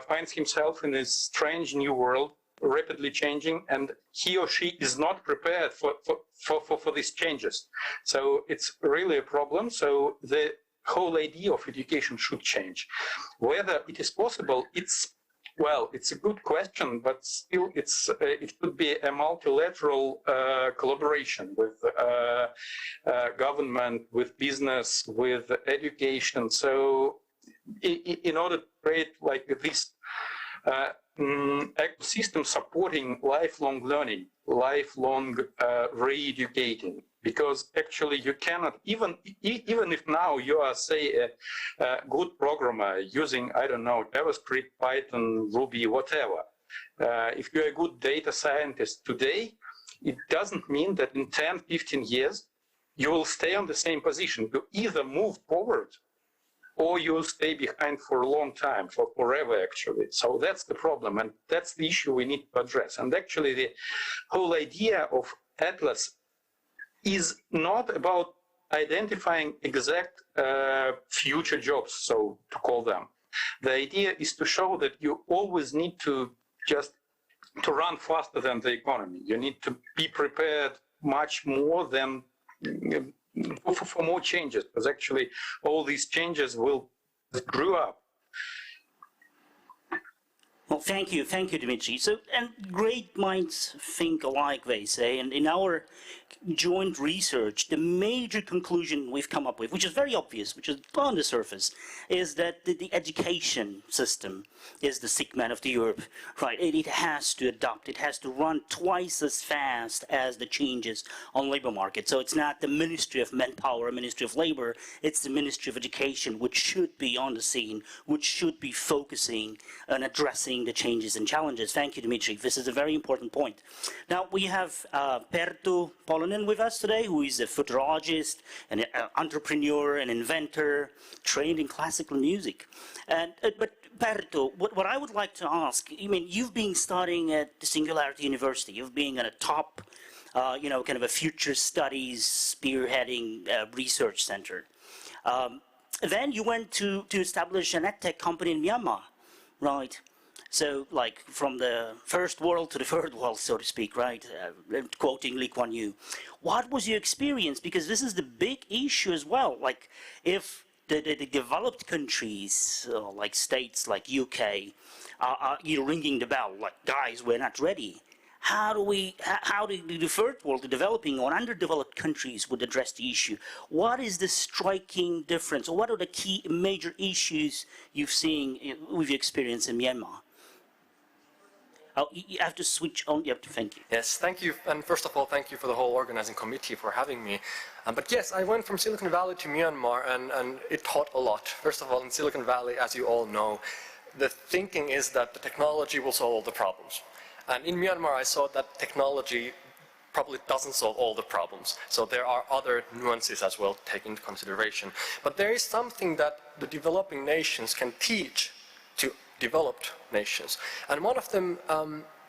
finds himself in a strange new world, rapidly changing, and he or she is not prepared for these changes. So it's really a problem. So the whole idea of education should change. Whether it is possible, it's a good question, but still it could be a multilateral collaboration with government, with business, with education. So in order to create like this ecosystem supporting lifelong learning, lifelong re-educating, because actually you cannot, even if now you are, say, a good programmer using, I don't know, JavaScript, Python, Ruby, whatever, if you're a good data scientist today, it doesn't mean that in 10, 15 years, you will stay on the same position. You either move forward or you'll stay behind for a long time, for forever, actually. So that's the problem, and that's the issue we need to address. And actually, the whole idea of Atlas is not about identifying exact future jobs, so to call them. The idea is to show that you always need to just to run faster than the economy. You need to be prepared much more than for more changes, because actually all these changes will grow up. Well, thank you, Dmitry. So, and great minds think alike, they say, and in our joint research, the major conclusion we've come up with, which is very obvious, which is on the surface, is that the education system is the sick man of the Europe, right? It has to adapt, it has to run twice as fast as the changes on labor market. So it's not the Ministry of Manpower, Ministry of Labor, it's the Ministry of Education, which should be on the scene, which should be focusing on addressing the changes and challenges. Thank you, Dmitry. This is a very important point. Now, we have Perttu Polonen with us today, who is a futurologist, an entrepreneur, an inventor, trained in classical music. And but Perttu, what I would like to ask, I mean, you've been studying at the Singularity University. You've been at a top, kind of a future studies spearheading research center. Then you went to establish an edtech company in Myanmar, right? So, like, from the first world to the third world, so to speak, right? Quoting Lee Kuan Yew. What was your experience? Because this is the big issue as well. Like, if the developed countries, like states like UK, are ringing the bell, like, guys, we're not ready. How do the third world, the developing or underdeveloped countries would address the issue? What is the striking difference, or what are the key major issues you've seen with your experience in Myanmar? Oh, you have to switch on. You have to. Thank you. Yes, thank you. And first of all, thank you for the whole organizing committee for having me. But yes, I went from Silicon Valley to Myanmar, and it taught a lot. First of all, in Silicon Valley, as you all know, the thinking is that the technology will solve all the problems. And in Myanmar, I saw that technology probably doesn't solve all the problems. So there are other nuances as well taken into consideration. But there is something that the developing nations can teach to developed nations. And one of them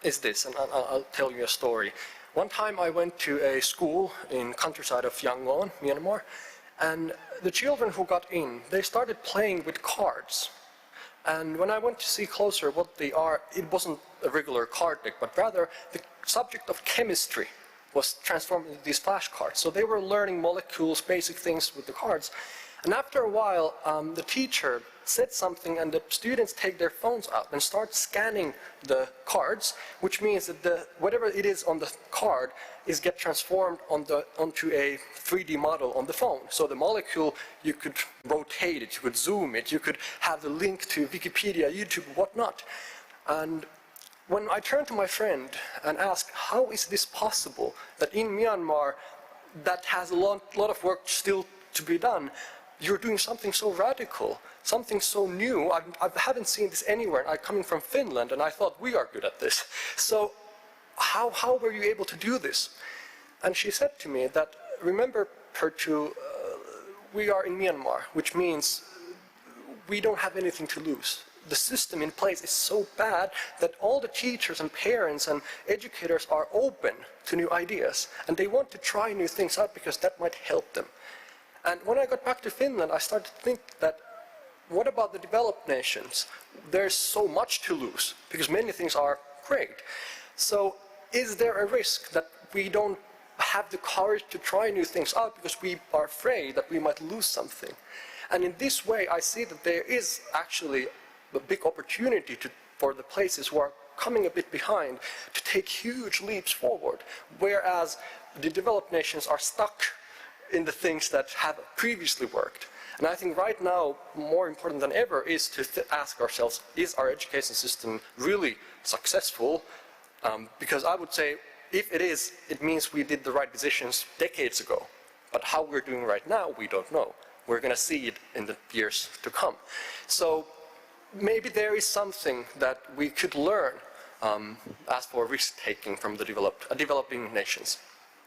is this, and I'll tell you a story. One time I went to a school in countryside of Yangon, Myanmar, and the children who got in, they started playing with cards. And when I went to see closer what they are, it wasn't a regular card deck, but rather the subject of chemistry was transformed into these flashcards. So they were learning molecules, basic things with the cards. And after a while, the teacher said something, and the students take their phones out and start scanning the cards, which means that whatever it is on the card get transformed onto a 3D model on the phone. So the molecule, you could rotate it, you could zoom it, you could have the link to Wikipedia, YouTube, whatnot. And when I turned to my friend and asked, how is this possible that in Myanmar that has a lot of work still to be done, you're doing something so radical, something so new. I haven't seen this anywhere. I'm coming from Finland, and I thought we are good at this. So how were you able to do this? And she said to me that, remember, Pertu, we are in Myanmar, which means we don't have anything to lose. The system in place is so bad that all the teachers and parents and educators are open to new ideas, and they want to try new things out because that might help them. And when I got back to Finland, I started to think that, what about the developed nations? There's so much to lose, because many things are great. So is there a risk that we don't have the courage to try new things out because we are afraid that we might lose something? And in this way, I see that there is actually a big opportunity for the places who are coming a bit behind to take huge leaps forward, whereas the developed nations are stuck in the things that have previously worked. And I think right now, more important than ever, is to ask ourselves, is our education system really successful? Because I would say, if it is, it means we did the right decisions decades ago. But how we're doing right now, we don't know. We're going to see it in the years to come. So maybe there is something that we could learn as for risk-taking from the developing nations.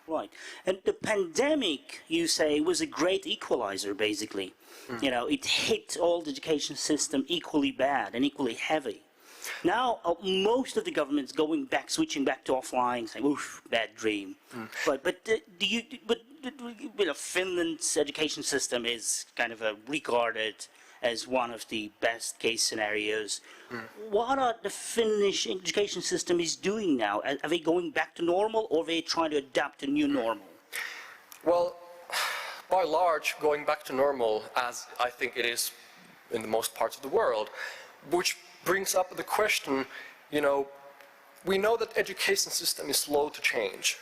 Right. And the pandemic, you say, was a great equalizer, basically. You know, it hit all the education system equally bad and equally heavy. Now, most of the governments switching back to offline, saying, oof, bad dream. But Finland's education system is kind of regarded as one of the best case scenarios. What are the Finnish education system is doing now? Are they going back to normal, or are they trying to adapt a new normal? Well, by large, going back to normal, as I think it is in the most parts of the world, which brings up the question, you know, we know that education system is slow to change.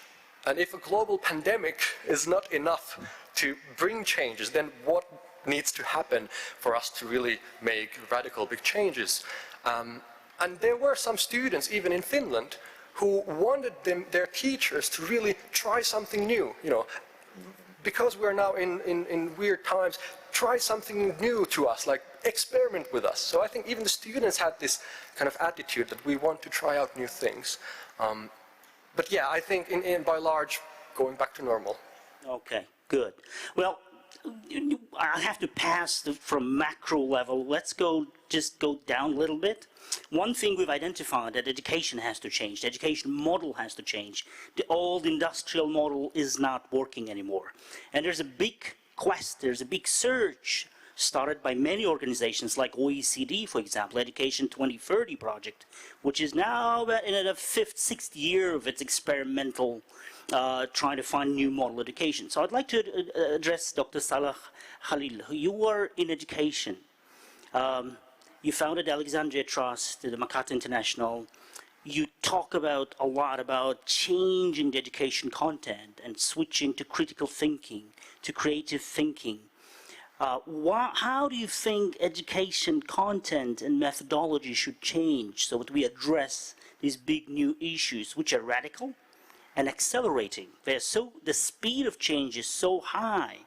And if a global pandemic is not enough to bring changes, then what needs to happen for us to really make radical big changes? And there were some students, even in Finland, who wanted their teachers to really try something new. You know, because we're now in weird times, try something new to us, like experiment with us. So I think even the students had this kind of attitude that we want to try out new things. But yeah, I think by large, going back to normal. Okay, good. Well, I have to pass from macro level. Let's just go down a little bit. One thing we've identified, that education has to change. The education model has to change. The old industrial model is not working anymore. And there's a big quest, there's a big search started by many organizations like OECD, for example, Education 2030 project, which is now in the fifth, sixth year of its experimental trying to find new model education. So I'd like to address Dr. Salah Khalil. You are in education. You founded the Alexandria Trust, the Makata International. You talk a lot about changing the education content and switching to critical thinking, to creative thinking. How do you think education content and methodology should change so that we address these big new issues, which are radical and accelerating? The speed of change is so high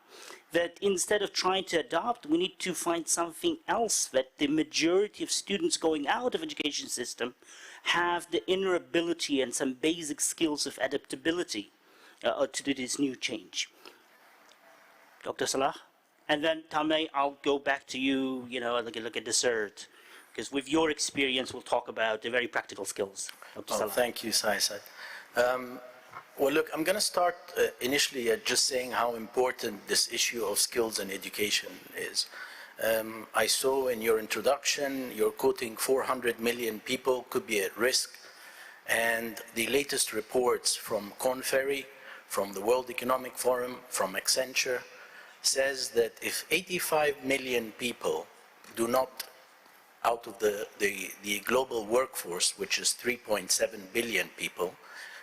that instead of trying to adopt, we need to find something else that the majority of students going out of education system have the inner ability and some basic skills of adaptability to do this new change. Dr. Salah? And then, Tame, I'll go back to you, look at dessert. Because with your experience, we'll talk about the very practical skills. Dr. Salah. Thank you, Saisat. Well, look, I'm going to start initially at just saying how important this issue of skills and education is. I saw in your introduction, you're quoting 400 million people could be at risk. And the latest reports from Korn Ferry, from the World Economic Forum, from Accenture, says that if 85 million people do not, out of the global workforce, which is 3.7 billion people,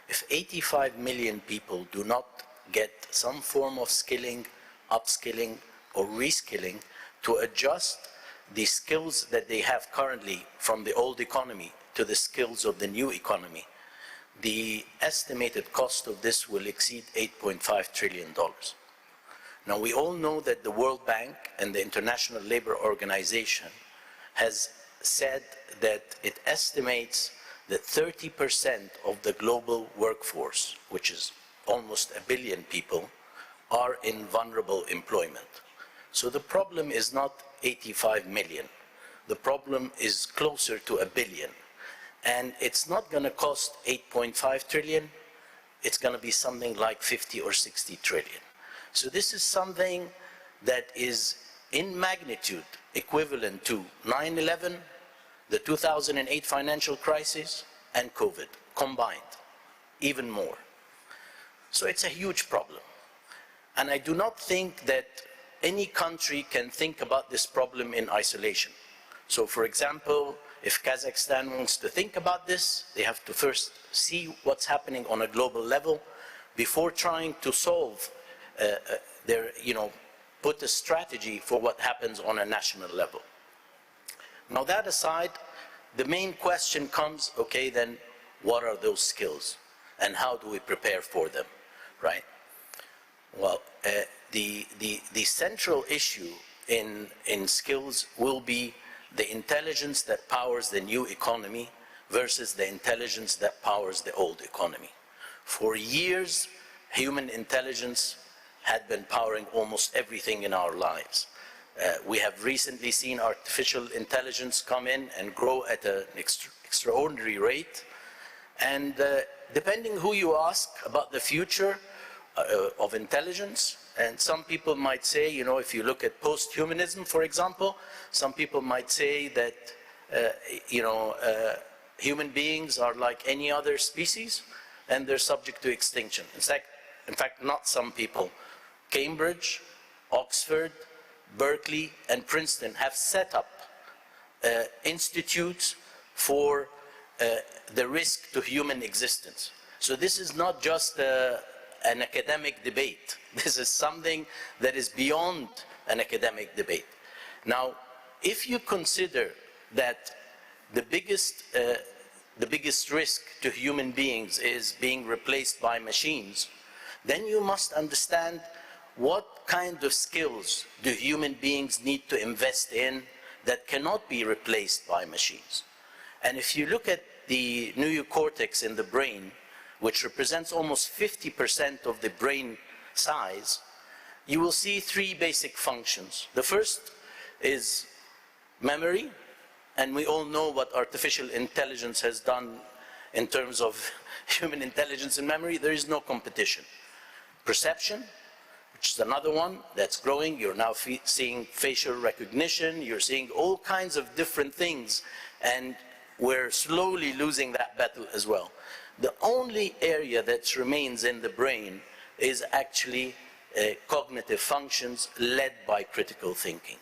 if 85 million people do not get some form of skilling, upskilling, or reskilling to adjust the skills that they have currently from the old economy to the skills of the new economy, the estimated cost of this will exceed $8.5 trillion. Now, we all know that the World Bank and the International Labour Organization has said that it estimates that 30% of the global workforce, which is almost 1 billion people, are in vulnerable employment. So the problem is not 85 million. The problem is closer to 1 billion. And it's not going to cost 8.5 trillion. It's going to be something like 50 or 60 trillion. So this is something that is in magnitude equivalent to 9/11, the 2008 financial crisis, and COVID combined, even more. So it's a huge problem. And I do not think that any country can think about this problem in isolation. So, for example, if Kazakhstan wants to think about this, they have to first see what's happening on a global level before trying to solve put a strategy for what happens on a national level. Now, that aside, the main question comes, okay, then what are those skills and how do we prepare for them, right? Well, the central issue in skills will be the intelligence that powers the new economy versus the intelligence that powers the old economy. For years, human intelligence had been powering almost everything in our lives. We have recently seen artificial intelligence come in and grow at an extraordinary rate. And depending who you ask about the future of intelligence, and some people might say, you know, if you look at post-humanism, for example, some people might say that, human beings are like any other species and they're subject to extinction. In fact, not some people. Cambridge, Oxford, Berkeley, and Princeton have set up institutes for the risk to human existence. So this is not just an academic debate. This is something that is beyond an academic debate. Now, if you consider that the biggest risk to human beings is being replaced by machines, then you must understand what kind of skills do human beings need to invest in that cannot be replaced by machines. And if you look at the neocortex in the brain, which represents almost 50% of the brain size, you will see three basic functions. The first is memory, and we all know what artificial intelligence has done in terms of human intelligence and memory. There is no competition. Perception, which is another one that's growing. You're now seeing facial recognition. You're seeing all kinds of different things, and we're slowly losing that battle as well. The only area that remains in the brain is actually cognitive functions led by critical thinking.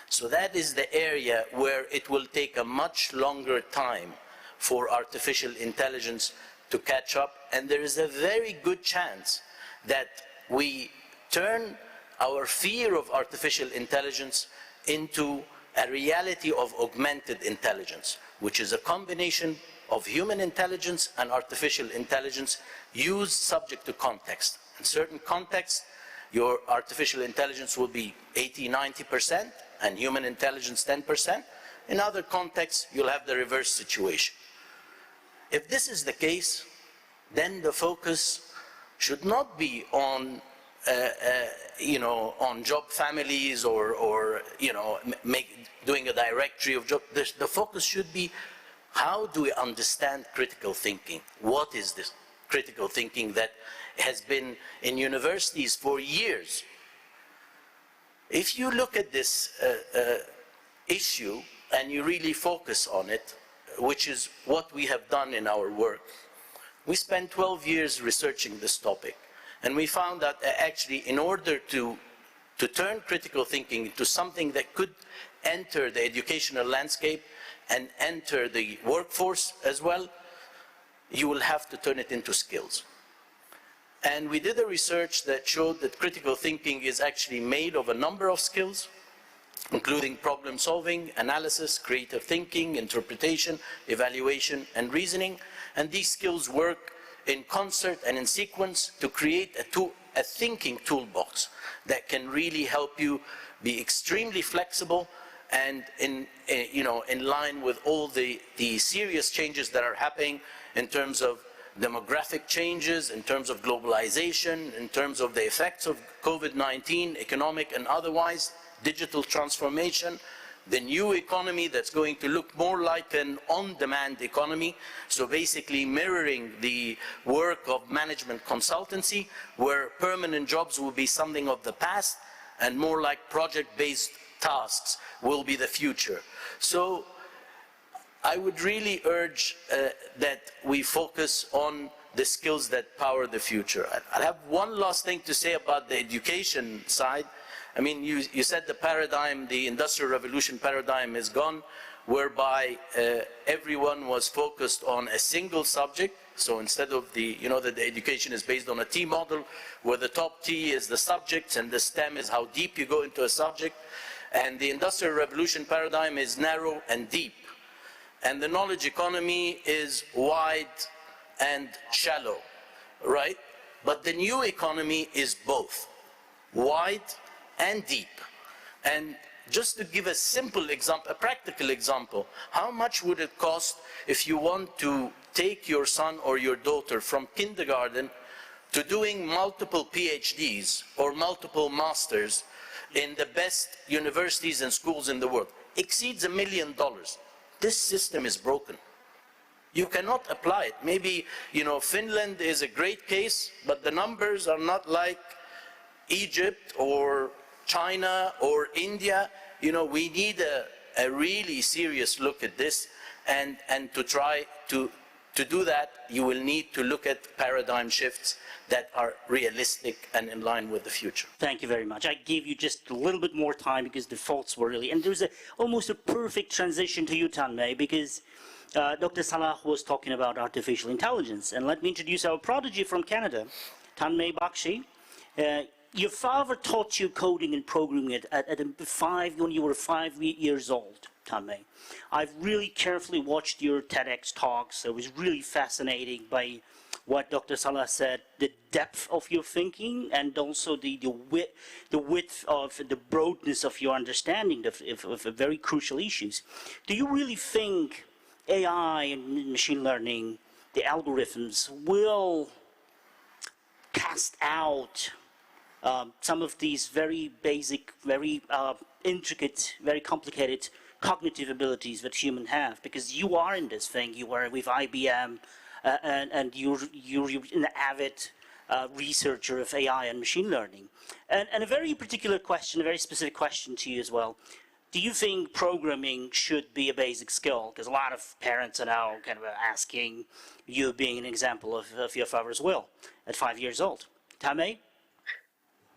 So that is the area where it will take a much longer time for artificial intelligence to catch up, and there is a very good chance that we turn our fear of artificial intelligence into a reality of augmented intelligence, which is a combination of human intelligence and artificial intelligence used subject to context. In certain contexts, your artificial intelligence will be 80–90% and human intelligence 10%. In other contexts, you'll have the reverse situation. If this is the case, then the focus should not be on on job families or doing a directory of jobs. The focus should be, how do we understand critical thinking? What is this critical thinking that has been in universities for years? If you look at this issue and you really focus on it, which is what we have done in our work, we spent 12 years researching this topic. And we found that actually, in order to turn critical thinking into something that could enter the educational landscape and enter the workforce as well, you will have to turn it into skills. And we did a research that showed that critical thinking is actually made of a number of skills, including problem solving, analysis, creative thinking, interpretation, evaluation, and reasoning. And these skills work in concert and in sequence to create a thinking toolbox that can really help you be extremely flexible and in line with all the serious changes that are happening in terms of demographic changes, in terms of globalization, in terms of the effects of COVID-19, economic and otherwise, digital transformation, the new economy that's going to look more like an on-demand economy, so basically mirroring the work of management consultancy, where permanent jobs will be something of the past, and more like project-based tasks will be the future. So I would really urge that we focus on the skills that power the future. I have one last thing to say about the education side. I mean, you said the paradigm, the Industrial Revolution paradigm is gone, whereby everyone was focused on a single subject. So instead of that the education is based on a T model, where the top T is the subjects and the STEM is how deep you go into a subject. And the Industrial Revolution paradigm is narrow and deep. And the knowledge economy is wide and shallow, right? But the new economy is both wide and deep. And just to give a simple example, a practical example, how much would it cost if you want to take your son or your daughter from kindergarten to doing multiple PhDs or multiple masters in the best universities and schools in the world? Exceeds $1 million. This system is broken. You cannot apply it. Maybe, Finland is a great case, but the numbers are not like Egypt or China or India. We need a really serious look at this, and to try to do that, you will need to look at paradigm shifts that are realistic and in line with the future. Thank you very much. I gave you just a little bit more time because the thoughts were really, and there's almost a perfect transition to you, Tanmay, because Dr. Salah was talking about artificial intelligence, and let me introduce our prodigy from Canada, Tanmay Bakshi. Your father taught you coding and programming when you were 5 years old, Tanmay. I've really carefully watched your TEDx talks. I was really fascinated by what Dr. Salah said, the depth of your thinking, and also the width of the broadness of your understanding of very crucial issues. Do you really think AI and machine learning, the algorithms, will cast out some of these very basic, very intricate, very complicated cognitive abilities that humans have? Because you are in this thing, you are with IBM, and you're an avid researcher of AI and machine learning. And a very particular question, a very specific question to you as well. Do you think programming should be a basic skill? Because a lot of parents are now kind of asking, you being an example of your father's will at 5 years old. Tanmay?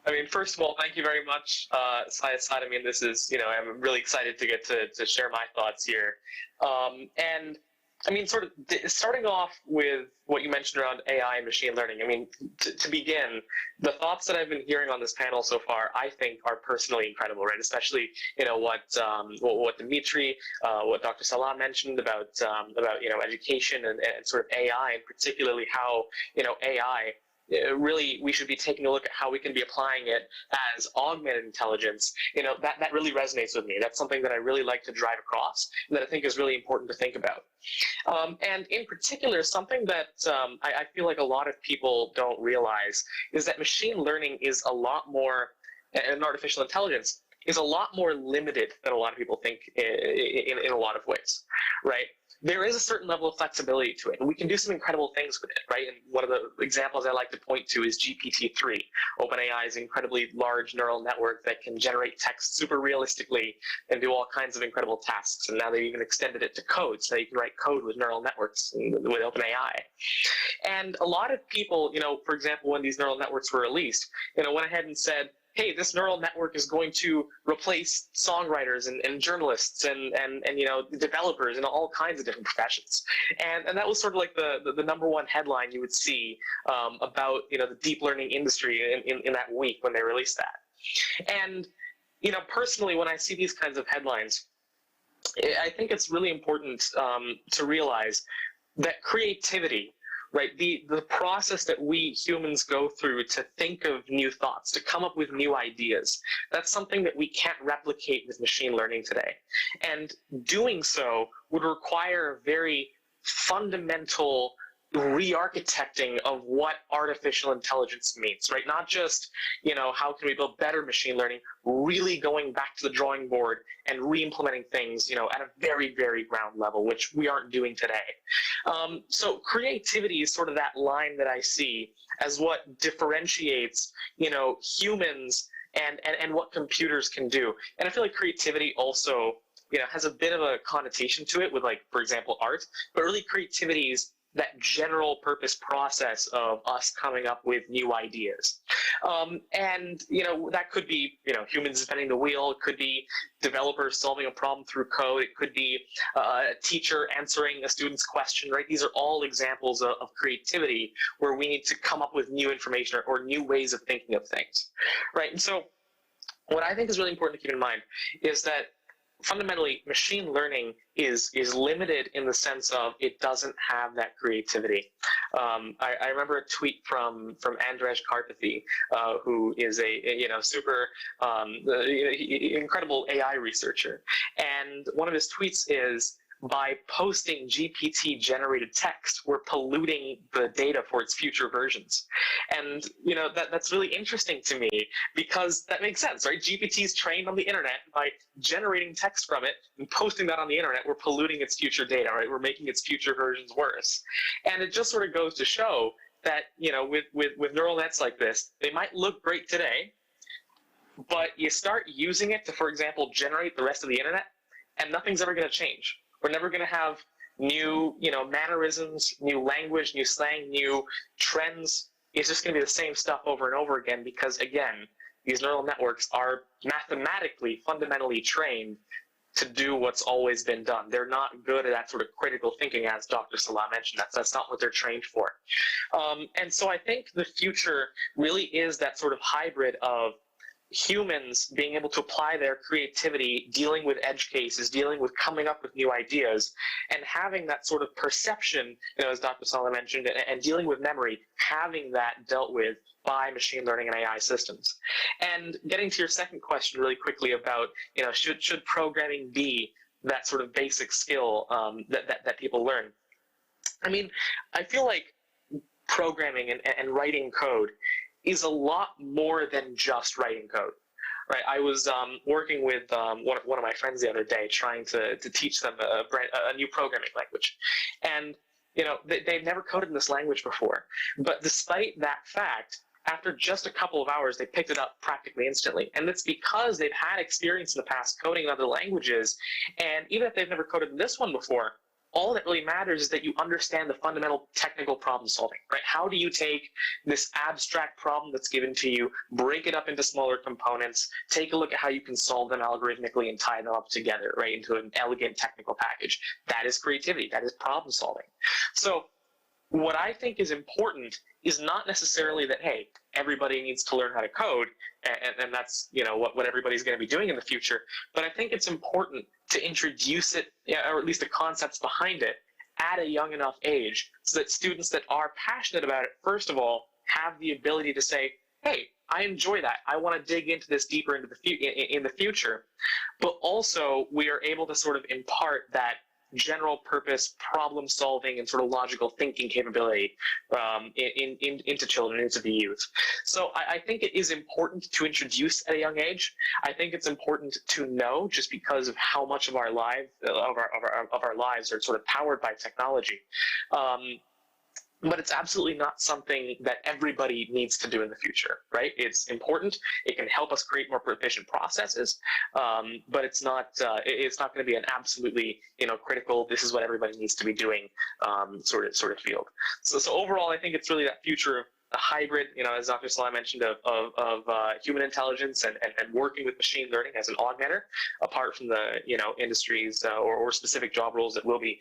I mean, first of all, thank you very much, Syed. I mean, this is, I'm really excited to get to share my thoughts here. And I mean, sort of starting off with what you mentioned around AI and machine learning. I mean, to begin, the thoughts that I've been hearing on this panel so far, I think, are personally incredible, right? Especially, what Dimitri, what Dr. Salah mentioned about education and sort of AI, and particularly how AI. Really, we should be taking a look at how we can be applying it as augmented intelligence. That really resonates with me. That's something that I really like to drive across, and that I think is really important to think about. And in particular, something that I feel like a lot of people don't realize is that machine learning is a lot more, and artificial intelligence is a lot more limited than a lot of people think in a lot of ways, right? There is a certain level of flexibility to it, and we can do some incredible things with it, right? And one of the examples I like to point to is GPT-3, OpenAI's incredibly large neural network that can generate text super realistically and do all kinds of incredible tasks. And now they've even extended it to code, so you can write code with neural networks with OpenAI. And a lot of people, for example, when these neural networks were released, went ahead and said, hey, this neural network is going to replace songwriters and journalists and developers and all kinds of different professions. And that was sort of like the number one headline you would see about the deep learning industry in that week when they released that. And personally, when I see these kinds of headlines, I think it's really important to realize that creativity right? The process that we humans go through to think of new thoughts, to come up with new ideas, that's something that we can't replicate with machine learning today. And doing so would require a very fundamental re-architecting of what artificial intelligence means, right? Not just, how can we build better machine learning, really going back to the drawing board and re-implementing things, at a very, very ground level, which we aren't doing today. So creativity is sort of that line that I see as what differentiates, humans and what computers can do. And I feel like creativity also, has a bit of a connotation to it with, like, for example, art, but really creativity is that general purpose process of us coming up with new ideas. And, that could be, humans inventing the wheel. It could be developers solving a problem through code. It could be a teacher answering a student's question, right? These are all examples of creativity where we need to come up with new information or new ways of thinking of things, right? And so what I think is really important to keep in mind is that fundamentally, machine learning is limited in the sense of it doesn't have that creativity. I remember a tweet from Andrej Karpathy, who is a super incredible AI researcher, and one of his tweets is, by posting GPT-generated text, we're polluting the data for its future versions. And, that's really interesting to me because that makes sense, right? GPT is trained on the internet. By generating text from it and posting that on the internet, we're polluting its future data, right? We're making its future versions worse. And it just sort of goes to show that, with neural nets like this, they might look great today, but you start using it to, for example, generate the rest of the internet, and nothing's ever going to change. We're never going to have new, mannerisms, new language, new slang, new trends. It's just going to be the same stuff over and over again because, again, these neural networks are mathematically, fundamentally trained to do what's always been done. They're not good at that sort of critical thinking, as Dr. Salah mentioned. That's not what they're trained for. And so I think the future really is that sort of hybrid of humans being able to apply their creativity, dealing with edge cases, dealing with coming up with new ideas, and having that sort of perception, as Dr. Salah mentioned, and dealing with memory, having that dealt with by machine learning and AI systems. And getting to your second question really quickly about, should programming be that sort of basic skill that people learn? I mean, I feel like programming and writing code is a lot more than just writing code, right? I was working with one of my friends the other day, trying to teach them a new programming language, and they've never coded in this language before. But despite that fact, after just a couple of hours, they picked it up practically instantly, and it's because they've had experience in the past coding in other languages, and even if they've never coded in this one before, all that really matters is that you understand the fundamental technical problem solving, right? How do you take this abstract problem that's given to you, break it up into smaller components, take a look at how you can solve them algorithmically and tie them up together, right, into an elegant technical package? That is creativity. That is problem solving. So what I think is important is not necessarily that, hey, everybody needs to learn how to code, and that's, what everybody's going to be doing in the future. But I think it's important to introduce it, or at least the concepts behind it, at a young enough age, so that students that are passionate about it, first of all, have the ability to say, hey, I enjoy that. I want to dig into this deeper into in the future. But also, we are able to sort of impart that general purpose problem solving and sort of logical thinking capability into children, into the youth. So I think it is important to introduce at a young age. I think it's important to know, just because of how much of our lives are sort of powered by technology. But it's absolutely not something that everybody needs to do in the future, right? It's important. It can help us create more proficient processes, but it's not going to be an absolutely critical. This is what everybody needs to be doing sort of field. So overall, I think it's really that future of a hybrid, as Dr. Salah mentioned, of human intelligence and working with machine learning as an augmenter, apart from the industries or specific job roles that will be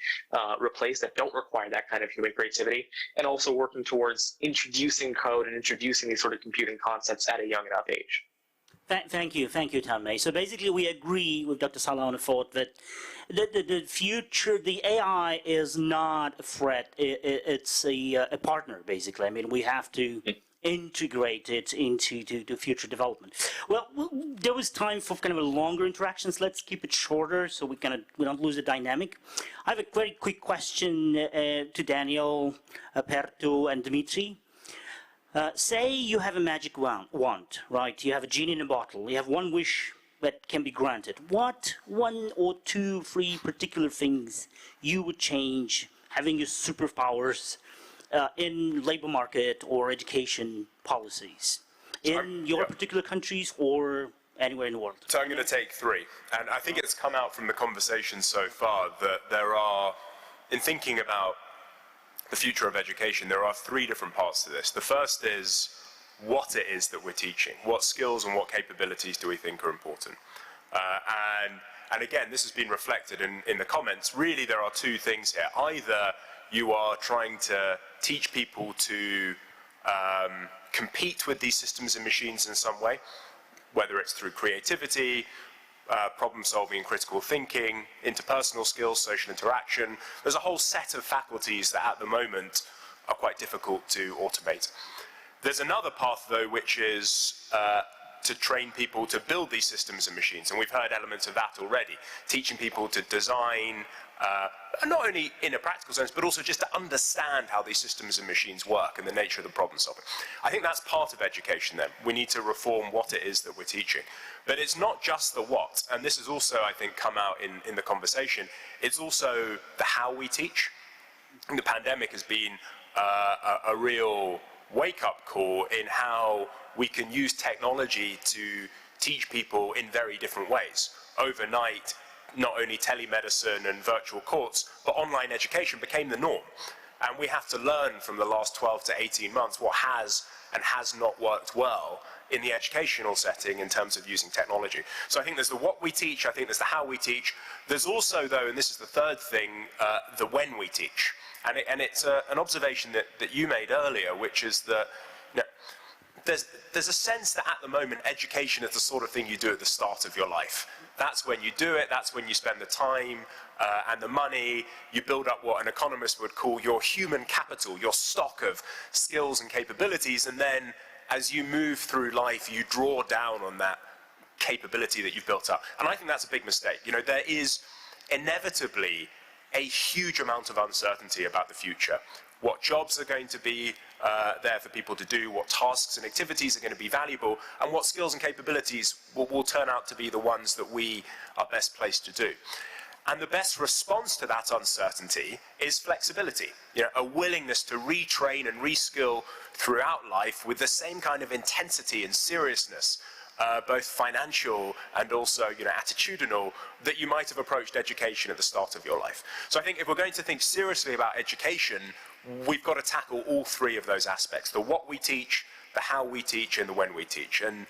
replaced that don't require that kind of human creativity, and also working towards introducing code and introducing these sort of computing concepts at a young enough age. Thank you, Tanmay. So basically, we agree with Dr. Salah on the thought that the future, the AI is not a threat; it's a partner. Basically, I mean, we have to integrate it into the future development. Well, there was time for kind of a longer interactions. Let's keep it shorter so we don't lose the dynamic. I have a very quick question to Daniel, Pertu, and Dmitry. Say you have a magic wand, right? You have a genie in a bottle. You have one wish that can be granted. What 1 or 2, 3 particular things you would change having your superpowers in labor market or education policies in your particular countries or anywhere in the world? So I'm going to take 3. And I think it's come out from the conversation so far that there are, in thinking about the future of education, there are 3 different parts to this. The first is what it is that we're teaching. What skills and what capabilities do we think are important? And again, this has been reflected in the comments. Really, there are 2 things here. Either you are trying to teach people to compete with these systems and machines in some way, whether it's through creativity, problem solving and critical thinking, interpersonal skills, social interaction. There's a whole set of faculties that at the moment are quite difficult to automate. There's another path though, which is to train people to build these systems and machines, and we've heard elements of that already. Teaching people to design, not only in a practical sense, but also just to understand how these systems and machines work and the nature of the problem solving. I think that's part of education then. We need to reform what it is that we're teaching. But it's not just the what, and this has also, I think, come out in the conversation. It's also the how we teach. And the pandemic has been a real wake-up call in how we can use technology to teach people in very different ways. Overnight, not only telemedicine and virtual courts, but online education became the norm. And we have to learn from the last 12 to 18 months what has and has not worked well in the educational setting in terms of using technology. So I think there's the what we teach, I think there's the how we teach. There's also, though, and this is the third thing, the when we teach. And it's an observation that you made earlier, which is that there's a sense that at the moment education is the sort of thing you do at the start of your life. That's when you do it, that's when you spend the time and the money. You build up what an economist would call your human capital, your stock of skills and capabilities, and then as you move through life, you draw down on that capability that you've built up. And I think that's a big mistake. You know, there is inevitably a huge amount of uncertainty about the future. What jobs are going to be there for people to do, what tasks and activities are going to be valuable, and what skills and capabilities will turn out to be the ones that we are best placed to do. And the best response to that uncertainty is flexibility. You know, a willingness to retrain and reskill throughout life with the same kind of intensity and seriousness, both financial and also, you know, attitudinal, that you might have approached education at the start of your life. So I think if we're going to think seriously about education, we've got to tackle all 3 of those aspects: the what we teach, the how we teach, and the when we teach. And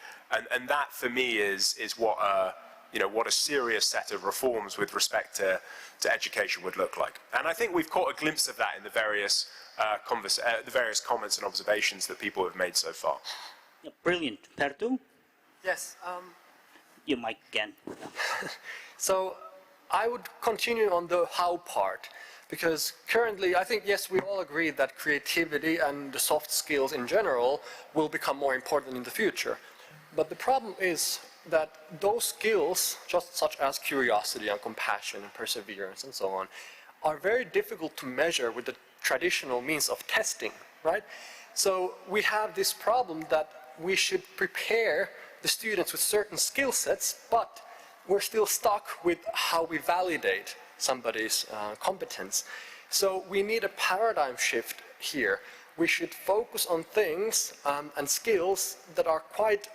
that for me is what what a serious set of reforms with respect to education would look like. And I think we've caught a glimpse of that in the various comments and observations that people have made so far. Brilliant. Pertu? Yes. Your mic again. So I would continue on the how part, because currently I think, yes, we all agree that creativity and the soft skills in general will become more important in the future. But the problem is that those skills, just such as curiosity and compassion and perseverance and so on, are very difficult to measure with the traditional means of testing, right? So we have this problem that we should prepare the students with certain skill sets, but we're still stuck with how we validate somebody's competence. So we need a paradigm shift here. We should focus on things and skills that are quite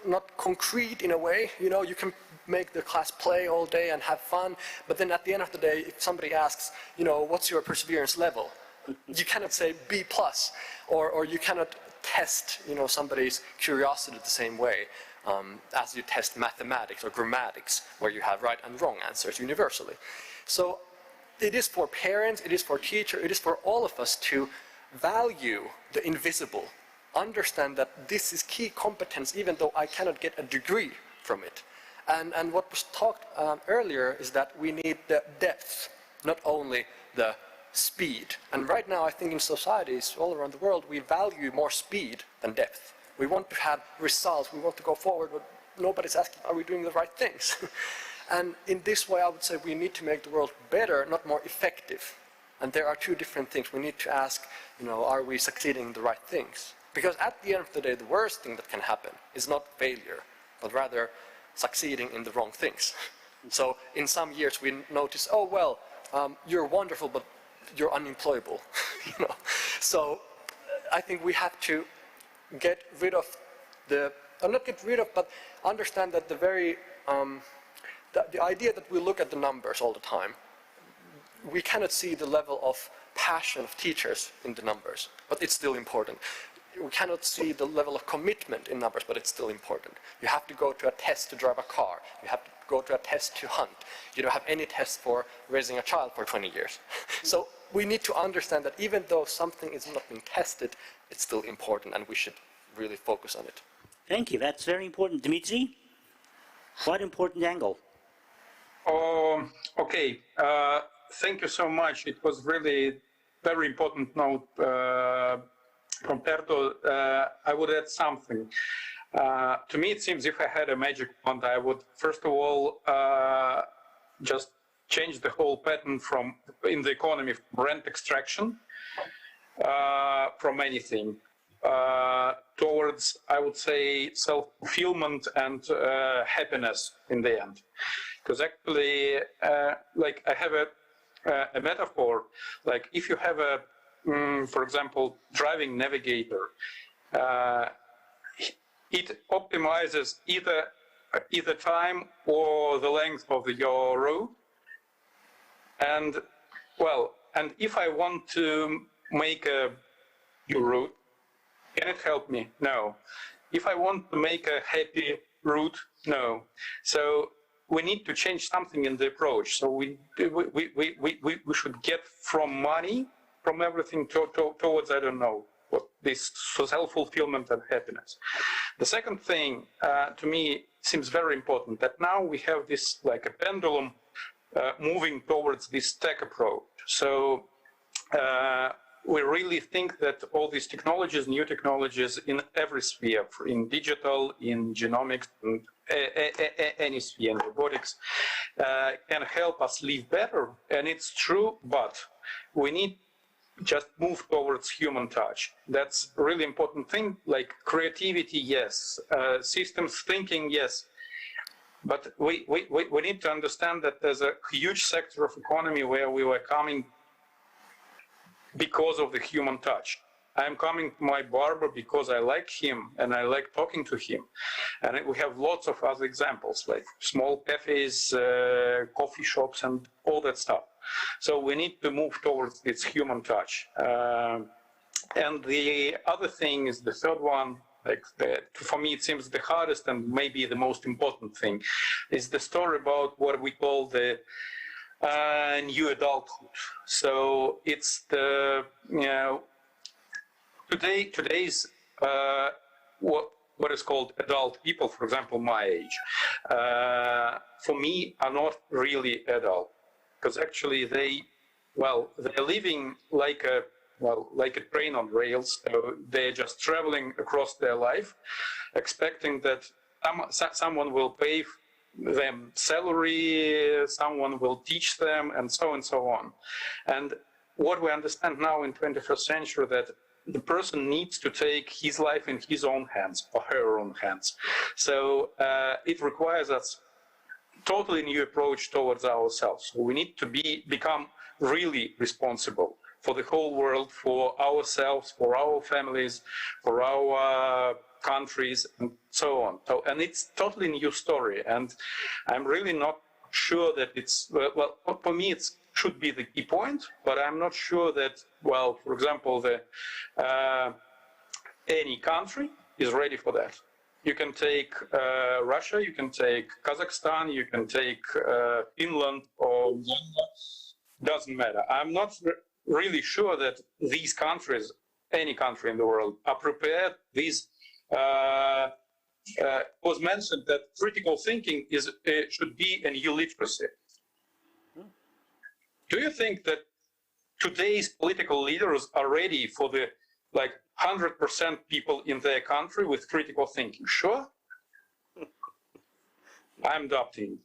not concrete in a way. You know, you can make the class play all day and have fun, but then at the end of the day, if somebody asks, you know, what's your perseverance level? You cannot say B+, or you cannot test, you know, somebody's curiosity the same way as you test mathematics or grammatics, where you have right and wrong answers universally. So it is for parents, it is for teachers, it is for all of us to value the invisible understand that this is key competence even though I cannot get a degree from it. And what was talked earlier is that we need the depth, not only the speed. And right now I think in societies all around the world we value more speed than depth. We want to have results, we want to go forward, but nobody's asking are we doing the right things? And in this way I would say we need to make the world better, not more effective. And there are two different things. We need to ask, are we succeeding in the right things? Because at the end of the day, the worst thing that can happen is not failure, but rather succeeding in the wrong things. So in some years we notice, oh well, you're wonderful, but you're unemployable. So I think we have to get rid of not get rid of, but understand that the idea that we look at the numbers all the time, we cannot see the level of passion of teachers in the numbers, but it's still important. We cannot see the level of commitment in numbers, but it's still important. You have to go to a test to drive a car. You have to go to a test to hunt. You don't have any test for raising a child for 20 years. So we need to understand that even though something is not being tested, it's still important, and we should really focus on it. Thank you. That's very important. Dmitry, what important angle? Okay. Thank you so much. It was really very important note. Roberto, I would add something. To me, it seems if I had a magic wand, I would first of all just change the whole pattern in the economy from rent extraction from anything towards, I would say, self-fulfillment and happiness in the end. Because actually, like I have a metaphor, like if you have for example, driving navigator, it optimizes either time or the length of your route. And if I want to make a new route, can it help me? No. If I want to make a happy route, no. So we need to change something in the approach. So we should get from money, from everything towards, I don't know, what this self-fulfillment and happiness. The second thing to me seems very important, that now we have this like a pendulum moving towards this tech approach. So we really think that all these technologies, new technologies in every sphere, in digital, in genomics, and any sphere, in robotics, can help us live better. And it's true, but we need just move towards human touch. That's a really important thing, like creativity, yes, systems thinking, yes. But we need to understand that there's a huge sector of economy where we were coming because of the human touch. I'm coming to my barber because I like him and I like talking to him. And we have lots of other examples, like small cafes, coffee shops, and all that stuff. So we need to move towards this human touch. And the other thing is the third one, like for me it seems the hardest and maybe the most important thing, is the story about what we call the new adulthood. So it's the, today's what is called adult people, for example, my age, for me are not really adult, because actually they're living like a train on rails. So they're just traveling across their life, expecting that someone will pay them salary, someone will teach them, and so on. And what we understand now in 21st century, that the person needs to take his life in his own hands or her own hands. So it requires us totally new approach towards ourselves. So we need to become really responsible for the whole world, for ourselves, for our families, for our countries, and so on. So, and it's totally new story. And I'm really not sure that it's, well, for me, it should be the key point, but I'm not sure that, well, for example, any country is ready for that. You can take Russia, you can take Kazakhstan, you can take Finland or Uganda, doesn't matter. I'm not really sure that these countries any country in the world are prepared. These was mentioned that critical thinking should be a new literacy. Do you think that today's political leaders are ready for the 100% people in their country with critical thinking? Sure. I'm adopting,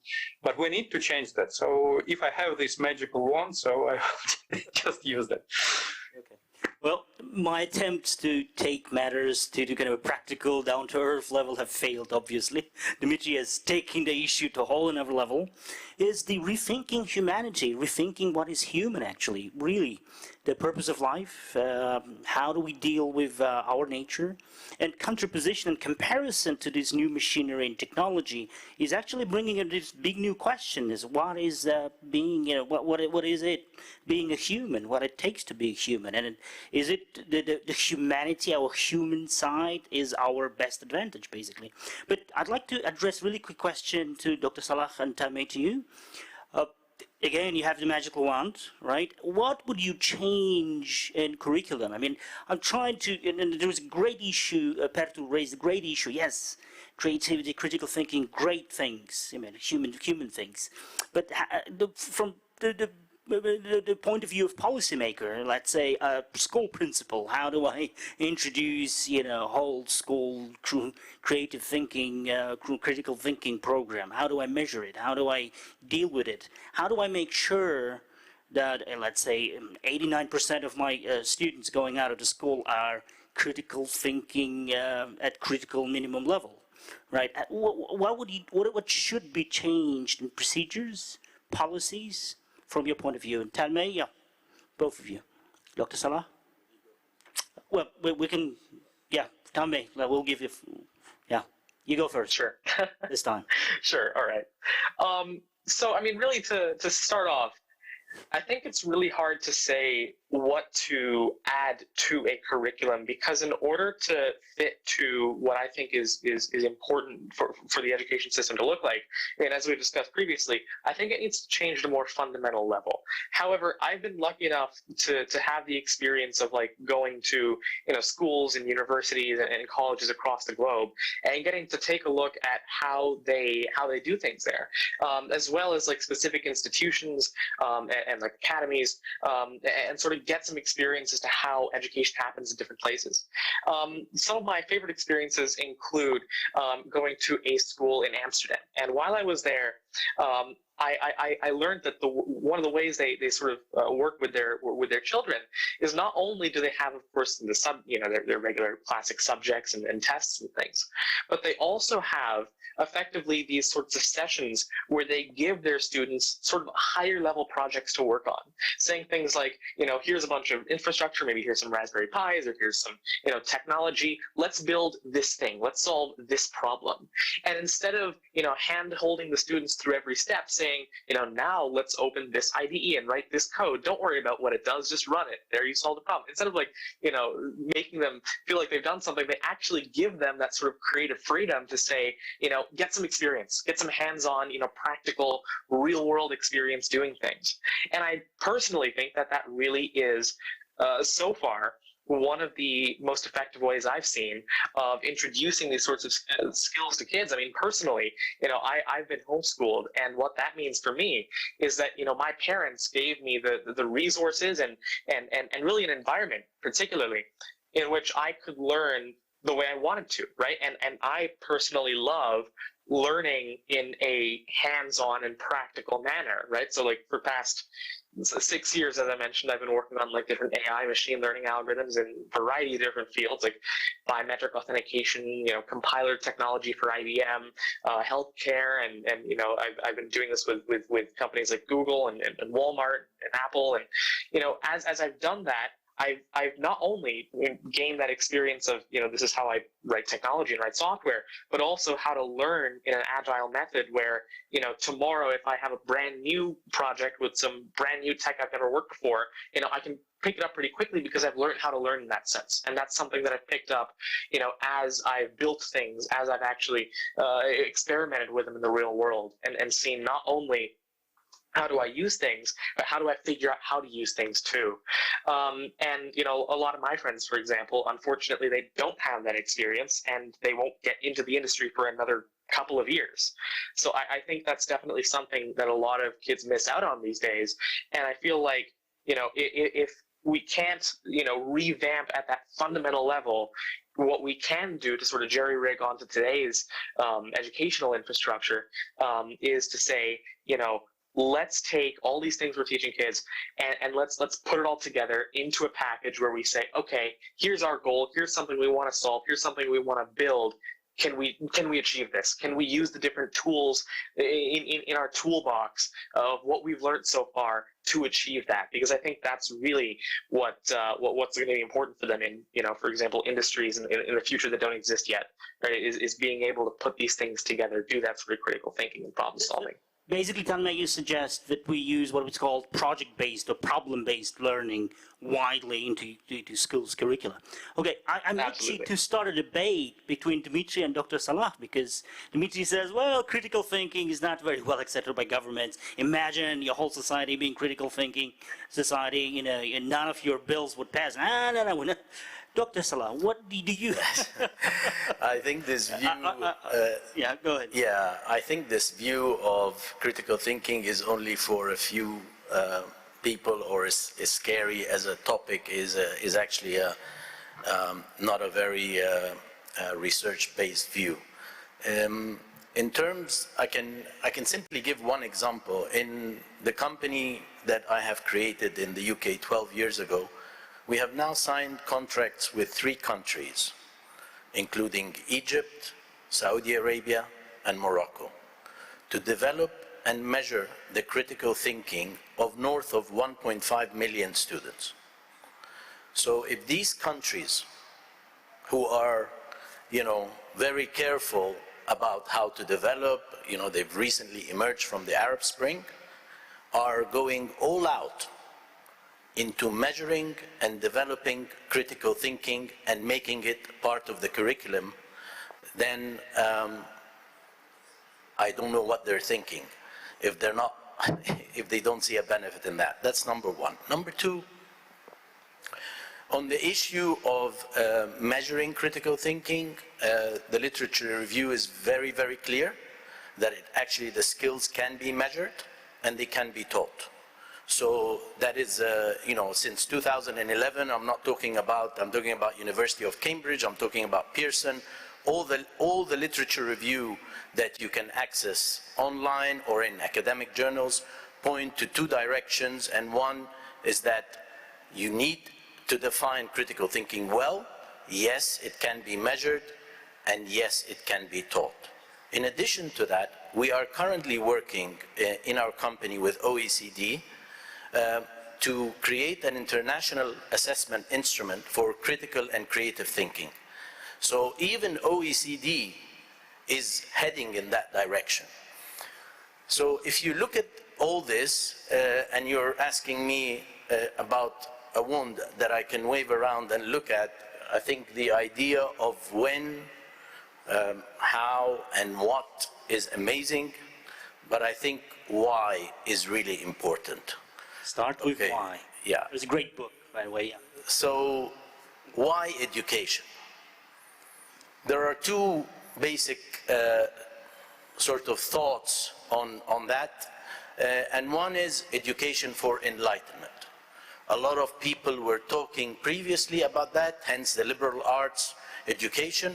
but we need to change that. So if I have this magical wand, so I just use that. Okay. Well, my attempts to take matters to kind of a practical, down-to-earth level have failed, obviously. Dmitry has taken the issue to a whole another level. Is the rethinking humanity, rethinking what is human, actually, really, the purpose of life, how do we deal with our nature, and contraposition and comparison to this new machinery and technology is actually bringing in this big new question: is what is being, what is it being a human, what it takes to be a human, and is it the humanity, our human side, is our best advantage, basically. But I'd like to address a really quick question to Dr. Salah and Tamay, to you. Again, you have the magical wand, right? What would you change in curriculum? I mean, I'm trying to, and there was a great issue, Pertu raised a great issue, yes, creativity, critical thinking, great things, I mean, human things. But from the point of view of policymaker, let's say a school principal, how do I introduce, whole school creative thinking, critical thinking program? How do I measure it? How do I deal with it? How do I make sure that, let's say, 89% of my students going out of the school are critical thinking at critical minimum level, right? What should be changed in procedures, policies, from your point of view? And Talmay, yeah, both of you. Dr. Salah? Well, we can, yeah, Talmay, we'll give you, yeah, you go first. Sure. This time. Sure, all right. So, I mean, really to start off, I think it's really hard to say what to add to a curriculum, because in order to fit to what I think is important for the education system to look like, and as we discussed previously, I think it needs to change at a more fundamental level. However, I've been lucky enough to have the experience of going to schools and universities and colleges across the globe and getting to take a look at how they do things there, as well as specific institutions and academies, and sort of get some experience as to how education happens in different places. Some of my favorite experiences include going to a school in Amsterdam, and while I was there, I learned that one of the ways they sort of work with their children is not only do they have, of course, their regular classic subjects and tests and things, but they also have effectively these sorts of sessions where they give their students sort of higher level projects to work on, saying things like, here's a bunch of infrastructure, maybe here's some Raspberry Pis, or here's some technology, let's build this thing, let's solve this problem. And instead of hand holding the students through every step, saying, now let's open this IDE and write this code, don't worry about what it does, just run it, there you solve the problem. Instead of making them feel like they've done something, they actually give them that sort of creative freedom to say, get some experience, get some hands-on, practical, real-world experience doing things. And I personally think that really is, so far, one of the most effective ways I've seen of introducing these sorts of skills to kids. I mean, personally, I've been homeschooled, and what that means for me is that, my parents gave me the resources and really an environment, particularly, in which I could learn the way I wanted to, right? And I personally love learning in a hands-on and practical manner, right? So for past 6 years, as I mentioned, I've been working on different AI machine learning algorithms in a variety of different fields, like biometric authentication, compiler technology for IBM, healthcare, and I've been doing this with companies like Google and Walmart and Apple, and as I've done that, I've not only gained that experience of, this is how I write technology and write software, but also how to learn in an agile method where, tomorrow if I have a brand new project with some brand new tech I've never worked before, I can pick it up pretty quickly because I've learned how to learn in that sense. And that's something that I've picked up, as I've built things, as I've actually experimented with them in the real world, and seen not only how do I use things, but how do I figure out how to use things too? And, you know, a lot of my friends, for example, unfortunately, they don't have that experience and they won't get into the industry for another couple of years. So I think that's definitely something that a lot of kids miss out on these days. And I feel like, you know, if we can't, you know, revamp at that fundamental level, what we can do to sort of jerry-rig onto today's educational infrastructure is to say, you know, let's take all these things we're teaching kids and let's put it all together into a package where we say, okay, here's our goal, here's something we want to solve, here's something we want to build. Can we achieve this? Can we use the different tools in our toolbox of what we've learned so far to achieve that? Because I think that's really what's going to be important for them in, you know, for example, industries in the future that don't exist yet, right? Is being able to put these things together, do that sort of critical thinking and problem solving. Basically, Tanmay, you suggest that we use what is called project-based or problem-based learning widely into schools curricula. Okay, I'm actually to start a debate between Dimitri and Dr. Salah, because Dimitri says, well, critical thinking is not very well accepted by governments. Imagine your whole society being critical thinking society, you know, and none of your bills would pass. No, we're not. Dr. Salah, what do you? I think this view. Yeah, go ahead. Yeah, I think this view of critical thinking is only for a few people, or is scary as a topic. Is actually not a very research-based view. In terms, I can simply give one example. In the company that I have created in the UK 12 years ago, we have now signed contracts with 3 countries, including Egypt, Saudi Arabia, and Morocco, to develop and measure the critical thinking of north of 1.5 million students. So if these countries, who are, you know, very careful about how to develop, you know, they've recently emerged from the Arab Spring, are going all out into measuring and developing critical thinking and making it part of the curriculum, then I don't know what they're thinking if they're not, if they don't see a benefit in that. That's number one. Number two, on the issue of measuring critical thinking, the literature review is very, very clear that actually the skills can be measured and they can be taught. So that is, you know, since 2011, I'm talking about University of Cambridge, I'm talking about Pearson, all the literature review that you can access online or in academic journals point to 2 directions, and one is that you need to define critical thinking well. Yes, it can be measured, and yes, it can be taught. In addition to that, we are currently working in our company with OECD to create an international assessment instrument for critical and creative thinking. So even OECD is heading in that direction. So if you look at all this, and you're asking me about a wand that I can wave around and look at, I think the idea of when, how, and what is amazing, but I think why is really important. Start with why. Yeah. It's a great book, by the way. Yeah. So, why education? There are 2 basic sort of thoughts on that, and one is education for enlightenment. A lot of people were talking previously about that, hence the liberal arts education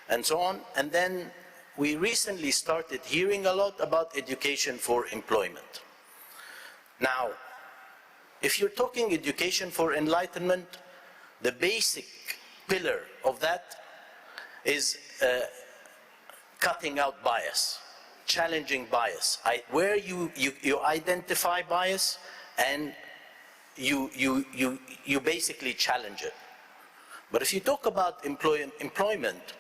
and so on, and then we recently started hearing a lot about education for employment. Now, if you're talking education for enlightenment, the basic pillar of that is cutting out bias, challenging bias, where you identify bias and you basically challenge it. But if you talk about employment,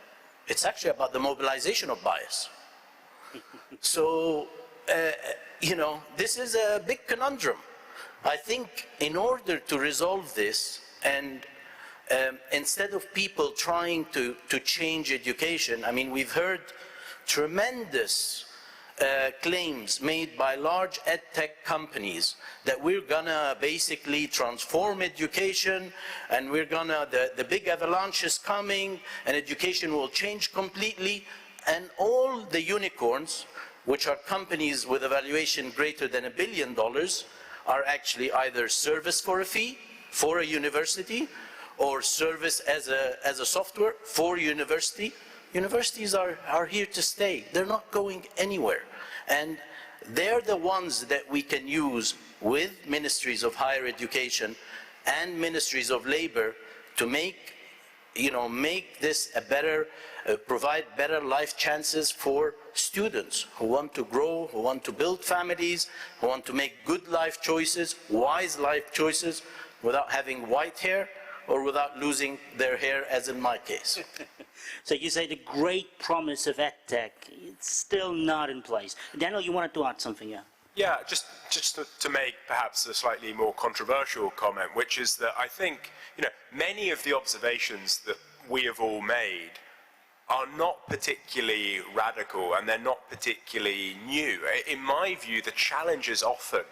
it's actually about the mobilization of bias. So, you know, this is a big conundrum. I think in order to resolve this, and instead of people trying to change education, I mean, we've heard tremendous claims made by large edtech companies that we're gonna basically transform education and we're gonna, the big avalanche is coming and education will change completely, and all the unicorns, which are companies with a valuation greater than $1 billion, are actually either service for a fee for a university or service as a software for university. Universities are here to stay. They're not going anywhere. And they're the ones that we can use with ministries of higher education and ministries of labor to make this a better, provide better life chances for students who want to grow, who want to build families, who want to make good life choices, wise life choices, without having white hair or without losing their hair, as in my case. So you say the great promise of EdTech, it's still not in place. Daniel, you wanted to add something, yeah? Yeah, just to make perhaps a slightly more controversial comment, which is that I think, many of the observations that we have all made are not particularly radical and they're not particularly new. In my view, the challenge is often,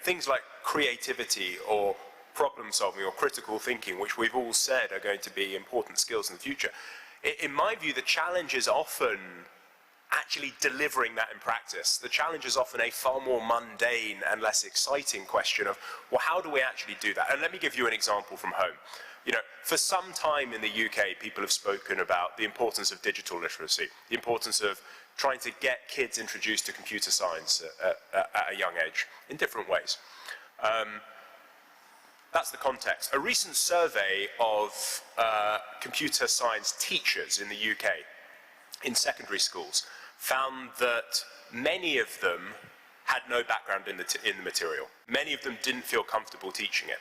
things like creativity or problem solving or critical thinking, which we've all said are going to be important skills in the future. In my view, the challenge is often actually delivering that in practice. The challenge is often a far more mundane and less exciting question of, well, how do we actually do that? And let me give you an example from home. For some time in the UK, people have spoken about the importance of digital literacy, the importance of trying to get kids introduced to computer science at a young age in different ways. That's the context. A recent survey of computer science teachers in the UK in secondary schools found that many of them had no background in the material. Many of them didn't feel comfortable teaching it.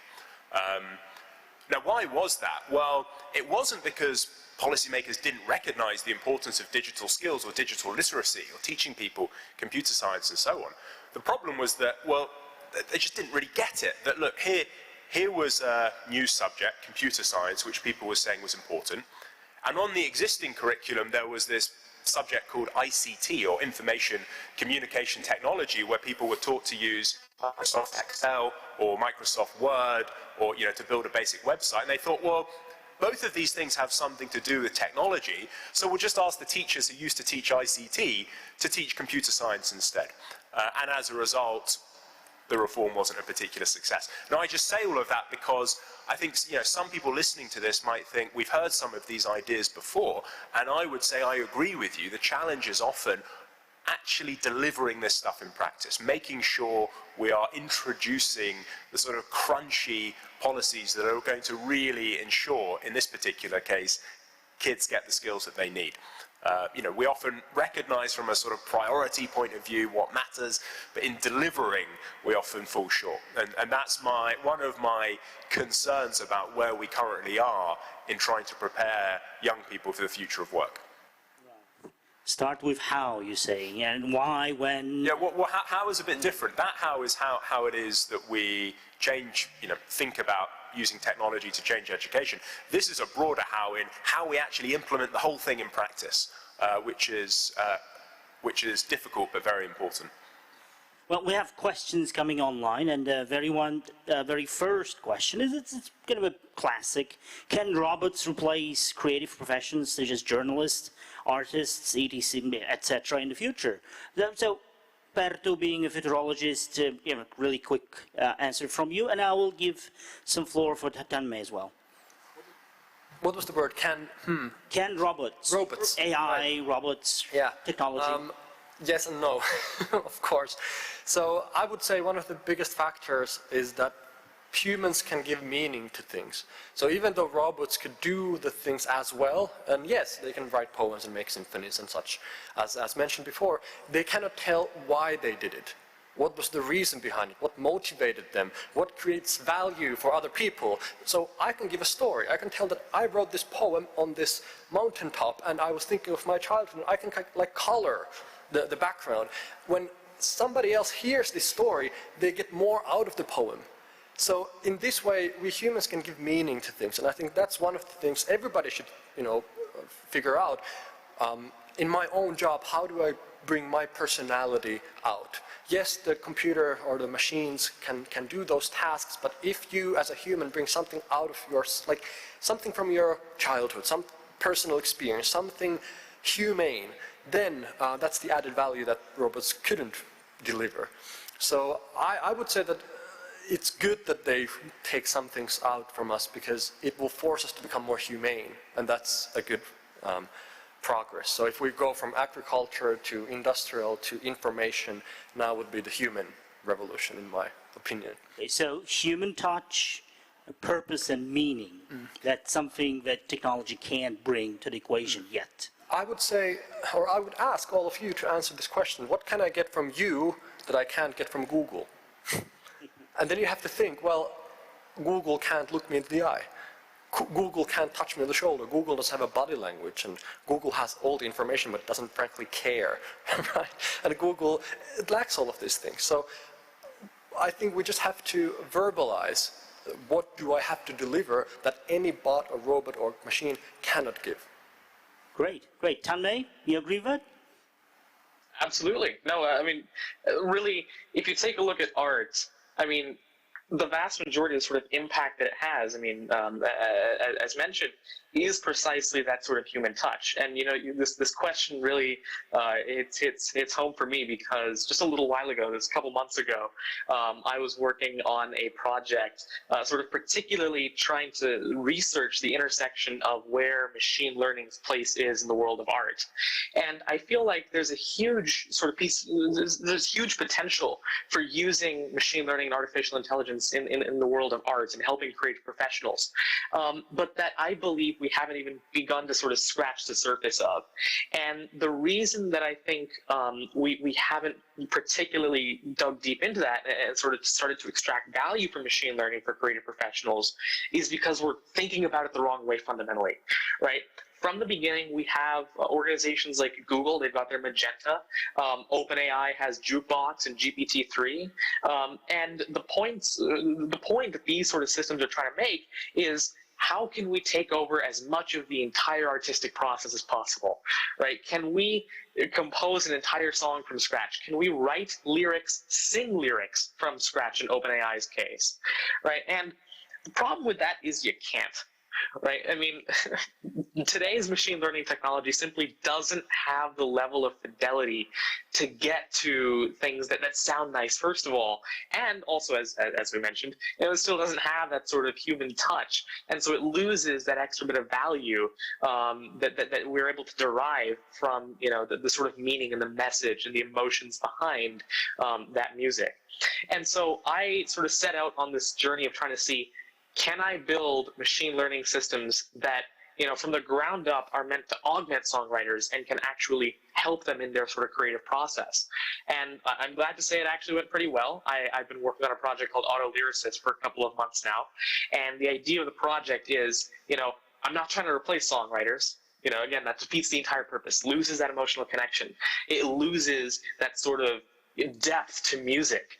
Now, why was that? Well, it wasn't because policymakers didn't recognize the importance of digital skills or digital literacy or teaching people computer science and so on. The problem was that, well, they just didn't really get it. That, look, here was a new subject, computer science, which people were saying was important. And on the existing curriculum, there was this subject called ICT, or Information Communication Technology, where people were taught to use Microsoft Excel or Microsoft Word or, to build a basic website. And they thought, well, both of these things have something to do with technology, so we'll just ask the teachers who used to teach ICT to teach computer science instead. And as a result, the reform wasn't a particular success. Now, I just say all of that because I think, some people listening to this might think we've heard some of these ideas before, and I would say I agree with you. The challenge is often actually delivering this stuff in practice, making sure we are introducing the sort of crunchy policies that are going to really ensure, in this particular case, kids get the skills that they need. We often recognize from a sort of priority point of view what matters, but in delivering, we often fall short. And that's one of my concerns about where we currently are in trying to prepare young people for the future of work. Start with how, you say, and why, when? Yeah, well how is a bit different. That how is how it is that we change, think about using technology to change education. This is a broader how in how we actually implement the whole thing in practice, which is difficult but very important. Well, we have questions coming online, and the very first question is it's kind of a classic. Can robots replace creative professions such as journalists, artists, etc., etc. in the future? So, Perto, being a futurologist, really quick answer from you, and I will give some floor for Tanmay as well. What was the word? Can robots? Robots. AI, right. Robots, yeah. Technology. Yes and no, of course. So I would say one of the biggest factors is that humans can give meaning to things. So even though robots could do the things as well, and yes, they can write poems and make symphonies and such, as mentioned before, they cannot tell why they did it. What was the reason behind it? What motivated them? What creates value for other people? So I can give a story. I can tell that I wrote this poem on this mountaintop and I was thinking of my childhood. I can color the background. When somebody else hears this story, they get more out of the poem. So in this way, we humans can give meaning to things, and I think that's one of the things everybody should, figure out. In my own job, how do I bring my personality out. Yes, the computer or the machines can do those tasks, but if you as a human bring something out of yours, like something from your childhood, some personal experience, something humane, then that's the added value that robots couldn't deliver. So I would say that it's good that they take some things out from us because it will force us to become more humane, and that's a good progress. So if we go from agriculture to industrial to information, now would be the human revolution, in my opinion. So human touch, purpose and meaning, that's something that technology can't bring to the equation yet. I would say, or I would ask all of you to answer this question: what can I get from you that I can't get from Google? And then you have to think, well, Google can't look me into the eye. Google can't touch me on the shoulder. Google doesn't have a body language, and Google has all the information, but it doesn't frankly care, right? And Google, it lacks all of these things. So I think we just have to verbalize what do I have to deliver that any bot or robot or machine cannot give. Great, great. Tanmay, you agree with that? Absolutely. No, I mean, really, if you take a look at art, I mean, the vast majority of the sort of impact that it has, I mean, as mentioned, is precisely that sort of human touch. And, you know, this question really, it hits home for me because just a little while ago, a couple months ago, I was working on a project sort of particularly trying to research the intersection of where machine learning's place is in the world of art. And I feel like there's a huge sort of piece, there's huge potential for using machine learning and artificial intelligence in the world of art and helping create professionals. But that I believe we haven't even begun to sort of scratch the surface of. And the reason that I think we haven't particularly dug deep into that and sort of started to extract value from machine learning for creative professionals is because we're thinking about it the wrong way fundamentally, right? From the beginning, we have organizations like Google, they've got their Magenta, OpenAI has Jukebox and GPT-3, and the point that these sort of systems are trying to make is how can we take over as much of the entire artistic process as possible, right? Can we compose an entire song from scratch? Can we write lyrics, sing lyrics from scratch in OpenAI's case, right? And the problem with that is you can't. Right? I mean, today's machine learning technology simply doesn't have the level of fidelity to get to things that sound nice, first of all, and also, as we mentioned, it still doesn't have that sort of human touch, and so it loses that extra bit of value that we're able to derive from, you know, the sort of meaning and the message and the emotions behind that music. And so I sort of set out on this journey of trying to see, can I build machine learning systems that, you know, from the ground up are meant to augment songwriters and can actually help them in their sort of creative process? And I'm glad to say it actually went pretty well. I've been working on a project called Auto Lyricist for a couple of months now. And the idea of the project is, you know, I'm not trying to replace songwriters. You know, again, that defeats the entire purpose, loses that emotional connection. It loses that sort of depth to music,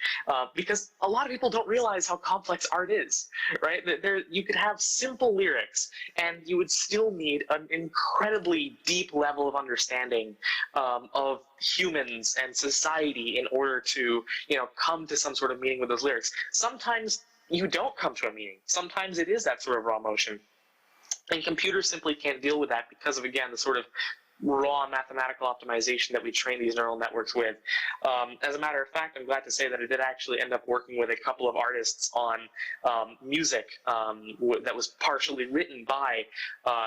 because a lot of people don't realize how complex art is, right? You could have simple lyrics and you would still need an incredibly deep level of understanding of humans and society in order to, you know, come to some sort of meaning with those lyrics. Sometimes you don't come to a meaning. Sometimes it is that sort of raw emotion. And computers simply can't deal with that because of, again, the sort of raw mathematical optimization that we train these neural networks with. As a matter of fact, I'm glad to say that I did actually end up working with a couple of artists on music that was partially written by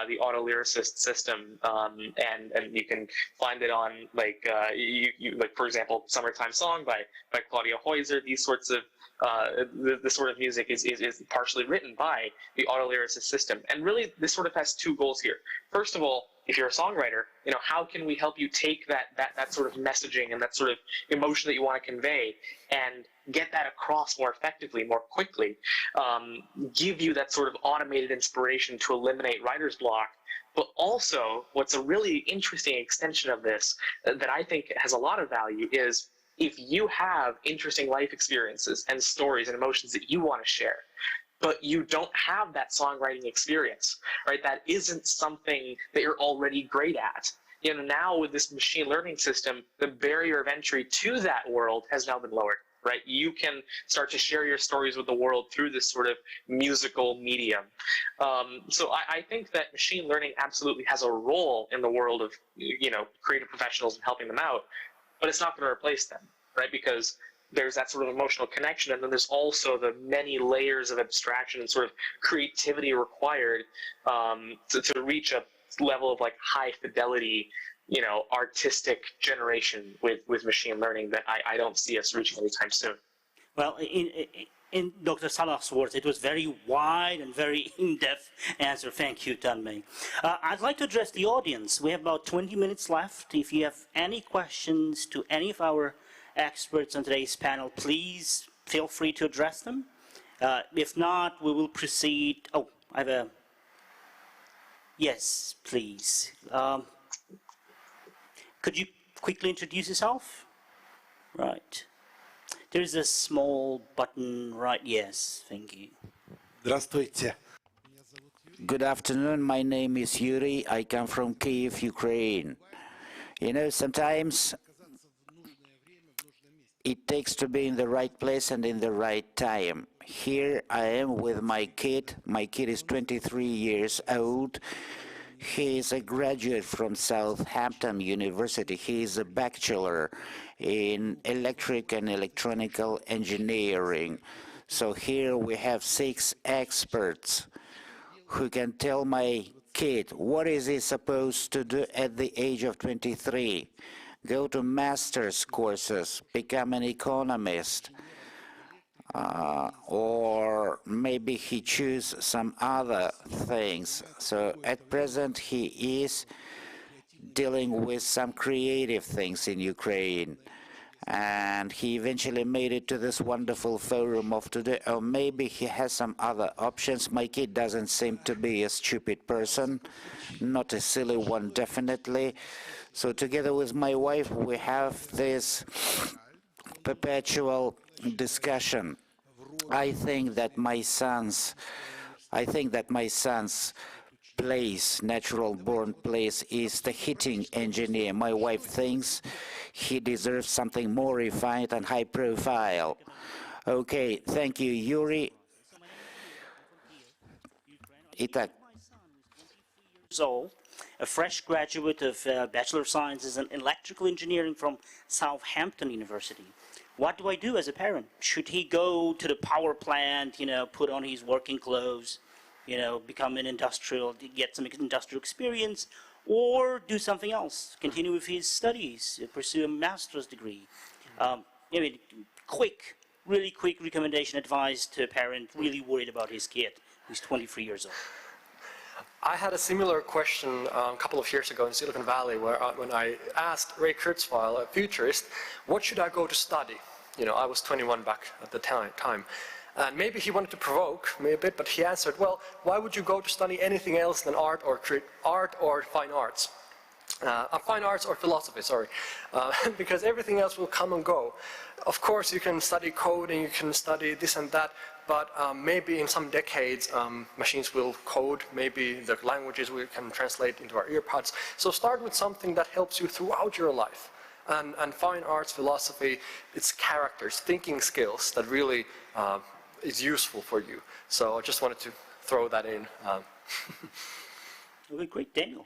the Auto Lyricist system, and you can find it on, like, like, for example, Summertime Song by Claudia Heuser. These sorts of the sort of music is partially written by the Auto Lyricist system. And really, this sort of has two goals here. First of all, if you're a songwriter, you know, how can we help you take that sort of messaging and that sort of emotion that you want to convey and get that across more effectively, more quickly, give you that sort of automated inspiration to eliminate writer's block. But also, what's a really interesting extension of this that I think has a lot of value is if you have interesting life experiences and stories and emotions that you want to share, but you don't have that songwriting experience, right? That isn't something that you're already great at. now with this machine learning system, the barrier of entry to that world has now been lowered, right? You can start to share your stories with the world through this sort of musical medium. So I think that machine learning absolutely has a role in the world of, creative professionals and helping them out, but it's not going to replace them, right? Because there's that sort of emotional connection, and then there's also the many layers of abstraction and sort of creativity required to reach a level of like high fidelity, artistic generation with machine learning that I don't see us reaching anytime soon. Well, in Dr. Salah's words, it was very wide and very in-depth answer. Thank you, Tanmay. I'd like to address the audience. We have about 20 minutes left. If you have any questions to any of our experts on today's panel, please feel free to address them. If not, we will proceed. Oh, I have a... Yes, please. Could you quickly introduce yourself? Right. There's a small button, right? Yes, thank you. Здравствуйте. Good afternoon, my name is Yuri. I come from Kyiv, Ukraine. Sometimes it takes to be in the right place and in the right time. Here I am with my kid. My kid is 23 years old. He is a graduate from Southampton University. He is a bachelor in electric and electronical engineering. So here we have 6 experts who can tell my kid what is he supposed to do at the age of 23. Go to master's courses, become an economist, or maybe he choose some other things. So at present he is dealing with some creative things in Ukraine, and he eventually made it to this wonderful forum of today. Or maybe he has some other options. My kid doesn't seem to be a stupid person, not a silly one, definitely. So together with my wife, we have this perpetual discussion. I think that my son's place, natural-born place, is the heating engineer. My wife thinks he deserves something more refined and high-profile. Okay, thank you, Yuri. Итак. So, a fresh graduate of Bachelor of Sciences in Electrical Engineering from Southampton University. What do I do as a parent? Should he go to the power plant, put on his working clothes, become an industrial, get some industrial experience, or do something else, continue with his studies, pursue a master's degree? Really quick recommendation, advice to a parent really worried about his kid who's 23 years old. I had a similar question a couple of years ago in Silicon Valley when I asked Ray Kurzweil, a futurist, what should I go to study? I was 21 back at the time. And maybe he wanted to provoke me a bit, but he answered, well, why would you go to study anything else than art or fine arts? Fine arts or philosophy, sorry. Because everything else will come and go. Of course, you can study coding, you can study this and that, but maybe in some decades, machines will code, maybe the languages we can translate into our earpods. So start with something that helps you throughout your life. And fine arts, philosophy, it's characters, thinking skills that really is useful for you. So I just wanted to throw that in. Okay, great. Daniel.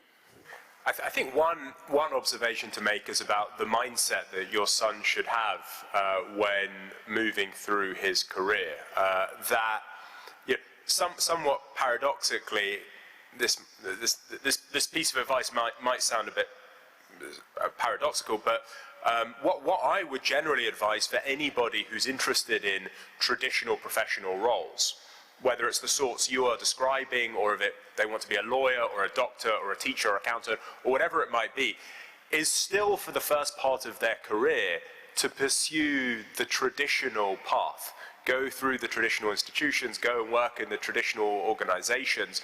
I think one observation to make is about the mindset that your son should have when moving through his career. That somewhat paradoxically, this piece of advice might sound a bit paradoxical, but what I would generally advise for anybody who's interested in traditional professional roles, whether it's the sorts you are describing, or if they want to be a lawyer or a doctor or a teacher or accountant or whatever it might be, is still for the first part of their career to pursue the traditional path, go through the traditional institutions, go and work in the traditional organizations,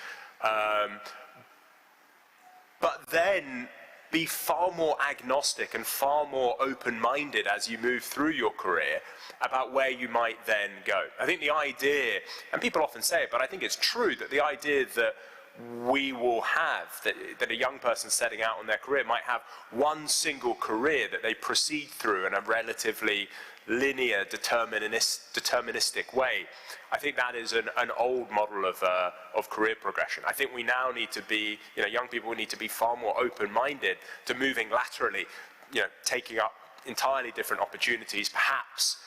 but then be far more agnostic and far more open-minded as you move through your career about where you might then go. I think the idea, and people often say it, but I think it's true, that the idea that we will have, that a young person setting out on their career might have one single career that they proceed through in a relatively linear, deterministic way. I think that is an old model of career progression. I think we now need to be, young people need to be far more open-minded to moving laterally, taking up entirely different opportunities, perhaps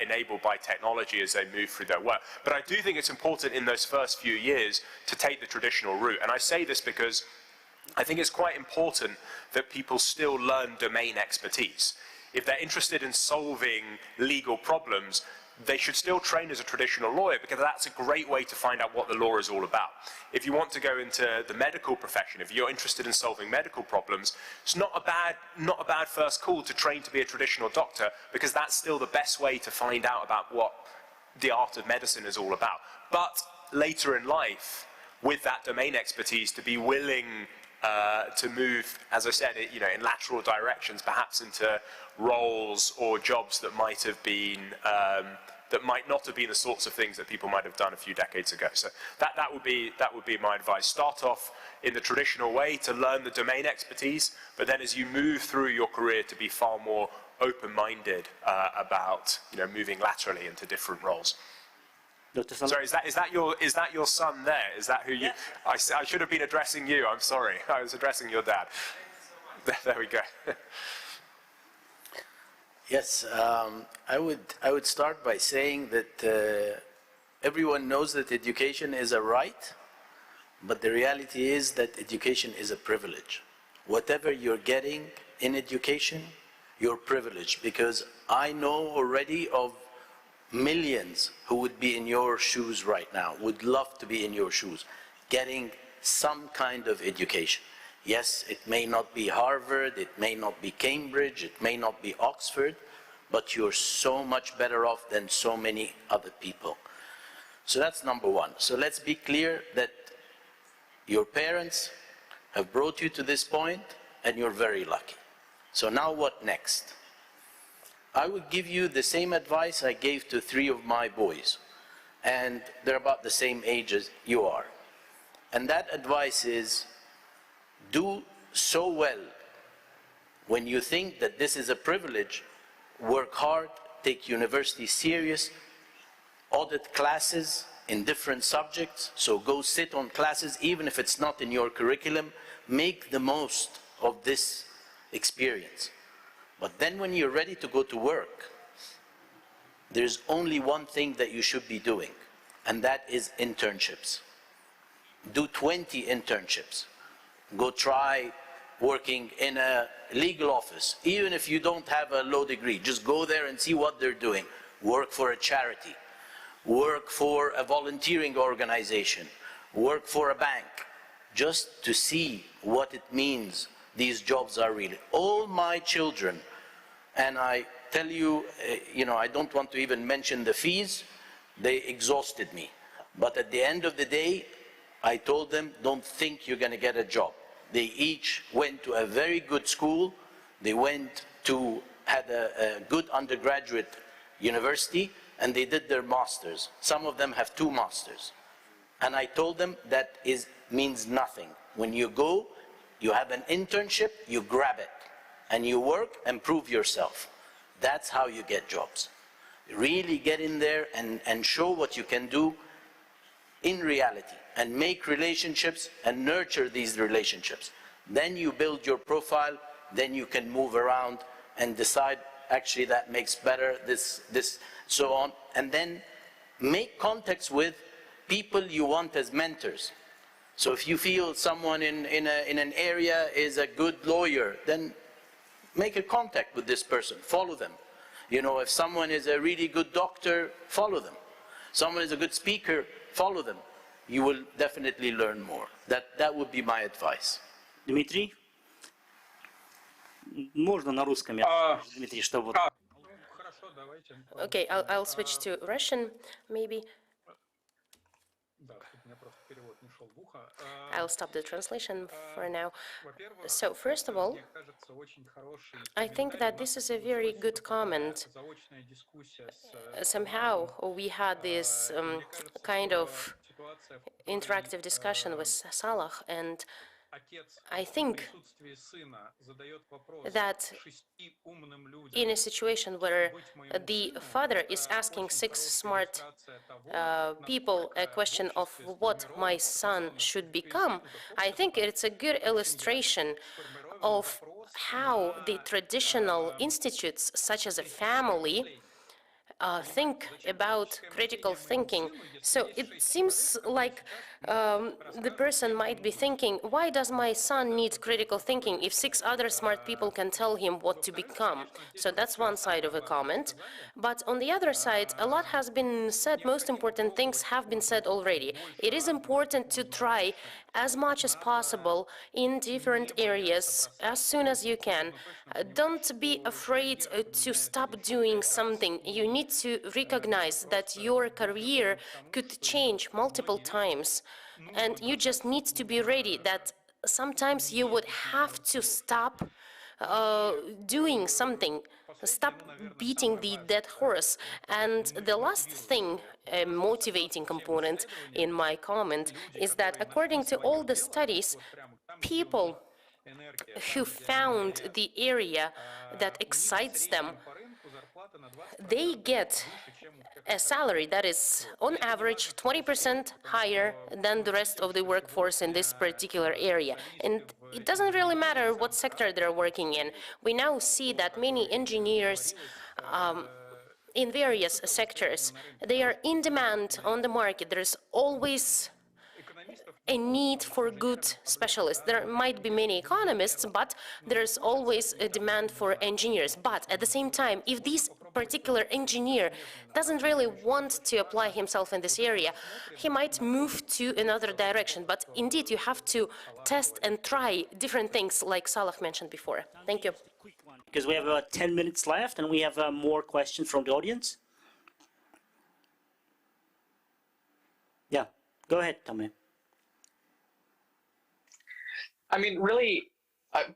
enabled by technology as they move through their work. But I do think it's important in those first few years to take the traditional route. And I say this because I think it's quite important that people still learn domain expertise. If they're interested in solving legal problems, they should still train as a traditional lawyer, because that's a great way to find out what the law is all about. If you want to go into the medical profession, if you're interested in solving medical problems, it's not a bad first call to train to be a traditional doctor, because that's still the best way to find out about what the art of medicine is all about. But later in life, with that domain expertise, to be willing to move, as I said, in lateral directions, perhaps into roles or jobs that might have been that might not have been the sorts of things that people might have done a few decades ago. So that would be my advice. Start off in the traditional way to learn the domain expertise, but then as you move through your career, to be far more open-minded about moving laterally into different roles. Sorry, is that your son there? Is that who you? I should have been addressing you. I'm sorry. I was addressing your dad. There we go. Yes, I would start by saying that everyone knows that education is a right, but the reality is that education is a privilege. Whatever you're getting in education, you're privileged, because I know already of millions who would be in your shoes right now, would love to be in your shoes, getting some kind of education. Yes, it may not be Harvard, it may not be Cambridge, it may not be Oxford, but you're so much better off than so many other people. So that's number one. So let's be clear that your parents have brought you to this point, and you're very lucky. So now what next? I would give you the same advice I gave to 3 of my boys, and they're about the same age as you are. And that advice is, do so well. When you think that this is a privilege, work hard, take university serious, audit classes in different subjects, so go sit on classes, even if it's not in your curriculum, make the most of this experience. But then when you're ready to go to work, there's only one thing that you should be doing, and that is internships. Do 20 internships. Go try working in a legal office, even if you don't have a law degree. Just go there and see what they're doing. Work for a charity. Work for a volunteering organization. Work for a bank. Just to see what it means these jobs are really. All my children, and I tell you, I don't want to even mention the fees, they exhausted me. But at the end of the day, I told them, don't think you're going to get a job. They each went to a very good school. They had a good undergraduate university, and they did their masters. Some of them have 2 masters. And I told them that means nothing. When you go, you have an internship, you grab it, and you work and prove yourself. That's how you get jobs. Really get in there and show what you can do in reality, and make relationships and nurture these relationships. Then you build your profile, then you can move around and decide, actually that makes better, this, so on. And then make contacts with people you want as mentors. So if you feel someone in an area is a good lawyer, then make a contact with this person, follow them. If someone is a really good doctor, follow them. Someone is a good speaker, follow them. You will definitely learn more. That would be my advice. Дмитрий? Можно на русском, Дмитрий, чтобы... Okay, I'll switch to Russian, maybe. I'll stop the translation for now. So, first of all, I think that this is a very good comment. Somehow we had this kind of interactive discussion with Salah, and I think that in a situation where the father is asking 6 smart people a question of what my son should become, I think it's a good illustration of how the traditional institutes, such as a family, think about critical thinking. So it seems like the person might be thinking, why does my son need critical thinking if 6 other smart people can tell him what to become? So that's one side of a comment. But on the other side, a lot has been said. Most important things have been said already. It is important to try as much as possible in different areas as soon as you can. Don't be afraid to stop doing something. You need to recognize that your career could change multiple times, and you just need to be ready that sometimes you would have to stop doing something, stop beating the dead horse. And the last thing, a motivating component in my comment, is that according to all the studies, people who found the area that excites them, they get a salary that is, on average, 20% higher than the rest of the workforce in this particular area. And it doesn't really matter what sector they're working in. We now see that many engineers in various sectors, they are in demand on the market. There's always a need for good specialists. There might be many economists, but there's always a demand for engineers. But at the same time, if this particular engineer doesn't really want to apply himself in this area, he might move to another direction. But indeed, you have to test and try different things, like Salah mentioned before. Thank you. Because we have about 10 minutes left, and we have more questions from the audience. Yeah, go ahead, Tommy. I mean, really,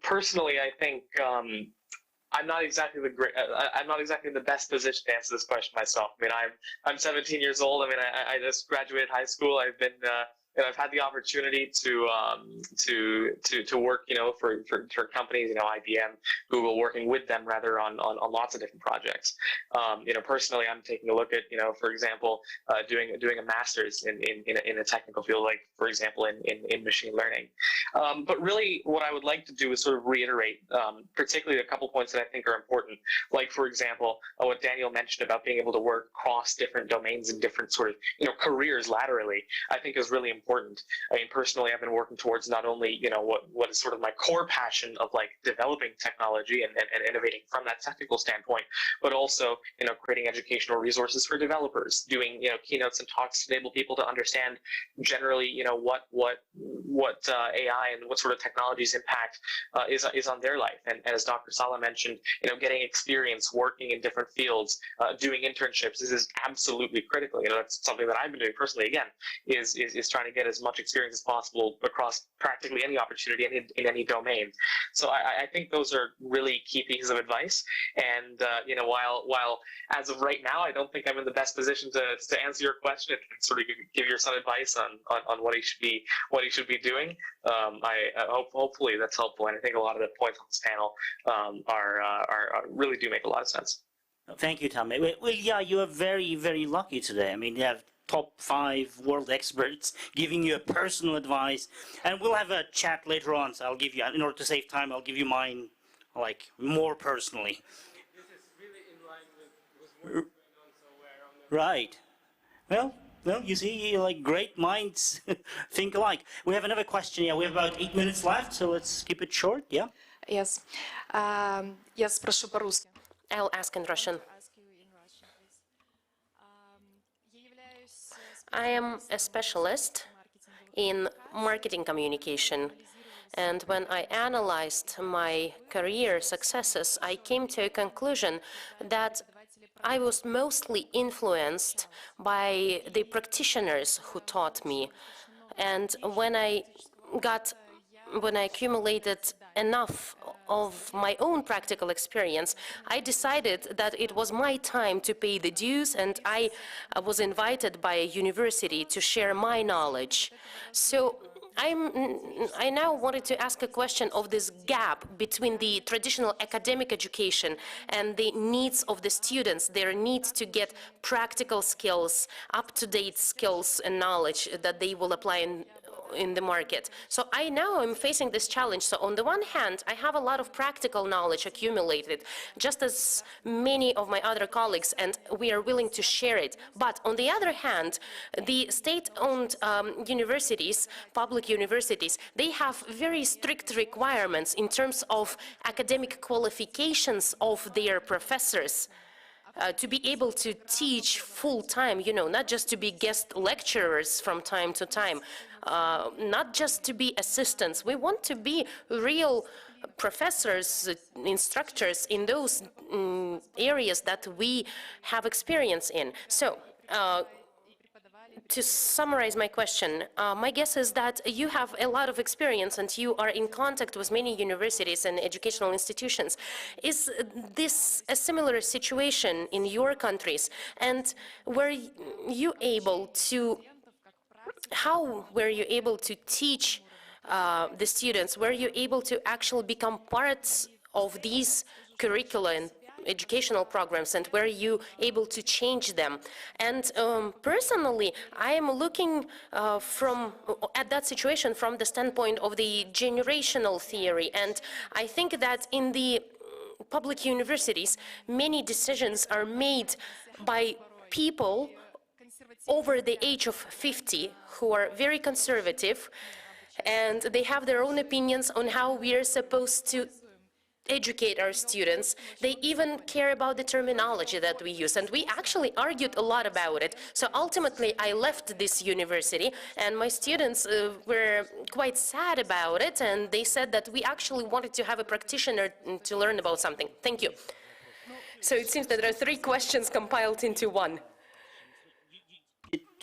personally, I think I'm not exactly I'm not exactly in the best position to answer this question myself. I mean, I'm 17 years old. I mean, I just graduated high school. I've been and I've had the opportunity to work, you know, for companies, you know, IBM, Google, working with them rather on lots of different projects. You know, personally, I'm taking a look at, you know, for example, doing a master's in a technical field, like for example in machine learning. But really, what I would like to do is sort of reiterate, particularly a couple points that I think are important. Like for example, what Daniel mentioned about being able to work across different domains and different sort of, you know, careers laterally, I think is really important. I mean, personally, I've been working towards not only, you know, what is sort of my core passion of like developing technology and innovating from that technical standpoint, but also, you know, creating educational resources for developers, doing, you know, keynotes and talks to enable people to understand generally, you know, what AI and what sort of technologies impact is on their life. And as Dr. Sala mentioned, you know, getting experience working in different fields, doing internships, this is absolutely critical. You know, that's something that I've been doing personally. Again, is trying to get as much experience as possible across practically any opportunity in any domain. So I think those are really key pieces of advice. And you know, while as of right now, I don't think I'm in the best position to answer your question and sort of give your son advice on what he should be doing. Hopefully that's helpful, and I think a lot of the points on this panel are really do make a lot of sense. Thank you, Tommy. Well, yeah, you are very, very lucky today. I mean, you have top 5 world experts giving you a personal advice, and we'll have a chat later on. So I'll give you, in order to save time, I'll give you mine, like more personally. This is really in line with what's going on, so we're on the right. Well, you see, like great minds think alike. We have another question. Yeah, we have about 8 minutes left, so let's keep it short. Yeah. Yes. Я спрошу по-русски. I'll ask in Russian. I am a specialist in marketing communication, and when I analyzed my career successes, I came to a conclusion that I was mostly influenced by the practitioners who taught me. And when I accumulated enough of my own practical experience, I decided that it was my time to pay the dues, and I was invited by a university to share my knowledge. So I now wanted to ask a question of this gap between the traditional academic education and the needs of the students, their need to get practical skills, up-to-date skills and knowledge that they will apply in the market. So I now am facing this challenge. So on the one hand, I have a lot of practical knowledge accumulated, just as many of my other colleagues, and we are willing to share it. But on the other hand, the state-owned universities, public universities, they have very strict requirements in terms of academic qualifications of their professors. To be able to teach full-time, you know, not just to be guest lecturers from time to time, not just to be assistants. We want to be real professors, instructors in those areas that we have experience in. So, to summarize my question, my guess is that you have a lot of experience and you are in contact with many universities and educational institutions. Is this a similar situation in your countries? And were you able to, how were you able to teach the students? Were you able to actually become parts of these curricula and educational programs, and were you able to change them? And personally, I am looking at that situation from the standpoint of the generational theory, and I think that in the public universities, many decisions are made by people over the age of 50 who are very conservative, and they have their own opinions on how we are supposed to educate our students. They even care about the terminology that we use, and we actually argued a lot about it. So ultimately, I left this university, and my students were quite sad about it, and they said that we actually wanted to have a practitioner to learn about something. Thank you. So it seems that there are 3 questions compiled into one.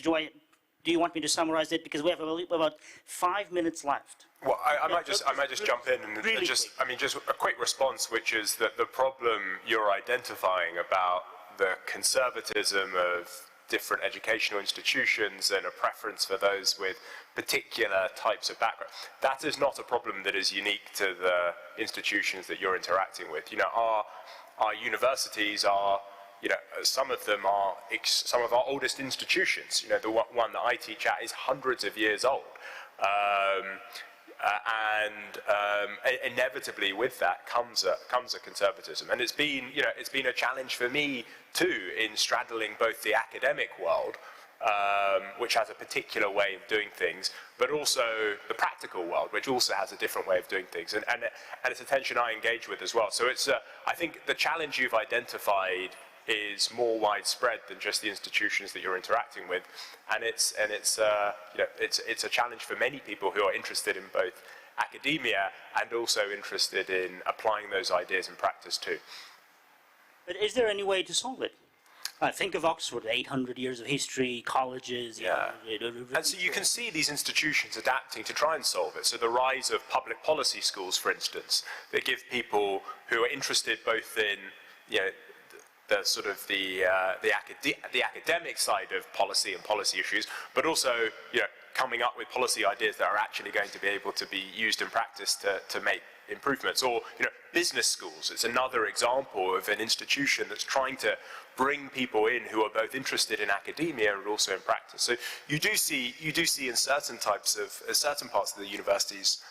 Do you want me to summarize it? Because we have about 5 minutes left. Well, I might just jump in and really just a quick response, which is that the problem you're identifying about the conservatism of different educational institutions and a preference for those with particular types of background, that is not a problem that is unique to the institutions that you're interacting with. You know, our universities are, you know, some of them are some of our oldest institutions. You know, the one that I teach at is hundreds of years old. Inevitably with that comes a conservatism, and it's been, you know, it's been a challenge for me too in straddling both the academic world, which has a particular way of doing things, but also the practical world, which also has a different way of doing things, and it's a tension I engage with as well. So it's I think the challenge you've identified is more widespread than just the institutions that you're interacting with, and it's you know, it's a challenge for many people who are interested in both academia and also interested in applying those ideas in practice too. But is there any way to solve it? Think of Oxford, 800 years of history, colleges. Yeah. And so you can see these institutions adapting to try and solve it. So the rise of public policy schools, for instance, that give people who are interested both in, you know, the sort of the academic side of policy and policy issues, but also, you know, coming up with policy ideas that are actually going to be able to be used in practice to make improvements. Or, you know, business schools. It's another example of an institution that's trying to bring people in who are both interested in academia and also in practice. So you do see in certain parts of the universities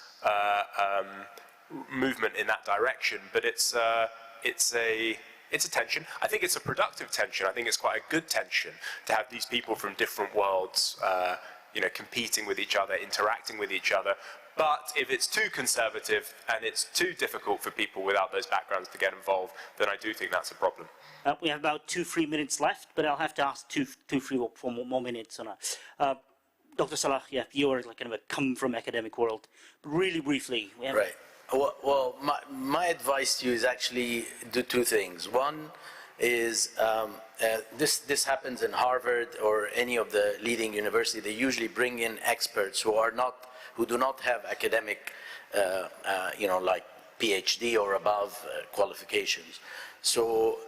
movement in that direction, but it's a tension. I think it's a productive tension. I think it's quite a good tension to have these people from different worlds, you know, competing with each other, interacting with each other. But if it's too conservative and it's too difficult for people without those backgrounds to get involved, then I do think that's a problem. We have about 2-3 minutes left, but I'll have to ask 2-3 more minutes on that. Dr. Salah, yeah, you're like kind of come from academic world. Really briefly. Right. Well, my advice to you is actually do 2 things. One is this happens in Harvard or any of the leading universities. They usually bring in experts who do not have academic, you know, like PhD or above qualifications. So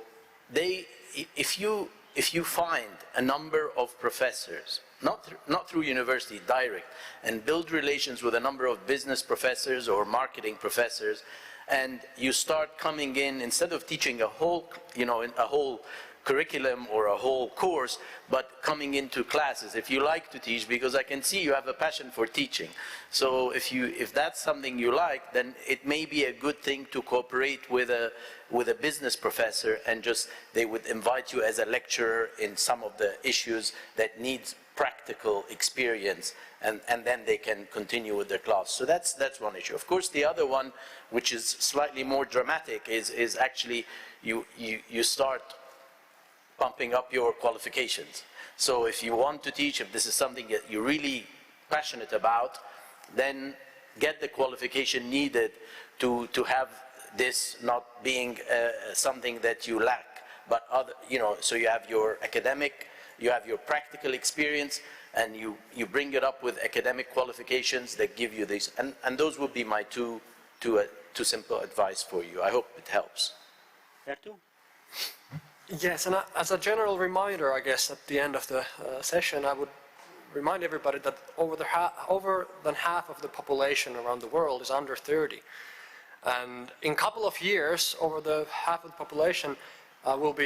if you find a number of professors, not through university, direct, and build relations with a number of business professors or marketing professors, and you start coming in, instead of teaching a whole, a whole curriculum or a whole course, but coming into classes, if you like to teach, because I can see you have a passion for teaching. So if that's something you like, then it may be a good thing to cooperate with a business professor, and just they would invite you as a lecturer in some of the issues that needs practical experience, and then they can continue with their class. So that's one issue. Of course, the other one, which is slightly more dramatic, is actually you start pumping up your qualifications. So if you want to teach, if this is something that you're really passionate about, then get the qualification needed to have this not being something that you lack, but so you have your academic, you have your practical experience, and you bring it up with academic qualifications that give you these. And those would be my two simple advice for you. I hope it helps. Yes, and as a general reminder, I guess, at the end of the session, I would remind everybody that over than half of the population around the world is under 30. And in a couple of years, over the half of the population will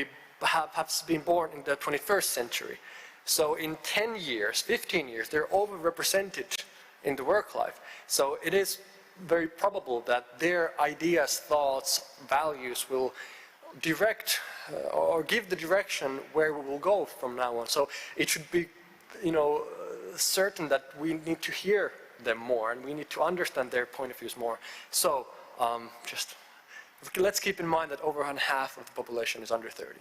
have been born in the 21st century. So in 10 years, 15 years, they're overrepresented in the work life. So it is very probable that their ideas, thoughts, values will direct or give the direction where we will go from now on. So it should be, certain that we need to hear them more, and we need to understand their point of views more. So let's keep in mind that over half of the population is under 30.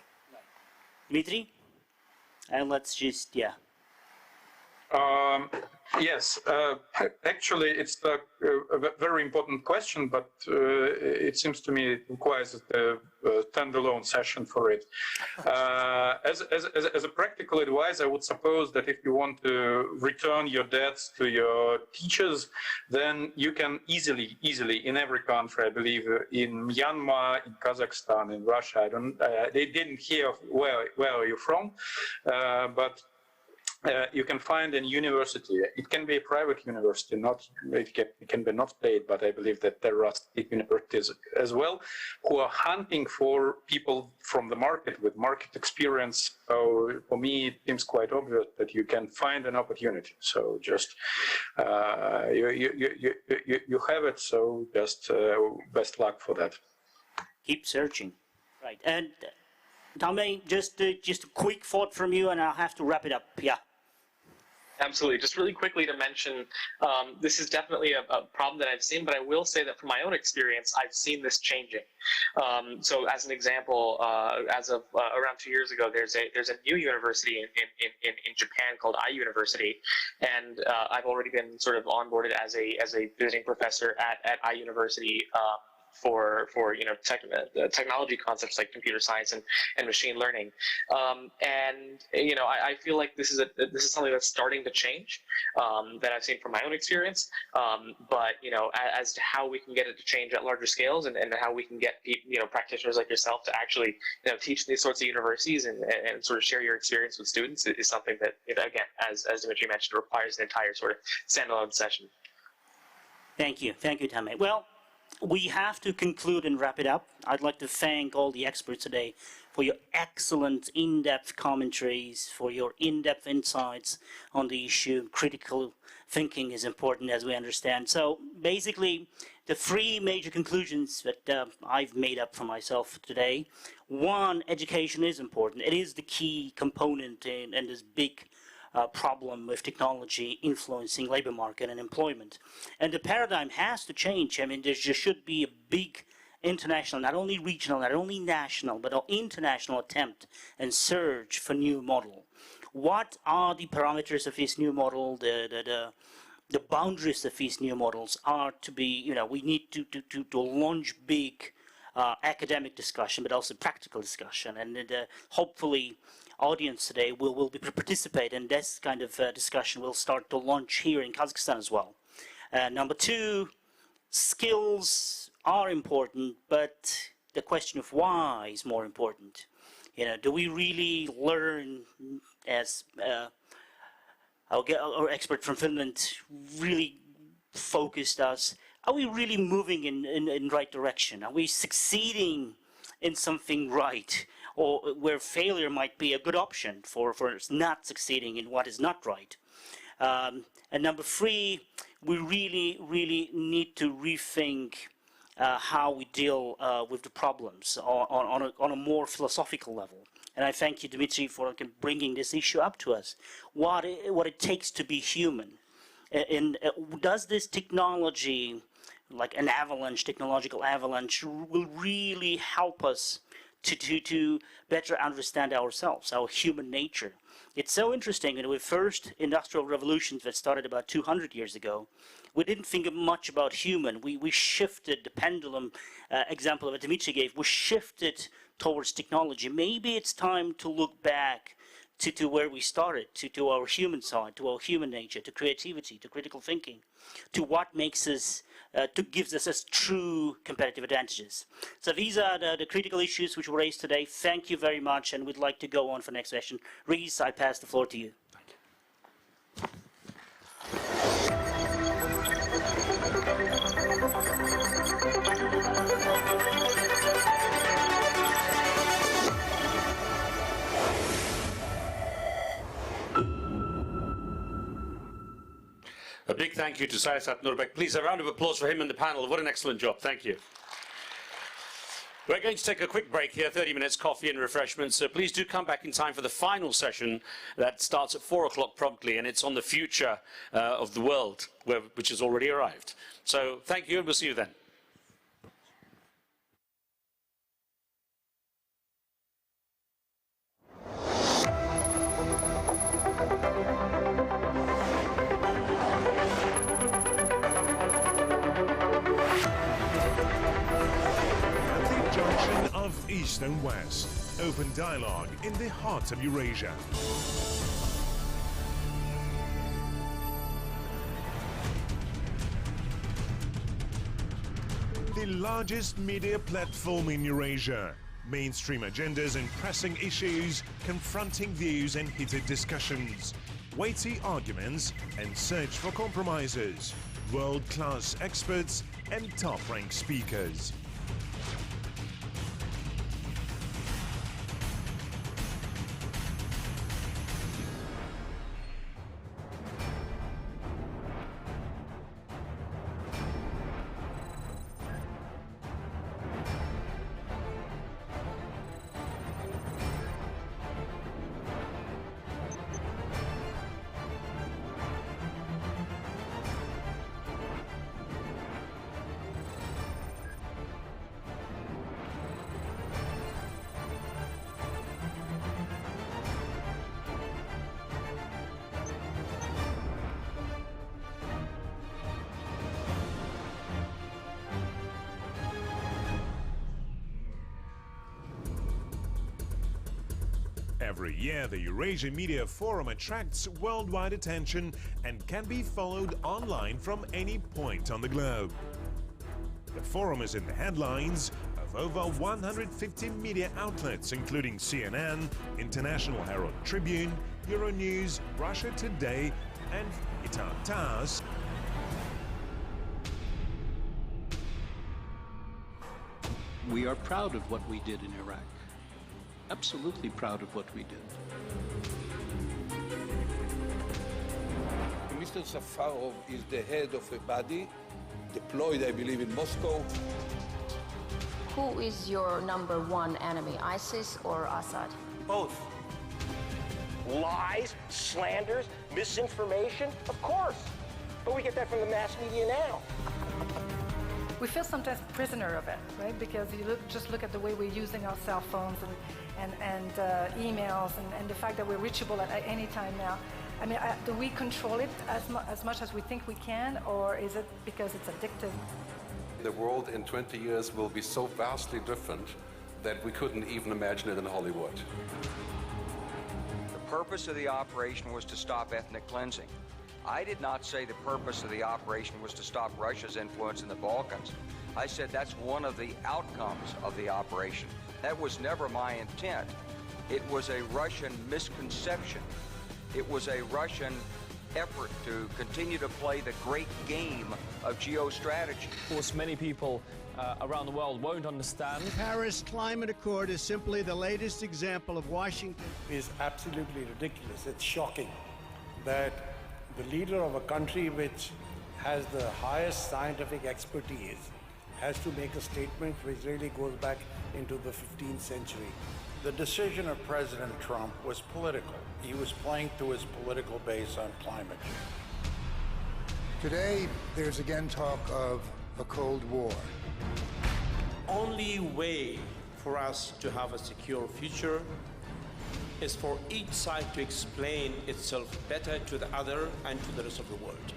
Dmitry? And let's just, Yes, actually it's a very important question, but it seems to me it requires a standalone session for it. As a practical advice, I would suppose that if you want to return your debts to your teachers, then you can easily in every country, I believe, in Myanmar, in Kazakhstan, in Russia, they didn't hear where are you from, but you can find a university. It can be a private university, it can be not paid, but I believe that there are state universities as well who are hunting for people from the market with market experience. So for me, it seems quite obvious that you can find an opportunity. So just you have it. So just best luck for that. Keep searching. Right, and Tame, just a quick thought from you, and I'll have to wrap it up. Yeah. Absolutely. Just really quickly to mention, this is definitely a problem that I've seen, but I will say that from my own experience, I've seen this changing. So as an example, as of around 2 years ago, there's a new university in Japan called I University, and I've already been sort of onboarded as a visiting professor at I University. For technology concepts like computer science and machine learning, and I feel like this is something that's starting to change, that I've seen from my own experience. But as to how we can get it to change at larger scales, and how we can get practitioners like yourself to actually teach these sorts of universities and sort of share your experience with students is something that again, as Dmitry mentioned, requires an entire sort of standalone session. Thank you, Tame. Well, we have to conclude and wrap it up. I'd like to thank all the experts today for your excellent in-depth commentaries, for your in-depth insights on the issue. Critical thinking is important, as we understand. So basically, the three major conclusions that I've made up for myself today. One, education is important. It is the key component in this big problem with technology influencing labor market and employment. And the paradigm has to change. I mean, there just should be a big international, not only regional, not only national, but an international attempt and search for new model. What are the parameters of this new model? The boundaries of these new models are to be, we need to launch big academic discussion, but also practical discussion. And hopefully, audience today will participate in this kind of discussion. We'll start to launch here in Kazakhstan as well. Number two, skills are important, but the question of why is more important. Do we really learn, as our expert from Finland really focused us, are we really moving in right direction? Are we succeeding in something right? Or where failure might be a good option for not succeeding in what is not right? And number three, we really need to rethink how we deal with the problems on a more philosophical level. And I thank you, Dmitry, for bringing this issue up to us. What it takes to be human. And does this technology, like an avalanche, technological avalanche, will really help us to better understand ourselves, our human nature? It's so interesting. The first industrial revolutions that started about 200 years ago, we didn't think much about human. We shifted the pendulum, example that Dmitry gave, we shifted towards technology. Maybe it's time to look back to where we started, to our human side, to our human nature, to creativity, to critical thinking, to what makes us, gives us true competitive advantages. So these are the critical issues which were raised today. Thank you very much, and we'd like to go on for the next session. Rees, I pass the floor to you. A big thank you to Sayasat Nurbek. Please, a round of applause for him and the panel. What an excellent job. Thank you. We're going to take a quick break here, 30 minutes coffee and refreshments. So please do come back in time for the final session that starts at 4 o'clock promptly, and it's on the future of the world, which has already arrived. So thank you, and we'll see you then. Of East and West. Open dialogue in the heart of Eurasia. The largest media platform in Eurasia. Mainstream agendas and pressing issues, confronting views and heated discussions. Weighty arguments and search for compromises. World-class experts and top-ranked speakers. Every year, the Eurasian Media Forum attracts worldwide attention and can be followed online from any point on the globe. The forum is in the headlines of over 150 media outlets, including CNN, International Herald Tribune, Euronews, Russia Today, and Itar Taz. We are proud of what we did in Iraq. Absolutely proud of what we did. Mr. Safarov is the head of a body deployed, I believe, in Moscow. Who is your number one enemy, ISIS or Assad? Both. Lies, slanders, misinformation, of course. But we get that from the mass media now. We feel sometimes prisoner of it, right? Because you just look at the way we're using our cell phones and emails and the fact that we're reachable at any time now. I mean, do we control it as much as we think we can, or is it because it's addictive? The world in 20 years will be so vastly different that we couldn't even imagine it in Hollywood. The purpose of the operation was to stop ethnic cleansing. I did not say the purpose of the operation was to stop Russia's influence in the Balkans. I said that's one of the outcomes of the operation. That was never my intent. It was a Russian misconception. It was a Russian effort to continue to play the great game of geostrategy. Of course, many people around the world won't understand. The Paris Climate Accord is simply the latest example of Washington. It's absolutely ridiculous. It's shocking that the leader of a country which has the highest scientific expertise has to make a statement which really goes back into the 15th century. The decision of President Trump was political. He was playing to his political base on climate change. Today, there's again talk of a Cold War. Only way for us to have a secure future is for each side to explain itself better to the other and to the rest of the world.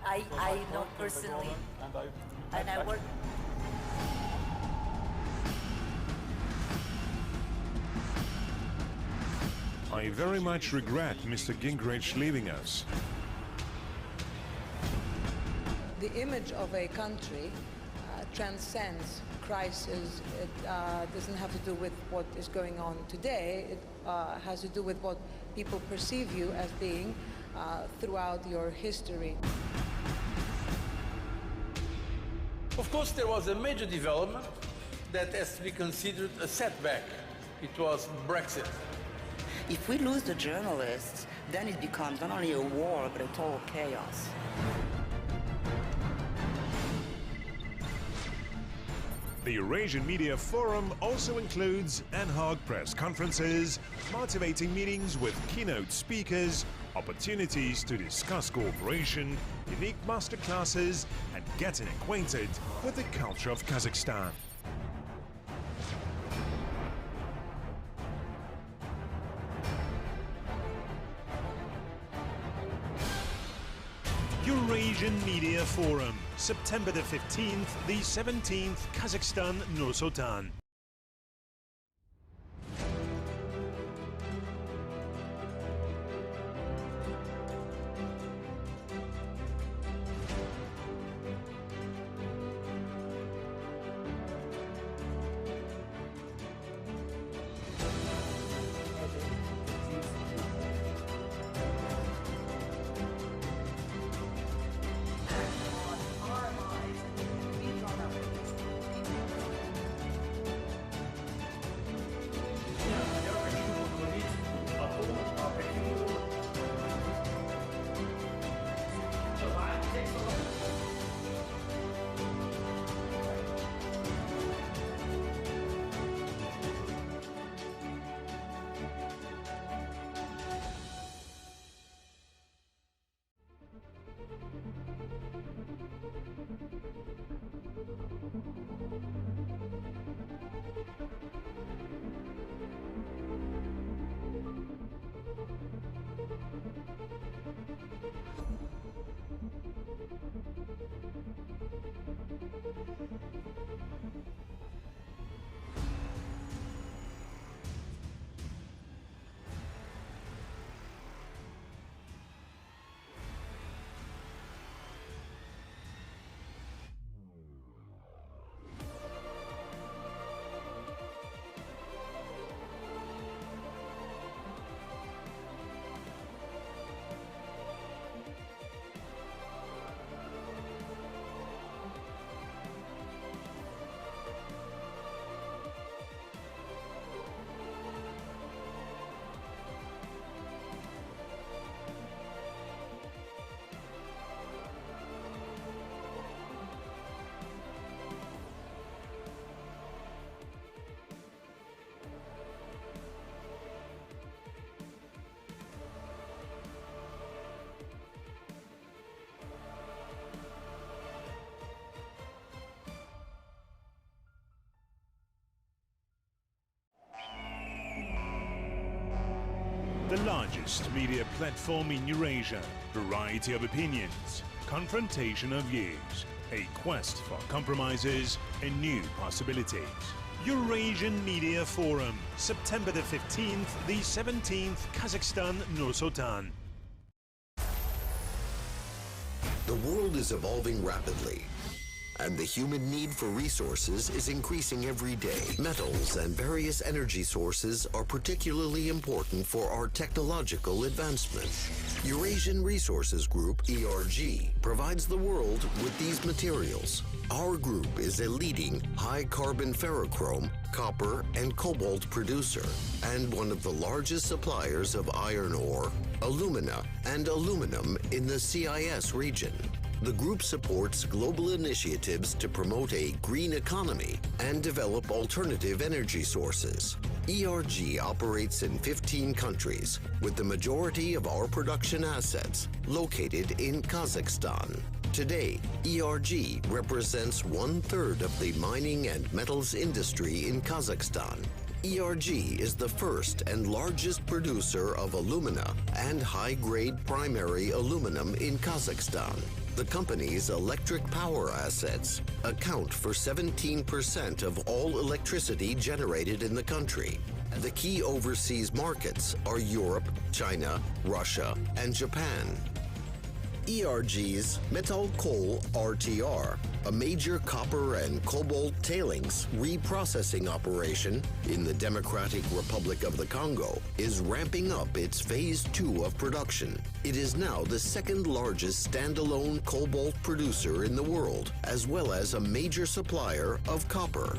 I know personally, and I work. I very much regret Mr. Gingrich leaving us. The image of a country transcends crisis. It doesn't have to do with what is going on today. It has to do with what people perceive you as being throughout your history. Of course, there was a major development that has to be considered a setback. It was Brexit. If we lose the journalists, then it becomes not only a war, but a total chaos. The Eurasian Media Forum also includes ad hoc press conferences, motivating meetings with keynote speakers, opportunities to discuss cooperation, unique masterclasses, and getting acquainted with the culture of Kazakhstan. Eurasian Media Forum, September the 15th, the 17th, Kazakhstan, Nur-Sultan. The largest media platform in Eurasia, variety of opinions, confrontation of views, a quest for compromises and new possibilities. Eurasian Media Forum, September the 15th, the 17th, Kazakhstan, Nur-Sultan. The world is evolving rapidly, and the human need for resources is increasing every day. Metals and various energy sources are particularly important for our technological advancement. Eurasian Resources Group, ERG, provides the world with these materials. Our group is a leading high-carbon ferrochrome, copper, and cobalt producer, and one of the largest suppliers of iron ore, alumina, and aluminum in the CIS region. The group supports global initiatives to promote a green economy and develop alternative energy sources. ERG operates in 15 countries, with the majority of our production assets located in Kazakhstan. Today, ERG represents 1/3 of the mining and metals industry in Kazakhstan. ERG is the first and largest producer of alumina and high-grade primary aluminum in Kazakhstan. The company's electric power assets account for 17% of all electricity generated in the country. The key overseas markets are Europe, China, Russia, and Japan. ERG's Metal Coal RTR, a major copper and cobalt tailings reprocessing operation in the Democratic Republic of the Congo, is ramping up its phase 2 of production. It is now the second largest standalone cobalt producer in the world, as well as a major supplier of copper.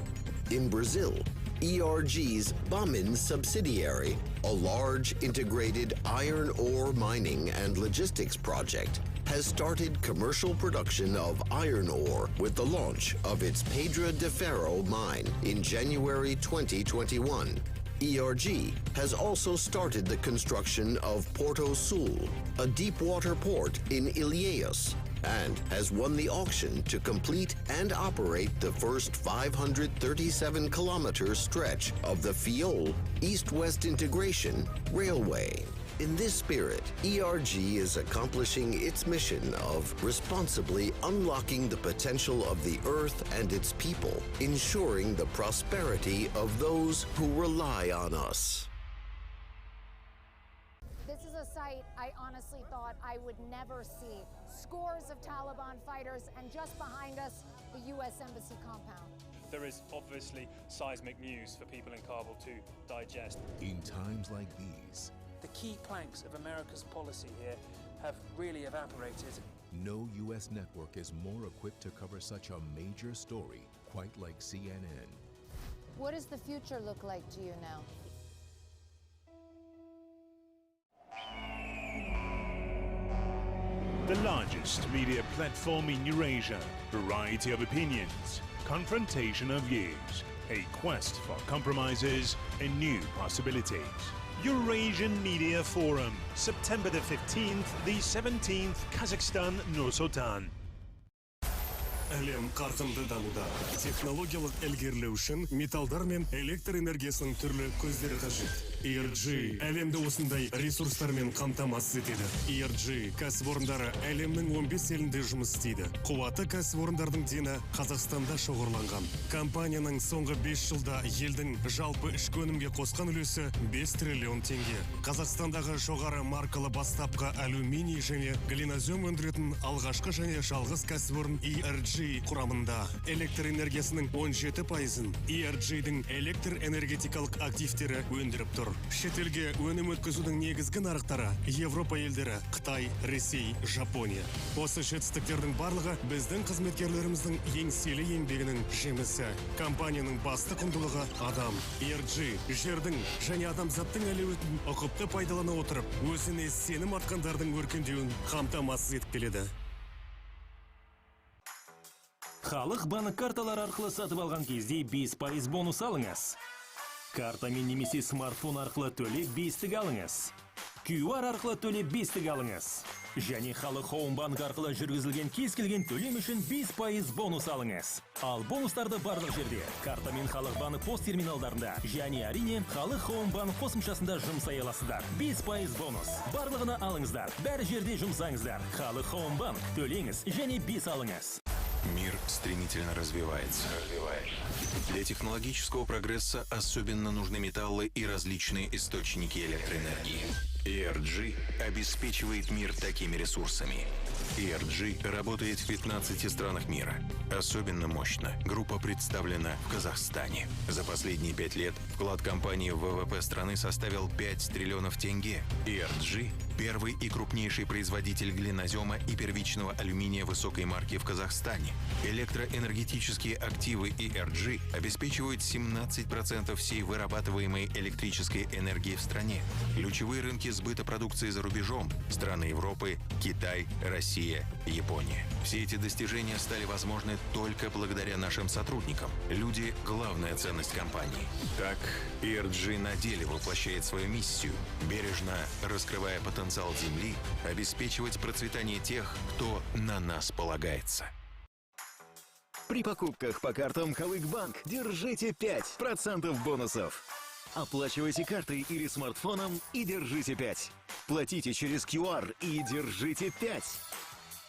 In Brazil, ERG's Bamin subsidiary, a large integrated iron ore mining and logistics project, has started commercial production of iron ore with the launch of its Pedra de Ferro mine in January 2021. ERG has also started the construction of Porto Sul, a deep-water port in Ilhéus, and has won the auction to complete and operate the first 537-kilometer stretch of the Fiol East-West Integration Railway. In this spirit, ERG is accomplishing its mission of responsibly unlocking the potential of the Earth and its people, ensuring the prosperity of those who rely on us. This is a sight I honestly thought I would never see. Scores of Taliban fighters, and just behind us, the U.S. Embassy compound. There is obviously seismic news for people in Kabul to digest. In times like these, the key planks of America's policy here have really evaporated. No U.S. network is more equipped to cover such a major story, quite like CNN. What does the future look like to you now? The largest media platform in Eurasia, variety of opinions, confrontation of views, a quest for compromises and new possibilities. Eurasian Media Forum, September the 15th, the 17th, Kazakhstan, Nur-Sultan. Әлем қарқынды дамуда. Технологиялық ілгерілеу үшін металдар мен электр энергиясының түрлі көздері қажет. ERG әлемді осындай ресурстармен қамтамасыз етеді. ERG кәсіпорындары әлемнің 15 елінде жұмыс істейді. Қуаты кәсіпорындардың дені Қазақстанда шоғырланған. Компанияның соңғы 5 жылда елдің жалпы ішкі өнімге қосқан үлесі 5 триллион теңге. Қазақстандағы жоғары маркалы бастапқы алюминий және глинозем өндіретін алғашқы және жалғыз кәсіпорын ERG құрамында. Электр энергиясының 17%-ын ERG-дің электр энергетикалық активтері өндіріп тұр. Шетелге өнім өткізудің негізгі нарықтары Европа елдері, Қытай, Ресей, Жапония. Осы жетістіктердің барлығы біздің қызметкерлеріміздің еңселі еңбегінің жемісі. Компанияның басты құндылығы адам. ERG жердің және адамзаттың әлеуетін ұқыпты пайдалана отырып, өзіне сенім артқандардың өркендеуін қамтамасыз етіп келеді. Халық банк карталар арқылы сатып алған кезде 5% бонус алыңыз. Картамен немесе смартфон арқылы төлеп 5 алыңыз. QR арқылы төлеп 5 алыңыз. Және Халық банк арқылы жүргізілген кез келген төлем үшін 5% бонус алыңыз. Ал бонустарды барлық жерде картамен Халық банк пост терминалдарында және әрине Халық банк қосымшасында жұмсай аласыздар. 5% бонус. Барлығына алыңыздар. Бәр жерде жұмсаңыздар. Халық банк төлеңіз және 5 алыңыз. Мир стремительно развивается. Для технологического прогресса особенно нужны металлы и различные источники электроэнергии. ENG обеспечивает мир такими ресурсами. ENG работает в 15 странах мира. Особенно мощно группа представлена в Казахстане. За последние 5 лет вклад компании в ВВП страны составил 5 триллионов тенге. ENG – первый и крупнейший производитель глинозема и первичного алюминия высокой марки в Казахстане. Электроэнергетические активы ENG обеспечивают 17% всей вырабатываемой электрической энергии в стране. Ключевые рынки сбыта продукции за рубежом – страны Европы, Китай, Россия, Япония. Все эти достижения стали возможны только благодаря нашим сотрудникам. Люди – главная ценность компании. Так, ENG на деле воплощает свою миссию, бережно раскрывая потенциал Земли, обеспечивать процветание тех, кто на нас полагается. При покупках по картам Халык-Банк держите 5% бонусов. Оплачивайте картой или смартфоном и держите 5. Платите через QR и держите 5.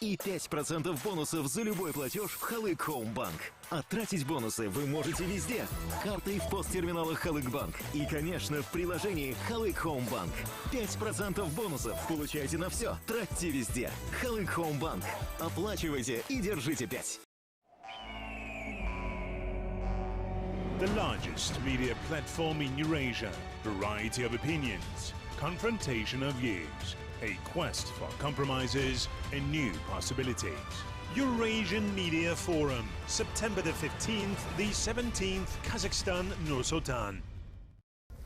И 5% бонусов за любой платеж в Халык Хоумбанк. А тратить бонусы вы можете везде. Картой в посттерминалах Халык-Банк. И, конечно, в приложении Халык Хоумбанк. 5% бонусов получайте на все. Тратьте везде. Халык Хоумбанк. Оплачивайте и держите 5. The largest media platform in Eurasia. Variety of opinions. Confrontation of views. A quest for compromises and new possibilities. Eurasian Media Forum, September the 15th, the 17th, Kazakhstan, Nur-Sultan.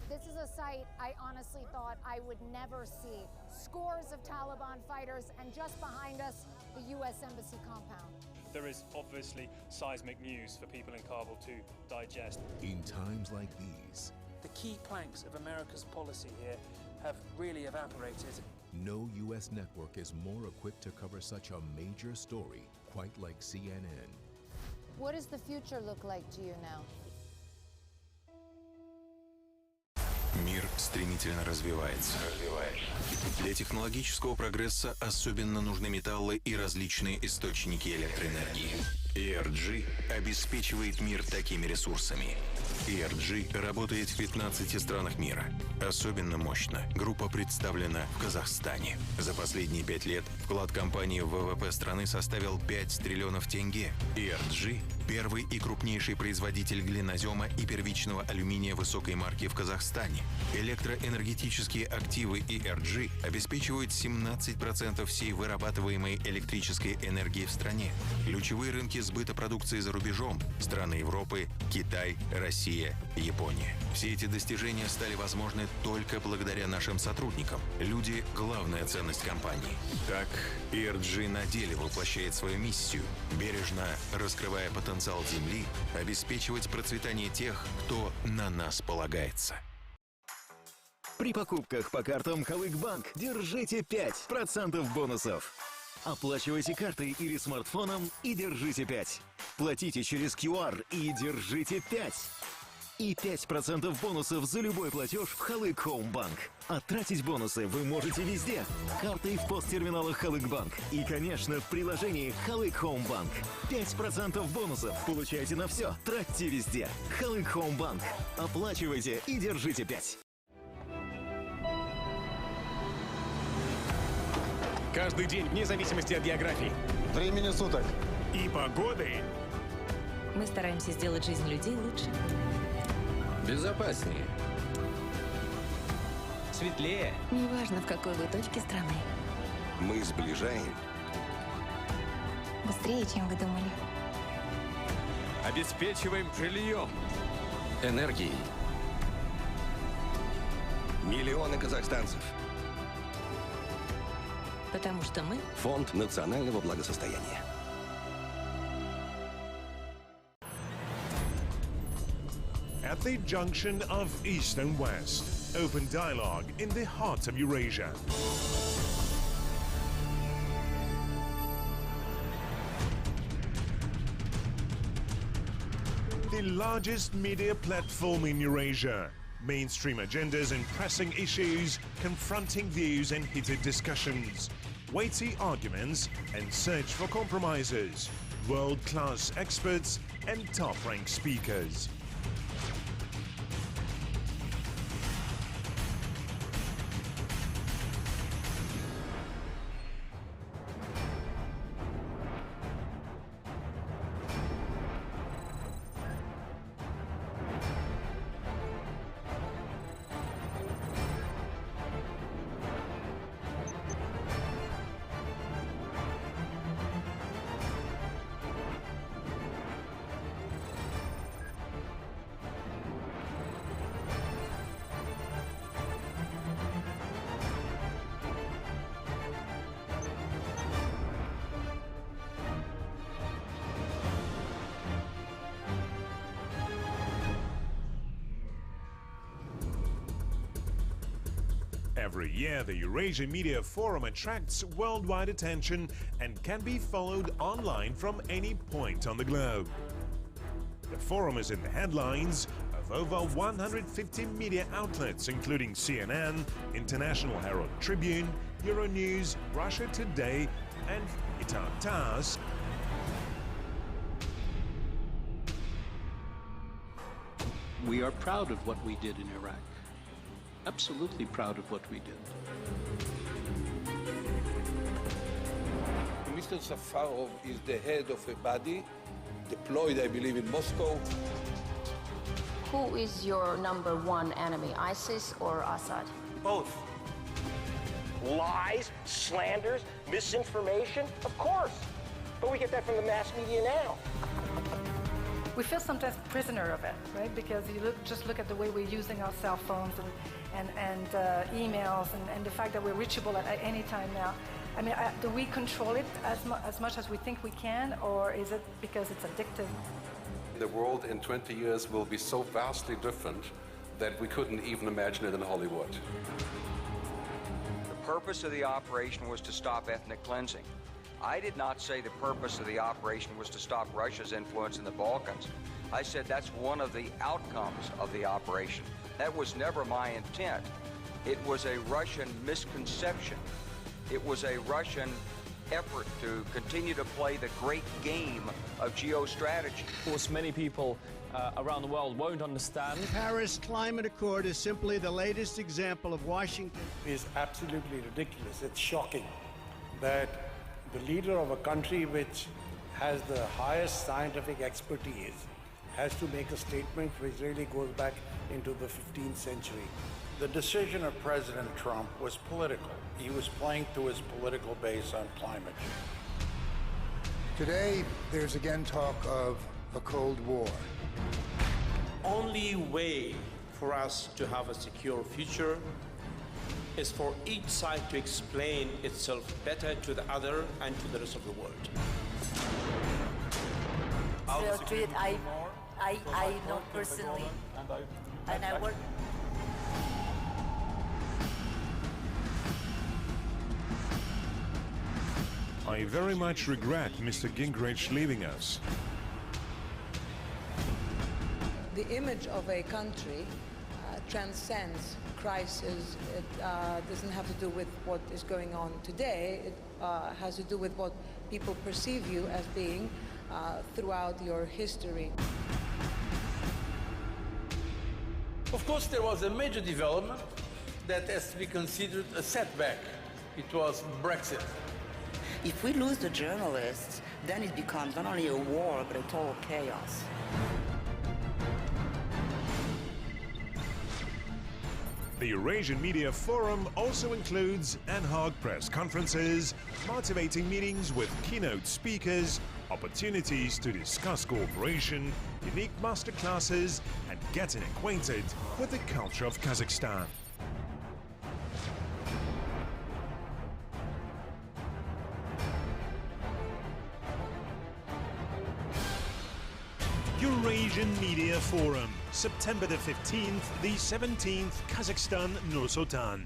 This is a sight I honestly thought I would never see. Scores of Taliban fighters, and just behind us, the U.S. Embassy compound. There is obviously seismic news for people in Kabul to digest. In times like these, the key planks of America's policy here have really evaporated. No U.S. network is more equipped to cover such a major story, quite like CNN. What does the future look like to you now? Мир стремительно развивается. Для технологического прогресса особенно нужны металлы и различные источники электроэнергии. ENG обеспечивает мир такими ресурсами. ENG работает в 15 странах мира. Особенно мощно группа представлена в Казахстане. За последние 5 лет вклад компании в ВВП страны составил 5 триллионов тенге. ENG – первый и крупнейший производитель глинозема и первичного алюминия высокой марки в Казахстане. Электроэнергетические активы ENG обеспечивают 17% всей вырабатываемой электрической энергии в стране. Ключевые рынки сбыта продукции за рубежом – страны Европы, Китай, Россия, Япония. Все эти достижения стали возможны только благодаря нашим сотрудникам. Люди – главная ценность компании. Так, ENG на деле воплощает свою миссию, бережно раскрывая потенциал Земли, обеспечивать процветание тех, кто на нас полагается. При покупках по картам Халык-Банк держите 5% бонусов. Оплачивайте картой или смартфоном и держите 5. Платите через QR и держите 5. И 5% бонусов за любой платеж в Халык Хоумбанк. А тратить бонусы вы можете везде. Картой в посттерминалах Халык-Банк. И, конечно, в приложении Халык Хоумбанк. 5% бонусов получайте на все. Тратьте везде. Халык Хоумбанк. Оплачивайте и держите 5. Каждый день, вне зависимости от географии, времени суток и погоды. Мы стараемся сделать жизнь людей лучше. Безопаснее. Светлее. Неважно, в какой вы точке страны. Мы сближаем. Быстрее, чем вы думали. Обеспечиваем жильем. Энергией. Миллионы казахстанцев. Потому что мы – Фонд национального благосостояния. At the junction of East and West, open dialogue in the heart of Eurasia. The largest media platform in Eurasia. Mainstream agendas and pressing issues, confronting views and heated discussions. weighty arguments and search for compromises, world-class experts and top-ranked speakers. Every year, the Eurasian Media Forum attracts worldwide attention and can be followed online from any point on the globe. The forum is in the headlines of over 150 media outlets, including CNN, International Herald Tribune, Euronews, Russia Today, and Itar TASS. We are proud of what we did in Iraq. Absolutely proud of what we did. Mr. Safarov is the head of a body deployed, I believe, in Moscow. Who is your number one enemy, ISIS or Assad? Both. Lies, slanders, misinformation, of course. But we get that from the mass media now. We feel sometimes prisoner of it, right? Because you just look at the way we're using our cell phones and emails and the fact that we're reachable at any time now. I mean, do we control it as much as we think we can, or is it because it's addictive? The world in 20 years will be so vastly different that we couldn't even imagine it in Hollywood. The purpose of the operation was to stop ethnic cleansing. I did not say the purpose of the operation was to stop Russia's influence in the Balkans. I said that's one of the outcomes of the operation. That was never my intent. It was a Russian misconception. It was a Russian effort to continue to play the great game of geostrategy. Of course, many people around the world won't understand. The Paris Climate Accord is simply the latest example of Washington. It's absolutely ridiculous. It's shocking that the leader of a country which has the highest scientific expertise has to make a statement which really goes back into the 15th century. The decision of President Trump was political. He was playing to his political base on climate change. Today, there's again talk of a Cold War. Only way for us to have a secure future is for each side to explain itself better to the other and to the rest of the world. I know personally, and I work. I very much regret Mr. Gingrich leaving us. The image of a country transcends crisis. It doesn't have to do with what is going on today. It has to do with what people perceive you as being throughout your history. Of course, there was a major development that has to be considered a setback. It was Brexit. If we lose the journalists, then it becomes not only a war, but a total chaos. The Eurasian Media Forum also includes ad hoc press conferences, motivating meetings with keynote speakers, opportunities to discuss cooperation, unique masterclasses, and getting acquainted with the culture of Kazakhstan. Eurasian Media Forum, September the 15th, the 17th, Kazakhstan, Nur-Sultan.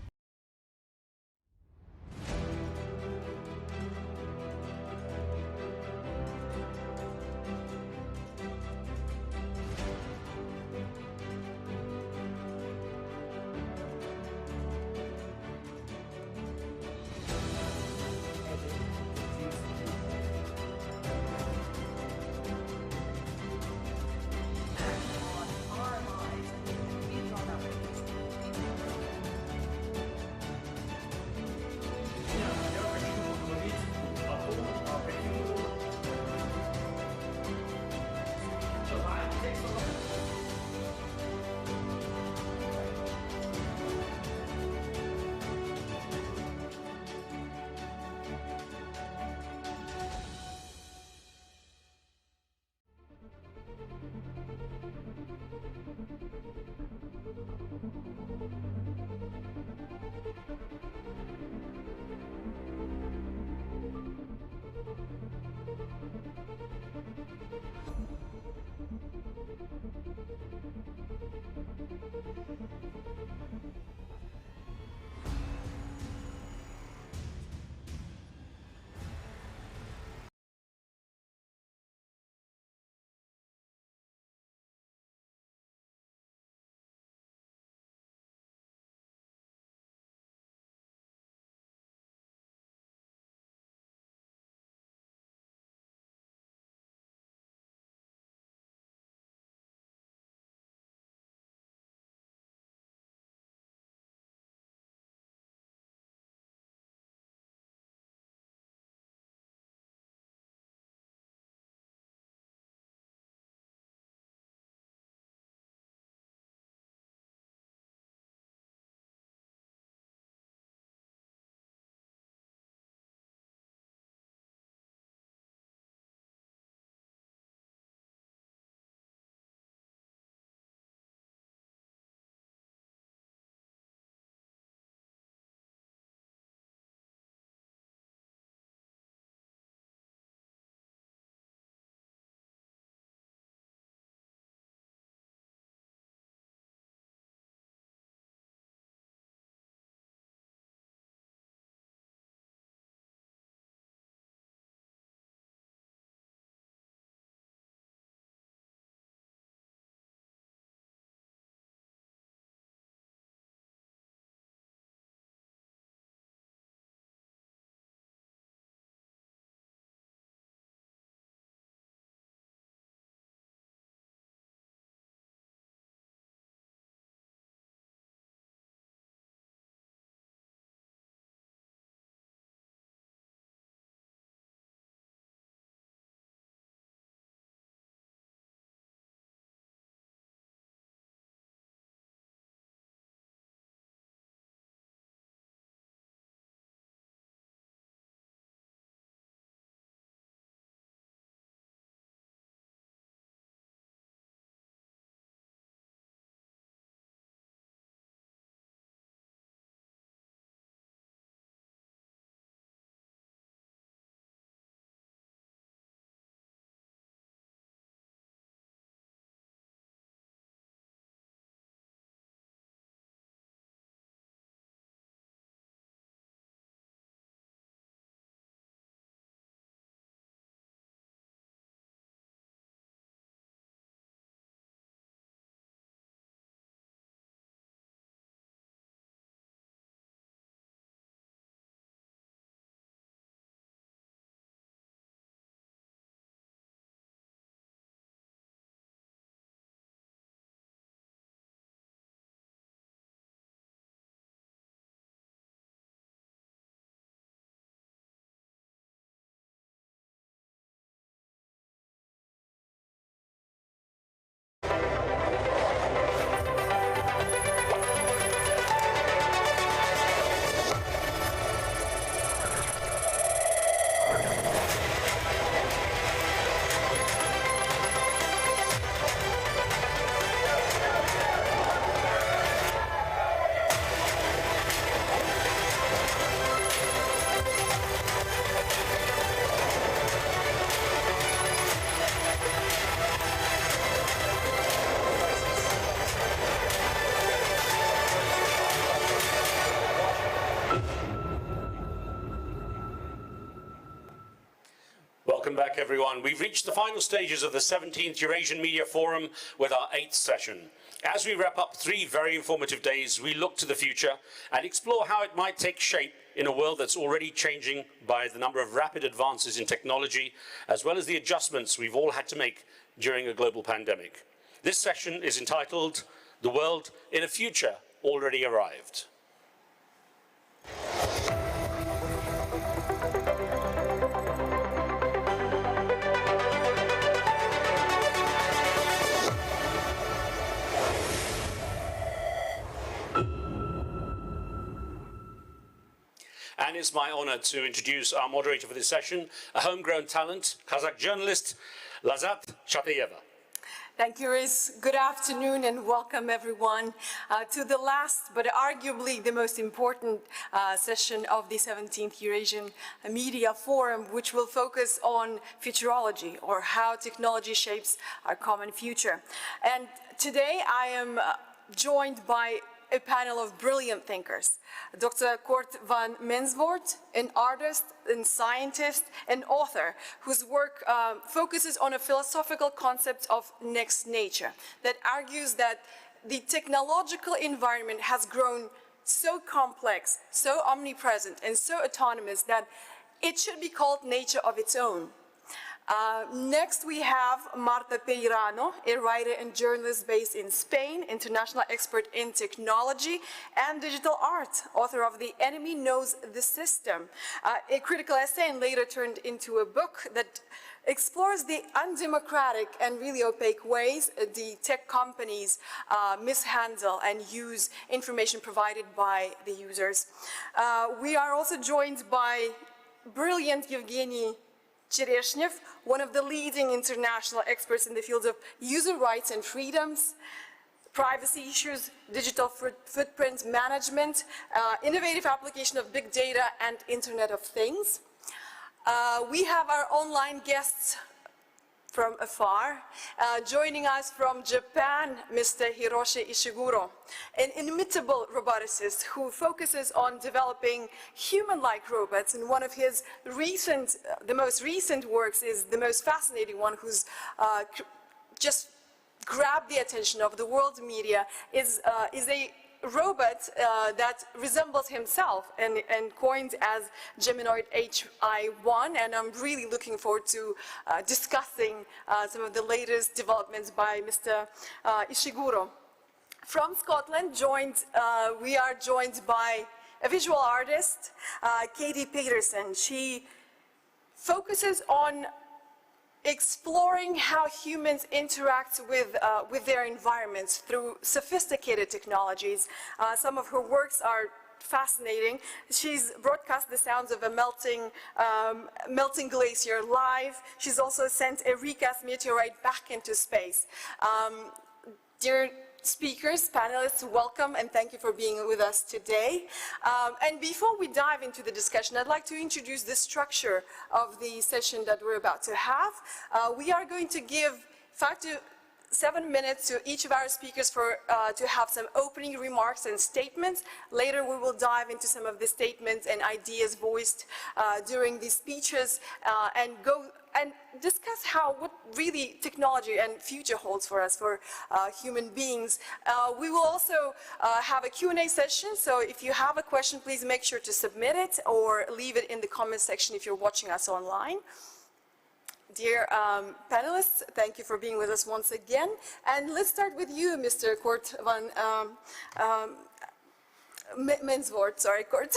Welcome back, everyone. We've reached the final stages of the 17th Eurasian Media Forum with our 8th session. As we wrap up 3 very informative days, we look to the future and explore how it might take shape in a world that's already changing by the number of rapid advances in technology, as well as the adjustments we've all had to make during a global pandemic. This session is entitled, "The World in a Future Already Arrived." And it's my honor to introduce our moderator for this session, a homegrown talent, Kazakh journalist, Lazat Chatayeva. Thank you, Riz. Good afternoon and welcome everyone to the last, but arguably the most important session of the 17th Eurasian Media Forum, which will focus on futurology, or how technology shapes our common future. And today I am joined by a panel of brilliant thinkers. Dr. Kort van Mensvoort, an artist and scientist and author whose work focuses on a philosophical concept of next nature that argues that the technological environment has grown so complex, so omnipresent, and so autonomous that it should be called nature of its own. Next, we have Marta Peirano, a writer and journalist based in Spain, international expert in technology and digital art, author of The Enemy Knows the System, a critical essay and later turned into a book that explores the undemocratic and really opaque ways the tech companies mishandle and use information provided by the users. We are also joined by brilliant Evgeny Chereshnev, one of the leading international experts in the fields of user rights and freedoms, privacy issues, digital footprint management, innovative application of big data and Internet of Things. We have our online guests from afar. Joining us from Japan, Mr. Hiroshi Ishiguro, an inimitable roboticist who focuses on developing human-like robots. And one of his the most recent works is the most fascinating one, who's just grabbed the attention of the world media, is a robot that resembles himself and coined as Geminoid HI1, and I'm really looking forward to discussing some of the latest developments by Mr. Ishiguro. From Scotland, we are joined by a visual artist, Katie Peterson. She focuses on exploring how humans interact with their environments through sophisticated technologies. Some of her works are fascinating. She's broadcast the sounds of a melting glacier live. She's also sent a recast meteorite back into space. Dear speakers, panelists, welcome and thank you for being with us today. And before we dive into the discussion, I'd like to introduce the structure of the session that we're about to have. We are going to give 5 to 7 minutes to each of our speakers to have some opening remarks and statements. Later we will dive into some of the statements and ideas voiced during these speeches and discuss what really technology and future holds for us, for human beings. We will also have a Q&A session, so if you have a question, please make sure to submit it or leave it in the comment section if you're watching us online. Dear panelists, thank you for being with us once again. And let's start with you, Mr. Kort van Mensvoort. Sorry, Kort.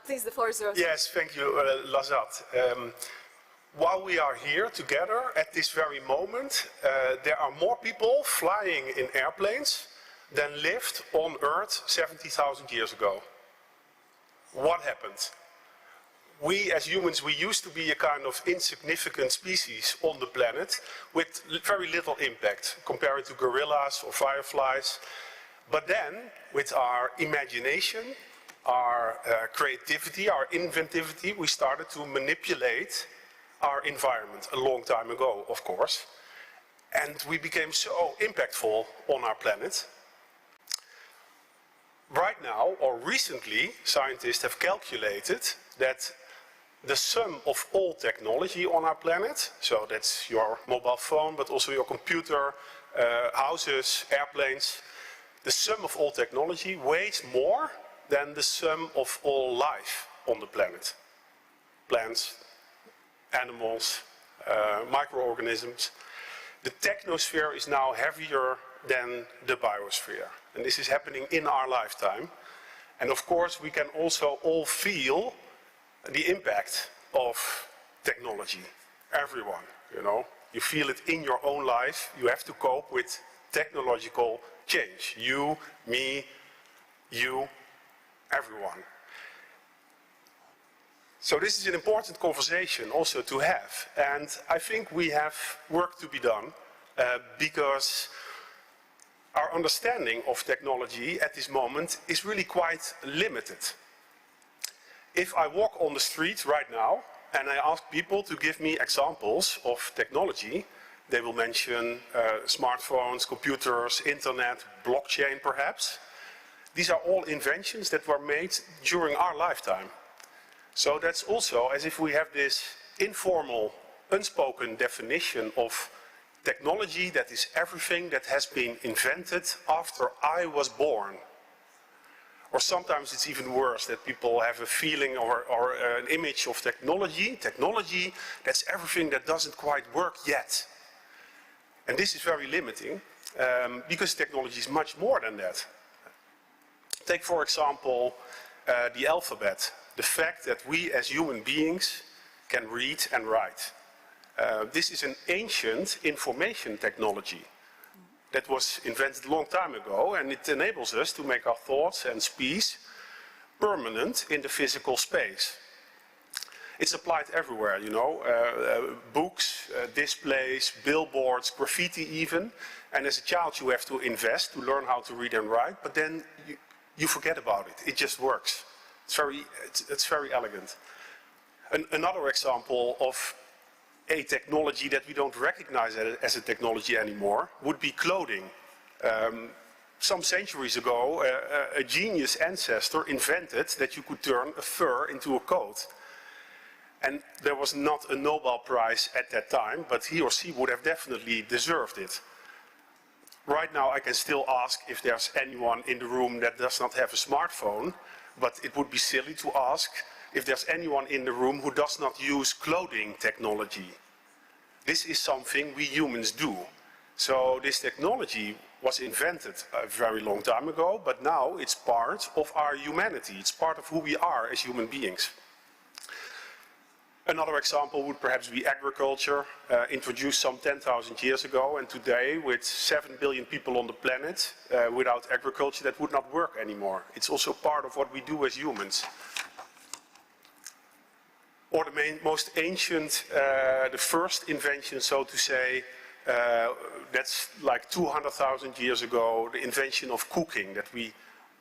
Please, the floor is yours. Yes, thank you, Lazat. While we are here together at this very moment, there are more people flying in airplanes than lived on Earth 70,000 years ago. What happened? we as humans, we used to be a kind of insignificant species on the planet with very little impact compared to gorillas or fireflies. But then, with our imagination, our creativity, our inventivity, we started to manipulate our environment a long time ago, of course. And we became so impactful on our planet. Right now, or recently, scientists have calculated that the sum of all technology on our planet, so that's your mobile phone, but also your computer, houses, airplanes, the sum of all technology weighs more than the sum of all life on the planet. Plants, animals, microorganisms. The technosphere is now heavier than the biosphere. And this is happening in our lifetime. And of course, we can also all feel the impact of technology. Everyone, you know. You feel it in your own life. You have to cope with technological change. You, me, you, everyone. So this is an important conversation also to have. And I think we have work to be done because our understanding of technology at this moment is really quite limited. If I walk on the street right now and I ask people to give me examples of technology, they will mention smartphones, computers, internet, blockchain perhaps. These are all inventions that were made during our lifetime. So that's also as if we have this informal, unspoken definition of technology that is everything that has been invented after I was born. Or sometimes it's even worse, that people have a feeling or an image of technology. Technology, that's everything that doesn't quite work yet. And this is very limiting, because technology is much more than that. Take, for example, the alphabet. The fact that we as human beings can read and write. This is an ancient information technology that was invented a long time ago, and it enables us to make our thoughts and speech permanent in the physical space. It's applied everywhere, you know, books, displays, billboards, graffiti even. And as a child you have to invest to learn how to read and write, but then you forget about it. It just works. It's very elegant. Another example of a technology that we don't recognize as a technology anymore would be clothing. Some centuries ago, a genius ancestor invented that you could turn a fur into a coat. And there was not a Nobel Prize at that time, but he or she would have definitely deserved it. Right now I can still ask if there's anyone in the room that does not have a smartphone, but it would be silly to ask if there's anyone in the room who does not use clothing technology. This is something we humans do. So this technology was invented a very long time ago, but now it's part of our humanity. It's part of who we are as human beings. Another example would perhaps be agriculture, introduced some 10,000 years ago, and today with 7 billion people on the planet, without agriculture that would not work anymore. It's also part of what we do as humans. Or the most ancient, the first invention, so to say, that's like 200,000 years ago, the invention of cooking, that we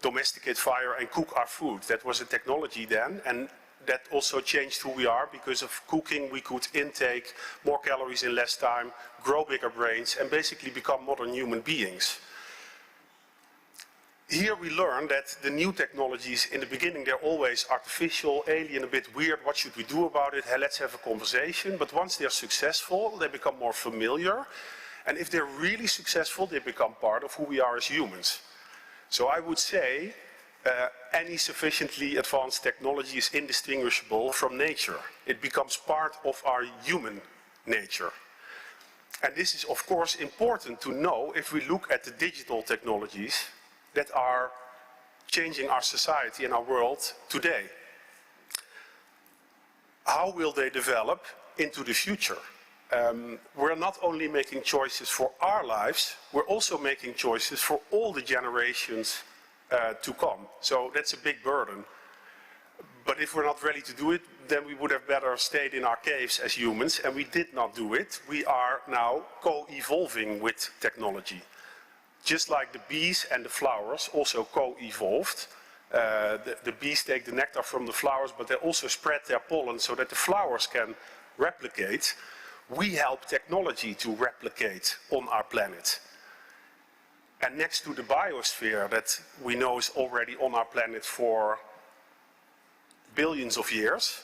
domesticate fire and cook our food. That was a technology then, and that also changed who we are. Because of cooking we could intake more calories in less time, grow bigger brains, and basically become modern human beings. Here we learn that the new technologies, in the beginning they're always artificial, alien, a bit weird. What should we do about it? Hey, let's have a conversation. But once they're successful, they become more familiar. And if they're really successful, they become part of who we are as humans. So I would say any sufficiently advanced technology is indistinguishable from nature. It becomes part of our human nature. And this is of course important to know if we look at the digital technologies that are changing our society and our world today. How will they develop into the future? We're not only making choices for our lives, we're also making choices for all the generations to come. So that's a big burden. But if we're not ready to do it, then we would have better stayed in our caves as humans, and we did not do it. We are now co-evolving with technology. Just like the bees and the flowers also co-evolved. The bees take the nectar from the flowers, but they also spread their pollen so that the flowers can replicate. We help technology to replicate on our planet. And next to the biosphere that we know is already on our planet for billions of years,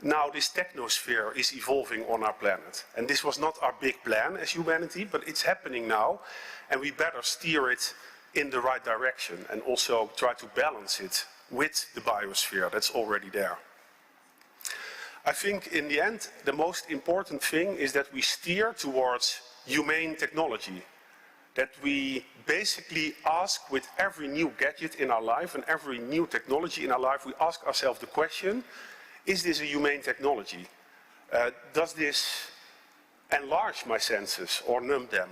now this technosphere is evolving on our planet. And this was not our big plan as humanity, but it's happening now, and we better steer it in the right direction and also try to balance it with the biosphere that's already there. I think in the end, the most important thing is that we steer towards humane technology. That we basically ask with every new gadget in our life and every new technology in our life, we ask ourselves the question, is this a humane technology? Does this enlarge my senses or numb them?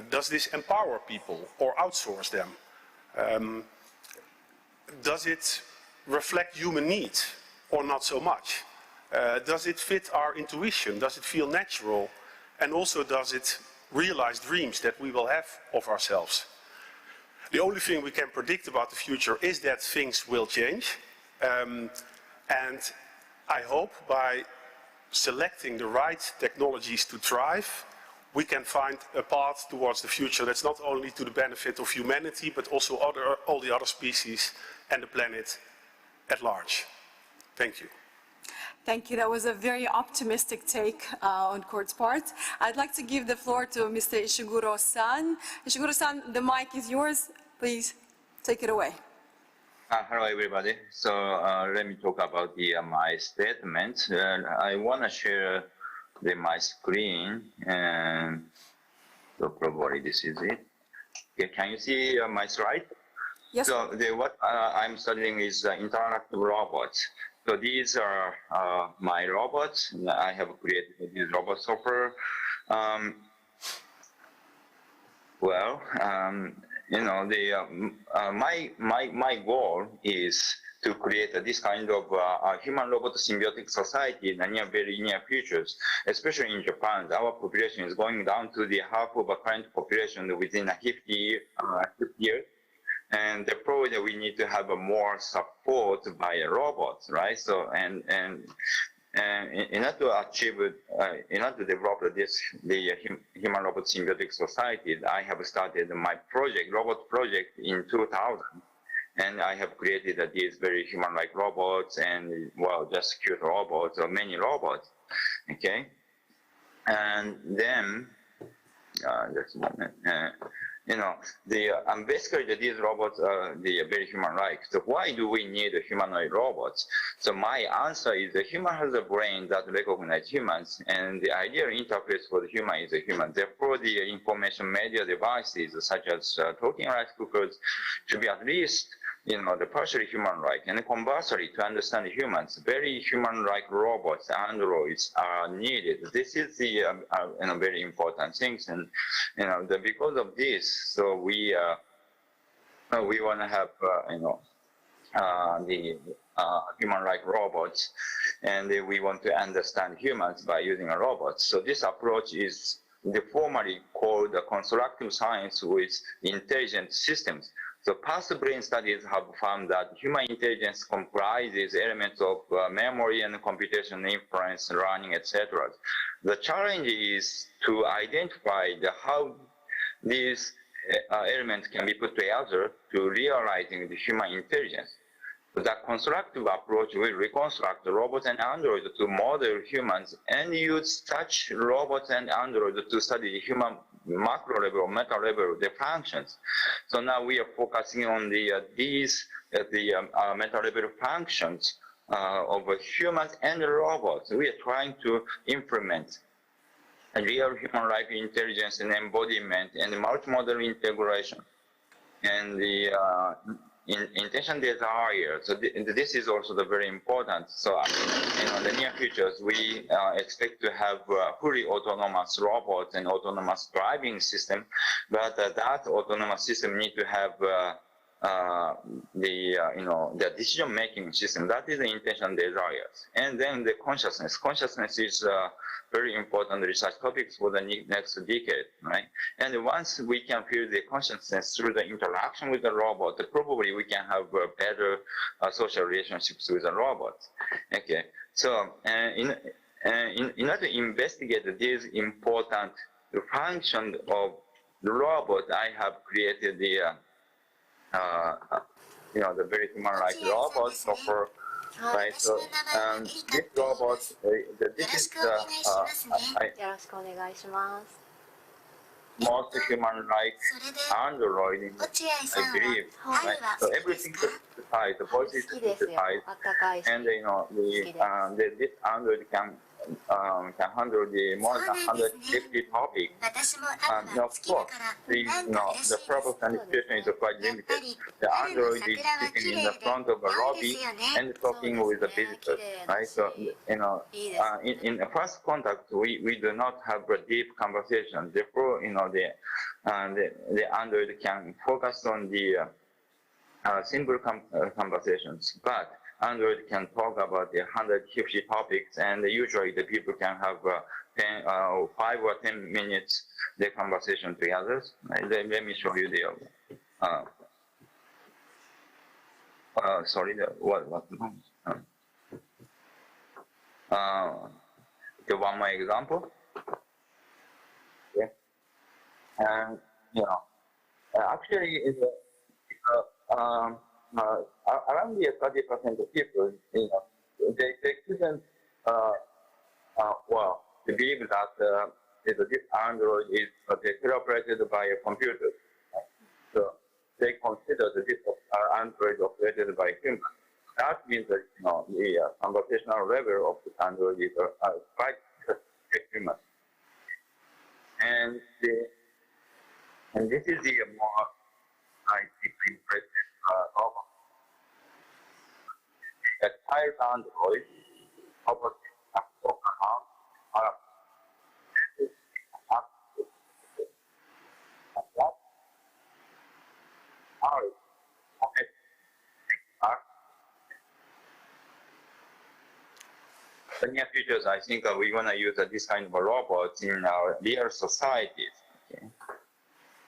Does this empower people or outsource them? Does it reflect human needs or not so much? Does it fit our intuition? Does it feel natural? And also does it realize dreams that we will have of ourselves? The only thing we can predict about the future is that things will change. And I hope by selecting the right technologies to thrive, we can find a path towards the future that's not only to the benefit of humanity, but also all the other species and the planet at large. Thank you. Thank you. That was a very optimistic take on Court's part. I'd like to give the floor to Mr. Ishiguro-san. Ishiguro-san, the mic is yours. Please take it away. Hello, everybody. So let me talk about my statement. I want to share my screen, and so probably this is it. Okay, can you see my slide? Yes. So what I'm studying is interactive robots. So these are my robots. I have created this robot software. You know, my goal is to create this kind of human-robot symbiotic society in the very near futures, especially in Japan. Our population is going down to the half of the current population within 50 years. And probably we need to have more support by robots, right? So, and in order to achieve, in order to develop the human-robot symbiotic society, I have started my project, robot project in 2000. And I have created these very human-like robots and, well, just cute robots or many robots, okay? And then, just a moment. You know, basically these robots are very human-like. So why do we need humanoid robots? So my answer is the human has a brain that recognizes humans, and the ideal interface for the human is a human. Therefore, the information media devices such as talking rice cookers should be at least, you know, the partially human-like. And conversely, to understand humans, very human-like robots, androids are needed. This is the you know, very important things. And you know, because of this, so we want to have you know, the human-like robots, and we want to understand humans by using a robot. So this approach is formally called constructive science with intelligent systems. So past brain studies have found that human intelligence comprises elements of memory and computation, inference, learning, etc. The challenge is to identify how these elements can be put together to realizing the human intelligence. The constructive approach will reconstruct the robots and androids to model humans and use such robots and androids to study human macro level or meta level the functions. So now we are focusing on these meta level functions of humans and robots. We are trying to implement a real human-like intelligence and embodiment and multimodal integration. And the intention desire. So this is also very important. So in the near futures, we expect to have fully autonomous robots and autonomous driving system, but that autonomous system need to have the decision-making system. That is the intention desires. And then the consciousness. Consciousness is very important research topics for the next decade, right? And once we can feel the consciousness through the interaction with the robot, probably we can have better social relationships with the robots. Okay, so in order to investigate these important functions of the robot, I have created the the very human-like robot for right. So this robot, this is most human-like android, I believe. Right? So everything is specified, the voice is specified, and this android can handle the more than 150 topics. Now, of course, the purpose and situation is quite limited. The android is sitting in the front of a lobby and talking with the visitors, right? So, in the first contact, we do not have a deep conversation. Therefore, the android can focus on the simple conversations, but Android can talk about the 150 topics, and usually the people can have 5 or 10 minutes the conversation together. Let me show you the. Sorry, what? The one more example. Yeah, and actually, around the 30% of people, they couldn't, they believe that this Android is operated by a computer. So they consider that this Android operated by humans. That means that the conversational level of the Android is quite human. And this is the more impressive of a child Android the near futures, I think we're going to use this kind of robots in our real societies. Okay?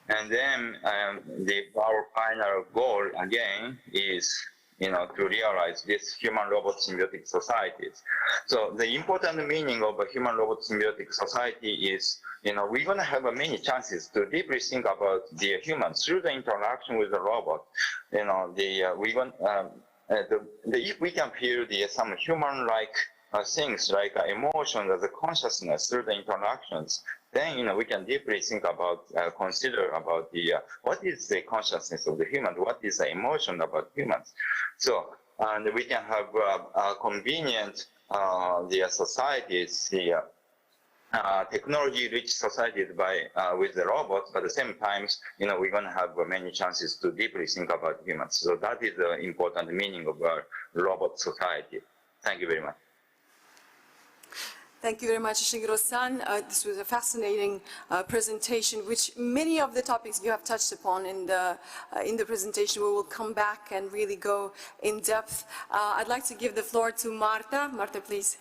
And then our final goal again is, to realize this human-robot symbiotic societies. So the important meaning of a human-robot symbiotic society is, we're going to have many chances to deeply think about the humans through the interaction with the robot. If we can feel some human-like things like emotions as a consciousness through the interactions, then we can deeply think about, consider about what is the consciousness of the human, what is the emotion about humans. So, and we can have convenient societies, technology-rich societies with the robots, but at the same time, we're going to have many chances to deeply think about humans. So that is the important meaning of our robot society. Thank you very much. Thank you very much, Ishiguro-san. This was a fascinating presentation, which many of the topics you have touched upon in the presentation. We will come back and really go in depth. I'd like to give the floor to Marta. Marta, please.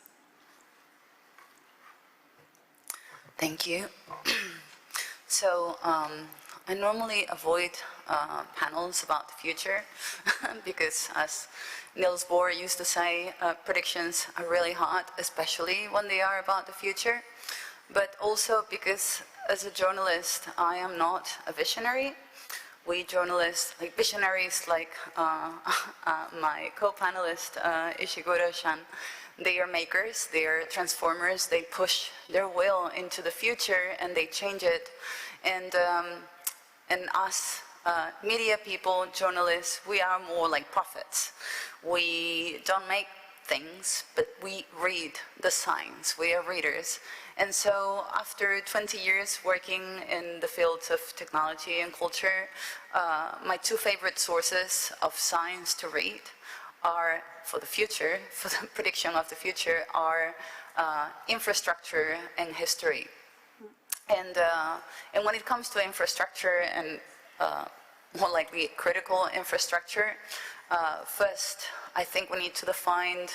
Thank you. So I normally avoid panels about the future because, as Niels Bohr used to say, predictions are really hard, especially when they are about the future. But also because, as a journalist, I am not a visionary. We journalists, like visionaries, like my co-panelist Ishiguro-san, they are makers, they are transformers, they push their will into the future and they change it. And us, media people, journalists, we are more like prophets. We don't make things, but we read the signs. We are readers. And so after 20 years working in the fields of technology and culture, my two favorite sources of science to read are, for the future, for the prediction of the future, are infrastructure and history. And when it comes to infrastructure and more likely critical infrastructure. First, I think we need to define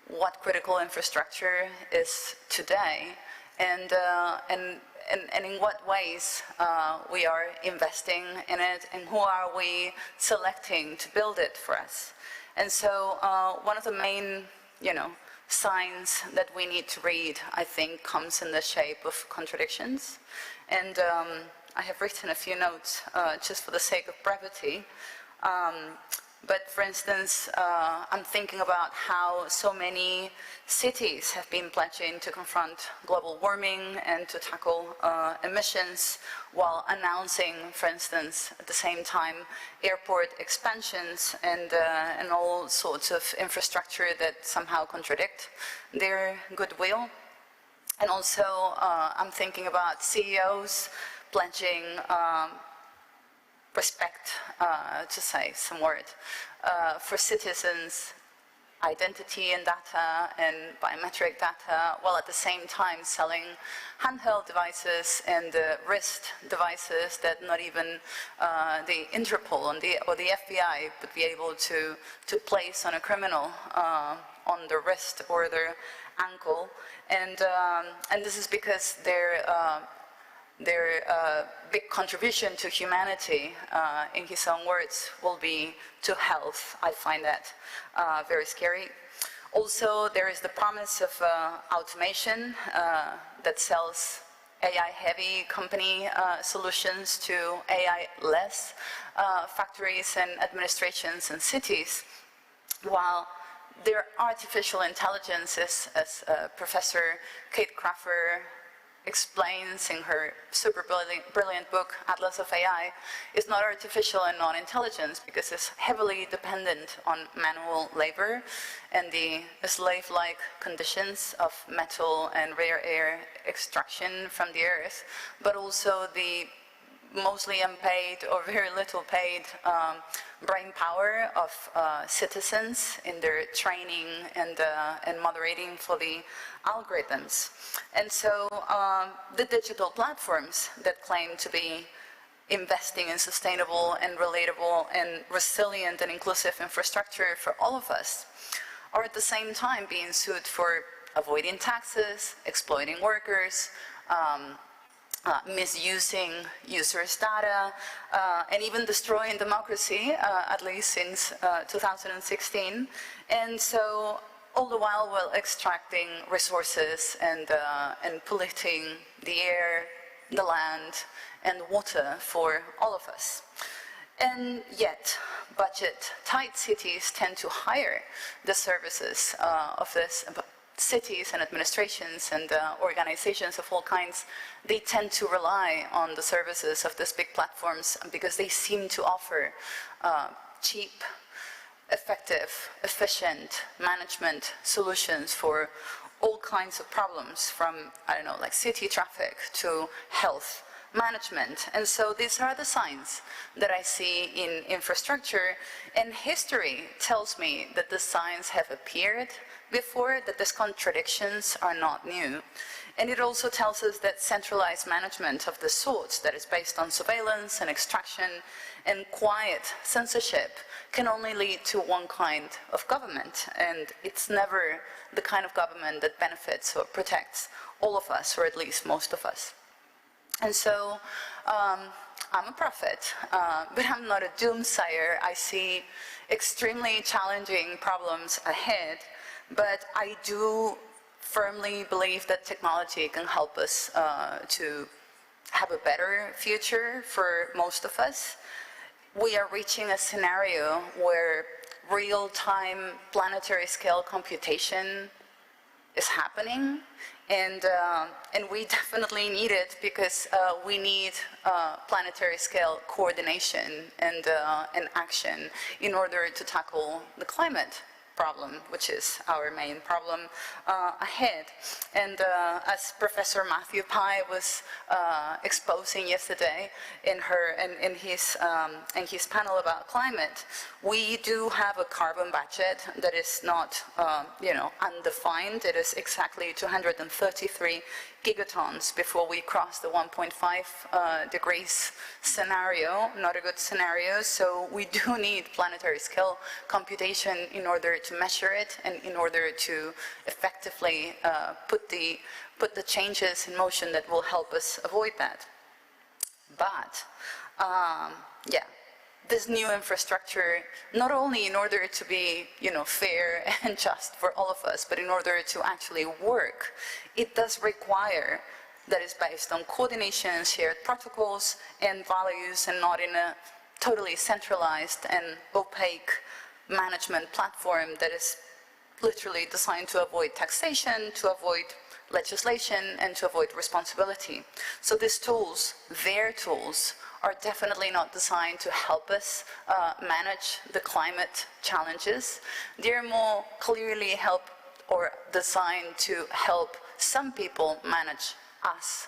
what critical infrastructure is today, and in what ways we are investing in it, and who are we selecting to build it for us. And so one of the main, signs that we need to read, I think, comes in the shape of contradictions. And I have written a few notes just for the sake of brevity. But for instance, I'm thinking about how so many cities have been pledging to confront global warming and to tackle emissions, while announcing, for instance, at the same time, airport expansions and all sorts of infrastructure that somehow contradict their goodwill. And also, I'm thinking about CEOs pledging respect, to say some word, for citizens' identity and data and biometric data, while at the same time selling handheld devices and wrist devices that not even the Interpol or the FBI would be able to place on a criminal on their wrist or their ankle. And this is because their big contribution to humanity, in his own words, will be to health. I find that very scary. Also, there is the promise of automation that sells AI-heavy company solutions to AI-less factories and administrations and cities, while their artificial intelligence, as Professor Kate Crawford explains in her super brilliant book, Atlas of AI, is not artificial and non-intelligence because it's heavily dependent on manual labor and the slave-like conditions of metal and rare air extraction from the earth, but also the mostly unpaid or very little paid brain power of citizens in their training and moderating for the algorithms. And so the digital platforms that claim to be investing in sustainable and relatable and resilient and inclusive infrastructure for all of us are at the same time being sued for avoiding taxes, exploiting workers, misusing users' data, and even destroying democracy, at least since 2016. And so all the while extracting resources and polluting the air, the land, and water for all of us. And yet, budget-tight cities tend to hire the services of this. Cities and administrations and organizations of all kinds, they tend to rely on the services of these big platforms because they seem to offer cheap, effective, efficient management solutions for all kinds of problems, from, like city traffic to health management. And so these are the signs that I see in infrastructure, and history tells me that the signs have appeared before, that these contradictions are not new. And it also tells us that centralized management of the sorts that is based on surveillance and extraction and quiet censorship can only lead to one kind of government, and it's never the kind of government that benefits or protects all of us, or at least most of us. And so I'm a prophet, but I'm not a doomsayer. I see extremely challenging problems ahead, but I do firmly believe that technology can help us to have a better future for most of us. We are reaching a scenario where real-time planetary scale computation is happening, and we definitely need it because we need planetary scale coordination and action in order to tackle the climate problem, which is our main problem ahead. And as Professor Matthew Pye was exposing yesterday in his panel about climate, we do have a carbon budget that is not undefined. It is exactly 233 gigatons before we cross the 1.5 degrees scenario, not a good scenario. So we do need planetary scale computation in order to measure it and in order to effectively put the changes in motion that will help us avoid that. But yeah, this new infrastructure, not only in order to be, fair and just for all of us, but in order to actually work, it does require that it's based on coordination, shared protocols and values, and not in a totally centralized and opaque management platform that is literally designed to avoid taxation, to avoid legislation, and to avoid responsibility. So these tools, their tools, are definitely not designed to help us manage the climate challenges. They're more clearly designed to help some people manage us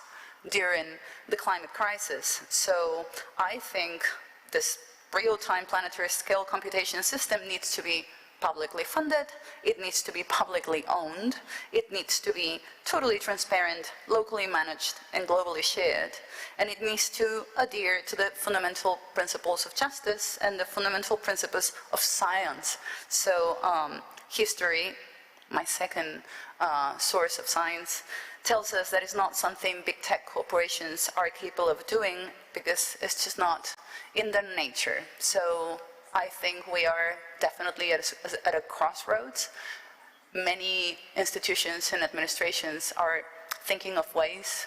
during the climate crisis. So I think this real-time planetary scale computation system needs to be publicly funded, it needs to be publicly owned, it needs to be totally transparent, locally managed, and globally shared, and it needs to adhere to the fundamental principles of justice and the fundamental principles of science. So history, my second source of science, tells us that it's not something big tech corporations are capable of doing because it's just not in their nature. So I think we are definitely at a crossroads. Many institutions and administrations are thinking of ways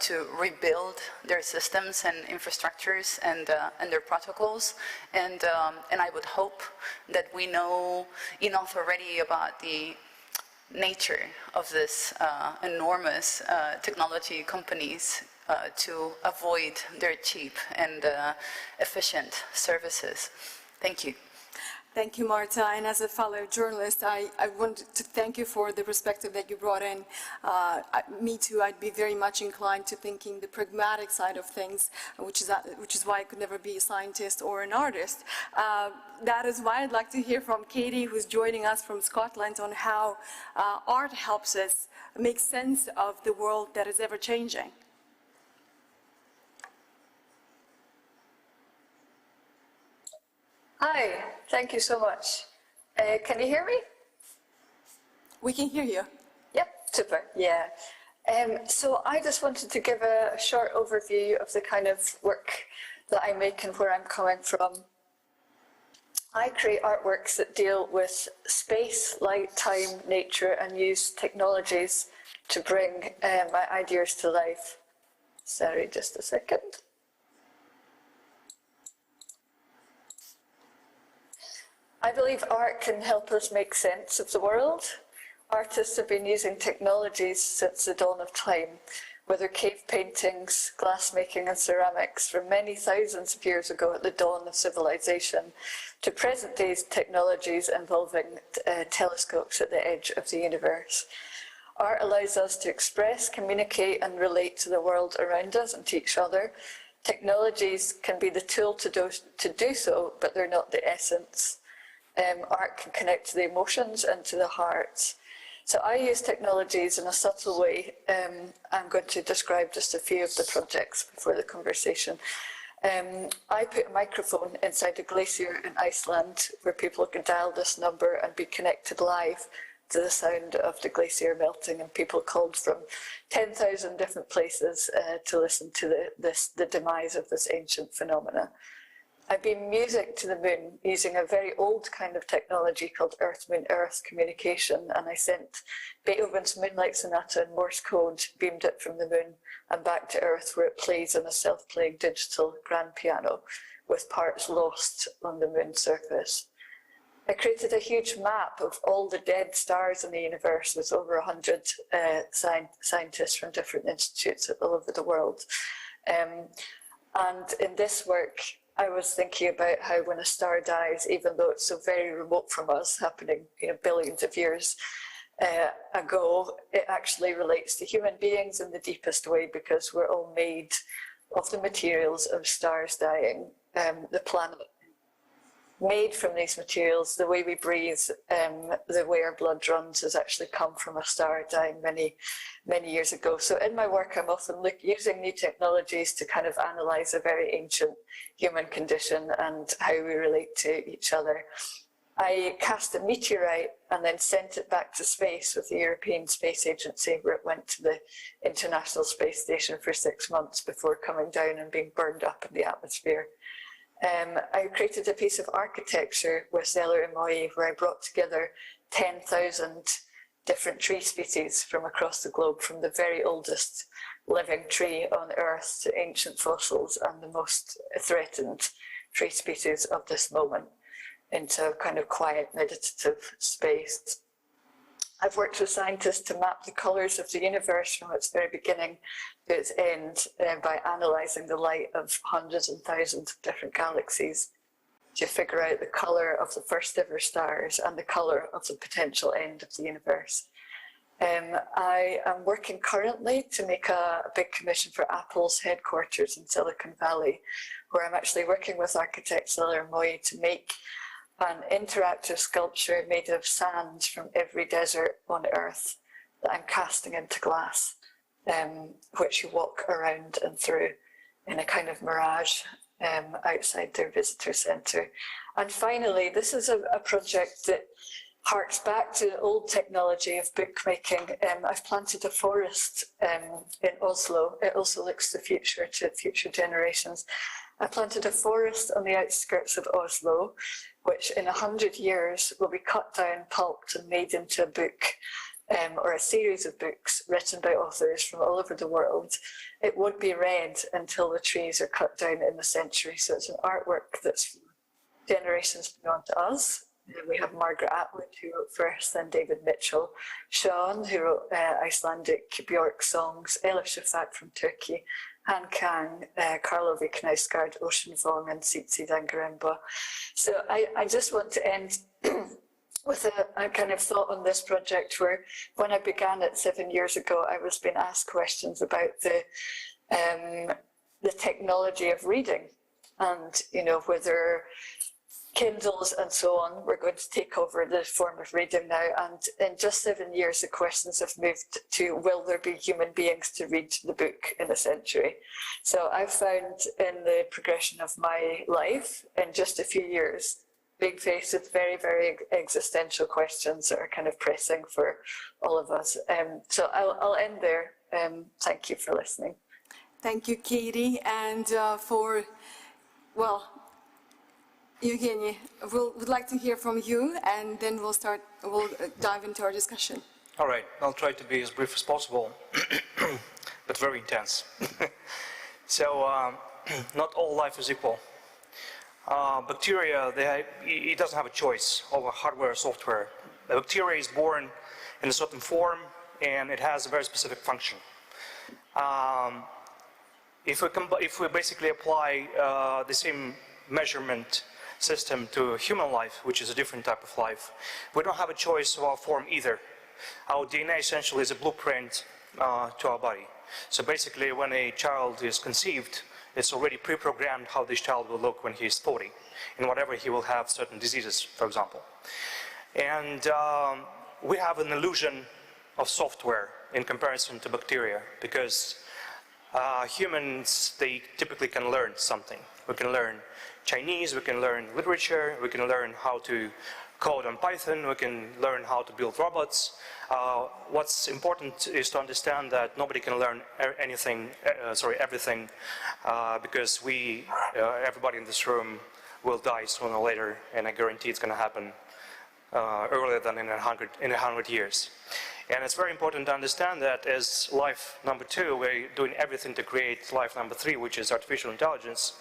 to rebuild their systems and infrastructures and their protocols. And I would hope that we know enough already about the nature of this enormous technology companies to avoid their cheap and efficient services. Thank you. Thank you, Marta. And as a fellow journalist, I want to thank you for the perspective that you brought in. Me too, I'd be very much inclined to thinking the pragmatic side of things, which is why I could never be a scientist or an artist. That is why I'd like to hear from Katie, who's joining us from Scotland, on how art helps us make sense of the world that is ever changing. Hi, thank you so much. Can you hear me? We can hear you. Yep, super, yeah. So I just wanted to give a short overview of the kind of work that I make and where I'm coming from. I create artworks that deal with space, light, time, nature, and use technologies to bring my ideas to life. Sorry, just a second. I believe art can help us make sense of the world. Artists have been using technologies since the dawn of time, whether cave paintings, glassmaking and ceramics from many thousands of years ago at the dawn of civilization, to present day technologies involving telescopes at the edge of the universe. Art allows us to express, communicate and relate to the world around us and to each other. Technologies can be the tool to do so, but they're not the essence. Art can connect to the emotions and to the heart. So I use technologies in a subtle way. I'm going to describe just a few of the projects before the conversation. I put a microphone inside a glacier in Iceland where people can dial this number and be connected live to the sound of the glacier melting, and people called from 10,000 different places to listen to the demise of this ancient phenomena. I beam music to the moon using a very old kind of technology called Earth-Moon-Earth communication, and I sent Beethoven's Moonlight Sonata in Morse code, beamed it from the moon and back to Earth, where it plays on a self-playing digital grand piano with parts lost on the moon's surface. I created a huge map of all the dead stars in the universe with over 100 scientists from different institutes all over the world. And in this work, I was thinking about how when a star dies, even though it's so very remote from us, happening billions of years ago, it actually relates to human beings in the deepest way, because we're all made of the materials of stars dying. The planet made from these materials, the way we breathe, the way our blood runs has actually come from a star dying many, many years ago. So in my work, I'm often using new technologies to kind of analyze a very ancient human condition and how we relate to each other. I cast a meteorite and then sent it back to space with the European Space Agency, where it went to the International Space Station for 6 months before coming down and being burned up in the atmosphere. I created a piece of architecture with Zeller and Moy, where I brought together 10,000 different tree species from across the globe, from the very oldest living tree on Earth to ancient fossils and the most threatened tree species of this moment, into a kind of quiet, meditative space. I've worked with scientists to map the colours of the universe from its very beginning to its end by analysing the light of hundreds and thousands of different galaxies to figure out the colour of the first ever stars and the colour of the potential end of the universe. I am working currently to make a big commission for Apple's headquarters in Silicon Valley, where I'm actually working with architect Zeller Moy to make an interactive sculpture made of sand from every desert on Earth that I'm casting into glass, which you walk around and through in a kind of mirage outside their visitor centre. And finally, this is a project that harks back to the old technology of bookmaking. I've planted a forest in Oslo. It also looks to the future, to future generations. I planted a forest on the outskirts of Oslo, which in 100 years will be cut down, pulped and made into a book or a series of books written by authors from all over the world. It won't be read until the trees are cut down in the century. So it's an artwork that's generations beyond us. We have Margaret Atwood, who wrote first, then David Mitchell, Sean, who wrote Icelandic Björk songs, Elif Shafak from Turkey, Han Kang, Karlovy Knausgård, Ocean Vuong, and Tsitsi Dangarembga. So I just want to end with a kind of thought on this project, where when I began it 7 years ago, I was being asked questions about the technology of reading, and whether Kindles and so on were going to take over the form of reading now. And in just 7 years, the questions have moved to, will there be human beings to read the book in a century? So I've found in the progression of my life, in just a few years, being faced with very, very existential questions that are kind of pressing for all of us. So I'll end there. Thank you for listening. Thank you, Katie. And Evgeny, we'd like to hear from you, and then we'll dive into our discussion. All right, I'll try to be as brief as possible, but very intense. So, not all life is equal. Bacteria, it doesn't have a choice over hardware or software. The bacteria is born in a certain form, and it has a very specific function. If we basically apply the same measurement system to human life, which is a different type of life, we don't have a choice of our form either. Our DNA essentially is a blueprint to our body. So basically, when a child is conceived, it's already pre-programmed how this child will look when he's 40, and whatever he will have certain diseases, for example. And we have an illusion of software in comparison to bacteria, because humans, they typically can learn something. We can learn Chinese, we can learn literature, we can learn how to code on Python, we can learn how to build robots. What's important is to understand that nobody can learn everything, because everybody in this room will die sooner or later, and I guarantee it's going to happen earlier than in 100 years. And it's very important to understand that as life number 2, we're doing everything to create life number 3, which is artificial intelligence.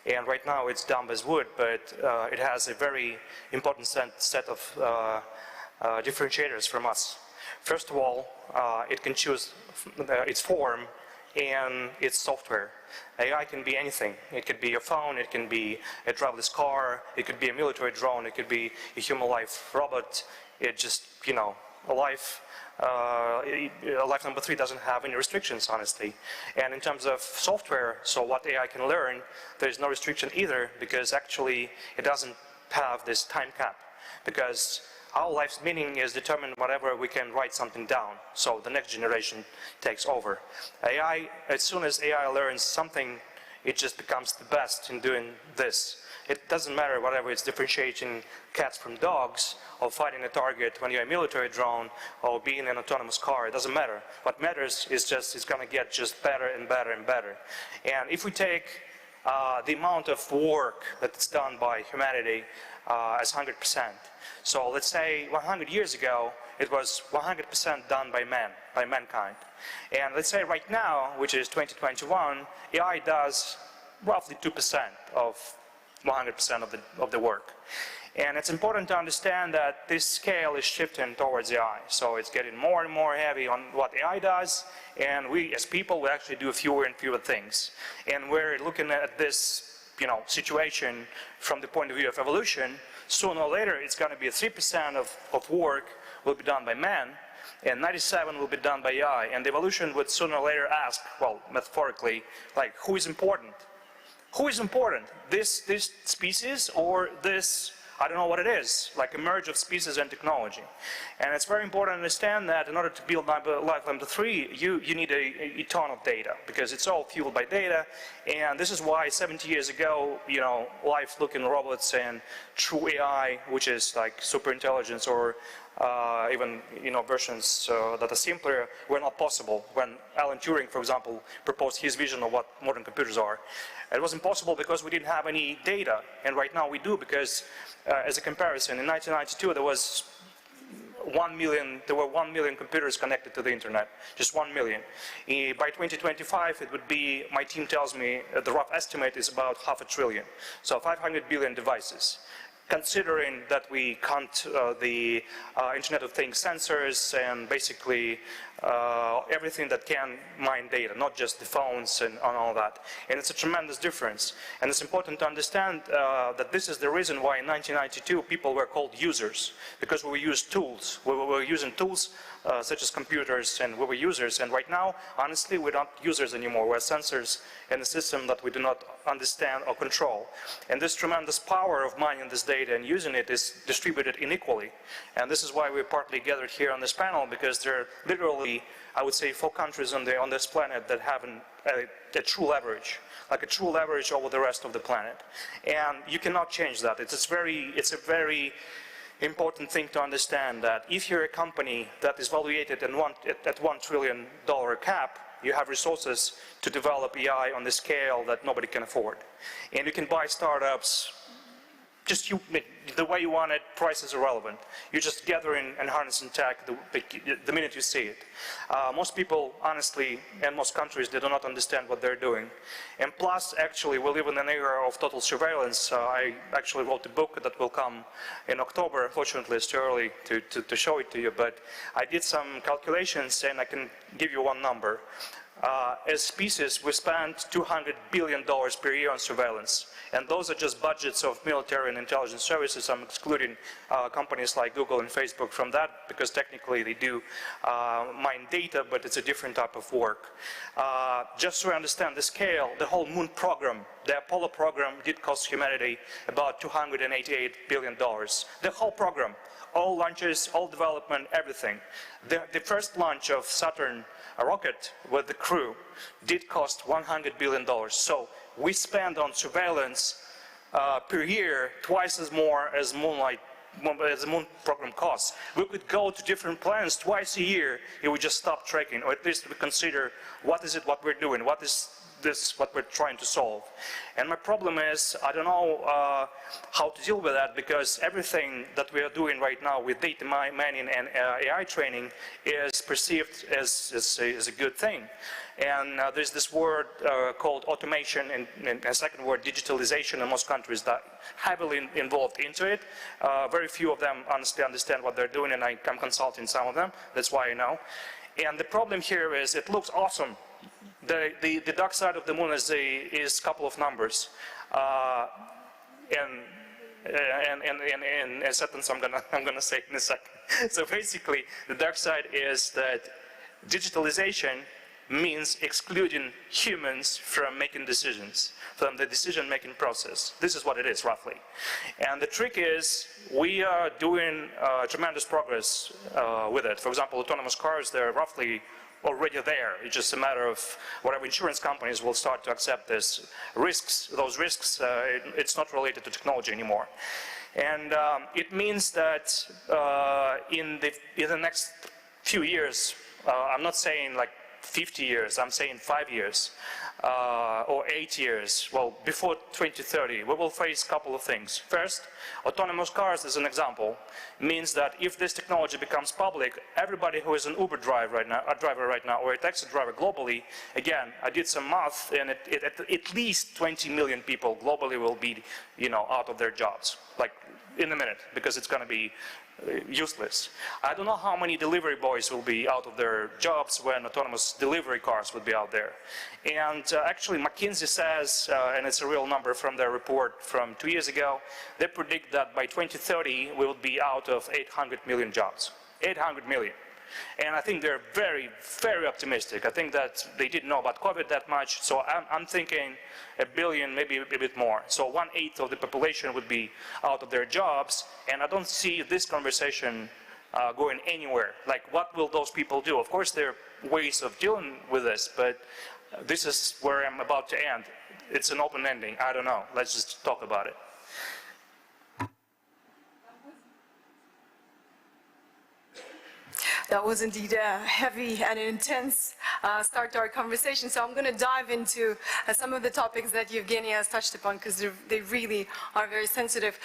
And right now it's dumb as wood, but it has a very important set of differentiators from us. First of all, it can choose its form and it's software. AI can be anything. It could be a phone, it can be a driverless car, it could be a military drone, it could be a human life robot. It just, you know, life number 3 doesn't have any restrictions, honestly. And in terms of software, so what AI can learn, there's no restriction either, because actually it doesn't have this time cap. Because our life's meaning is determined whenever we can write something down. So the next generation takes over. AI, as soon as AI learns something, it just becomes the best in doing this. It doesn't matter whatever it's differentiating cats from dogs, or fighting a target when you're a military drone, or being in an autonomous car. It doesn't matter. What matters is just it's going to get just better and better and better. And if we take the amount of work that's done by humanity as 100%. So let's say 100 years ago, it was 100% done by mankind. And let's say right now, which is 2021, AI does roughly 2% of 100% of the work. And it's important to understand that this scale is shifting towards AI. So it's getting more and more heavy on what AI does, and we as people will actually do fewer and fewer things. And we're looking at this, you know, situation from the point of view of evolution. Sooner or later, it's going to be 3% of work will be done by man, and 97% will be done by AI. And evolution would sooner or later ask, well, metaphorically, like, who is important? Who is important? This species or this, I don't know what it is, like a merge of species and technology. And it's very important to understand that in order to build life number 3, you need a ton of data, because it's all fueled by data. And this is why 70 years ago, you know, life-looking robots and true AI, which is like super intelligence or even, you know, versions that are simpler, were not possible. When Alan Turing, for example, proposed his vision of what modern computers are, it was impossible because we didn't have any data. And right now we do, because as a comparison, in 1992 there were 1 million computers connected to the internet, just 1 million. By 2025 it would be, my team tells me, the rough estimate is about 500 billion. So 500 billion devices. Considering that we count the Internet of Things sensors and basically everything that can mine data, not just the phones and all that. And it's a tremendous difference. And it's important to understand that this is the reason why in 1992 people were called users, because we used tools. We were using tools such as computers, and we were users. And right now, honestly, we're not users anymore. We're sensors in a system that we do not understand or control. And this tremendous power of mining this data and using it is distributed unequally. And this is why we're partly gathered here on this panel, because there are literally, I would say, 4 countries on this planet that have a true leverage, like a true leverage over the rest of the planet. And you cannot change that. It's a very important thing to understand, that if you're a company that is valuated at $1 trillion cap, you have resources to develop AI on the scale that nobody can afford. And you can buy startups just the way you want it. Price is irrelevant. You just gather in and harness in tech the minute you see it. Most people, honestly, and most countries, they do not understand what they're doing. And plus, actually, we live in an era of total surveillance. I actually wrote a book that will come in October. Unfortunately, it's too early to show it to you, but I did some calculations, and I can give you one number. As species, we spend $200 billion per year on surveillance. And those are just budgets of military and intelligence services. I'm excluding companies like Google and Facebook from that, because technically they do mine data, but it's a different type of work. Just to understand the scale, the whole moon program, the Apollo program, did cost humanity about $288 billion. The whole program, all launches, all development, everything. The first launch of Saturn, a rocket with the crew, did cost $100 billion. So we spend on surveillance per year twice as more as the moon program costs. We could go to different planets twice a year if we just stop tracking, or at least we consider what we're doing, what we're trying to solve. And my problem is, I don't know how to deal with that, because everything that we are doing right now with data mining and AI training is perceived as a good thing. And there's this word called automation, and a second word, digitalization, in most countries that heavily involved into it. Very few of them honestly understand what they're doing, and I'm consulting some of them. That's why I know. And the problem here is, it looks awesome. The dark side of the moon is a couple of numbers, and a sentence I'm gonna say in a second. So basically, the dark side is that digitalization means excluding humans from making decisions, from the decision-making process. This is what it is, roughly. And the trick is, we are doing tremendous progress with it. For example, autonomous cars, they're roughly already there. It's just a matter of whatever insurance companies will start to accept this risks. Those risks, it's not related to technology anymore. And it means that in the next few years, I'm not saying like 50 years, I'm saying 5 years, or 8 years, well, before 2030, we will face a couple of things. First, autonomous cars, as an example, means that if this technology becomes public, everybody who is an Uber driver right now, or a taxi driver globally, again, I did some math, and at least 20 million people globally will be, out of their jobs, like in a minute, because it's going to be useless. I don't know how many delivery boys will be out of their jobs when autonomous delivery cars will be out there. And actually McKinsey says, and it's a real number from their report from 2 years ago, they predict that by 2030 we will be out of 800 million jobs. 800 million. And I think they're very, very optimistic. I think that they didn't know about COVID that much, so I'm thinking 1 billion, maybe a bit more. So 1/8 of the population would be out of their jobs, and I don't see this conversation going anywhere. Like, what will those people do? Of course, there are ways of dealing with this, but this is where I'm about to end. It's an open ending. I don't know. Let's just talk about it. That was indeed a heavy and intense start to our conversation. So I'm going to dive into some of the topics that Evgeny has touched upon, because they really are very sensitive.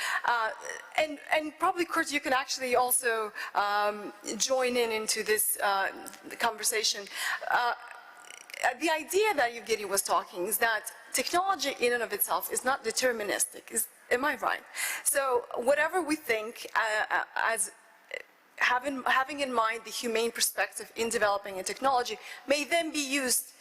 And probably, Kurt, you can actually also join into this conversation. The idea that Evgeny was talking is that technology in and of itself is not deterministic. Am I right? So whatever we think as having in mind the humane perspective in developing a technology may then be used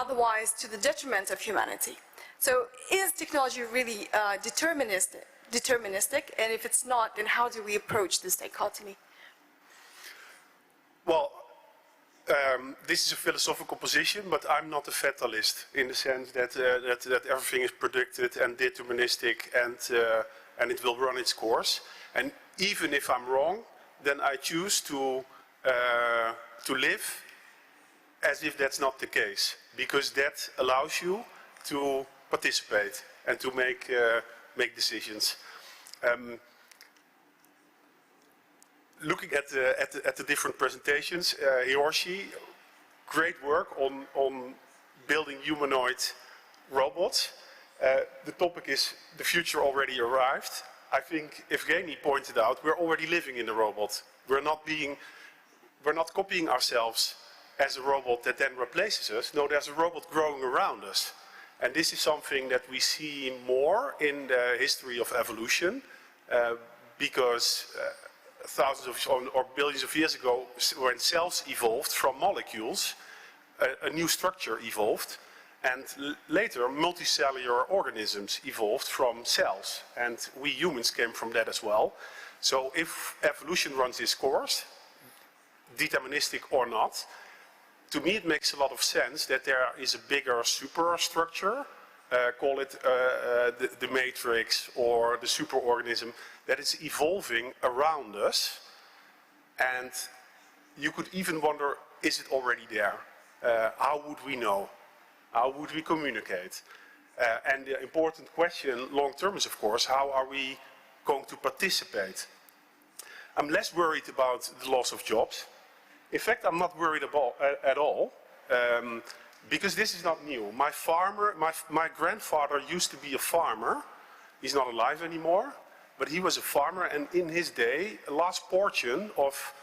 otherwise to the detriment of humanity. So is technology really deterministic? And if it's not, then how do we approach this dichotomy? Well, this is a philosophical position, but I'm not a fatalist in the sense that that everything is predicted and deterministic, and it will run its course. And even if I'm wrong, then I choose to live as if that's not the case, because that allows you to participate and to make decisions. Looking at the different presentations, Hiroshi, great work on building humanoid robots. The topic is the future already arrived. I think Evgeny pointed out we're already living in a robot. We're not copying ourselves as a robot that then replaces us. No, there's a robot growing around us. And this is something that we see more in the history of evolution, because thousands of or billions of years ago, when cells evolved from molecules, a new structure evolved. And later, multicellular organisms evolved from cells, and we humans came from that as well. So if evolution runs its course, deterministic or not, to me it makes a lot of sense that there is a bigger superstructure, call it the matrix or the superorganism, that is evolving around us. And you could even wonder, is it already there? How would we know? How would we communicate? And the important question long-term is, of course, how are we going to participate? I'm less worried about the loss of jobs. In fact, I'm not worried at all, because this is not new. My grandfather used to be a farmer. He's not alive anymore, but he was a farmer, and in his day, a large portion of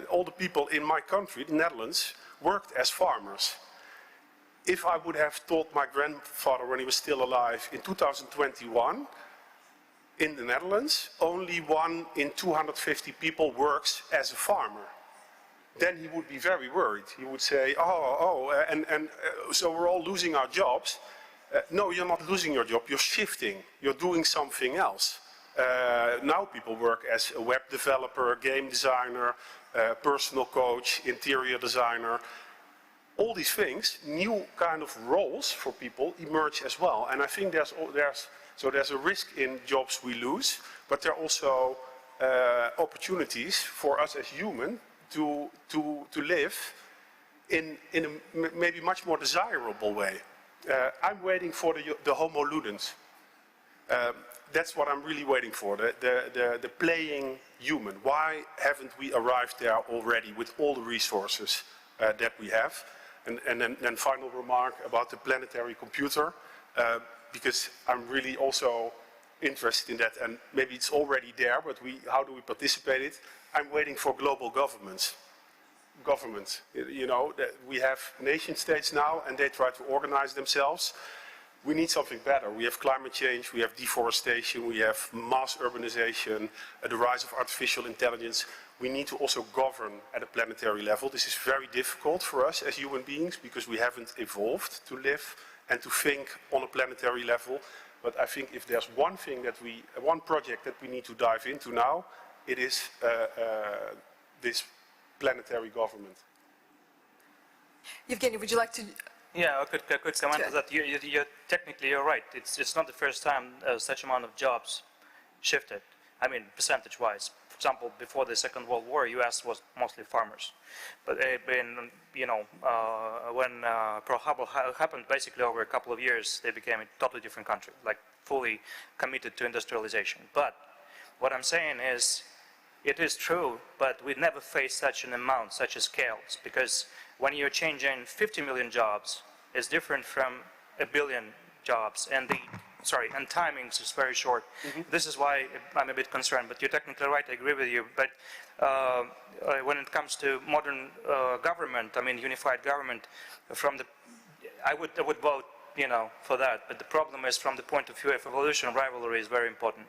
all the people in my country, the Netherlands, worked as farmers. If I would have told my grandfather when he was still alive in 2021, in the Netherlands, only 1 in 250 people works as a farmer. then he would be very worried. He would say, so we're all losing our jobs. No, you're not losing your job, you're shifting, you're doing something else. Now people work as a web developer, game designer, personal coach, interior designer. All these things, new kind of roles for people emerge as well. And I think there's a risk in jobs we lose, but there are also opportunities for us as humans to live in a maybe much more desirable way. I'm waiting for the Homo ludens. That's what I'm really waiting for, the playing human. Why haven't we arrived there already with all the resources that we have? And then final remark about the planetary computer, because I'm really also interested in that, and maybe it's already there, but how do we participate in it? I'm waiting for global governments. You know, we have nation states now, and they try to organize themselves. We need something better. We have climate change, we have deforestation, we have mass urbanization, the rise of artificial intelligence. We need to also govern at a planetary level. This is very difficult for us as human beings because we haven't evolved to live and to think on a planetary level. But I think if there's one thing one project that we need to dive into now, it is this planetary government. Evgeny, would you like to? Yeah, a quick comment to that. You're right. It's not the first time such amount of jobs shifted. I mean, percentage-wise. For example, before the Second World War, U.S. was mostly farmers. But when Pearl Harbor happened, basically over a couple of years, they became a totally different country, like fully committed to industrialization. But what I'm saying is, it is true, but we never faced such an amount, such a scales, because when you're changing 50 million jobs, it's different from 1 billion jobs, and timings is very short. This is why I'm a bit concerned, but you're technically right, I agree with you. But when it comes to modern government, I mean unified government, I would vote, for that. But the problem is, from the point of view of evolution, rivalry is very important.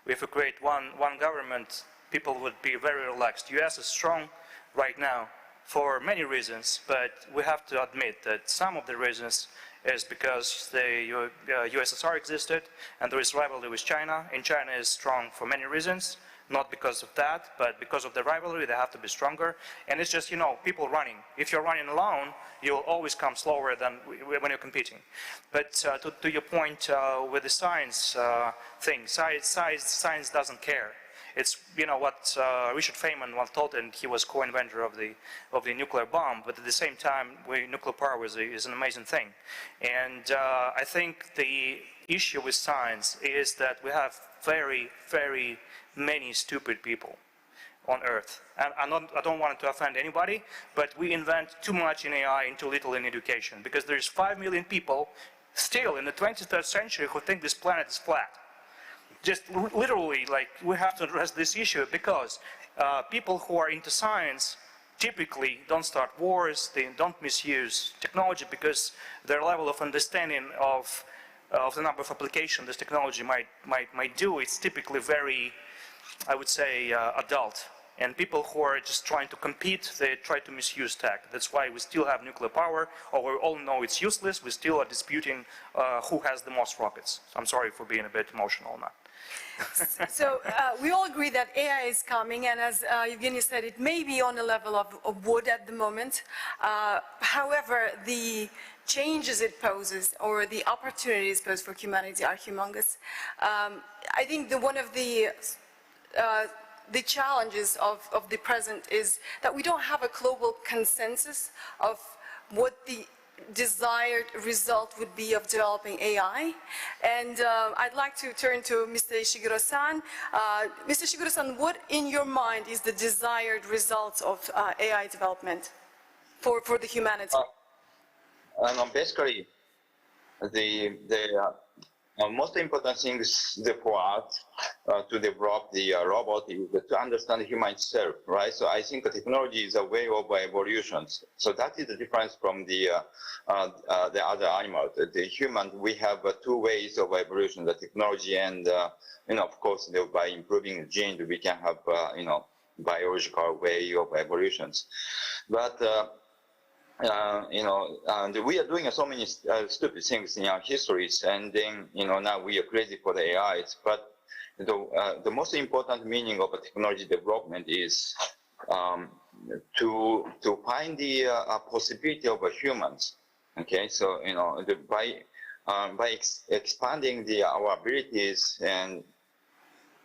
If we create one government, people would be very relaxed. U.S. is strong right now for many reasons, but we have to admit that some of the reasons is because the USSR existed and there is rivalry with China, and China is strong for many reasons, not because of that, but because of the rivalry. They have to be stronger. And it's just, people running. If you're running alone, you'll always come slower than when you're competing. But to your point with the science thing, science doesn't care. It's what Richard Feynman once thought, and he was co-inventor of the nuclear bomb. But at the same time, nuclear power is an amazing thing. And I think the issue with science is that we have very, very many stupid people on Earth. And I don't want to offend anybody, but we invent too much in AI and too little in education, because there's 5 million people still in the 23rd century who think this planet is flat. Just literally, we have to address this issue, because people who are into science typically don't start wars, they don't misuse technology, because their level of understanding of the number of applications this technology might do is typically very, I would say, adult. And people who are just trying to compete, they try to misuse tech. That's why we still have nuclear power, or we all know it's useless. We still are disputing who has the most rockets. So I'm sorry for being a bit emotional on that. So we all agree that AI is coming, and as Evgeny said, it may be on a level of wood at the moment. However, the changes it poses, or the opportunities posed for humanity, are humongous. I think one of the challenges of the present is that we don't have a global consensus of what the desired result would be of developing AI. And I'd like to turn to Mr. Ishiguro-san. Mr. Ishiguro-san, what in your mind is the desired results of AI development for the humanity? Basically, the most important thing is for us to develop the robot is to understand human itself, right? So I think technology is a way of evolution. So that is the difference from the other animals. The human, we have two ways of evolution: the technology and, of course, by improving the genes, we can have, biological way of evolutions. But and we are doing so many stupid things in our histories, and then now we are crazy for the AIs. But the most important meaning of a technology development is to find the possibility of humans. Okay, so by expanding our abilities, and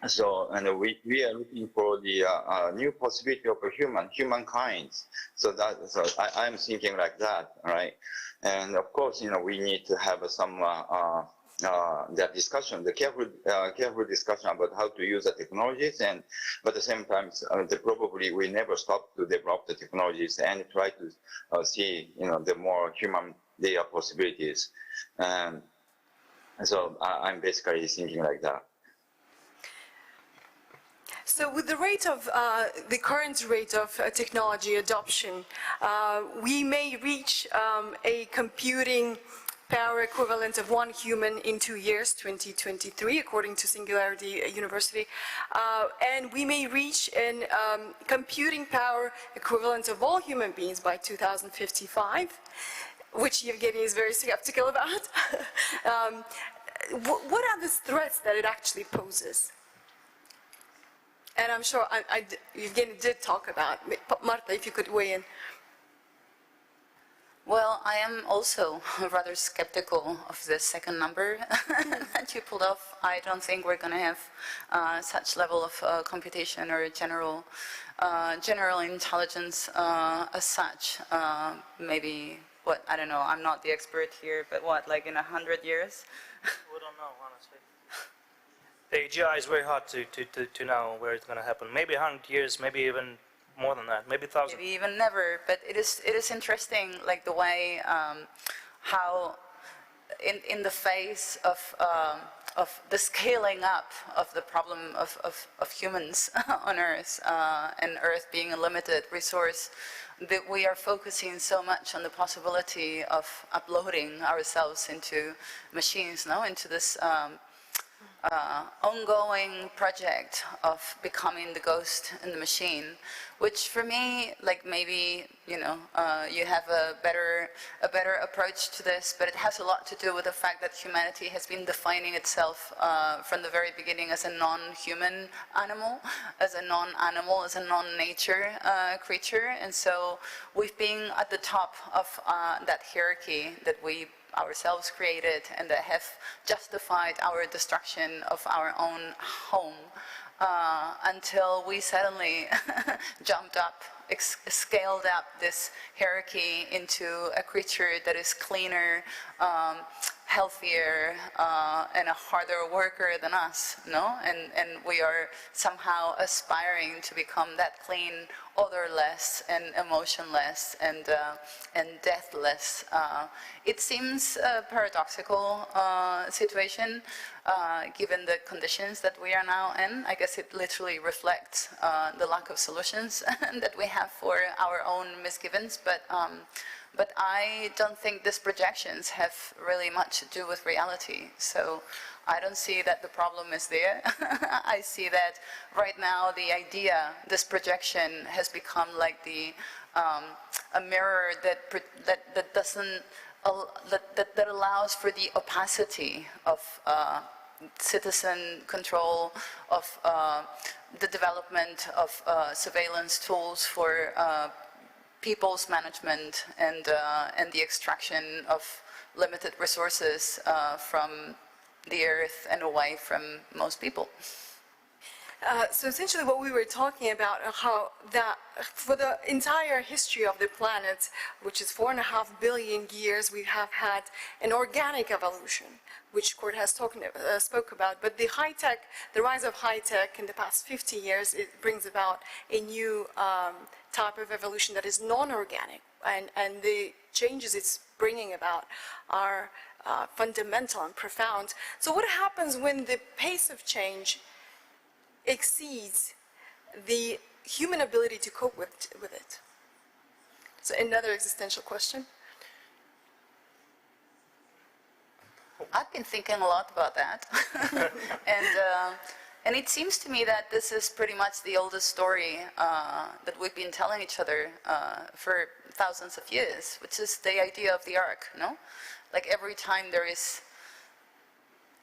so we are looking for the new possibility of humankind. So I'm thinking like that, right? And of course, we need to have some that discussion, the careful discussion about how to use the technologies, but at the same time, probably we never stop to develop the technologies and try to see, the more human their possibilities. So I'm basically thinking like that. So with the rate of, the current rate of technology adoption, we may reach a computing power equivalent of 1 human in 2 years, 2023, according to Singularity University. And we may reach a computing power equivalent of all human beings by 2055, which Evgeny is very skeptical about. What are the threats that it actually poses? And I'm sure Evgeny did talk about, Marta, if you could weigh in. Well, I am also rather skeptical of the second number that you pulled off. I don't think we're going to have such level of computation or general intelligence as such. Maybe, I don't know, I'm not the expert here, but like in 100 years? We don't know, honestly. The AGI is very hard to know where it's going to happen. Maybe 100 years, maybe even more than that, maybe 1,000. Maybe even never. But it is interesting, like the way how in the face of the scaling up of the problem of humans on Earth and Earth being a limited resource, that we are focusing so much on the possibility of uploading ourselves into machines, into this ongoing project of becoming the ghost in the machine, which for me, like maybe, you have a better approach to this, but it has a lot to do with the fact that humanity has been defining itself from the very beginning as a non-human animal, as a non-nature creature, and so we've been at the top of that hierarchy that we ourselves created and that have justified our destruction of our own home until we suddenly jumped up, scaled up this hierarchy into a creature that is cleaner, healthier, and a harder worker than us, and we are somehow aspiring to become that clean, odorless, and emotionless, and deathless. It seems a paradoxical situation, given the conditions that we are now in. I guess it literally reflects the lack of solutions that we have for our own misgivings, but I don't think these projections have really much to do with reality. So I don't see that the problem is there. I see that right now the idea, this projection, has become like a mirror that doesn't that allows for the opacity of citizen control, of the development of surveillance tools for people's management, and the extraction of limited resources from the earth and away from most people. So essentially what we were talking about, how that for the entire history of the planet, which is 4.5 billion years, we have had an organic evolution, which Kurt has spoke about. But the rise of high-tech in the past 50 years, it brings about a new type of evolution that is non-organic. And the changes it's bringing about are fundamental and profound. So what happens when the pace of change exceeds the human ability to cope with it? So another existential question. I've been thinking a lot about that. And And it seems to me that this is pretty much the oldest story that we've been telling each other for thousands of years, which is the idea of the ark, no? Like every time there is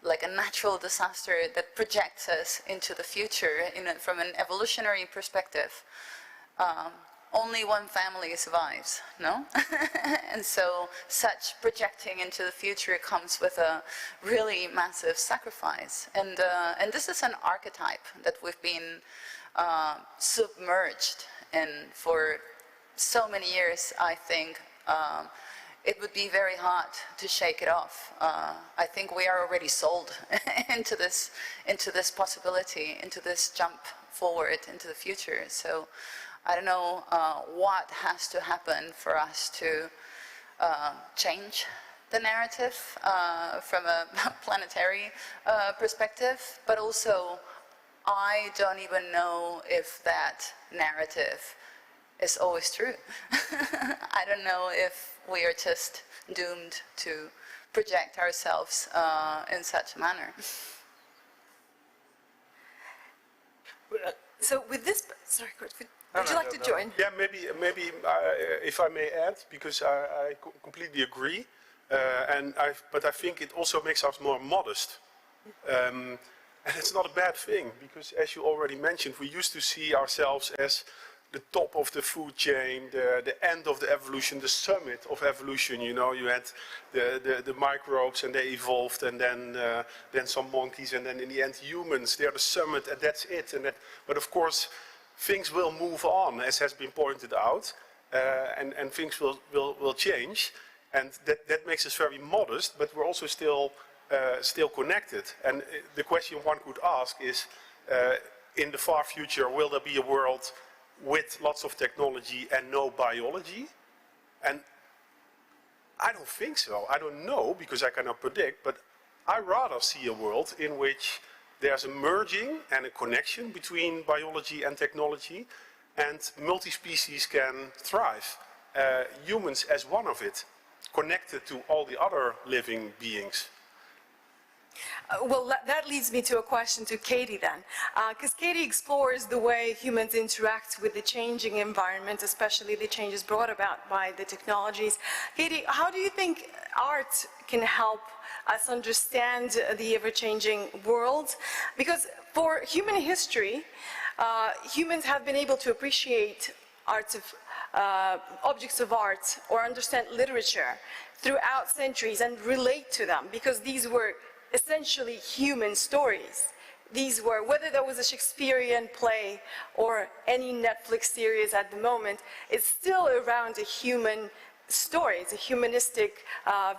like a natural disaster that projects us into the future from an evolutionary perspective, only one family survives, no? And so such projecting into the future comes with a really massive sacrifice. And this is an archetype that we've been submerged in for so many years, I think. It would be very hard to shake it off. I think we are already sold into this possibility, into this jump forward into the future. So I don't know what has to happen for us to change the narrative from a planetary perspective, but also I don't even know if that narrative is always true. I don't know if we are just doomed to project ourselves in such a manner. So with this, sorry, Kurt, would you like to join? Yeah, maybe if I may add, because I completely agree, but I think it also makes us more modest. And it's not a bad thing, because as you already mentioned, we used to see ourselves as the top of the food chain, the end of the evolution, the summit of evolution. You know, you had the microbes and they evolved, and then some monkeys, and then in the end humans. They're the summit, and that's it. But of course, things will move on, as has been pointed out, and things will change, and that makes us very modest. But we're also still connected. And the question one could ask is, in the far future, will there be a world with lots of technology and no biology? And I don't think so. I don't know, because I cannot predict, but I rather see a world in which there's a merging and a connection between biology and technology, and multi-species can thrive. Humans as one of it, connected to all the other living beings. Well, that leads me to a question to Katie then, because Katie explores the way humans interact with the changing environment, especially the changes brought about by the technologies. Katie, how do you think art can help us understand the ever-changing world? Because for human history, humans have been able to appreciate objects of art or understand literature throughout centuries and relate to them, because these were essentially human stories. These were, whether there was a Shakespearean play or any Netflix series at the moment, it's still around a human story. It's a humanistic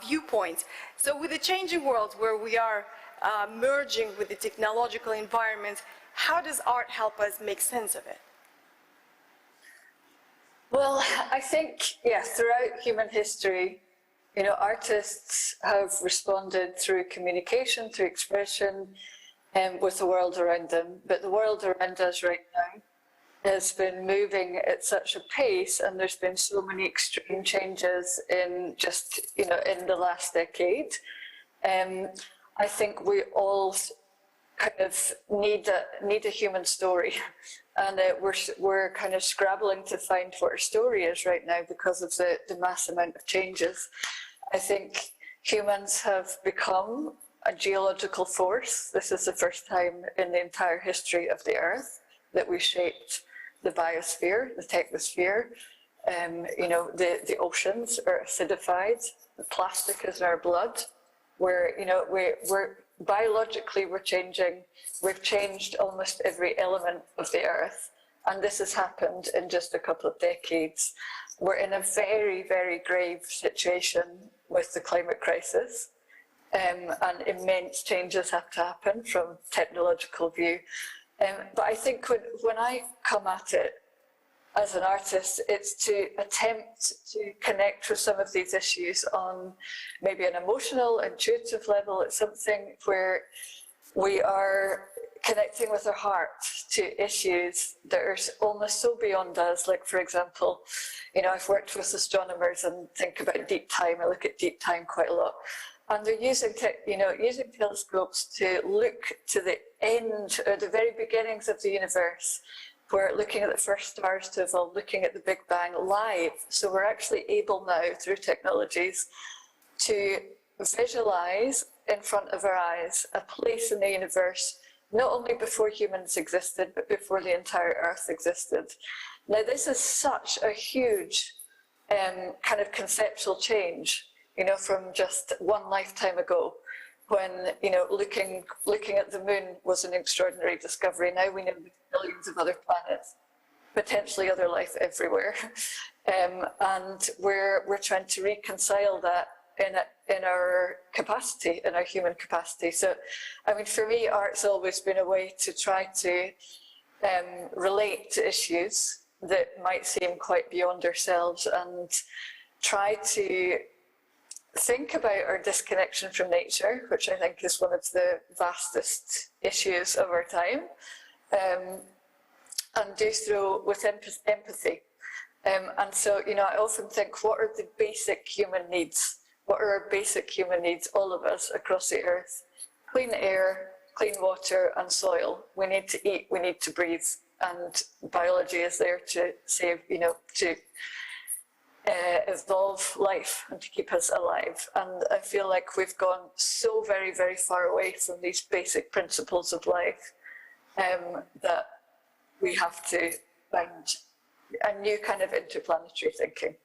viewpoint. So with the changing world where we are merging with the technological environment, how does art help us make sense of it? Well, I think, yes, throughout human history, you know, artists have responded through communication, through expression, with the world around them. But the world around us right now has been moving at such a pace, and there's been so many extreme changes in just, you know, in the last decade. I think we all kind of need a human story, and we're kind of scrabbling to find what our story is right now because of the mass amount of changes. I think humans have become a geological force. This is the first time in the entire history of the Earth that we shaped the biosphere, the technosphere. You know, the oceans are acidified. The plastic is in our blood. We're biologically we're changing. We've changed almost every element of the Earth, and this has happened in just a couple of decades. We're in a very, very grave situation with the climate crisis, and immense changes have to happen from technological view. But I think when I come at it as an artist, it's to attempt to connect with some of these issues on maybe an emotional, intuitive level. It's something where we are connecting with our heart to issues that are almost so beyond us. Like, for example, you know, I've worked with astronomers and think about deep time. I look at deep time quite a lot. And they're using, using telescopes to look to the end, or the very beginnings of the universe. We're looking at the first stars to evolve, looking at the Big Bang live. So we're actually able now, through technologies, to visualize in front of our eyes a place in the universe, not only before humans existed, but before the entire Earth existed. Now, this is such a huge kind of conceptual change, from just one lifetime ago, when, looking at the moon was an extraordinary discovery. Now we know billions of other planets, potentially other life everywhere. And we're trying to reconcile that in our capacity, in our human capacity. So, I mean, for me, art's always been a way to try to relate to issues that might seem quite beyond ourselves, and try to think about our disconnection from nature, which I think is one of the vastest issues of our time, and do so with empathy. And so, I often think, what are the basic human needs? What are our basic human needs, all of us across the earth? Clean air, clean water, and soil. We need to eat, we need to breathe, and biology is there to save, to evolve life and to keep us alive. And I feel like we've gone so very, very far away from these basic principles of life that we have to find a new kind of interplanetary thinking,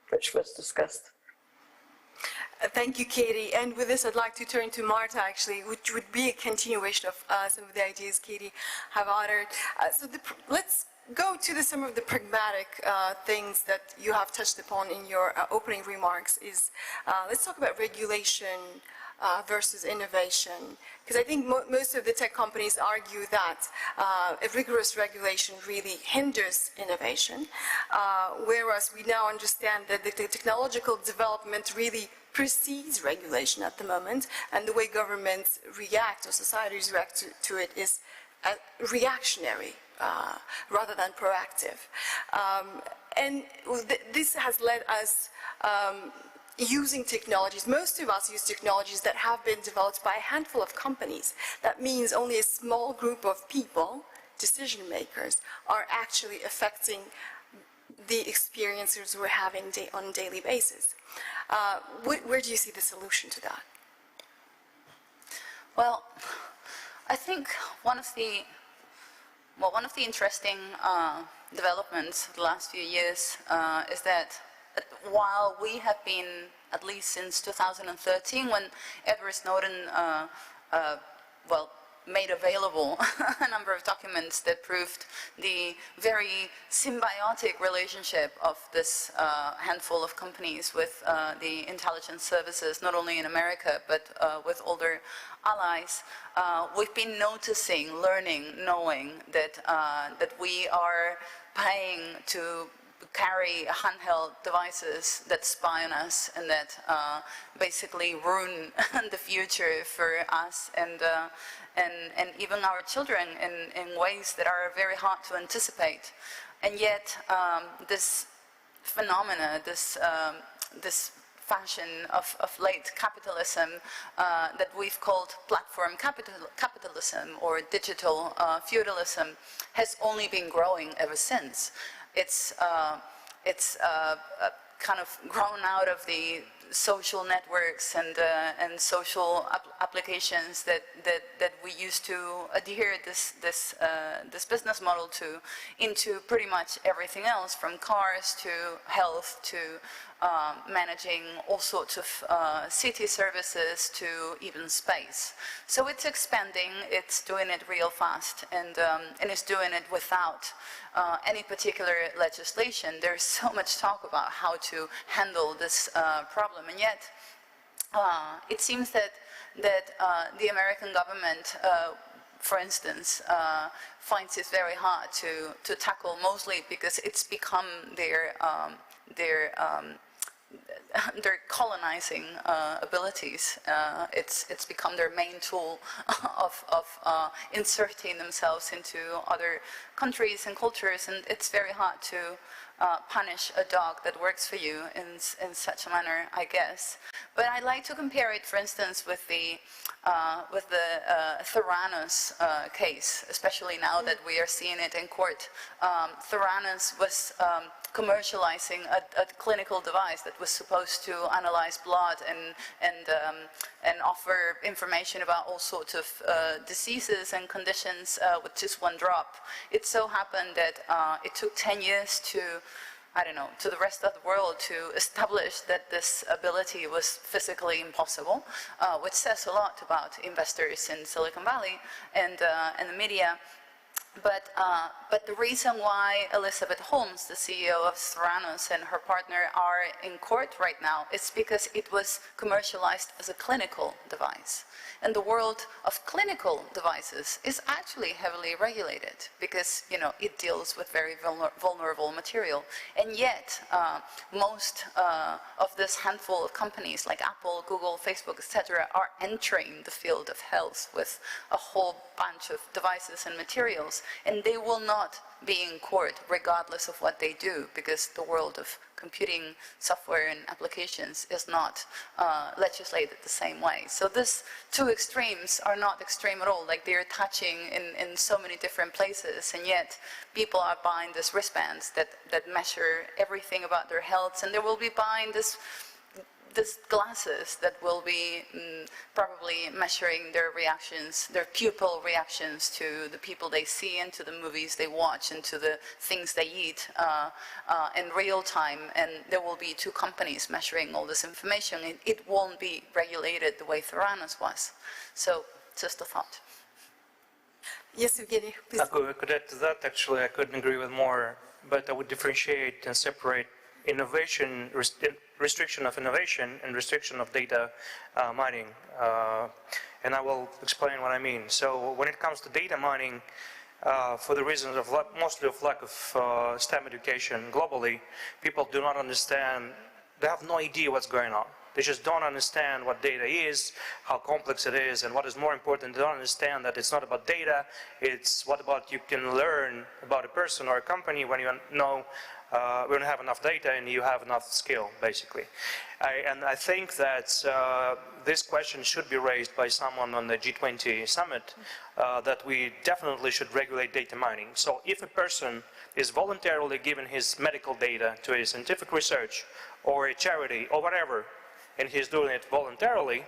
which was discussed. Thank you, Katie. And with this, I'd like to turn to Marta, actually, which would be a continuation of some of the ideas Katie have uttered. Let's go to some of the pragmatic things that you have touched upon in your opening remarks. Let's talk about regulation versus innovation, because I think most of the tech companies argue that a rigorous regulation really hinders innovation, whereas we now understand that the technological development really precedes regulation at the moment, and the way governments react or societies react to it is reactionary rather than proactive. And this has led us using technologies. Most of us use technologies that have been developed by a handful of companies. That means only a small group of people, decision makers, are actually affecting the experiences we're having on a daily basis. Where do you see the solution to that? Well, I think one of the interesting developments of the last few years is that while we have been, at least since 2013, when Edward Snowden made available a number of documents that proved the very symbiotic relationship of this handful of companies with the intelligence services, not only in America, but with all their allies. We've been noticing, learning, knowing that, that we are paying to carry handheld devices that spy on us and that basically ruin the future for us and even our children in ways that are very hard to anticipate. And yet this phenomena, this fashion of late capitalism that we've called platform capitalism or digital feudalism has only been growing ever since. It's kind of grown out of the social networks and social applications that we used to adhere this business model to, into pretty much everything else, from cars to health to managing all sorts of city services to even space. So it's expanding, it's doing it real fast, and it's doing it without any particular legislation. There's so much talk about how to handle this problem, and yet it seems that the American government, for instance, finds it very hard to tackle, mostly because it's become their colonizing abilities. It's become their main tool of inserting themselves into other countries and cultures, and it's very hard to punish a dog that works for you in such a manner, I guess. But I like to compare it, for instance, with the Theranos case, especially now that we are seeing it in court. Theranos was commercializing a clinical device that was supposed to analyze blood and offer information about all sorts of diseases and conditions with just one drop. It so happened that it took 10 years to, I don't know, to the rest of the world to establish that this ability was physically impossible, which says a lot about investors in Silicon Valley and the media. But the reason why Elizabeth Holmes, the CEO of Theranos, and her partner are in court right now is because it was commercialized as a clinical device. And the world of clinical devices is actually heavily regulated because, you know, it deals with very vulnerable material. And yet, most of this handful of companies like Apple, Google, Facebook, etc., are entering the field of health with a whole bunch of devices and materials, and they will not be in court regardless of what they do, because the world of computing software and applications is not legislated the same way. So these two extremes are not extreme at all, like they're touching in so many different places, and yet people are buying these wristbands that measure everything about their health, and they will be buying these glasses that will be probably measuring their reactions, their pupil reactions to the people they see and to the movies they watch and to the things they eat in real time. And there will be two companies measuring all this information. It won't be regulated the way Theranos was. So just a thought. Yes, Evgeny, please. I could add to that, actually. I couldn't agree with more, but I would differentiate and separate innovation, restriction of innovation and restriction of data mining. And I will explain what I mean. So when it comes to data mining, for the reasons of mostly of lack of STEM education globally, people do not understand, they have no idea what's going on. They just don't understand what data is, how complex it is, and what is more important, they don't understand that it's not about data, it's what about you can learn about a person or a company when you know we don't have enough data and you have enough skill, basically. And I think that this question should be raised by someone on the G20 summit, that we definitely should regulate data mining. So if a person is voluntarily giving his medical data to a scientific research or a charity or whatever, and he's doing it voluntarily,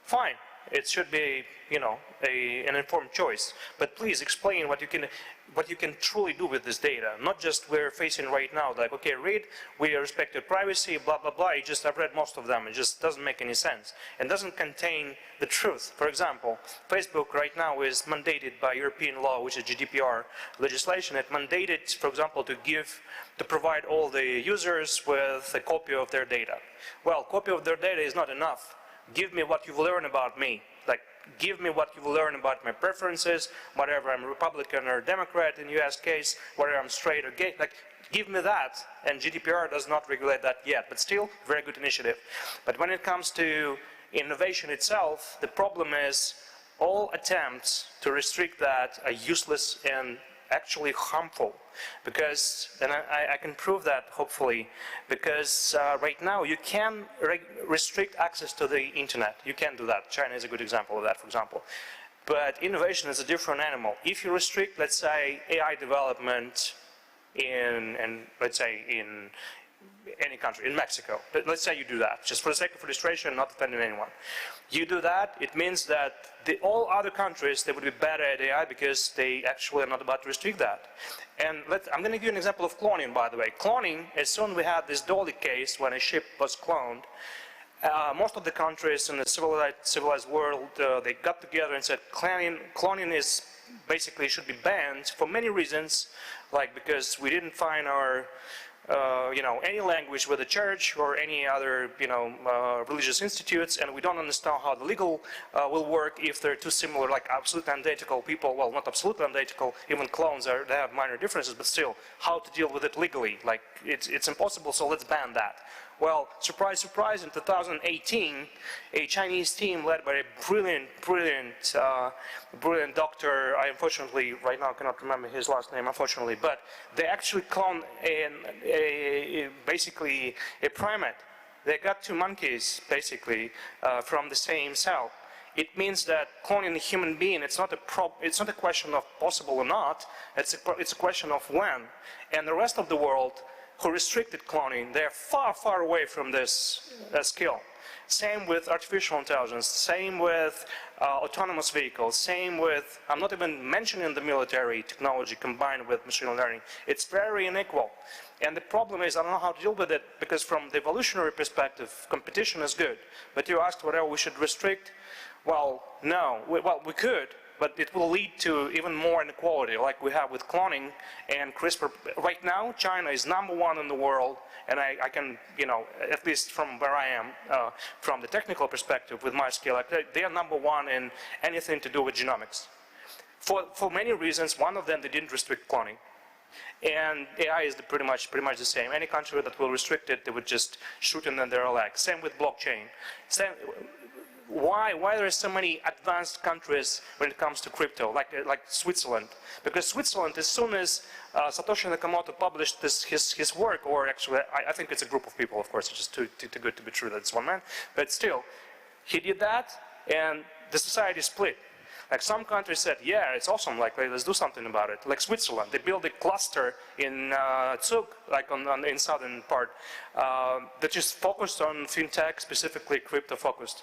fine. It should be, you know, an informed choice. But please explain what you can truly do with this data. Not just we're facing right now, like, okay, read, we respect your privacy, blah, blah, blah. I've read most of them. It just doesn't make any sense. And doesn't contain the truth. For example, Facebook right now is mandated by European law, which is GDPR legislation. It mandated, for example, to provide all the users with a copy of their data. Well, copy of their data is not enough. Give me what you've learned about me. Like, give me what you've learned about my preferences, whether I'm Republican or Democrat in US case, whether I'm straight or gay. Like, give me that. And GDPR does not regulate that yet, but still, very good initiative. But when it comes to innovation itself, the problem is all attempts to restrict that are useless and actually harmful. Because, and I can prove that hopefully, because right now you can restrict access to the internet. You can do that. China is a good example of that, for example. But innovation is a different animal. If you restrict, let's say, AI development in any country, in Mexico, let's say you do that, just for the sake of illustration, not offending anyone. You do that, it means that all other countries, they would be better at AI because they actually are not about to restrict that. And I'm going to give you an example of cloning, by the way. Cloning, as soon as we had this Dolly case when a ship was cloned, most of the countries in the civilized world, they got together and said cloning is basically should be banned for many reasons, like because we didn't find our any language with the church or any other, religious institutes, and we don't understand how the legal will work if they're too similar, like absolutely identical people. Well, not absolutely identical. Even clones they have minor differences, but still, how to deal with it legally? Like it's impossible. So let's ban that. Well, surprise, surprise, in 2018, a Chinese team led by a brilliant doctor, I unfortunately right now cannot remember his last name, unfortunately, but they actually cloned basically a primate. They got 2 monkeys, basically, from the same cell. It means that cloning a human being, it's not a question of possible or not, it's a question of when. And the rest of the world who restricted cloning, they're far, far away from this skill. Same with artificial intelligence, same with autonomous vehicles, same with, I'm not even mentioning the military technology combined with machine learning. It's very unequal. And the problem is, I don't know how to deal with it, because from the evolutionary perspective, competition is good. But you asked whether we should restrict. Well, no. We could, but it will lead to even more inequality, like we have with cloning and CRISPR. Right now, China is #1 in the world, and I can, you know, at least from where I am, from the technical perspective with my skill, they are #1 in anything to do with genomics. For many reasons, one of them, they didn't restrict cloning. And AI is pretty much the same. Any country that will restrict it, they would just shoot it in their leg. Same with blockchain. Why there are so many advanced countries when it comes to crypto, like Switzerland? Because Switzerland, as soon as Satoshi Nakamoto published his work, or actually, I think it's a group of people, of course, it's just too good to be true that it's one man, but still, he did that, and the society split. Like some countries said, yeah, it's awesome, like let's do something about it. Like Switzerland, they built a cluster in Zug, like in southern part, that just focused on fintech, specifically crypto focused.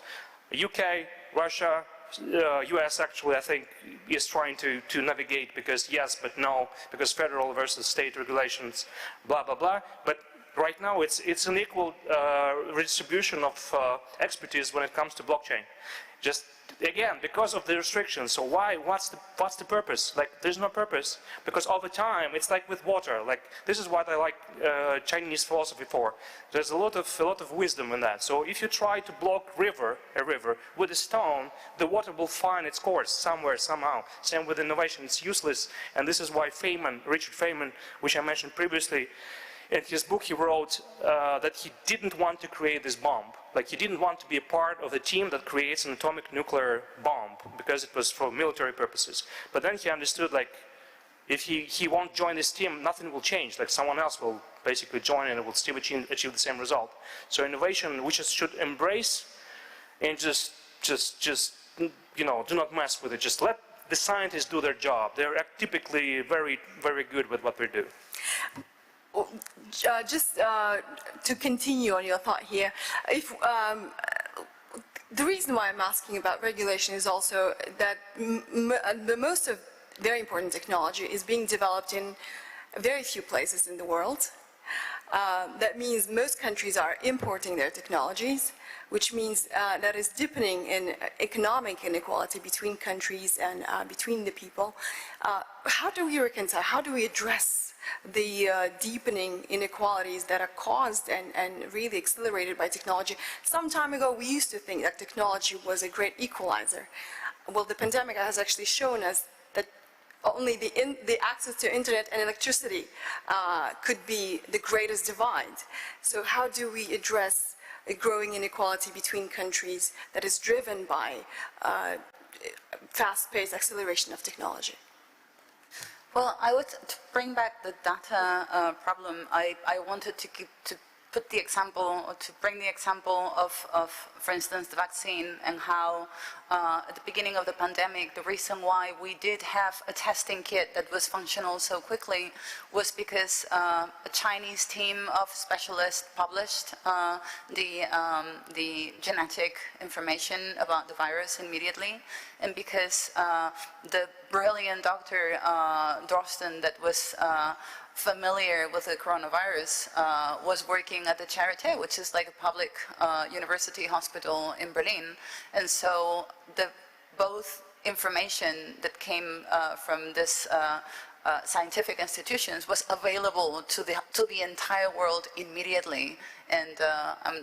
UK, Russia, US actually, I think, is trying to navigate because yes, but no, because federal versus state regulations, blah, blah, blah. But right now, it's an equal redistribution of expertise when it comes to blockchain. Just again, because of the restrictions. So why? What's the purpose? Like, there's no purpose, because over time, it's like with water. Like, this is what I like Chinese philosophy for. There's a lot of wisdom in that. So if you try to block a river with a stone, the water will find its course somewhere, somehow. Same with innovation, it's useless. And this is why Richard Feynman, which I mentioned previously, in his book he wrote that he didn't want to create this bomb. Like, he didn't want to be a part of the team that creates an atomic nuclear bomb because it was for military purposes. But then he understood, like, if he won't join this team, nothing will change. Like, someone else will basically join and it will still achieve the same result. So innovation, we just should embrace and just you know, do not mess with it. Just let the scientists do their job. They're typically very, very good with what they do. Just to continue on your thought here, if the reason why I'm asking about regulation is also that the most of very important technology is being developed in very few places in the world. That means most countries are importing their technologies, which means that is deepening in economic inequality between countries and between the people. How do we reconcile? How do we address the deepening inequalities that are caused and really accelerated by technology? Some time ago, we used to think that technology was a great equalizer. Well, the pandemic has actually shown us that only the access to internet and electricity could be the greatest divide. So how do we address a growing inequality between countries that is driven by fast-paced acceleration of technology? Well, I would, to bring back the data problem, I wanted to put the example, or to bring the example of, for instance, the vaccine, and how at the beginning of the pandemic, the reason why we did have a testing kit that was functional so quickly was because a Chinese team of specialists published the genetic information about the virus immediately, and because the brilliant Dr. Drosten that was familiar with the coronavirus was working at the Charité, which is like a public university hospital in Berlin. And so both information that came from this scientific institutions was available to the entire world immediately. And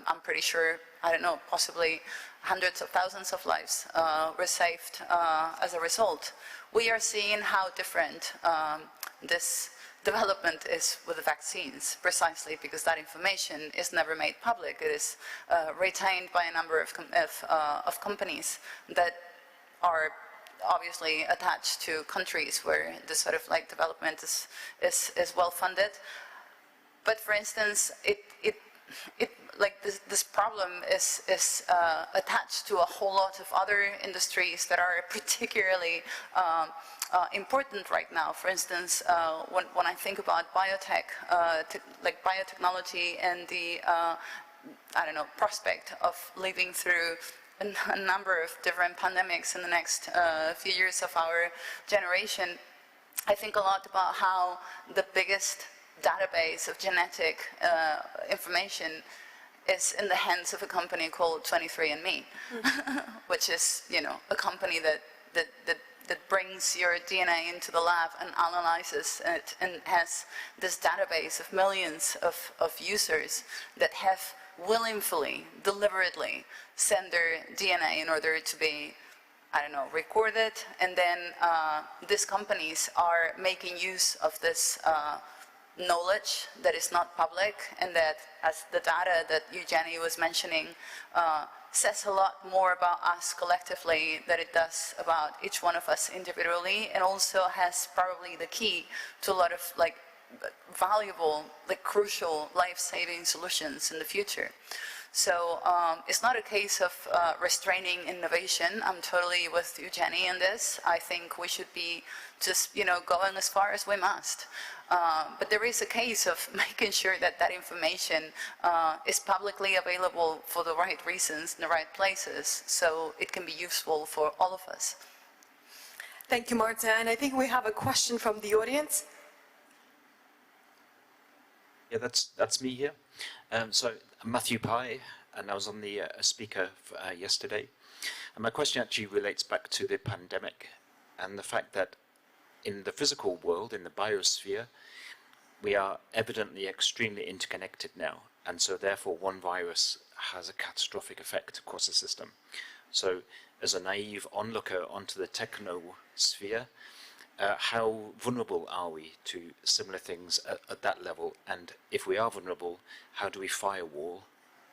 I'm pretty sure, I don't know, possibly hundreds of thousands of lives were saved as a result. We are seeing how different development is with the vaccines, precisely because that information is never made public. It is retained by a number of companies that are obviously attached to countries where this sort of like development is well funded. But for instance, this problem is attached to a whole lot of other industries that are particularly important right now. For instance, when I think about biotech, biotechnology and the prospect of living through a number of different pandemics in the next few years of our generation, I think a lot about how the biggest database of genetic information is in the hands of a company called 23andMe, which is, a company that brings your DNA into the lab and analyzes it and has this database of millions of users that have willingly, deliberately sent their DNA in order to be, recorded. And then these companies are making use of this knowledge that is not public, and that, as the data that Eugenie was mentioning, says a lot more about us collectively than it does about each one of us individually, and also has probably the key to a lot of valuable, crucial life-saving solutions in the future. So it's not a case of restraining innovation. I'm totally with Eugenie in this. I think we should be just, going as far as we must. But there is a case of making sure that that information is publicly available for the right reasons in the right places, so it can be useful for all of us. Thank you, Marta. And I think we have a question from the audience. Yeah, that's me here. So Matthew Pye, and I was on the speaker yesterday. And my question actually relates back to the pandemic and the fact that in the physical world, in the biosphere, we are evidently extremely interconnected now. And so therefore one virus has a catastrophic effect across the system. So as a naive onlooker onto the technosphere, how vulnerable are we to similar things at that level? And if we are vulnerable, how do we firewall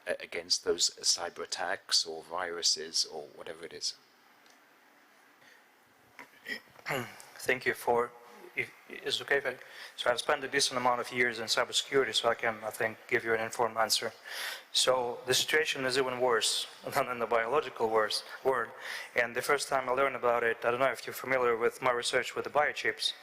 against those cyber attacks or viruses or whatever it is? Thank you for, is it okay if so I've spent a decent amount of years in cybersecurity, so I can, I think, give you an informed answer. So the situation is even worse than in the biological world. And the first time I learned about it, I don't know if you're familiar with my research with the biochips.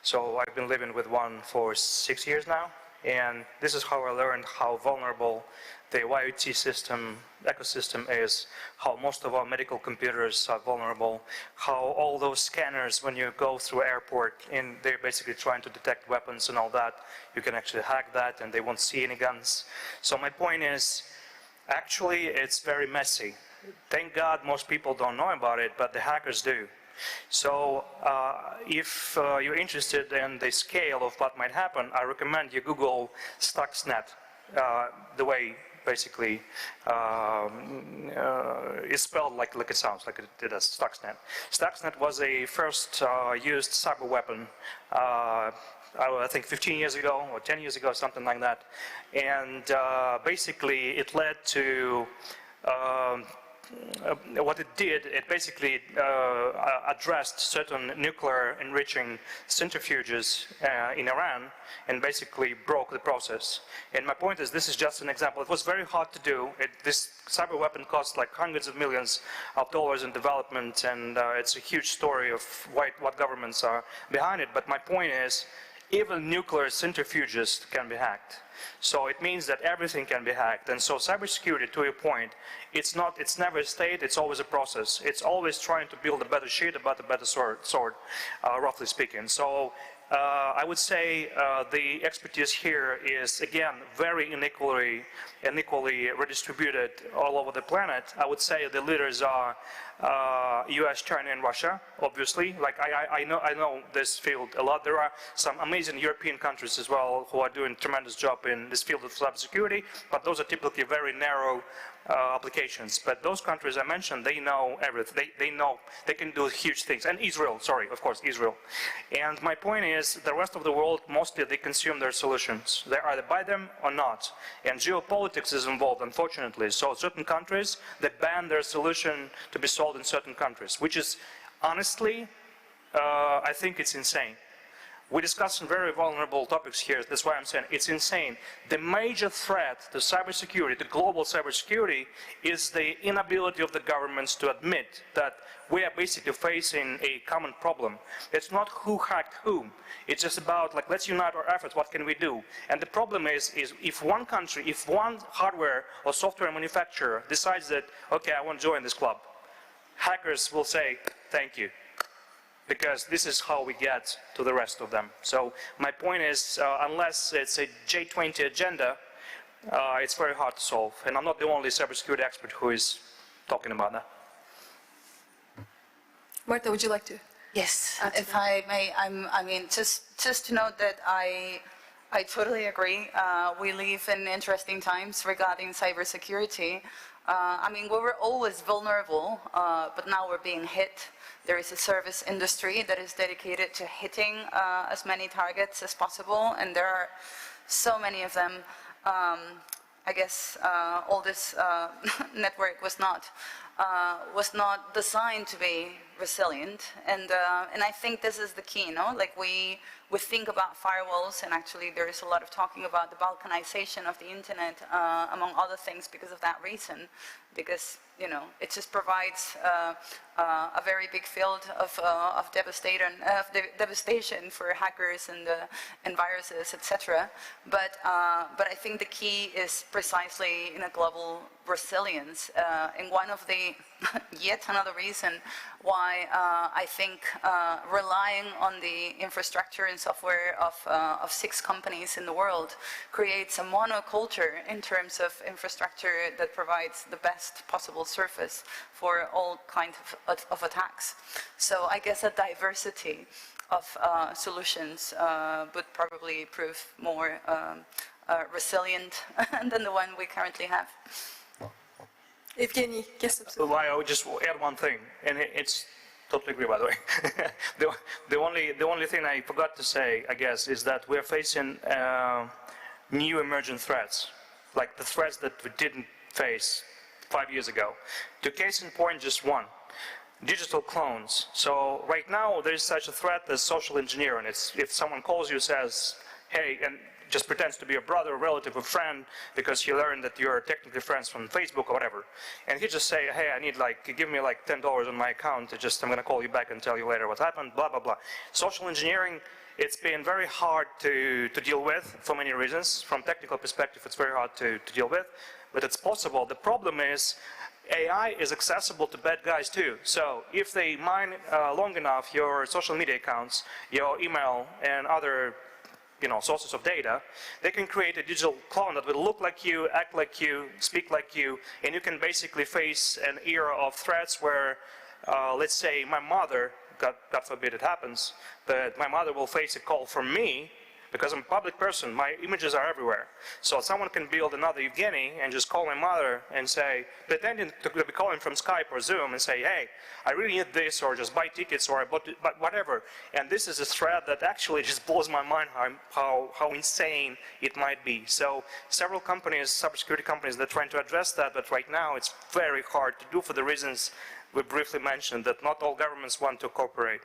So I've been living with one for 6 years now, and this is how I learned how vulnerable the IoT system, ecosystem is, how most of our medical computers are vulnerable, how all those scanners, when you go through airport and they're basically trying to detect weapons and all that, you can actually hack that and they won't see any guns. So my point is, actually it's very messy. Thank God most people don't know about it, but the hackers do. So if you're interested in the scale of what might happen, I recommend you Google Stuxnet, the way basically it's spelled like it sounds, like it does, Stuxnet. Stuxnet was a first used cyber weapon, I think 15 years ago or 10 years ago, something like that. And basically it led to what it did, it basically addressed certain nuclear enriching centrifuges in Iran and basically broke the process. And my point is, this is just an example. It was very hard to do. This cyber weapon cost like hundreds of millions of dollars in development, and it's a huge story of what governments are behind it. But my point is, even nuclear centrifuges can be hacked. So it means that everything can be hacked. And so cybersecurity, to your point, it's never a state, it's always a process. It's always trying to build a better sheet about a better sword, roughly speaking. So I would say the expertise here is, again, very unequally redistributed all over the planet. I would say the leaders are US, China, and Russia, obviously. Like I know this field a lot. There are some amazing European countries as well who are doing a tremendous job in this field of cybersecurity, but those are typically very narrow applications. But those countries I mentioned, they know everything. They know they can do huge things. And Israel, sorry, of course, Israel. And my point is, the rest of the world, mostly they consume their solutions. They either buy them or not. And geopolitics is involved, unfortunately. So certain countries, they ban their solution to be sold in certain countries, which is, honestly, I think it's insane. We discussed some very vulnerable topics here. That's why I'm saying it's insane. The major threat to cybersecurity, to global cybersecurity, is the inability of the governments to admit that we are basically facing a common problem. It's not who hacked whom. It's just about, like, let's unite our efforts. What can we do? And the problem is if one country, if one hardware or software manufacturer decides that, okay, I want to join this club, hackers will say, thank you. Because this is how we get to the rest of them. So my point is, unless it's a J20 agenda, it's very hard to solve. And I'm not the only cybersecurity expert who is talking about that. Marta, would you like to? Yes, if I may, I mean, just to note that I totally agree. We live in interesting times regarding cybersecurity. I mean, we were always vulnerable, but now we're being hit. There is a service industry that is dedicated to hitting as many targets as possible, and there are so many of them. I guess all this network was not designed to be resilient, and I think this is the key. No, like we think about firewalls, and actually there is a lot of talking about the balkanization of the internet, among other things, because of that reason, because it just provides a very big field of devastation for hackers and viruses, etc. But I think the key is precisely in a global resilience. And one of the yet another reason why I think relying on the infrastructure and software of 6 companies in the world creates a monoculture in terms of infrastructure that provides the best possible surface for all kinds of attacks. So I guess a diversity of solutions would probably prove more resilient than the one we currently have. Evgeny, yes. Well, I would just add one thing, and it's totally agree, by the way. the only thing I forgot to say, I guess, is that we're facing new emergent threats, like the threats that we didn't face 5 years ago. To case in point, just one. Digital clones. So right now there is such a threat as social engineering. It's if someone calls you, says, hey, and just pretends to be a brother, relative, or friend because he learned that you're technically friends from Facebook or whatever. And he just say, hey, I need give me like $10 on my account. I'm going to call you back and tell you later what happened, blah, blah, blah. Social engineering, it's been very hard to deal with for many reasons. From technical perspective, it's very hard to deal with, but it's possible. The problem is AI is accessible to bad guys too. So if they mine long enough your social media accounts, your email, and other sources of data, they can create a digital clone that will look like you, act like you, speak like you, and you can basically face an era of threats where, let's say, my mother, God forbid it happens, but my mother will face a call from me because I'm a public person. My images are everywhere. So someone can build another Evgeny and just call my mother and say, pretending to be calling from Skype or Zoom and say, hey, I really need this, or just buy tickets, or I bought it, but whatever. And this is a threat that actually just blows my mind how insane it might be. So several companies, cybersecurity companies, they're trying to address that, but right now it's very hard to do for the reasons we briefly mentioned, that not all governments want to cooperate.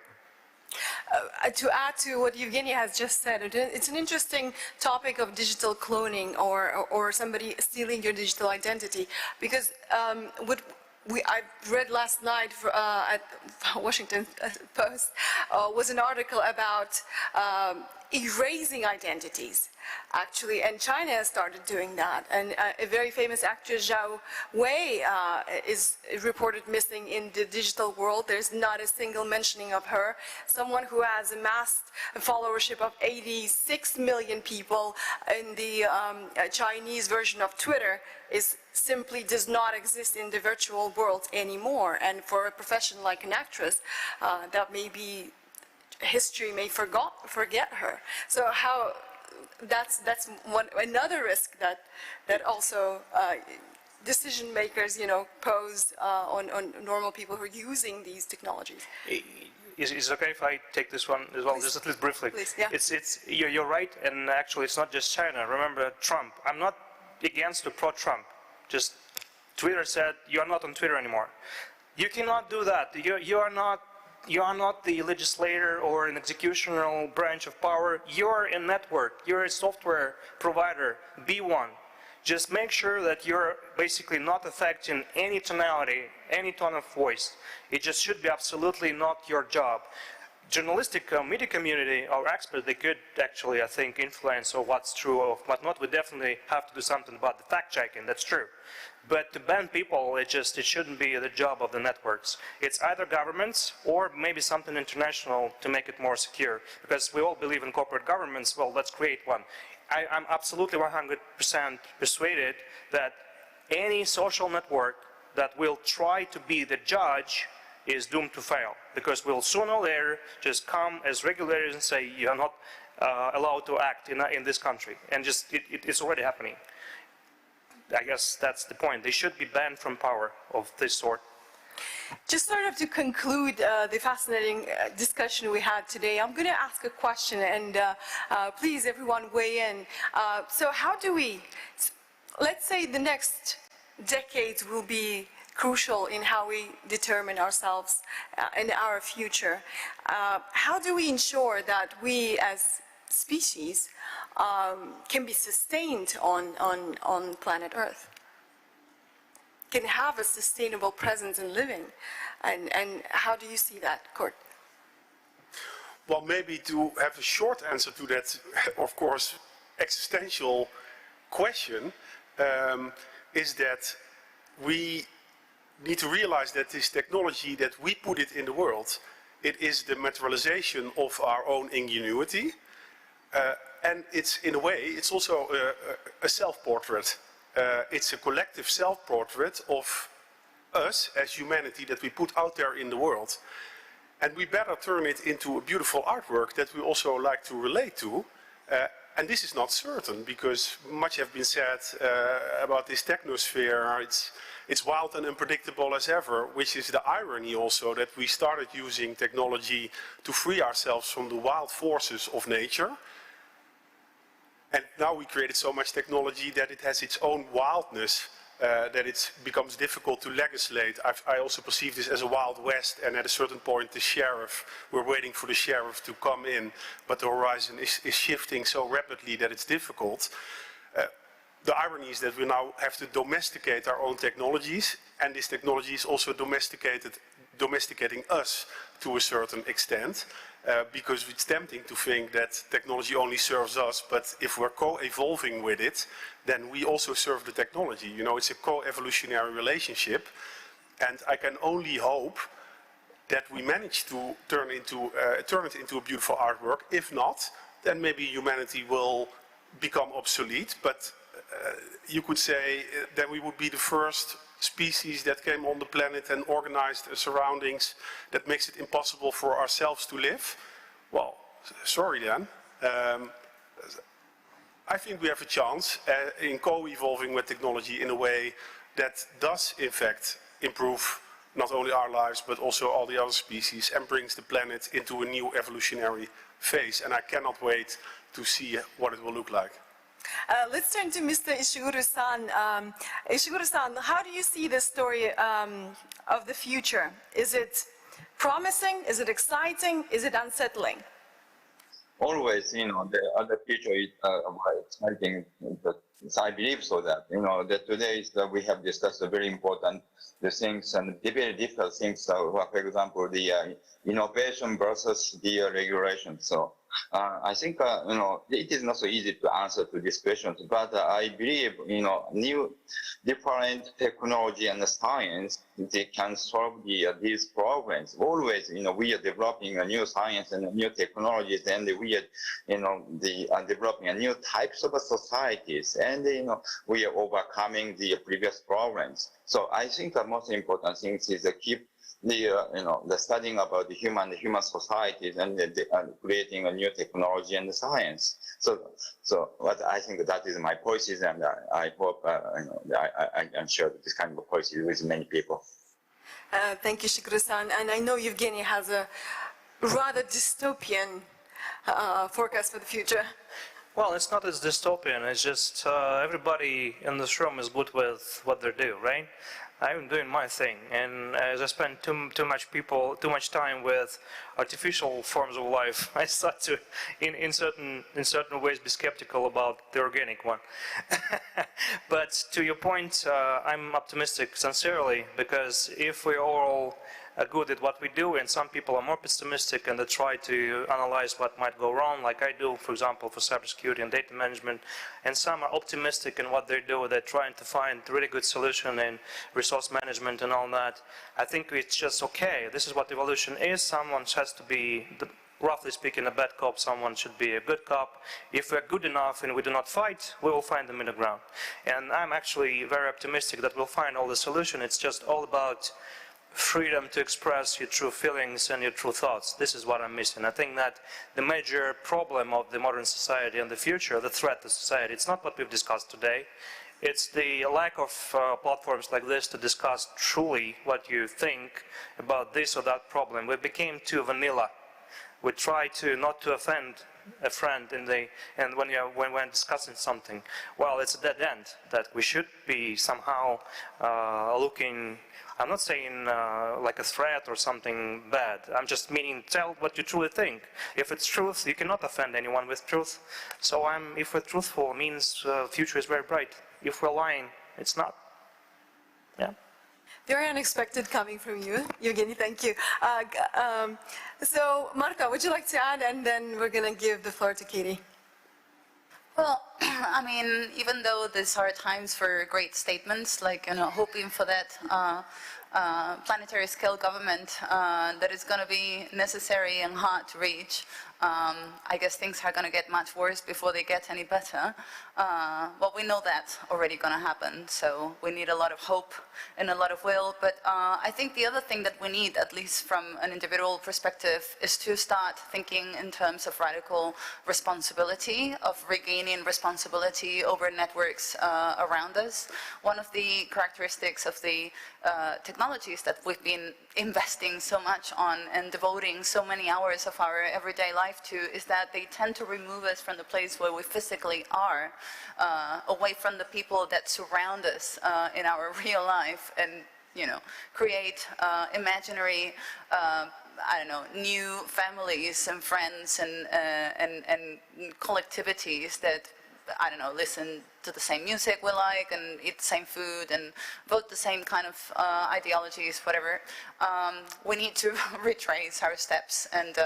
To add to what Evgeny has just said, it's an interesting topic of digital cloning or somebody stealing your digital identity, because I read last night at Washington Post was an article about erasing identities, actually, and China has started doing that. And a very famous actress, Zhao Wei, is reported missing in the digital world. There's not a single mentioning of her. Someone who has amassed a followership of 86 million people in the Chinese version of Twitter simply does not exist in the virtual world anymore. And for a profession like an actress, that may be history may forget her. So that's another risk that also decision makers, pose on normal people who are using these technologies? Is it okay if I take this one as well, Please. just at least briefly? Please, yeah. You're right, and actually it's not just China. Remember Trump. I'm not against or pro-Trump. Just Twitter said you are not on Twitter anymore. You cannot do that. You are not the legislator or an executional branch of power. You're a network. You're a software provider. Be one. Just make sure that you're basically not affecting any tonality, any tone of voice. It just should be absolutely not your job. Journalistic media community or experts, they could actually, I think, influence or what's true or what not. We definitely have to do something about the fact checking, that's true. But to ban people, it shouldn't be the job of the networks. It's either governments or maybe something international to make it more secure. Because we all believe in corporate governments, well, let's create one. I'm absolutely 100% persuaded that any social network that will try to be the judge is doomed to fail, because we'll sooner or later just come as regulators and say you're not allowed to act in this country, and just it's already happening. I guess that's the point. They should be banned from power of this sort. Just sort of to conclude the fascinating discussion we had today, I'm going to ask a question, and please everyone weigh in. So how do we, let's say the next decades will be crucial in how we determine ourselves and our future. How do we ensure that we as species can be sustained on planet Earth? Can have a sustainable presence in living, and how do you see that, Kurt? Well, maybe to have a short answer to that, of course, existential question, is that we need to realize that this technology, that we put it in the world, it is the materialization of our own ingenuity, and it's, in a way, it's also a self-portrait. It's a collective self-portrait of us as humanity that we put out there in the world. And we better turn it into a beautiful artwork that we also like to relate to. And this is not certain, because much has been said about this technosphere. It's wild and unpredictable as ever, which is the irony also that we started using technology to free ourselves from the wild forces of nature. And now we created so much technology that it has its own wildness, that it becomes difficult to legislate. I also perceive this as a wild west, and at a certain point the sheriff, we're waiting for the sheriff to come in, but the horizon is shifting so rapidly that it's difficult. The irony is that we now have to domesticate our own technologies, and this technology is also domesticating us to a certain extent. Because it's tempting to think that technology only serves us, but if we're co-evolving with it, then we also serve the technology. You know, it's a co-evolutionary relationship, and I can only hope that we manage to turn it into a beautiful artwork. If not, then maybe humanity will become obsolete, but you could say that we would be the first species that came on the planet and organized surroundings that makes it impossible for ourselves to live. Well, sorry then. I think we have a chance in co-evolving with technology in a way that does in fact improve not only our lives but also all the other species, and brings the planet into a new evolutionary phase. And I cannot wait to see what it will look like. Let's turn to Mr. Ishiguro-san. Ishiguro-san, how do you see the story of the future? Is it promising? Is it exciting? Is it unsettling? Always, the other future is exciting. I believe so that, that today we have discussed very important things and very difficult things. For example, the innovation versus the regulation. So I think, it is not so easy to answer to these questions, but I believe, new different technology and science, they can solve these problems. Always, we are developing a new science and new technologies, and we are developing new types of societies, and, we are overcoming the previous problems. So I think the most important thing is to keep the studying about the human societies and creating a new technology and science. So what I think that is my policies, and I hope I can share this kind of policies with many people. Thank you, Shiguro-san. And I know Evgeny has a rather dystopian forecast for the future. Well, it's not as dystopian. It's just everybody in this room is good with what they do, right? I'm doing my thing, and as I spend too much time with artificial forms of life, I start to, in certain ways, be skeptical about the organic one. But to your point, I'm optimistic sincerely, because if we all are good at what we do, and some people are more pessimistic and they try to analyze what might go wrong, like I do, for example, for cybersecurity and data management, and some are optimistic in what they do, they're trying to find a really good solution in resource management and all that. I think it's just okay. This is what evolution is. Someone has to be, roughly speaking, a bad cop. Someone should be a good cop. If we're good enough and we do not fight, we will find the middle ground. And I'm actually very optimistic that we'll find all the solution. It's just all about freedom to express your true feelings and your true thoughts. This is what I'm missing. I think that the major problem of the modern society and the future, the threat to society, it's not what we've discussed today. It's the lack of platforms like this to discuss truly what you think about this or that problem. We became too vanilla. We try to not to offend a friend and when we're discussing something. Well, it's a dead end that we should be somehow looking. I'm not saying like a threat or something bad. I'm just meaning tell what you truly think. If it's truth, you cannot offend anyone with truth. So if we're truthful, it means future is very bright. If we're lying, it's not. Yeah. Very unexpected coming from you, Evgeny, thank you. So, Marta, would you like to add? And then we're going to give the floor to Katie. Well, I mean, even though these are times for great statements, like, hoping for that planetary scale government that is going to be necessary and hard to reach, I guess things are going to get much worse before they get any better. Well, we know that's already going to happen, so we need a lot of hope and a lot of will. But I think the other thing that we need, at least from an individual perspective, is to start thinking in terms of radical responsibility, of regaining responsibility over networks around us. One of the characteristics of the technologies that we've been investing so much on and devoting so many hours of our everyday life to is that they tend to remove us from the place where we physically are, away from the people that surround us in our real life, and create imaginary I don't know, new families and friends and collectivities that, I don't know, listen to the same music we like and eat the same food and vote the same kind of ideologies, whatever. We need to retrace our steps and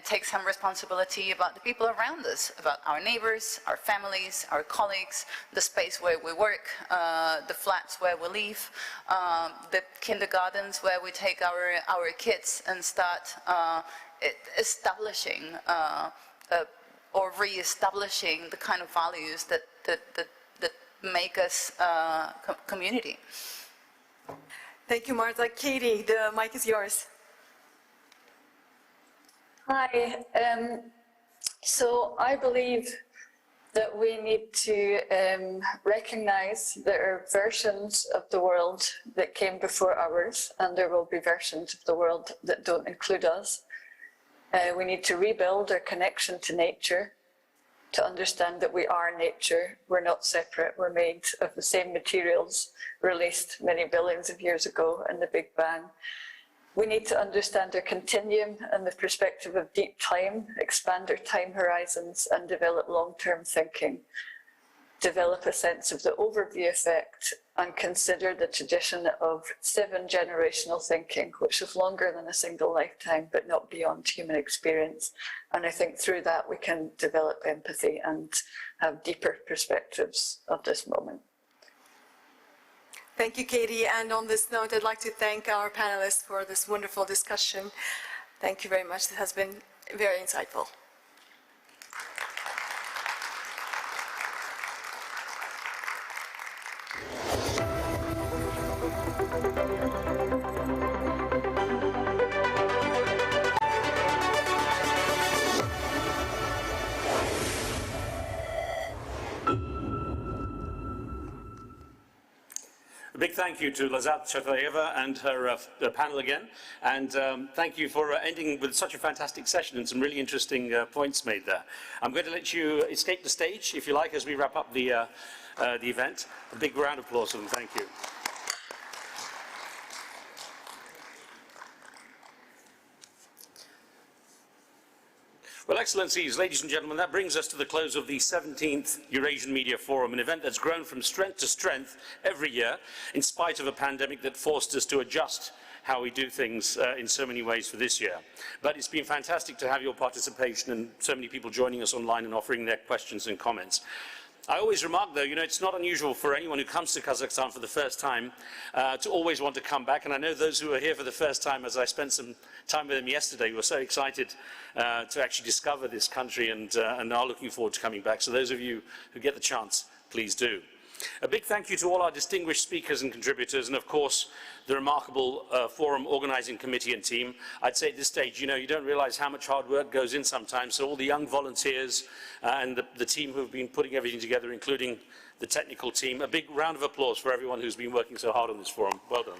take some responsibility about the people around us, about our neighbors, our families, our colleagues, the space where we work, the flats where we live, the kindergartens where we take our kids and start establishing or re-establishing the kind of values that make us community. Thank you, Marta. Katie, the mic is yours. Hi. So I believe that we need to recognize there are versions of the world that came before ours, and there will be versions of the world that don't include us. We need to rebuild our connection to nature, to understand that we are nature. We're not separate. We're made of the same materials released many billions of years ago in the Big Bang. We need to understand our continuum and the perspective of deep time, expand our time horizons, and develop long-term thinking. Develop a sense of the overview effect and consider the tradition of 7 generational thinking, which is longer than a single lifetime, but not beyond human experience. And I think through that we can develop empathy and have deeper perspectives of this moment. Thank you, Katie. And on this note, I'd like to thank our panelists for this wonderful discussion. Thank you very much. It has been very insightful. big thank you to Lazat Chataeva and her panel again, and thank you for ending with such a fantastic session and some really interesting points made there. I'm going to let you escape the stage, if you like, as we wrap up the event. A big round of applause for them. Thank you. Well, Excellencies, ladies and gentlemen, that brings us to the close of the 17th Eurasian Media Forum, an event that's grown from strength to strength every year, in spite of a pandemic that forced us to adjust how we do things in so many ways for this year. But it's been fantastic to have your participation and so many people joining us online and offering their questions and comments. I always remark, though, you know, it's not unusual for anyone who comes to Kazakhstan for the first time to always want to come back. And I know those who are here for the first time, as I spent some time with them yesterday, were so excited to actually discover this country and are looking forward to coming back. So those of you who get the chance, please do. A big thank you to all our distinguished speakers and contributors, and of course the remarkable forum organizing committee and team. I'd say at this stage, you know, you don't realize how much hard work goes in sometimes, so all the young volunteers and the team who've been putting everything together, including the technical team, a big round of applause for everyone who's been working so hard on this forum. Well done.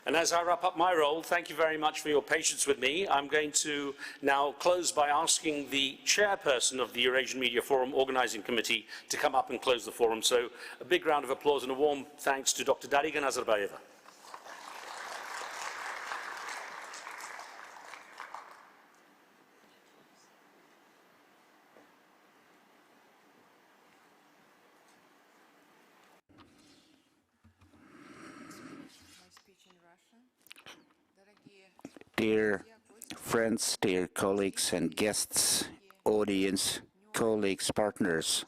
And as I wrap up my role, thank you very much for your patience with me. I'm going to now close by asking the chairperson of the Eurasian Media Forum Organizing Committee to come up and close the forum. So a big round of applause and a warm thanks to Dr. Dariga Nazarbayeva. Dear friends, dear colleagues and guests, audience, colleagues, partners,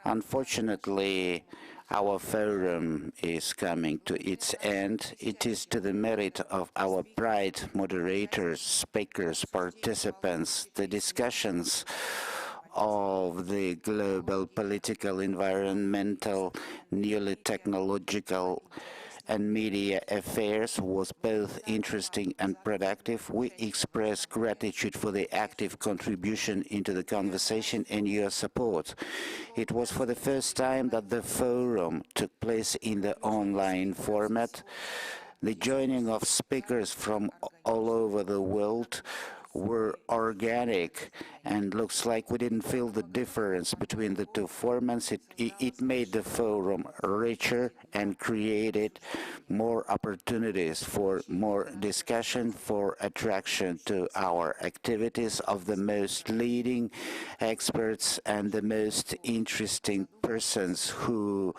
unfortunately, our forum is coming to its end. It is to the merit of our bright moderators, speakers, participants, the discussions of the global political, environmental, newly technological and media affairs was both interesting and productive. We express gratitude for the active contribution into the conversation and your support. It was for the first time that the forum took place in the online format. The joining of speakers from all over the world were organic, and looks like we didn't feel the difference between the two formats. It made the forum richer and created more opportunities for more discussion, for attraction to our activities of the most leading experts and the most interesting persons who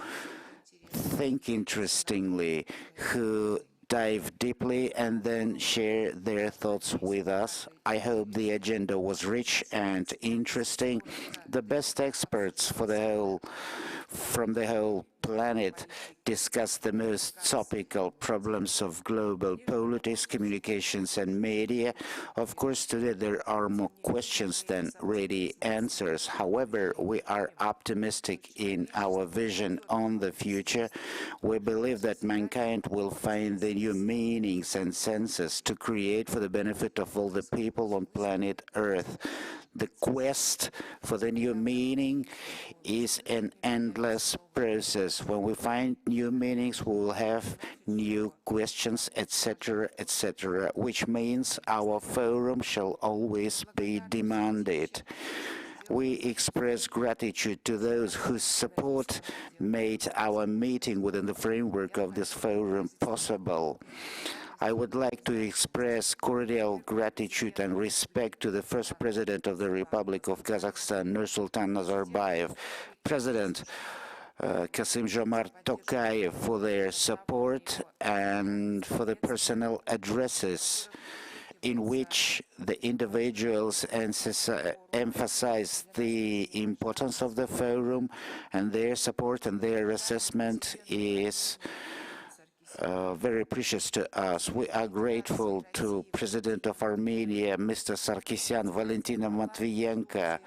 think interestingly, who dive deeply and then share their thoughts with us. I hope the agenda was rich and interesting. The best experts from the whole planet discussed the most topical problems of global politics, communications and media. Of course, today there are more questions than ready answers. However, we are optimistic in our vision on the future. We believe that mankind will find the new meanings and senses to create for the benefit of all the people on planet Earth. The quest for the new meaning is an endless process. When we find new meanings, we will have new questions, etc., etc., which means our forum shall always be demanded. We express gratitude to those whose support made our meeting within the framework of this forum possible. I would like to express cordial gratitude and respect to the first President of the Republic of Kazakhstan, Nursultan Nazarbayev, President Kassym-Jomart Tokayev, for their support and for the personal addresses in which the individuals emphasize the importance of the forum, and their support and their assessment is very precious to us. We are grateful to President of Armenia, Mr. Sarkisyan, Valentina Matvienko,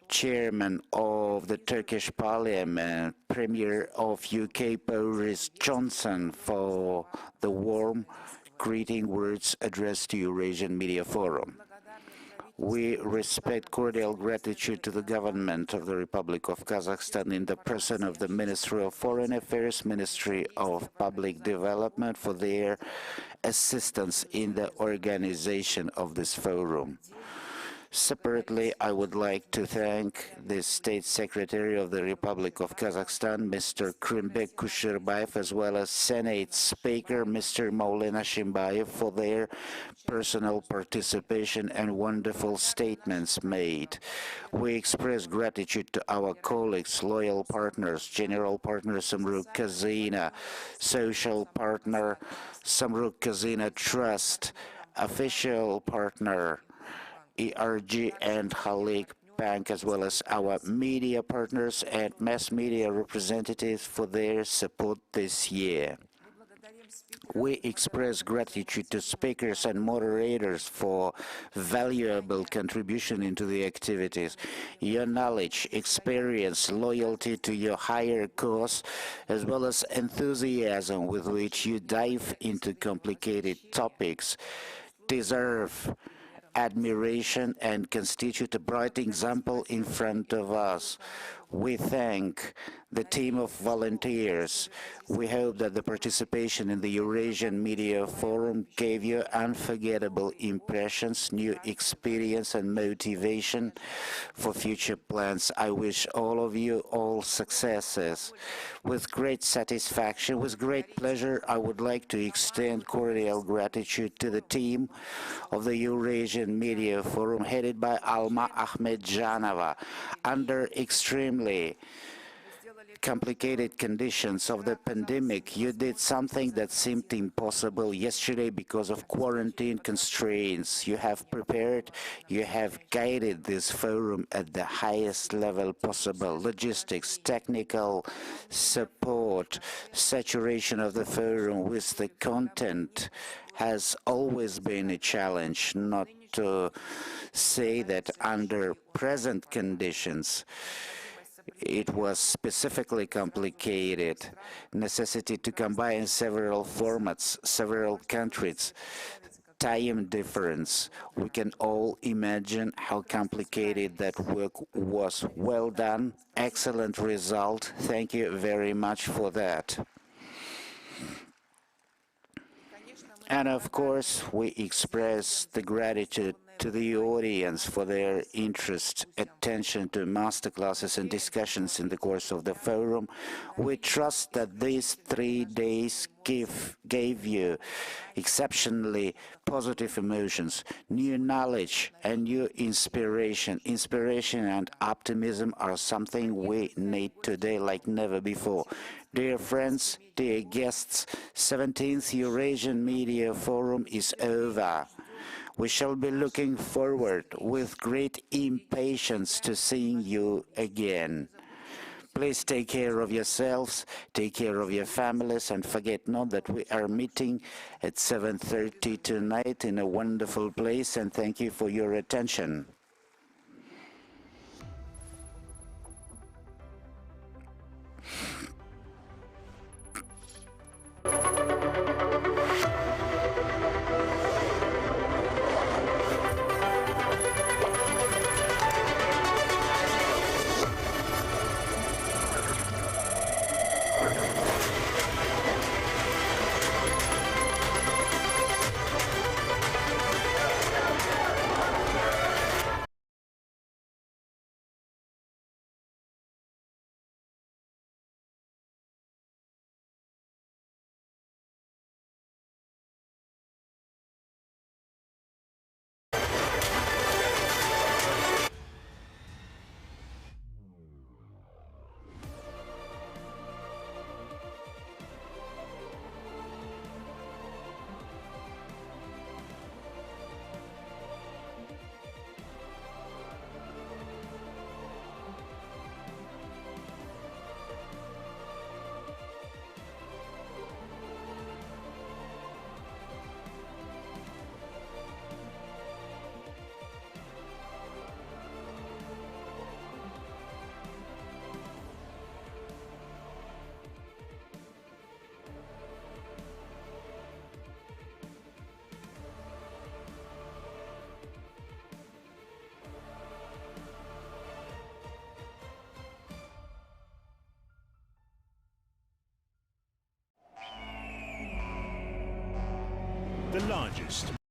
Chairman of the Turkish Parliament, Premier of UK, Boris Johnson, for the warm greeting words addressed to Eurasian Media Forum. We respect cordial gratitude to the government of the Republic of Kazakhstan in the person of the Ministry of Foreign Affairs, Ministry of Public Development for their assistance in the organization of this forum. Separately, I would like to thank the State Secretary of the Republic of Kazakhstan, Mr. Krimbek Kusherbayev, as well as Senate Speaker, Mr. Maulana Shimbayev, for their personal participation and wonderful statements made. We express gratitude to our colleagues, loyal partners, General Partner Samruk Kazina, Social Partner Samruk Kazina Trust, Official Partner ERG and Halik Bank, as well as our media partners and mass media representatives for their support this year. We express gratitude to speakers and moderators for valuable contribution into the activities. Your knowledge, experience, loyalty to your higher cause, as well as enthusiasm with which you dive into complicated topics, deserve admiration and constitute a bright example in front of us. We thank the team of volunteers. We hope that the participation in the Eurasian Media Forum gave you unforgettable impressions, new experience and motivation for future plans. I wish all of you all successes. With great satisfaction, with great pleasure, I would like to extend cordial gratitude to the team of the Eurasian Media Forum headed by Alma Ahmedjanova. Under extremely complicated conditions of the pandemic, you did something that seemed impossible yesterday because of quarantine constraints. You have prepared, you have guided this forum at the highest level possible. Logistics, technical support, saturation of the forum with the content has always been a challenge, not to say that under present conditions it was specifically complicated. Necessity to combine several formats, several countries, time difference. We can all imagine how complicated that work was. Well done, excellent result. Thank you very much for that. And of course, we express the gratitude to the audience for their interest, attention to masterclasses and discussions in the course of the forum. We trust that these 3 days gave you exceptionally positive emotions, new knowledge and new inspiration. Inspiration and optimism are something we need today like never before. Dear friends, dear guests, 17th Eurasian Media Forum is over. We shall be looking forward with great impatience to seeing you again. Please take care of yourselves, take care of your families, and forget not that we are meeting at 7:30 tonight in a wonderful place, and thank you for your attention. the largest